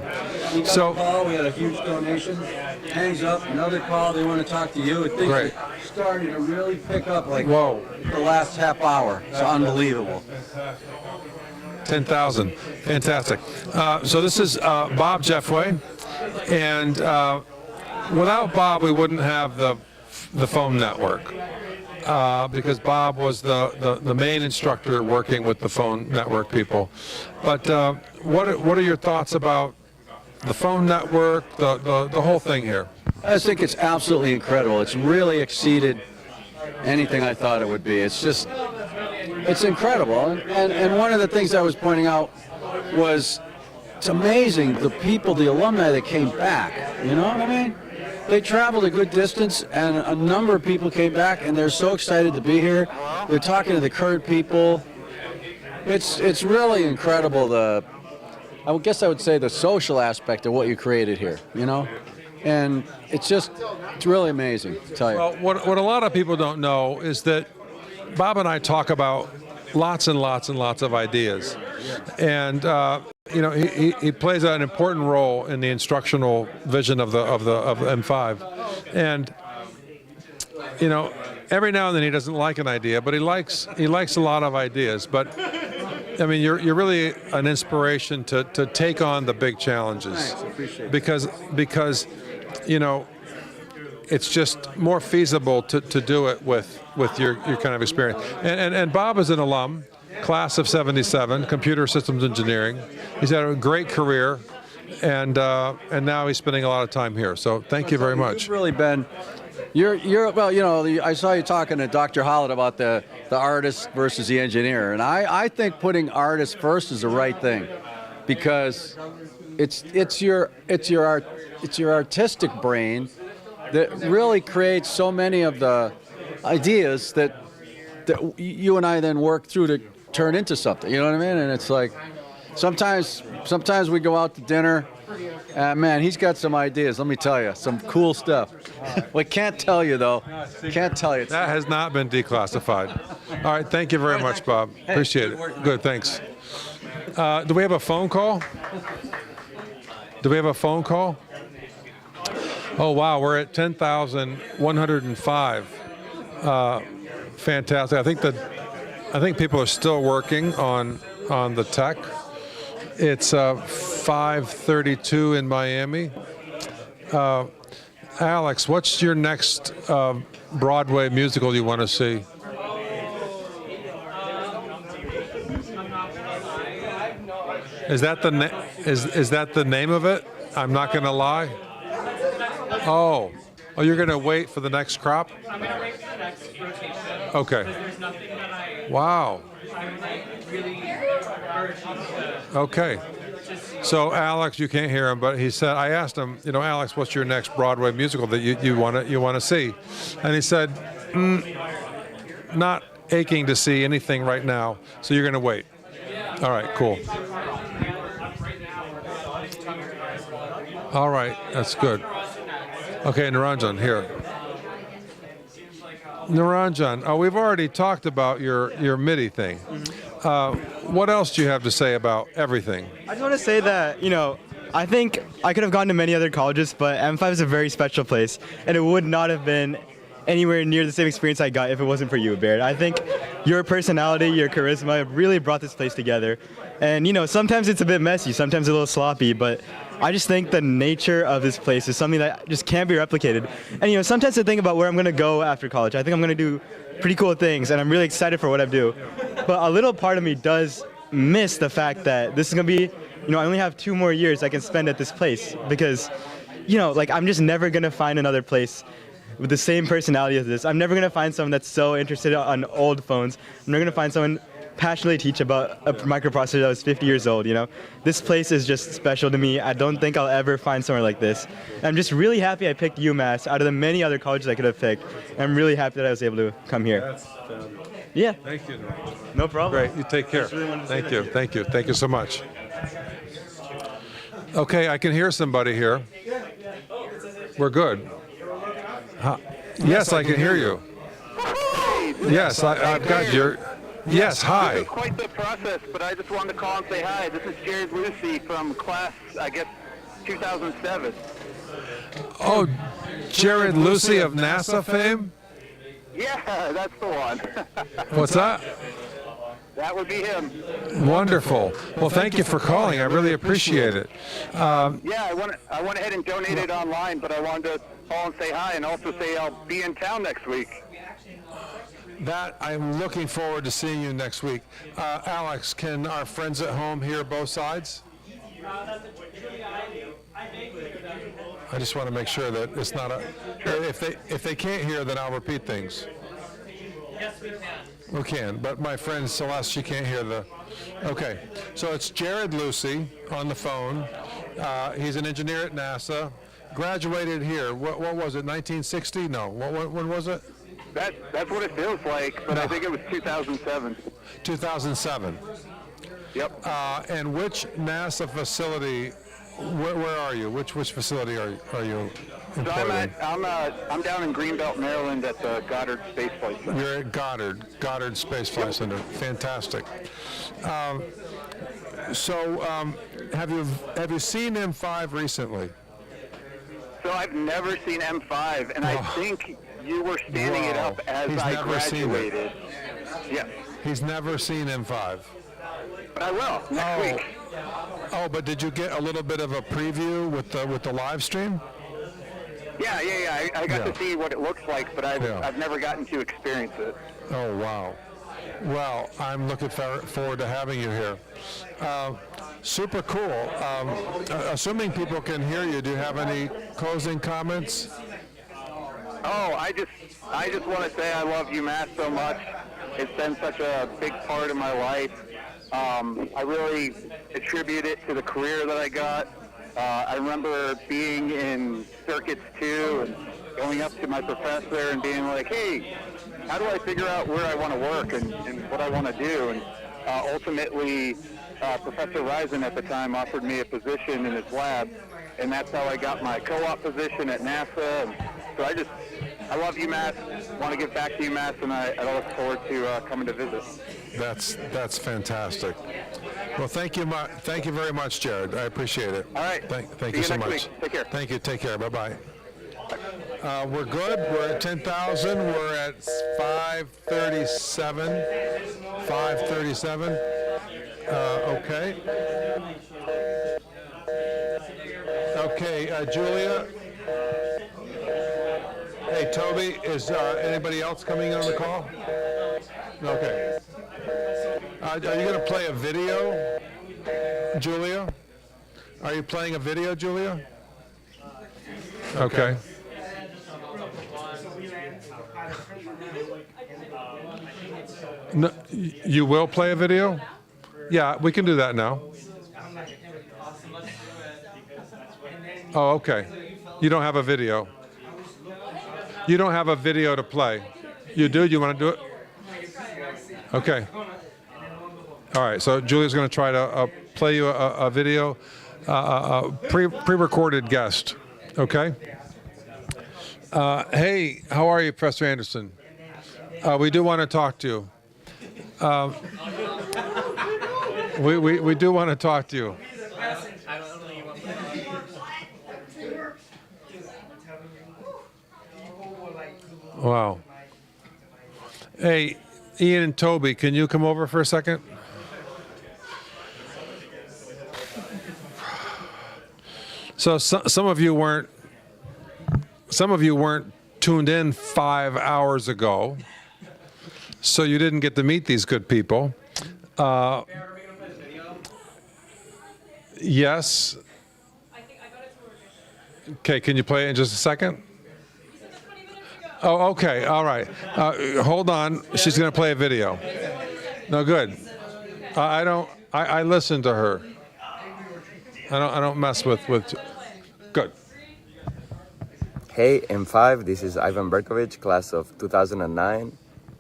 S1: So
S10: we had a huge donation. Hangs up. Another call. They want to talk to you. Things
S1: Great.
S10: are starting to really pick up. Like
S1: whoa.
S10: The last half hour. It's unbelievable.
S1: 10,000. Fantastic. So this is Bob Jeffway, and without Bob, we wouldn't have the phone network because Bob was the main instructor working with the phone network people. But what are your thoughts about the phone network, the whole thing here?
S10: I think it's absolutely incredible. It's really exceeded anything I thought it would be. It's just, it's incredible. And one of the things I was pointing out was it's amazing the people, the alumni that came back. You know what I mean? They traveled a good distance, and a number of people came back, and they're so excited to be here. They're talking to the current people. It's really incredible. I guess I would say the social aspect of what you created here. You know. And it's really amazing, to tell you.
S1: Well, what a lot of people don't know is that Bob and I talk about lots and lots and lots of ideas. And, he plays an important role in the instructional vision of M5. And, every now and then he doesn't like an idea, but he likes a lot of ideas. But, I mean, you're really an inspiration to take on the big challenges.
S10: Thanks, I appreciate it.
S1: Because it's just more feasible to do it with your kind of experience. And Bob is an alum, class of '77, computer systems engineering. He's had a great career, and now he's spending a lot of time here. So thank you very much.
S10: You've really been, I saw you talking to Dr. Hollett about the artist versus the engineer, and I think putting artists first is the right thing, because it's your artistic brain that really creates so many of the ideas that you and I then work through to turn into something. You know what I mean? And it's like sometimes we go out to dinner, and man, he's got some ideas. Let me tell you, some cool stuff. We can't tell you though. Can't tell you.
S1: That has not been declassified. All right, thank you very much, Bob. Appreciate it. Good, thanks. Do we have a phone call? Oh, wow, we're at 10,105. Fantastic. I think people are still working on the tech. It's 5:32 in Miami. Alex, what's your next Broadway musical you want to see? Is that the name of it? I'm not going to lie. Oh, you're going to wait for the next crop?
S13: I'm going to wait for the next rotation.
S1: Okay.
S13: There's nothing that I
S1: Wow.
S13: really urge you to.
S1: Okay. So Alex, you can't hear him, but he said, I asked him, Alex, what's your next Broadway musical that you want to see? And he said, not aching to see anything right now, so you're going to wait. All right, cool. All right, that's good. Okay, Niranjan, here. Niranjan, we've already talked about your MIDI thing. What else do you have to say about everything?
S6: I just want to say that, I think I could have gone to many other colleges, but M5 is a very special place, and it would not have been anywhere near the same experience I got if it wasn't for you, Baird. I think your personality, your charisma really brought this place together. And, sometimes it's a bit messy, sometimes a little sloppy, but I just think the nature of this place is something that just can't be replicated. And, sometimes I think about where I'm going to go after college. I think I'm going to do pretty cool things, and I'm really excited for what I do. But a little part of me does miss the fact that this is going to be, I only have 2 more years I can spend at this place because, I'm just never going to find another place with the same personality as this. I'm never going to find someone that's so interested on old phones. I'm never going to find someone passionately teach about a microprocessor that was 50 years old, This place is just special to me. I don't think I'll ever find somewhere like this. And I'm just really happy I picked UMass out of the many other colleges I could have picked. And I'm really happy that I was able to come here.
S1: That's fabulous.
S6: Yeah.
S1: Thank you.
S6: No problem.
S1: Great. You take care. Thank you. Thank you. Thank you so much. Okay, I can hear somebody here. We're good. Yes, I can hear you. Yes, I've got your... Yes, hi.
S15: Quite the process, but I just wanted to call and say hi. This is Jared Lucy from class, I guess, 2007.
S1: Oh, Jared Lucy of NASA fame?
S15: Yeah, that's the one.
S1: What's that?
S15: That would be him.
S1: Wonderful. Well, thank you for calling. I really appreciate it.
S15: Yeah, I went ahead and donated online, but I wanted to call and say hi and also say I'll be in town next week.
S1: That I'm looking forward to seeing you next week. Alex, can our friends at home hear both sides? I just want to make sure that it's not a... If they can't hear, then I'll repeat things.
S13: Yes, we can.
S1: We can, but my friend Celeste, she can't hear the... Okay, so it's Jared Lucy on the phone. He's an engineer at NASA. Graduated here. What was it, 1960? No. When was it?
S15: That's what it feels like, but I think it was 2007.
S1: 2007.
S15: Yep.
S1: And which NASA facility? Where are you? Which facility are you employed in?
S15: I'm down in Greenbelt, Maryland, at the Goddard Space Flight Center.
S1: You're at Goddard Space Flight Center. Fantastic. Have you seen M5 recently?
S15: So I've never seen M5, and I think you were standing it up as I graduated. Yes.
S1: He's never seen M5.
S15: But I will next week.
S1: Oh, but did you get a little bit of a preview with the live stream?
S15: Yeah. I got to see what it looks like, but I've never gotten to experience it.
S1: Oh, wow. Well, I'm looking forward to having you here. Super cool. Assuming people can hear you, do you have any closing comments?
S15: Oh, I just want to say I love UMass so much. It's been such a big part of my life. I really attribute it to the career that I got. I remember being in circuits too and going up to my professor and being like, hey, how do I figure out where I want to work and what I want to do? And ultimately, Professor Risen at the time offered me a position in his lab, and that's how I got my co-op position at NASA. And so I love UMass, want to give back to UMass, and I look forward to coming to visit.
S1: That's fantastic. Well, thank you very much, Jared. I appreciate it.
S15: All right.
S1: Thank you so much.
S15: Week. Take care.
S1: Thank you. Take care. Bye-bye. We're good. We're at 10,000. We're at 537. 537. Okay. Okay, Julia. Hey, Toby, is anybody else coming on the call? Okay. Are you going to play a video, Julia? Are you playing a video, Julia? Okay. No, you will play a video? Yeah, we can do that now. Oh, okay. You don't have a video. You don't have a video to play. You do? You want to do it? Okay. All right, so Julia's going to try to play you a video, pre-recorded guest. Okay? Hey, how are you, Professor Anderson? We do want to talk to you. We do want to talk to you. Wow. Hey, Ian and Toby, can you come over for a second? So some of you weren't tuned in 5 hours ago, so you didn't get to meet these good people. Yes. Okay, can you play it in just a second? Oh, okay, all right. Hold on, she's going to play a video. No, good. I listen to her. I don't mess with. Good.
S5: Hey, M5, this is Ivan Berkovich, class of 2009,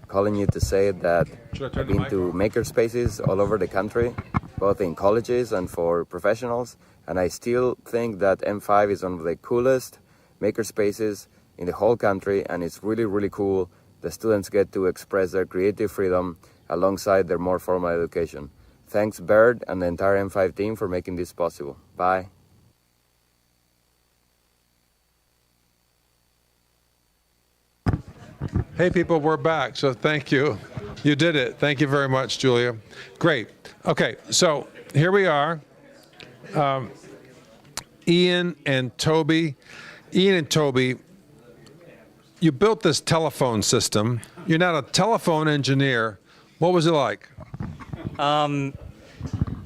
S5: calling you to say that I've been to Makerspaces all over the country, both in colleges and for professionals, and I still think that M5 is one of the coolest Makerspaces in the whole country, and it's really, really cool. The students get to express their creative freedom alongside their more formal education. Thanks, Baird and the entire M5 team for making this possible. Bye.
S1: Hey, people, we're back, so thank you. You did it. Thank you very much, Julia. Great. Okay, so here we are. Ian and Toby. Ian and Toby, you built this telephone system. You're not a telephone engineer. What was it like?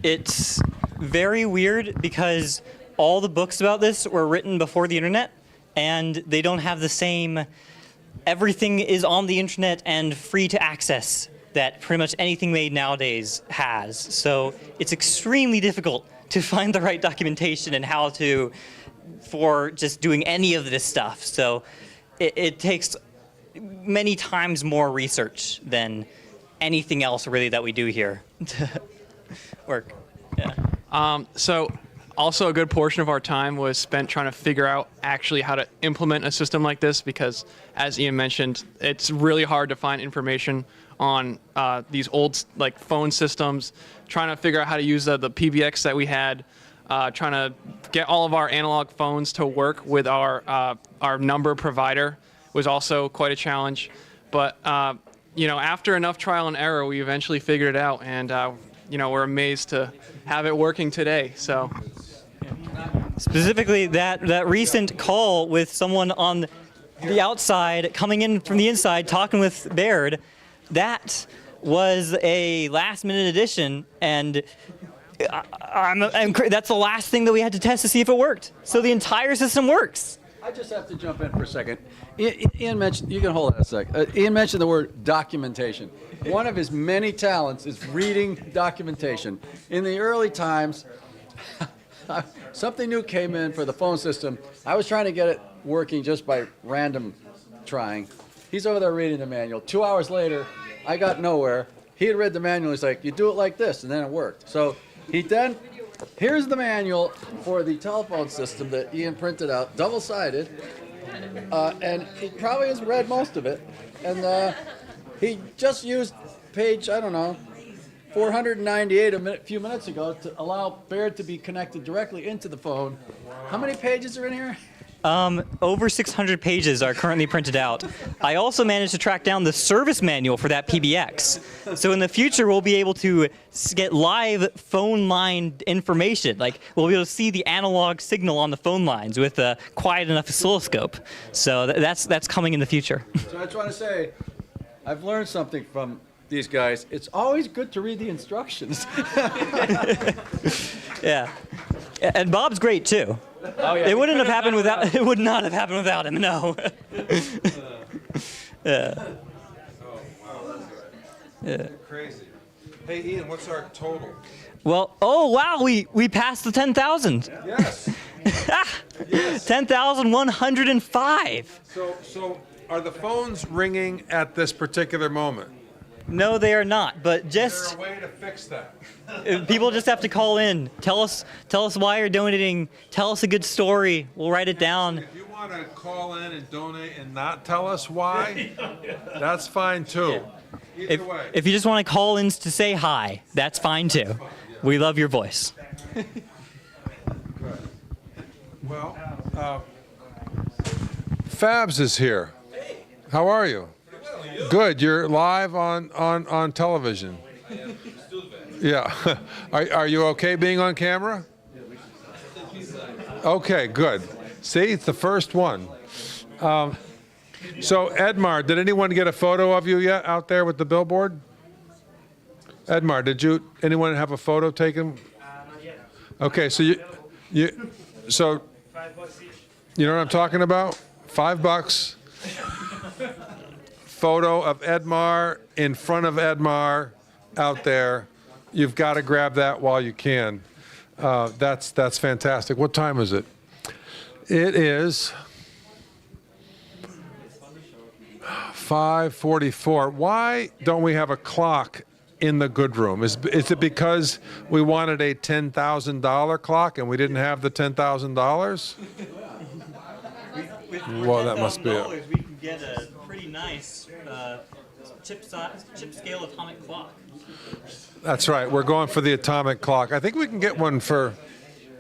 S9: It's very weird because all the books about this were written before the internet, and they don't have the same, everything is on the internet and free to access that pretty much anything made nowadays has. So it's extremely difficult to find the right documentation and how to, for just doing any of this stuff. So it takes many times more research than anything else really that we do here to work. Yeah.
S21: So also a good portion of our time was spent trying to figure out actually how to implement a system like this, because as Ian mentioned, it's really hard to find information on these old phone systems, trying to figure out how to use the PBX that we had, trying to get all of our analog phones to work with our number provider was also quite a challenge. But after enough trial and error, we eventually figured it out, and we're amazed to have it working today. So,
S9: specifically that recent call with someone on the outside coming in from the inside talking with Baird, that was a last-minute addition, and that's the last thing that we had to test to see if it worked. So the entire system works.
S10: I just have to jump in for a second. Ian mentioned, you can hold it a sec. Ian mentioned the word documentation. One of his many talents is reading documentation. In the early times, something new came in for the phone system. I was trying to get it working just by random trying. He's over there reading the manual. 2 hours later, I got nowhere. He had read the manual. He's like, you do it like this, and then it worked. So here's the manual for the telephone system that Ian printed out, double-sided, and he probably has read most of it. And he just used page, 498 a few minutes ago to allow Baird to be connected directly into the phone. How many pages are in here?
S9: Over 600 pages are currently printed out. I also managed to track down the service manual for that PBX. So in the future, we'll be able to get live phone line information. Like, we'll be able to see the analog signal on the phone lines with a quiet enough oscilloscope. So that's coming in the future.
S10: So I just want to say, I've learned something from these guys. It's always good to read the instructions.
S9: Yeah. And Bob's great, too.
S10: Oh, yeah.
S9: It wouldn't have happened without. It would not have happened without him. No. Yeah. Yeah.
S1: Crazy. Hey, Ian, what's our total?
S9: Well, oh wow, we passed the 10,000.
S1: Yes.
S9: Yes. 10,105.
S1: So are the phones ringing at this particular moment?
S9: No, they are not. But just
S1: Is there a way to fix that?
S9: people just have to call in. Tell us why you're donating. Tell us a good story. We'll write it down.
S1: If you want to call in and donate and not tell us why, that's fine too. Either way.
S9: If you just want to call in to say hi, that's fine too. We love your voice.
S1: Well, Fabs is here. How are you? Good. You're live on television. Yeah. Are you okay being on camera? Okay, good. See, it's the first one. So Edmar, did anyone get a photo of you yet out there with the billboard? Edmar, anyone have a photo taken? Okay, so you know what I'm talking about? $5. Photo of Edmar in front of Edmar out there. You've got to grab that while you can. That's fantastic. What time is it? It is 5:44. Why don't we have a clock in the good room? Is it because we wanted a $10,000 clock and we didn't have the $10,000? Well, that must be it.
S9: We can get a pretty nice chip scale atomic clock.
S1: That's right. We're going for the atomic clock. I think we can get one for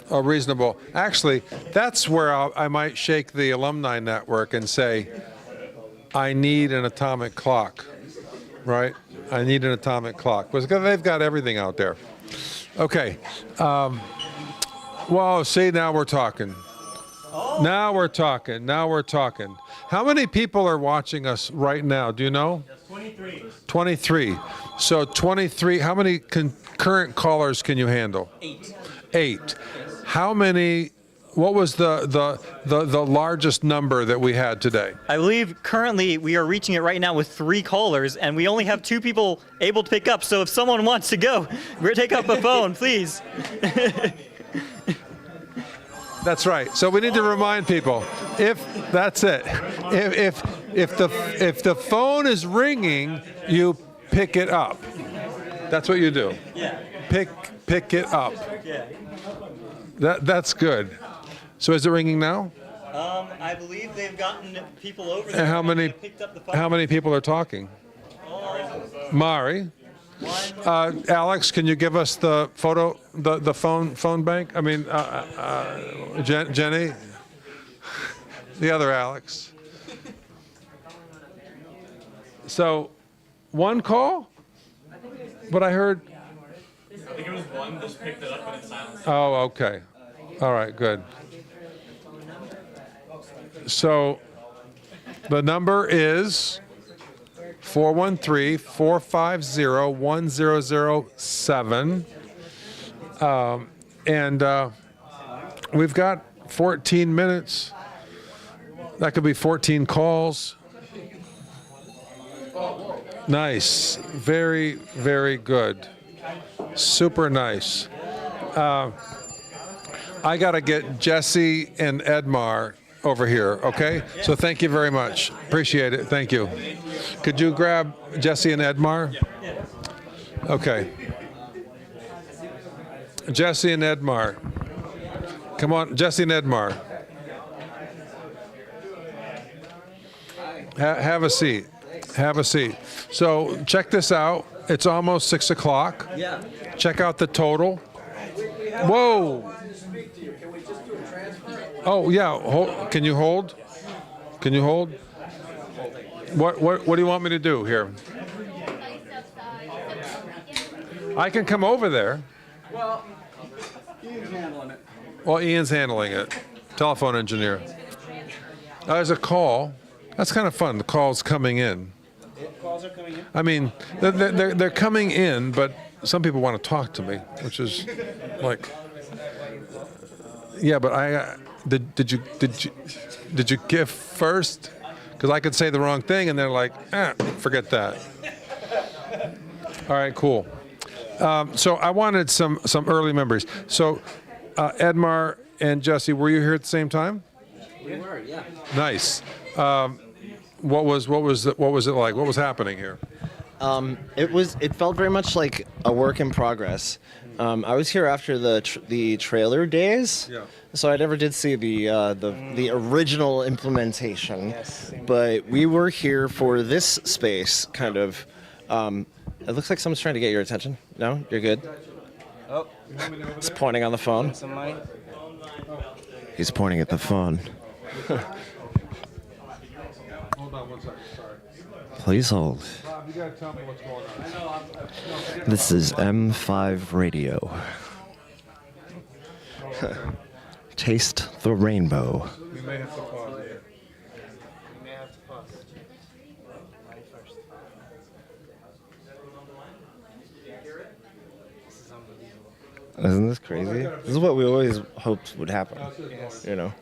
S1: a reasonable. Actually, that's where I might shake the alumni network and say, I need an atomic clock, right? I need an atomic clock because they've got everything out there. Okay. Well, see, now we're talking. Now we're talking. How many people are watching us right now? Do you know? 23. 23. So 23. How many concurrent callers can you handle? 8. How many? What was the largest number that we had today?
S9: I believe currently we are reaching it right now with 3 callers, and we only have 2 people able to pick up. So if someone wants to go, take up a phone, please.
S1: That's right. So we need to remind people, if the phone is ringing, you pick it up. That's what you do.
S9: Yeah.
S1: Pick it up.
S9: Yeah.
S1: That's good. So is it ringing now?
S9: I believe they've gotten people over there.
S1: And how many?
S9: Picked up the phone.
S1: How many people are talking? Mari. Alex, can you give us the photo, the phone bank? I mean, Jenny, the other Alex. So, one call? But I heard.
S21: I think it was one, just picked it up and it's silent.
S1: Oh, okay. All right, good. So, the number is 413-450-1007. And we've got 14 minutes. That could be 14 calls. Nice. Very, very good. Super nice. I got to get Jesse and Edmar over here, okay? So thank you very much. Appreciate it. Thank you. Could you grab Jesse and Edmar? Okay. Jesse and Edmar. Come on, Jesse and Edmar. Have a seat. Have a seat. So check this out. It's almost 6 o'clock.
S9: Yeah.
S1: Check out the total. Whoa. Oh yeah. Can you hold? Can you hold? What do you want me to do here? I can come over there.
S10: Well, Ian's handling it.
S1: Well, Ian's handling it. Telephone engineer. There's a call. That's kind of fun. The call's coming in.
S17: Calls are coming in.
S1: I mean, they're coming in, but some people want to talk to me, which is like, yeah. But did you give first? Because I could say the wrong thing, and they're like, forget that. All right, cool. So I wanted some early memories. So Edmar and Jesse, were you here at the same time?
S2: We were, yeah.
S1: Nice. What was it like? What was happening here?
S2: It felt very much like a work in progress. I was here after the trailer days, so I never did see the original implementation. Yes. But we were here for this space, kind of. It looks like someone's trying to get your attention. No, you're good.
S17: Oh,
S2: He's pointing on the phone.
S17: Somebody.
S2: He's pointing at the phone.
S1: Hold on one second. Sorry.
S2: Please hold.
S1: Bob, you gotta tell me what's going on.
S2: This is M5 Radio. Taste the rainbow.
S1: We may have to pause here.
S17: We may have to pause.
S2: Isn't this crazy? This is what we always hoped would happen. You know?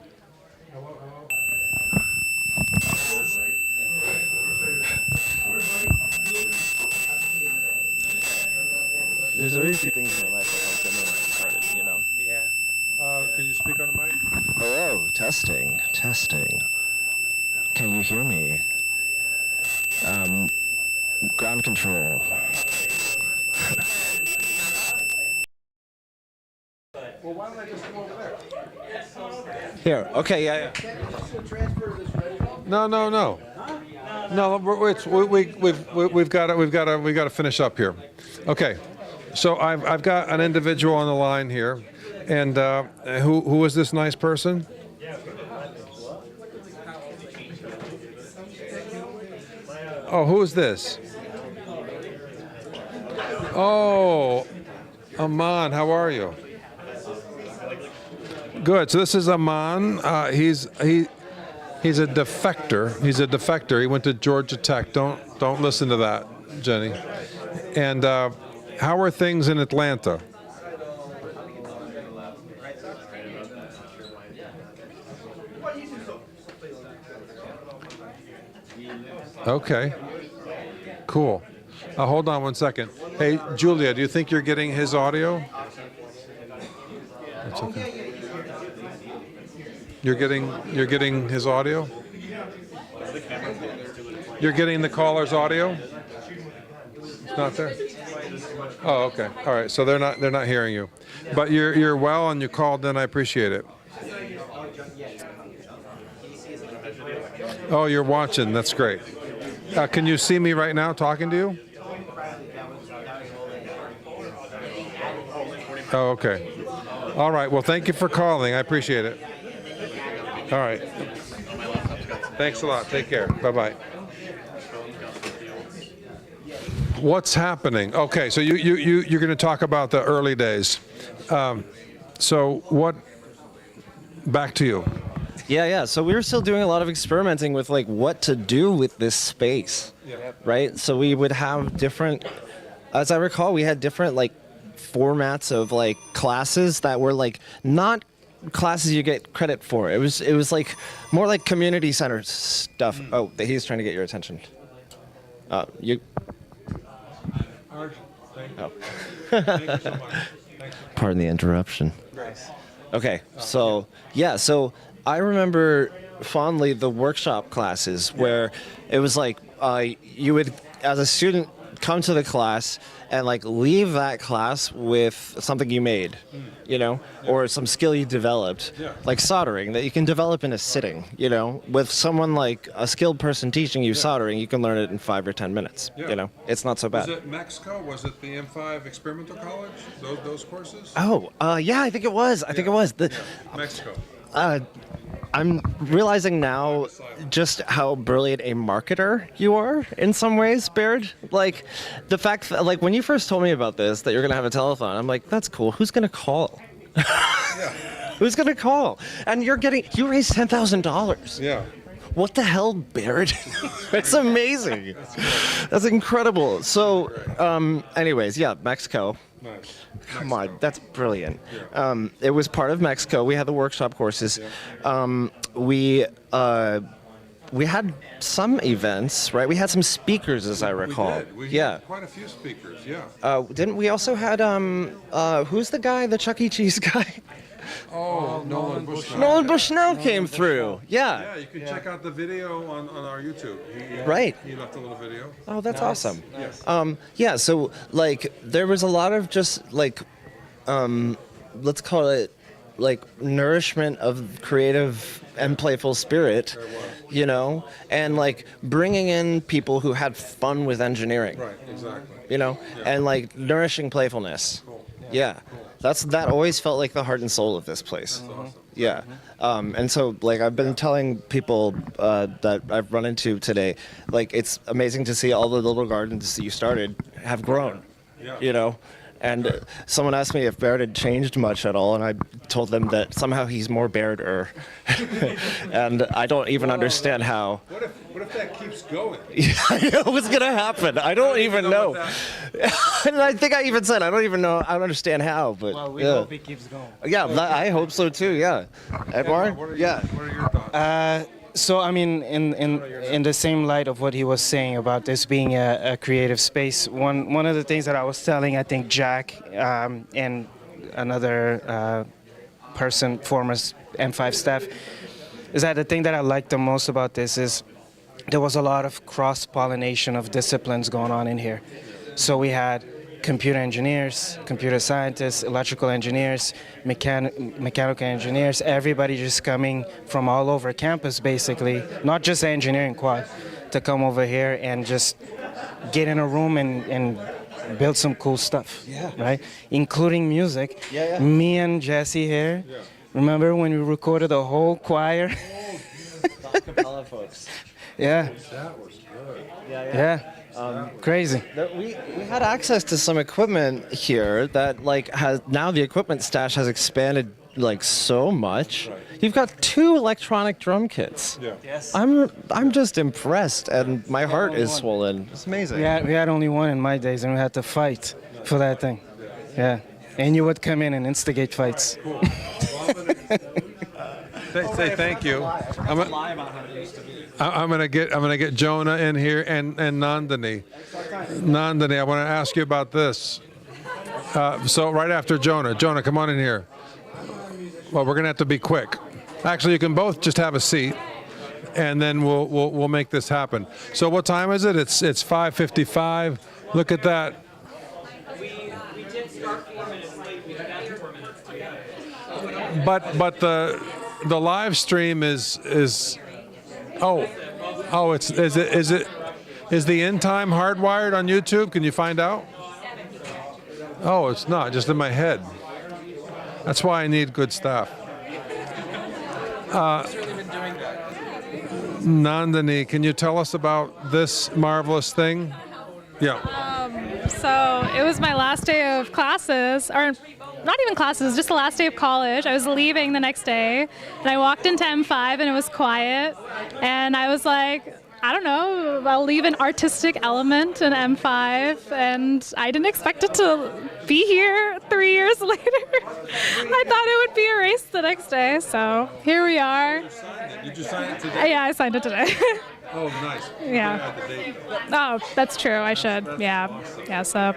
S2: There's very few things in my life that help anyone get started, you know?
S17: Yeah.
S1: Can you speak on the mic?
S2: Hello, testing. Can you hear me? Ground control.
S1: Well, why don't I just come over there?
S2: Here, okay, yeah.
S1: No. No, we've got to finish up here. Okay, so I've got an individual on the line here, and who is this nice person? Oh, who is this? Oh, Aman, how are you? Good. So this is Aman. He's a defector. He's a defector. He went to Georgia Tech. Don't listen to that, Jenny. And how are things in Atlanta? Okay. Cool. Hold on one second. Hey, Julia, do you think you're getting his audio? That's okay. You're getting his audio? You're getting the caller's audio? It's not there? Oh, okay. All right. So they're not hearing you. But you're well and you called in. I appreciate it. Oh, you're watching. That's great. Can you see me right now talking to you? Oh, okay. All right. Well, thank you for calling. I appreciate it. All right. Thanks a lot. Take care. Bye-bye. What's happening? Okay, so you're going to talk about the early days. So what? Back to you.
S2: Yeah. So we were still doing a lot of experimenting with like what to do with this space, right? So we would have different, as I recall, we had different like formats of like classes that were like not classes you get credit for. It was like more like community center stuff. Oh, he's trying to get your attention. You. Oh.
S1: Thank you so much.
S2: Pardon the interruption. Okay, so I remember fondly the workshop classes where it was like you would, as a student, come to the class and like leave that class with something you made, you know, or some skill you developed, like soldering that you can develop in a sitting, you know, with someone like a skilled person teaching you soldering, you can learn it in 5 or 10 minutes, you know, it's not so bad.
S1: Was it Mexico? Was it the M5 Experimental College? Those courses?
S2: Oh, yeah, I think it was. I think it was.
S1: Mexico.
S2: I'm realizing now just how brilliant a marketer you are in some ways, Baird. Like the fact that, like when you first told me about this, that you're gonna have a telethon, I'm like, that's cool. Who's gonna call? Who's gonna call? And you raised $10,000.
S1: Yeah.
S2: What the hell, Baird? That's amazing. That's incredible. So, anyways, yeah, Mexico.
S1: Nice.
S2: Come on, that's brilliant. It was part of Mexico. We had the workshop courses. We had some events, right? We had some speakers, as I recall.
S1: We
S2: yeah.
S1: had quite a few speakers, yeah.
S2: Didn't we also had who's the guy, the Chuck E. Cheese guy?
S1: Oh, Nolan Bushnell.
S2: Nolan Bushnell came through. Yeah.
S1: Yeah, you can check out the video on our YouTube.
S2: Right.
S1: He left a little video.
S2: Oh, that's awesome.
S1: Yes.
S2: Yeah, so like there was a lot of just like let's call it like nourishment of creative and playful spirit, you know, and like bringing in people who had fun with engineering.
S1: Right, exactly.
S2: You know, and like nourishing playfulness. Yeah. That always felt like the heart and soul of this place. Yeah. And so like I've been telling people that I've run into today, like it's amazing to see all the little gardens that you started have grown. You know? And someone asked me if Baird had changed much at all, and I told them that somehow he's more Baird-er. And I don't even understand how.
S1: What if that keeps going?
S2: I know what's gonna happen. I don't even know. And I think I even said I don't even know. I don't understand how, but
S17: Well, we hope it keeps going.
S2: yeah, I hope so too. Yeah, Edward. Yeah.
S1: What are your thoughts?
S17: So I mean, in the same light of what he was saying about this being a creative space, one of the things that I was telling, I think Jack and another person, former M5 staff, is that the thing that I liked the most about this is there was a lot of cross-pollination of disciplines going on in here. So we had computer engineers, computer scientists, electrical engineers, mechanical engineers, everybody just coming from all over campus basically, not just the engineering quad, to come over here and just get in a room and build some cool stuff, right? Including music. Me and Jesse here, remember when we recorded the whole choir?
S2: Acapella folks.
S17: Yeah.
S1: That was good.
S17: Yeah. Crazy.
S2: We had access to some equipment here that like has now the equipment stash has expanded like so much. You've got 2 electronic drum kits.
S1: Yeah.
S17: Yes.
S2: I'm just impressed, and my heart is swollen. It's amazing.
S17: We had only one in my days, and we had to fight for that thing. Yeah. And you would come in and instigate fights.
S1: Cool. Say thank you. I'm gonna get Jonah in here and Nandini. Nandini, I want to ask you about this. So right after Jonah, come on in here. Well, we're gonna have to be quick. Actually, you can both just have a seat, and then we'll make this happen. So what time is it? It's 5:55. Look at that.
S21: We did start 4 minutes late. We got 4 minutes.
S1: But the live stream is is the end time hardwired on YouTube? Can you find out? Oh, it's not, just in my head. That's why I need good stuff. Nandini, can you tell us about this marvelous thing? Yeah.
S8: So it was my last day of classes, or not even classes, just the last day of college. I was leaving the next day, and I walked into M5, and it was quiet, and I was like, I don't know, I'll leave an artistic element in M5, and I didn't expect it to be here 3 years later. I thought it would be erased the next day, so here we are.
S1: Did you sign it today?
S8: Yeah, I signed it today.
S1: Oh, nice.
S8: Yeah. Oh, that's true. I should. Yeah. Yeah. So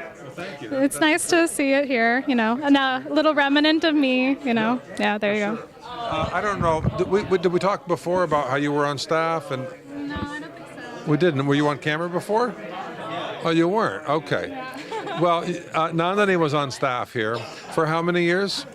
S8: it's nice to see it here, you know, and a little remnant of me, you know. Yeah. There you go.
S1: I don't know. Did we talk before about how you were on staff? And
S8: no, I don't think so.
S1: We didn't. Were you on camera before? Oh, you weren't. Okay. Well, Nandini was on staff here for how many years?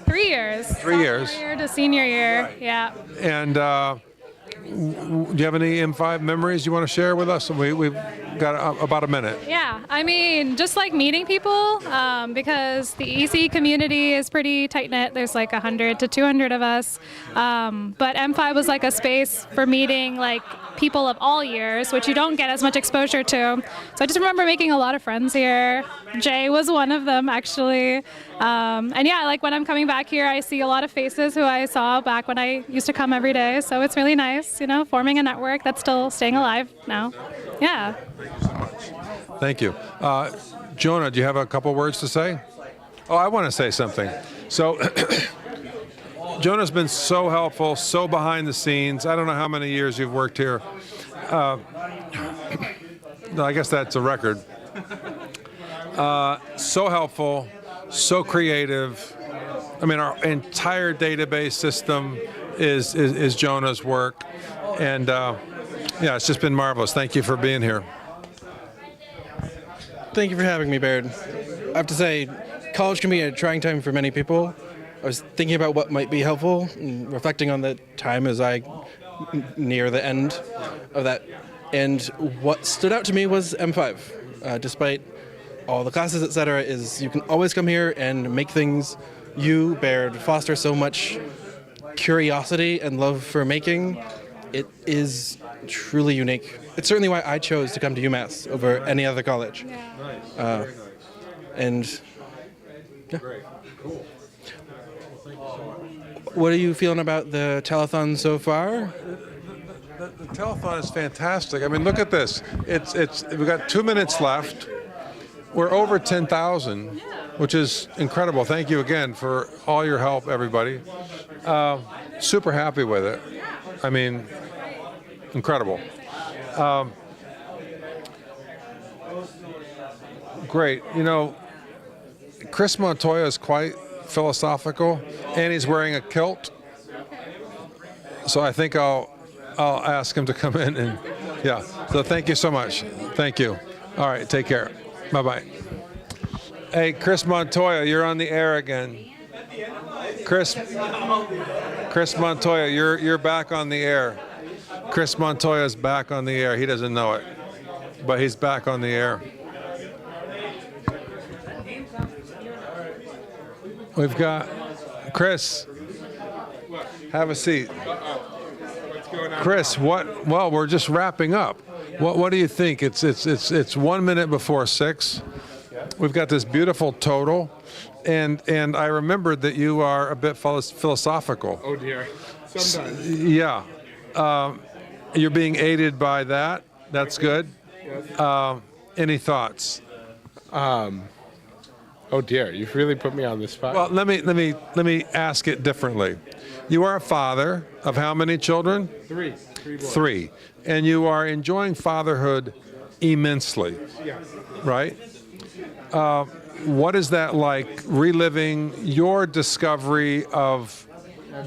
S8: 3 years.
S1: 3 years.
S8: Sophomore year to senior year. Right. Yeah.
S1: And do you have any M5 memories you want to share with us? We got about a minute.
S8: Yeah, I mean, just like meeting people, because the EC community is pretty tight knit. There's like 100 to 200 of us. But M5 was like a space for meeting like people of all years, which you don't get as much exposure to. So I just remember making a lot of friends here. Jay was one of them, actually. And yeah, like when I'm coming back here, I see a lot of faces who I saw back when I used to come every day. So it's really nice, you know, forming a network that's still staying alive now. Yeah.
S1: Thank you. Jonah, do you have a couple words to say? Oh, I want to say something. So Jonah's been so helpful, so behind the scenes. I don't know how many years you've worked here. I guess that's a record. So helpful, so creative. I mean, our entire database system is Jonah's work. And yeah, it's just been marvelous. Thank you for being here.
S11: Thank you for having me, Baird. I have to say, college can be a trying time for many people. I was thinking about what might be helpful and reflecting on the time as I near the end of that. And what stood out to me was M5. Despite all the classes, etc., is you can always come here and make things. You, Baird, foster so much curiosity and love for making. It is truly unique. It's certainly why I chose to come to UMass over any other college.
S1: Yeah.
S11: And yeah. Cool. What are you feeling about the telethon so far?
S1: The telethon is fantastic. I mean, look at this. We've got 2 minutes left. We're over 10,000, which is incredible. Thank you again for all your help, everybody. Super happy with it. I mean, incredible. Great. You know, Chris Montoya is quite philosophical, and he's wearing a kilt. So I think I'll ask him to come in and yeah. So thank you so much. Thank you. All right. Take care. Bye-bye. Hey, Chris Montoya, you're on the air again. Chris Montoya, you're back on the air. Chris Montoya's back on the air. He doesn't know it, but he's back on the air. We've got Chris. Have a seat. Chris, well, we're just wrapping up. What do you think? It's 1 minute before 6. We've got this beautiful total, and I remembered that you are a bit philosophical.
S7: Oh dear. Sometimes.
S1: Yeah. You're being aided by that. That's good. Any thoughts?
S7: Oh dear, you've really put me on the spot.
S1: Well, let me ask it differently. You are a father of how many children?
S7: Three boys.
S1: 3. And you are enjoying fatherhood immensely.
S7: Yes.
S1: Right? What is that like, reliving your discovery of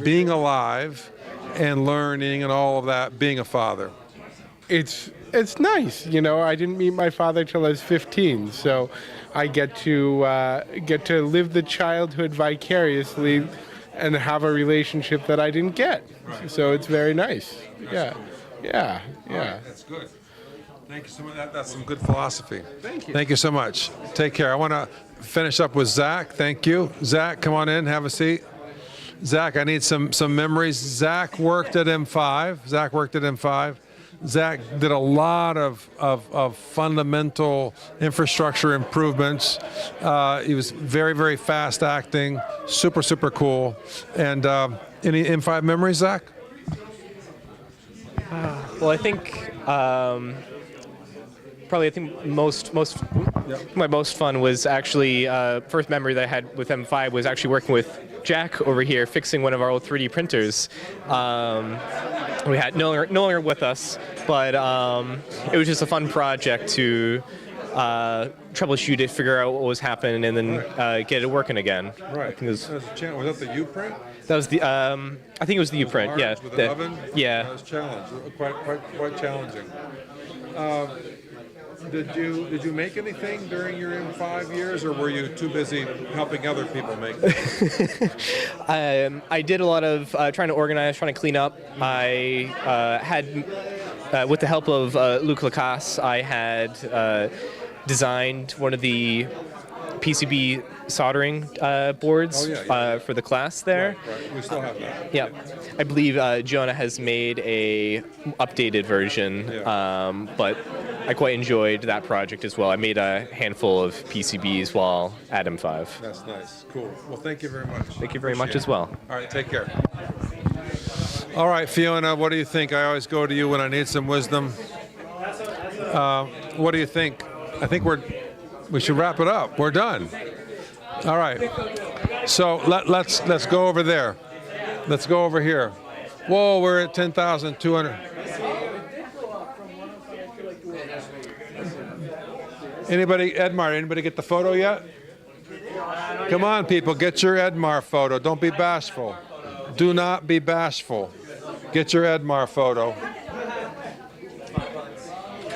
S1: being alive and learning and all of that, being a father?
S7: It's nice, you know. I didn't meet my father till I was 15, so I get to live the childhood vicariously and have a relationship that I didn't get. Right. So it's very nice. Yeah.
S1: Right, that's good. Thank you so much. That's some good philosophy.
S7: Thank you.
S1: Thank you so much. Take care. I want to finish up with Zach. Thank you. Zach, come on in. Have a seat. Zach, I need some memories. Zach worked at M5. Zach did a lot of fundamental infrastructure improvements. He was very, very fast acting, super cool. And any M5 memories, Zach?
S12: Well, I think my most fun was actually first memory that I had with M5 was actually working with Jack over here fixing one of our old 3D printers. We had no longer with us, but it was just a fun project to troubleshoot it, figure out what was happening, and then get it working again.
S1: Right.
S12: I think it was
S1: that the U-print?
S12: That was the. I think it was the U-print. Yeah.
S1: With an oven?
S12: Yeah.
S1: That was challenging. Quite challenging. Did you make anything during your M5 years, or were you too busy helping other people make things?
S12: I did a lot of trying to organize, trying to clean up. I had with the help of Luc Lacasse, I had designed one of the PCB soldering boards for the class there.
S1: Right. We still have that.
S12: Yeah, I believe Jonah has made a updated version, but I quite enjoyed that project as well. I made a handful of PCBs while at M5.
S1: That's nice. Cool. Well, thank you very much.
S12: Thank you very much as well.
S1: All right, take care. All right, Fiona, what do you think? I always go to you when I need some wisdom. What do you think? I think we should wrap it up. We're done. All right. So let's go over there. Let's go over here. Whoa, we're at 10,200. Anybody, Edmar, anybody get the photo yet? Come on, people, get your Edmar photo. Don't be bashful. Do not be bashful. Get your Edmar photo.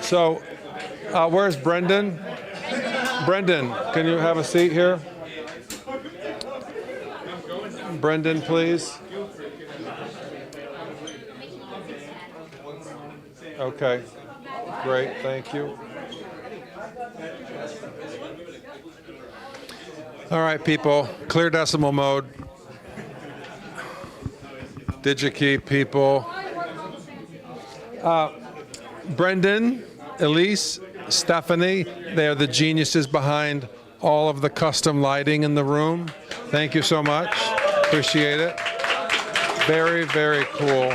S1: So, where's Brendan? Brendan, can you have a seat here? Brendan, please. Okay, great, thank you. All right, people, clear decimal mode. DigiKey, people. Brendan, Elise, Stephanie, they are the geniuses behind all of the custom lighting in the room. Thank you so much. Appreciate it. Very, very cool.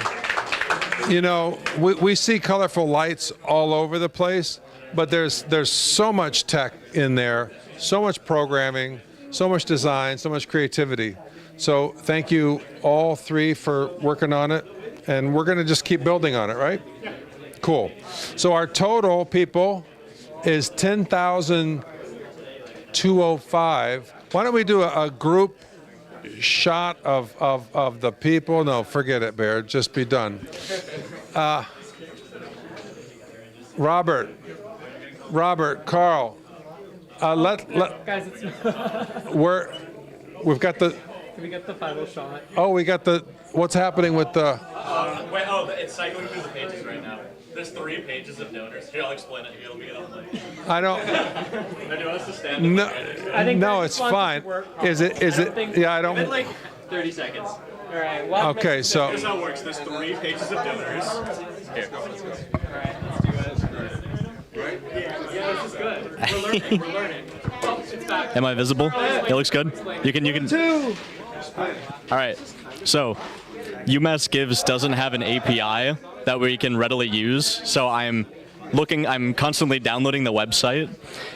S1: You know, we see colorful lights all over the place, but there's so much tech in there, so much programming, so much design, so much creativity. So thank you all three for working on it, and we're going to just keep building on it, right? Cool. So our total, people, is 10,205. Why don't we do a group shot of the people? No, forget it, Baird. Just be done. Robert, Carl,
S4: Guys, it's
S1: we've got the.
S4: Can we get the final shot?
S1: Oh, we got the. What's happening with the?
S3: It's cycling through the pages right now. There's 3 pages of donors. Here, I'll explain it. Here, let me get on the.
S1: I don't.
S3: Do you want us to stand?
S1: No, no, it's fine. Is it? Yeah, I don't.
S3: Give it like 30 seconds.
S4: All right.
S1: Well, okay, so.
S3: Here's how it works. There's 3 pages of donors. Here.
S4: All right, let's do it.
S3: Right?
S4: Yeah, this is good. We're learning. We're learning. Oh, it's back.
S14: Am I visible? It looks good. You can. All right. So, UMass Gives doesn't have an API that we can readily use. So I'm constantly downloading the website,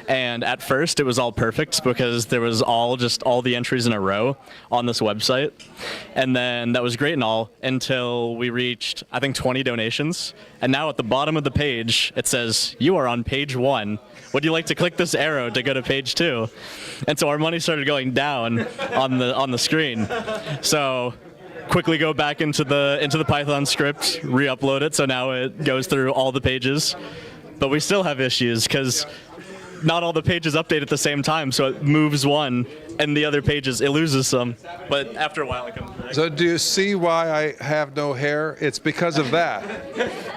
S14: and at first it was all perfect because there was all the entries in a row on this website, and then that was great and all until we reached, I think, 20 donations, and now at the bottom of the page it says, "You are on page 1. Would you like to click this arrow to go to page 2?" And so our money started going down on the screen. So quickly go back into the Python script, re-upload it, so now it goes through all the pages. But we still have issues because not all the pages update at the same time, so it moves one, and the other pages, it loses some. But after a while, it comes back.
S1: So do you see why I have no hair? It's because of that.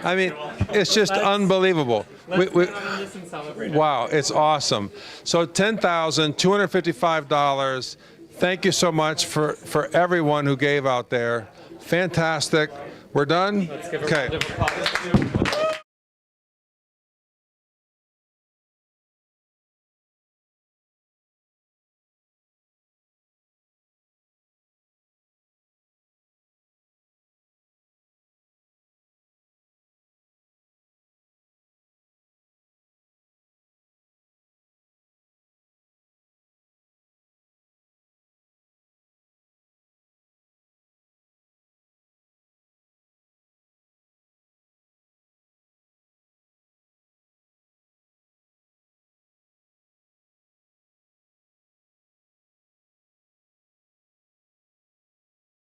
S1: I mean, it's just unbelievable. Wow, it's awesome. So $10,255. Thank you so much for everyone who gave out there. Fantastic. We're done?
S4: Let's give a
S1: okay.
S4: round of applause.